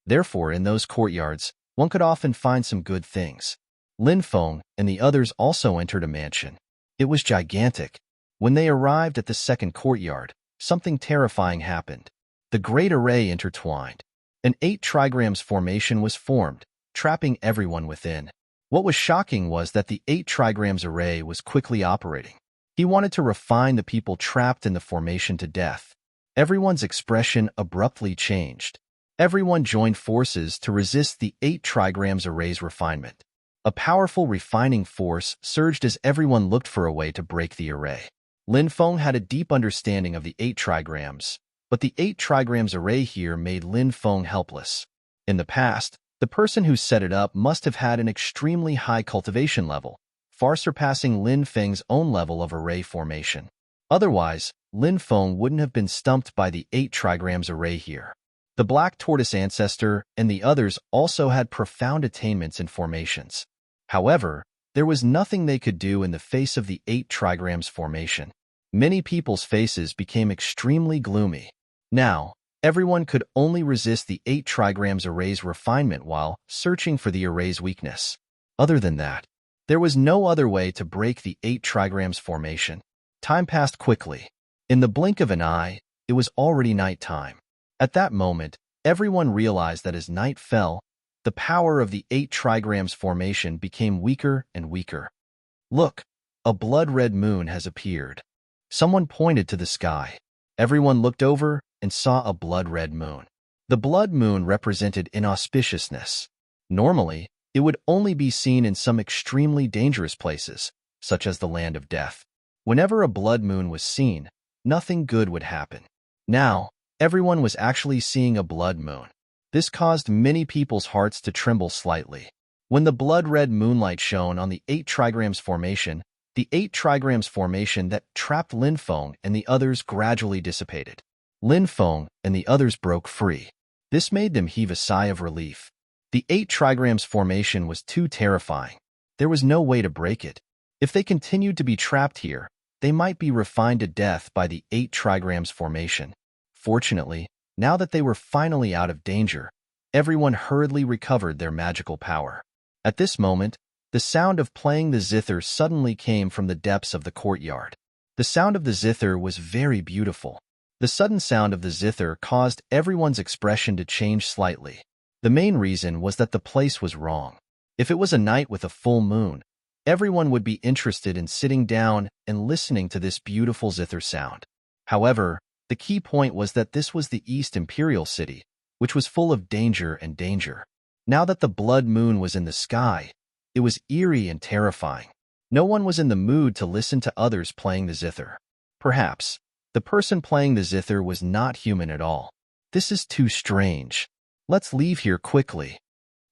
Therefore, in those courtyards, one could often find some good things. Lin Feng and the others also entered a mansion. It was gigantic. When they arrived at the second courtyard, something terrifying happened. The great array intertwined. An 8 trigrams formation was formed, trapping everyone within. What was shocking was that the 8 trigrams array was quickly operating. He wanted to refine the people trapped in the formation to death. Everyone's expression abruptly changed. Everyone joined forces to resist the 8 trigrams array's refinement. A powerful refining force surged as everyone looked for a way to break the array. Lin Feng had a deep understanding of the 8 trigrams, but the 8 trigrams array here made Lin Feng helpless. In the past, the person who set it up must have had an extremely high cultivation level, far surpassing Lin Feng's own level of array formation. Otherwise, Lin Feng wouldn't have been stumped by the 8 trigrams array here. The black tortoise ancestor and the others also had profound attainments in formations. However, there was nothing they could do in the face of the 8 trigrams formation. Many people's faces became extremely gloomy. Now, everyone could only resist the 8 trigrams array's refinement while searching for the array's weakness. Other than that, there was no other way to break the 8 trigrams formation. Time passed quickly. In the blink of an eye, it was already nighttime. At that moment, everyone realized that as night fell, the power of the 8 trigrams formation became weaker and weaker. Look, a blood-red moon has appeared. Someone pointed to the sky. Everyone looked over and saw a blood-red moon. The blood moon represented inauspiciousness. Normally, it would only be seen in some extremely dangerous places, such as the land of death. Whenever a blood moon was seen, nothing good would happen. Now, everyone was actually seeing a blood moon. This caused many people's hearts to tremble slightly. When the blood-red moonlight shone on the 8 trigrams formation, the 8 trigrams formation that trapped Lin Feng and the others gradually dissipated. Lin Feng and the others broke free. This made them heave a sigh of relief. The 8 trigrams formation was too terrifying. There was no way to break it. If they continued to be trapped here, they might be refined to death by the 8 trigrams formation. Fortunately, now that they were finally out of danger, everyone hurriedly recovered their magical power. At this moment, the sound of playing the zither suddenly came from the depths of the courtyard. The sound of the zither was very beautiful. The sudden sound of the zither caused everyone's expression to change slightly. The main reason was that the place was wrong. If it was a night with a full moon, everyone would be interested in sitting down and listening to this beautiful zither sound. However, the key point was that this was the East Imperial City, which was full of danger and danger. Now that the blood moon was in the sky, it was eerie and terrifying. No one was in the mood to listen to others playing the zither. Perhaps the person playing the zither was not human at all. This is too strange. Let's leave here quickly,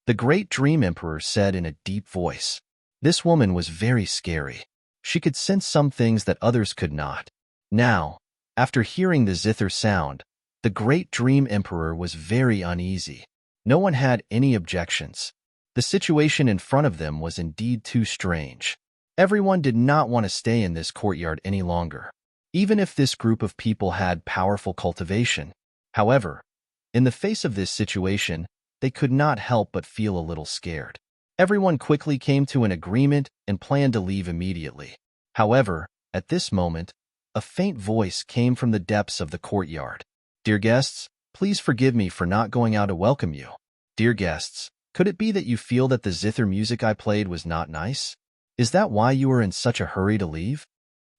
the Great Dream Emperor said in a deep voice. This woman was very scary. She could sense some things that others could not. Now, after hearing the zither sound, the Great Dream Emperor was very uneasy. No one had any objections. The situation in front of them was indeed too strange. Everyone did not want to stay in this courtyard any longer, even if this group of people had powerful cultivation. However, in the face of this situation, they could not help but feel a little scared. Everyone quickly came to an agreement and planned to leave immediately. However, at this moment, a faint voice came from the depths of the courtyard. Dear guests, please forgive me for not going out to welcome you. Dear guests, could it be that you feel that the zither music I played was not nice? Is that why you were in such a hurry to leave?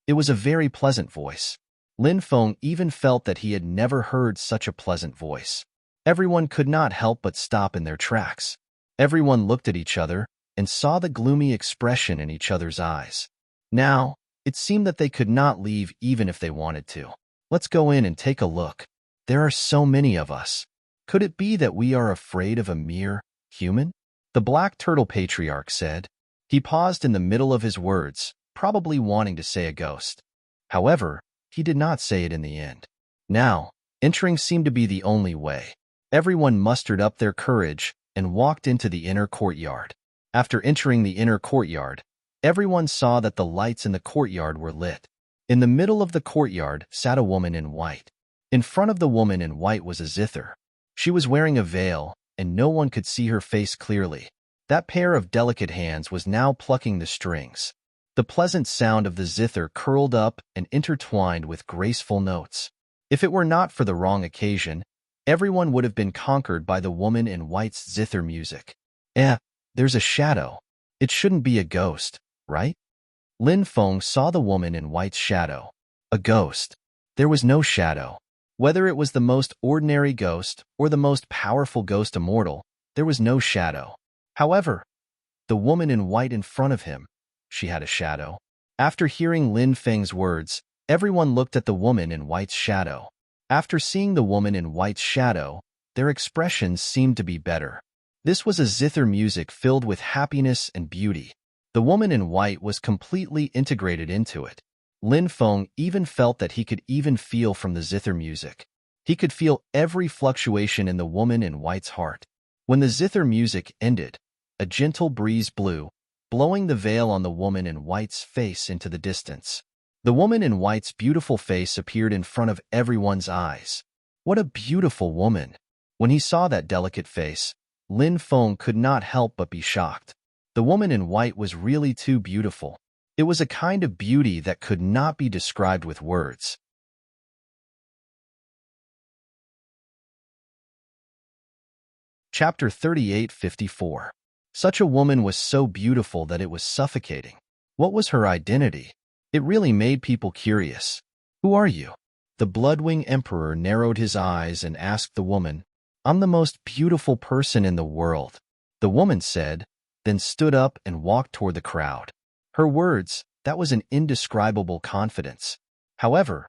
It was a very pleasant voice. Lin Feng even felt that he had never heard such a pleasant voice. Everyone could not help but stop in their tracks. Everyone looked at each other and saw the gloomy expression in each other's eyes. Now, it seemed that they could not leave even if they wanted to. Let's go in and take a look. There are so many of us. Could it be that we are afraid of a mere human? The Black Turtle Patriarch said. He paused in the middle of his words, probably wanting to say a ghost. However, he did not say it in the end. Now, entering seemed to be the only way. Everyone mustered up their courage and walked into the inner courtyard. After entering the inner courtyard, everyone saw that the lights in the courtyard were lit. In the middle of the courtyard sat a woman in white. In front of the woman in white was a zither. She was wearing a veil, and no one could see her face clearly. That pair of delicate hands was now plucking the strings. The pleasant sound of the zither curled up and intertwined with graceful notes. If it were not for the wrong occasion, everyone would have been conquered by the woman in white's zither music. There's a shadow. It shouldn't be a ghost, right? Lin Feng saw the woman in white's shadow. A ghost. There was no shadow. Whether it was the most ordinary ghost or the most powerful ghost immortal, there was no shadow. However, the woman in white in front of him, she had a shadow. After hearing Lin Feng's words, everyone looked at the woman in white's shadow. After seeing the woman in white's shadow, their expressions seemed to be better. This was a zither music filled with happiness and beauty. The woman in white was completely integrated into it. Lin Feng even felt that he could even feel from the zither music. He could feel every fluctuation in the woman in white's heart. When the zither music ended, a gentle breeze blew, blowing the veil on the woman in white's face into the distance. The woman in white's beautiful face appeared in front of everyone's eyes. What a beautiful woman! When he saw that delicate face, Lin Feng could not help but be shocked. The woman in white was really too beautiful. It was a kind of beauty that could not be described with words. Chapter 38:54. Such a woman was so beautiful that it was suffocating. What was her identity? It really made people curious. Who are you? The Bloodwing Emperor narrowed his eyes and asked the woman, I'm the most beautiful person in the world. The woman said, then stood up and walked toward the crowd. Her words, that was an indescribable confidence. However,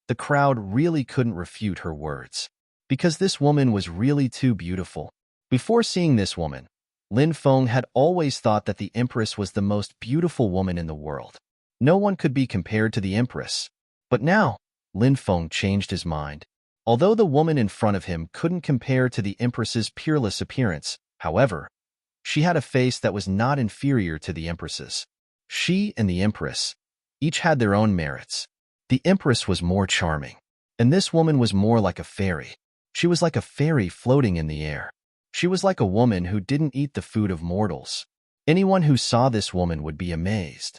the crowd really couldn't refute her words, because this woman was really too beautiful. Before seeing this woman, Lin Feng had always thought that the Empress was the most beautiful woman in the world. No one could be compared to the Empress. But now, Lin Feng changed his mind. Although the woman in front of him couldn't compare to the Empress's peerless appearance, however, she had a face that was not inferior to the Empress's. She and the Empress, Each had their own merits. The empress was more charming, and this woman was more like a fairy. She was like a fairy floating in the air. She was like a woman who didn't eat the food of mortals. Anyone who saw this woman would be amazed.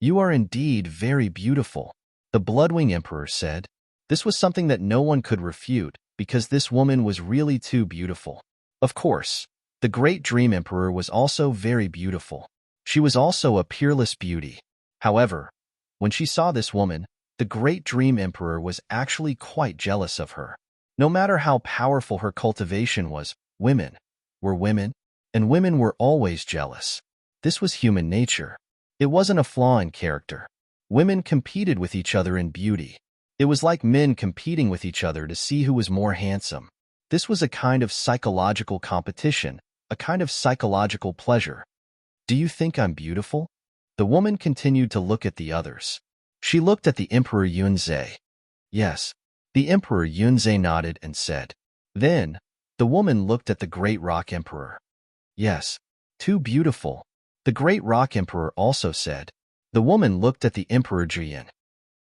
"You are indeed very beautiful," the Bloodwing Emperor said. This was something that no one could refute, because this woman was really too beautiful. Of course, the Great Dream Emperor was also very beautiful. She was also a peerless beauty. However, when she saw this woman, the Great Dream Emperor was actually quite jealous of her. No matter how powerful her cultivation was, women were women, and women were always jealous. This was human nature. It wasn't a flaw in character. Women competed with each other in beauty. It was like men competing with each other to see who was more handsome. This was a kind of psychological competition, a kind of psychological pleasure. "Do you think I'm beautiful?" The woman continued to look at the others. She looked at the Emperor Yunzhe. "Yes." The Emperor Yunzhe nodded and said. Then, the woman looked at the Great Rock Emperor. "Yes, too beautiful." The Great Rock Emperor also said. The woman looked at the Emperor Jian.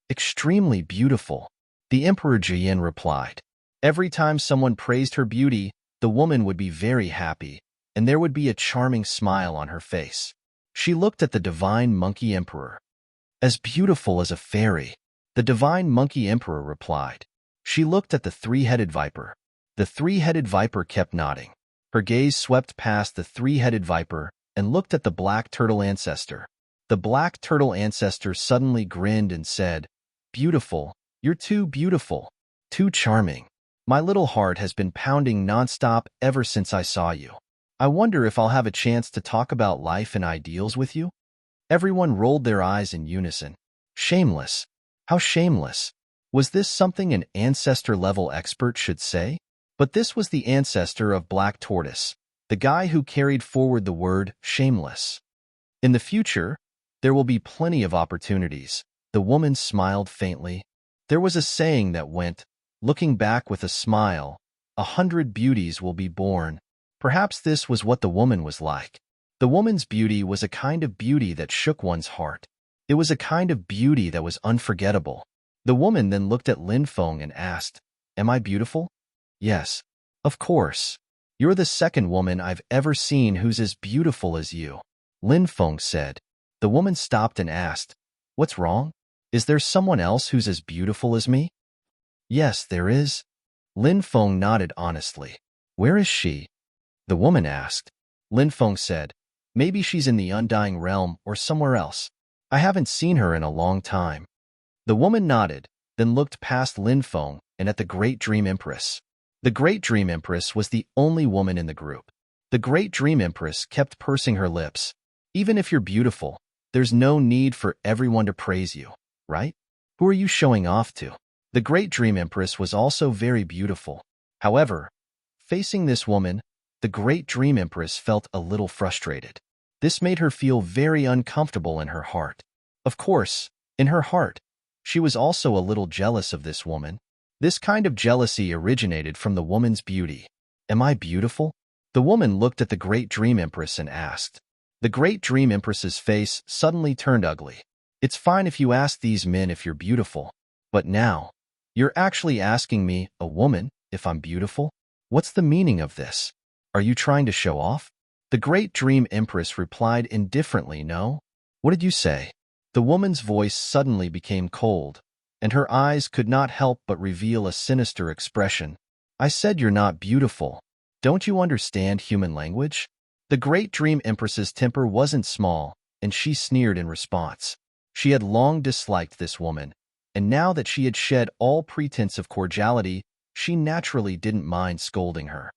"Extremely beautiful." The Emperor Jian replied. Every time someone praised her beauty, the woman would be very happy, and there would be a charming smile on her face. She looked at the Divine Monkey Emperor. "As beautiful as a fairy," the Divine Monkey Emperor replied. She looked at the three-headed viper. The three-headed viper kept nodding. Her gaze swept past the three-headed viper and looked at the black turtle ancestor. The black turtle ancestor suddenly grinned and said, "Beautiful, you're too beautiful, too charming. My little heart has been pounding nonstop ever since I saw you. I wonder if I'll have a chance to talk about life and ideals with you." Everyone rolled their eyes in unison. Shameless. How shameless. Was this something an ancestor-level expert should say? But this was the ancestor of Black Tortoise, the guy who carried forward the word shameless. "In the future, there will be plenty of opportunities." The woman smiled faintly. There was a saying that went, "Looking back with a smile, 100 beauties will be born." Perhaps this was what the woman was like. The woman's beauty was a kind of beauty that shook one's heart. It was a kind of beauty that was unforgettable. The woman then looked at Lin Feng and asked, "Am I beautiful?" "Yes, of course. You're the second woman I've ever seen who's as beautiful as you," Lin Feng said. The woman stopped and asked, "What's wrong? Is there someone else who's as beautiful as me?" "Yes, there is." Lin Feng nodded honestly. "Where is she?" the woman asked. Lin Feng said, "Maybe she's in the Undying Realm or somewhere else. I haven't seen her in a long time." The woman nodded, then looked past Lin Feng and at the Great Dream Empress. The Great Dream Empress was the only woman in the group. The Great Dream Empress kept pursing her lips. "Even if you're beautiful, there's no need for everyone to praise you, right? Who are you showing off to?" The Great Dream Empress was also very beautiful. However, facing this woman, the Great Dream Empress felt a little frustrated. This made her feel very uncomfortable in her heart. Of course, in her heart, she was also a little jealous of this woman. This kind of jealousy originated from the woman's beauty. "Am I beautiful?" The woman looked at the Great Dream Empress and asked. The Great Dream Empress's face suddenly turned ugly. "It's fine if you ask these men if you're beautiful. But now, you're actually asking me, a woman, if I'm beautiful? What's the meaning of this? Are you trying to show off?" The Great Dream Empress replied indifferently, "No." "What did you say?" The woman's voice suddenly became cold, and her eyes could not help but reveal a sinister expression. "I said you're not beautiful. Don't you understand human language?" The Great Dream Empress's temper wasn't small, and she sneered in response. She had long disliked this woman, and now that she had shed all pretense of cordiality, she naturally didn't mind scolding her.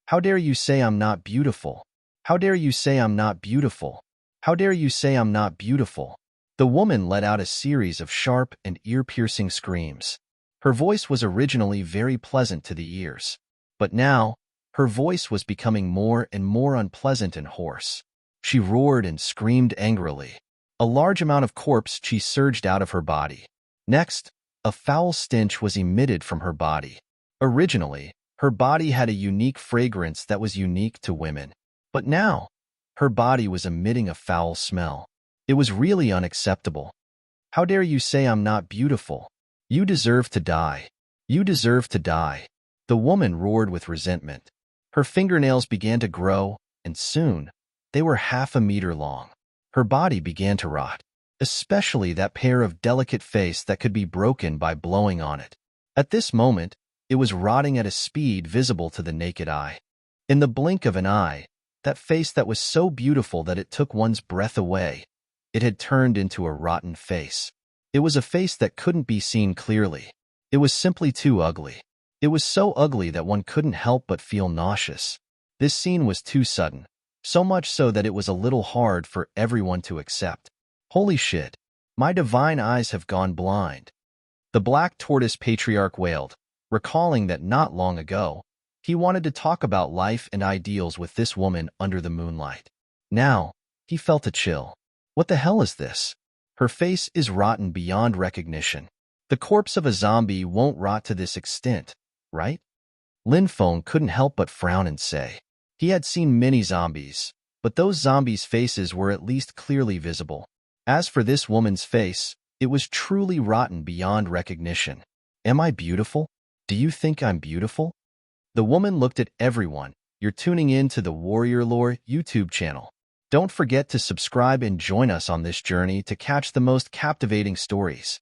"How dare you say I'm not beautiful? How dare you say I'm not beautiful? How dare you say I'm not beautiful?" The woman let out a series of sharp and ear-piercing screams. Her voice was originally very pleasant to the ears, but now, her voice was becoming more and more unpleasant and hoarse. She roared and screamed angrily. A large amount of corpse chi surged out of her body. Next, a foul stench was emitted from her body. Originally, her body had a unique fragrance that was unique to women, but now, her body was emitting a foul smell. It was really unacceptable. How dare you say I'm not beautiful? You deserve to die. You deserve to die. The woman roared with resentment. Her fingernails began to grow, and soon, they were 1/2 meter long. Her body began to rot, especially that pair of delicate face that could be broken by blowing on it. At this moment, it was rotting at a speed visible to the naked eye. In the blink of an eye, that face that was so beautiful that it took one's breath away, it had turned into a rotten face. It was a face that couldn't be seen clearly. It was simply too ugly. It was so ugly that one couldn't help but feel nauseous. This scene was too sudden, so much so that it was a little hard for everyone to accept. Holy shit, my divine eyes have gone blind. The Black Tortoise Patriarch wailed, recalling that not long ago, he wanted to talk about life and ideals with this woman under the moonlight. Now, he felt a chill. What the hell is this? Her face is rotten beyond recognition. The corpse of a zombie won't rot to this extent, right? Lin Feng couldn't help but frown and say. He had seen many zombies, but those zombies' faces were at least clearly visible. As for this woman's face, it was truly rotten beyond recognition. Am I beautiful? Do you think I'm beautiful? The woman looked at everyone. You're tuning in to the Warrior Lore YouTube channel. Don't forget to subscribe and join us on this journey to catch the most captivating stories.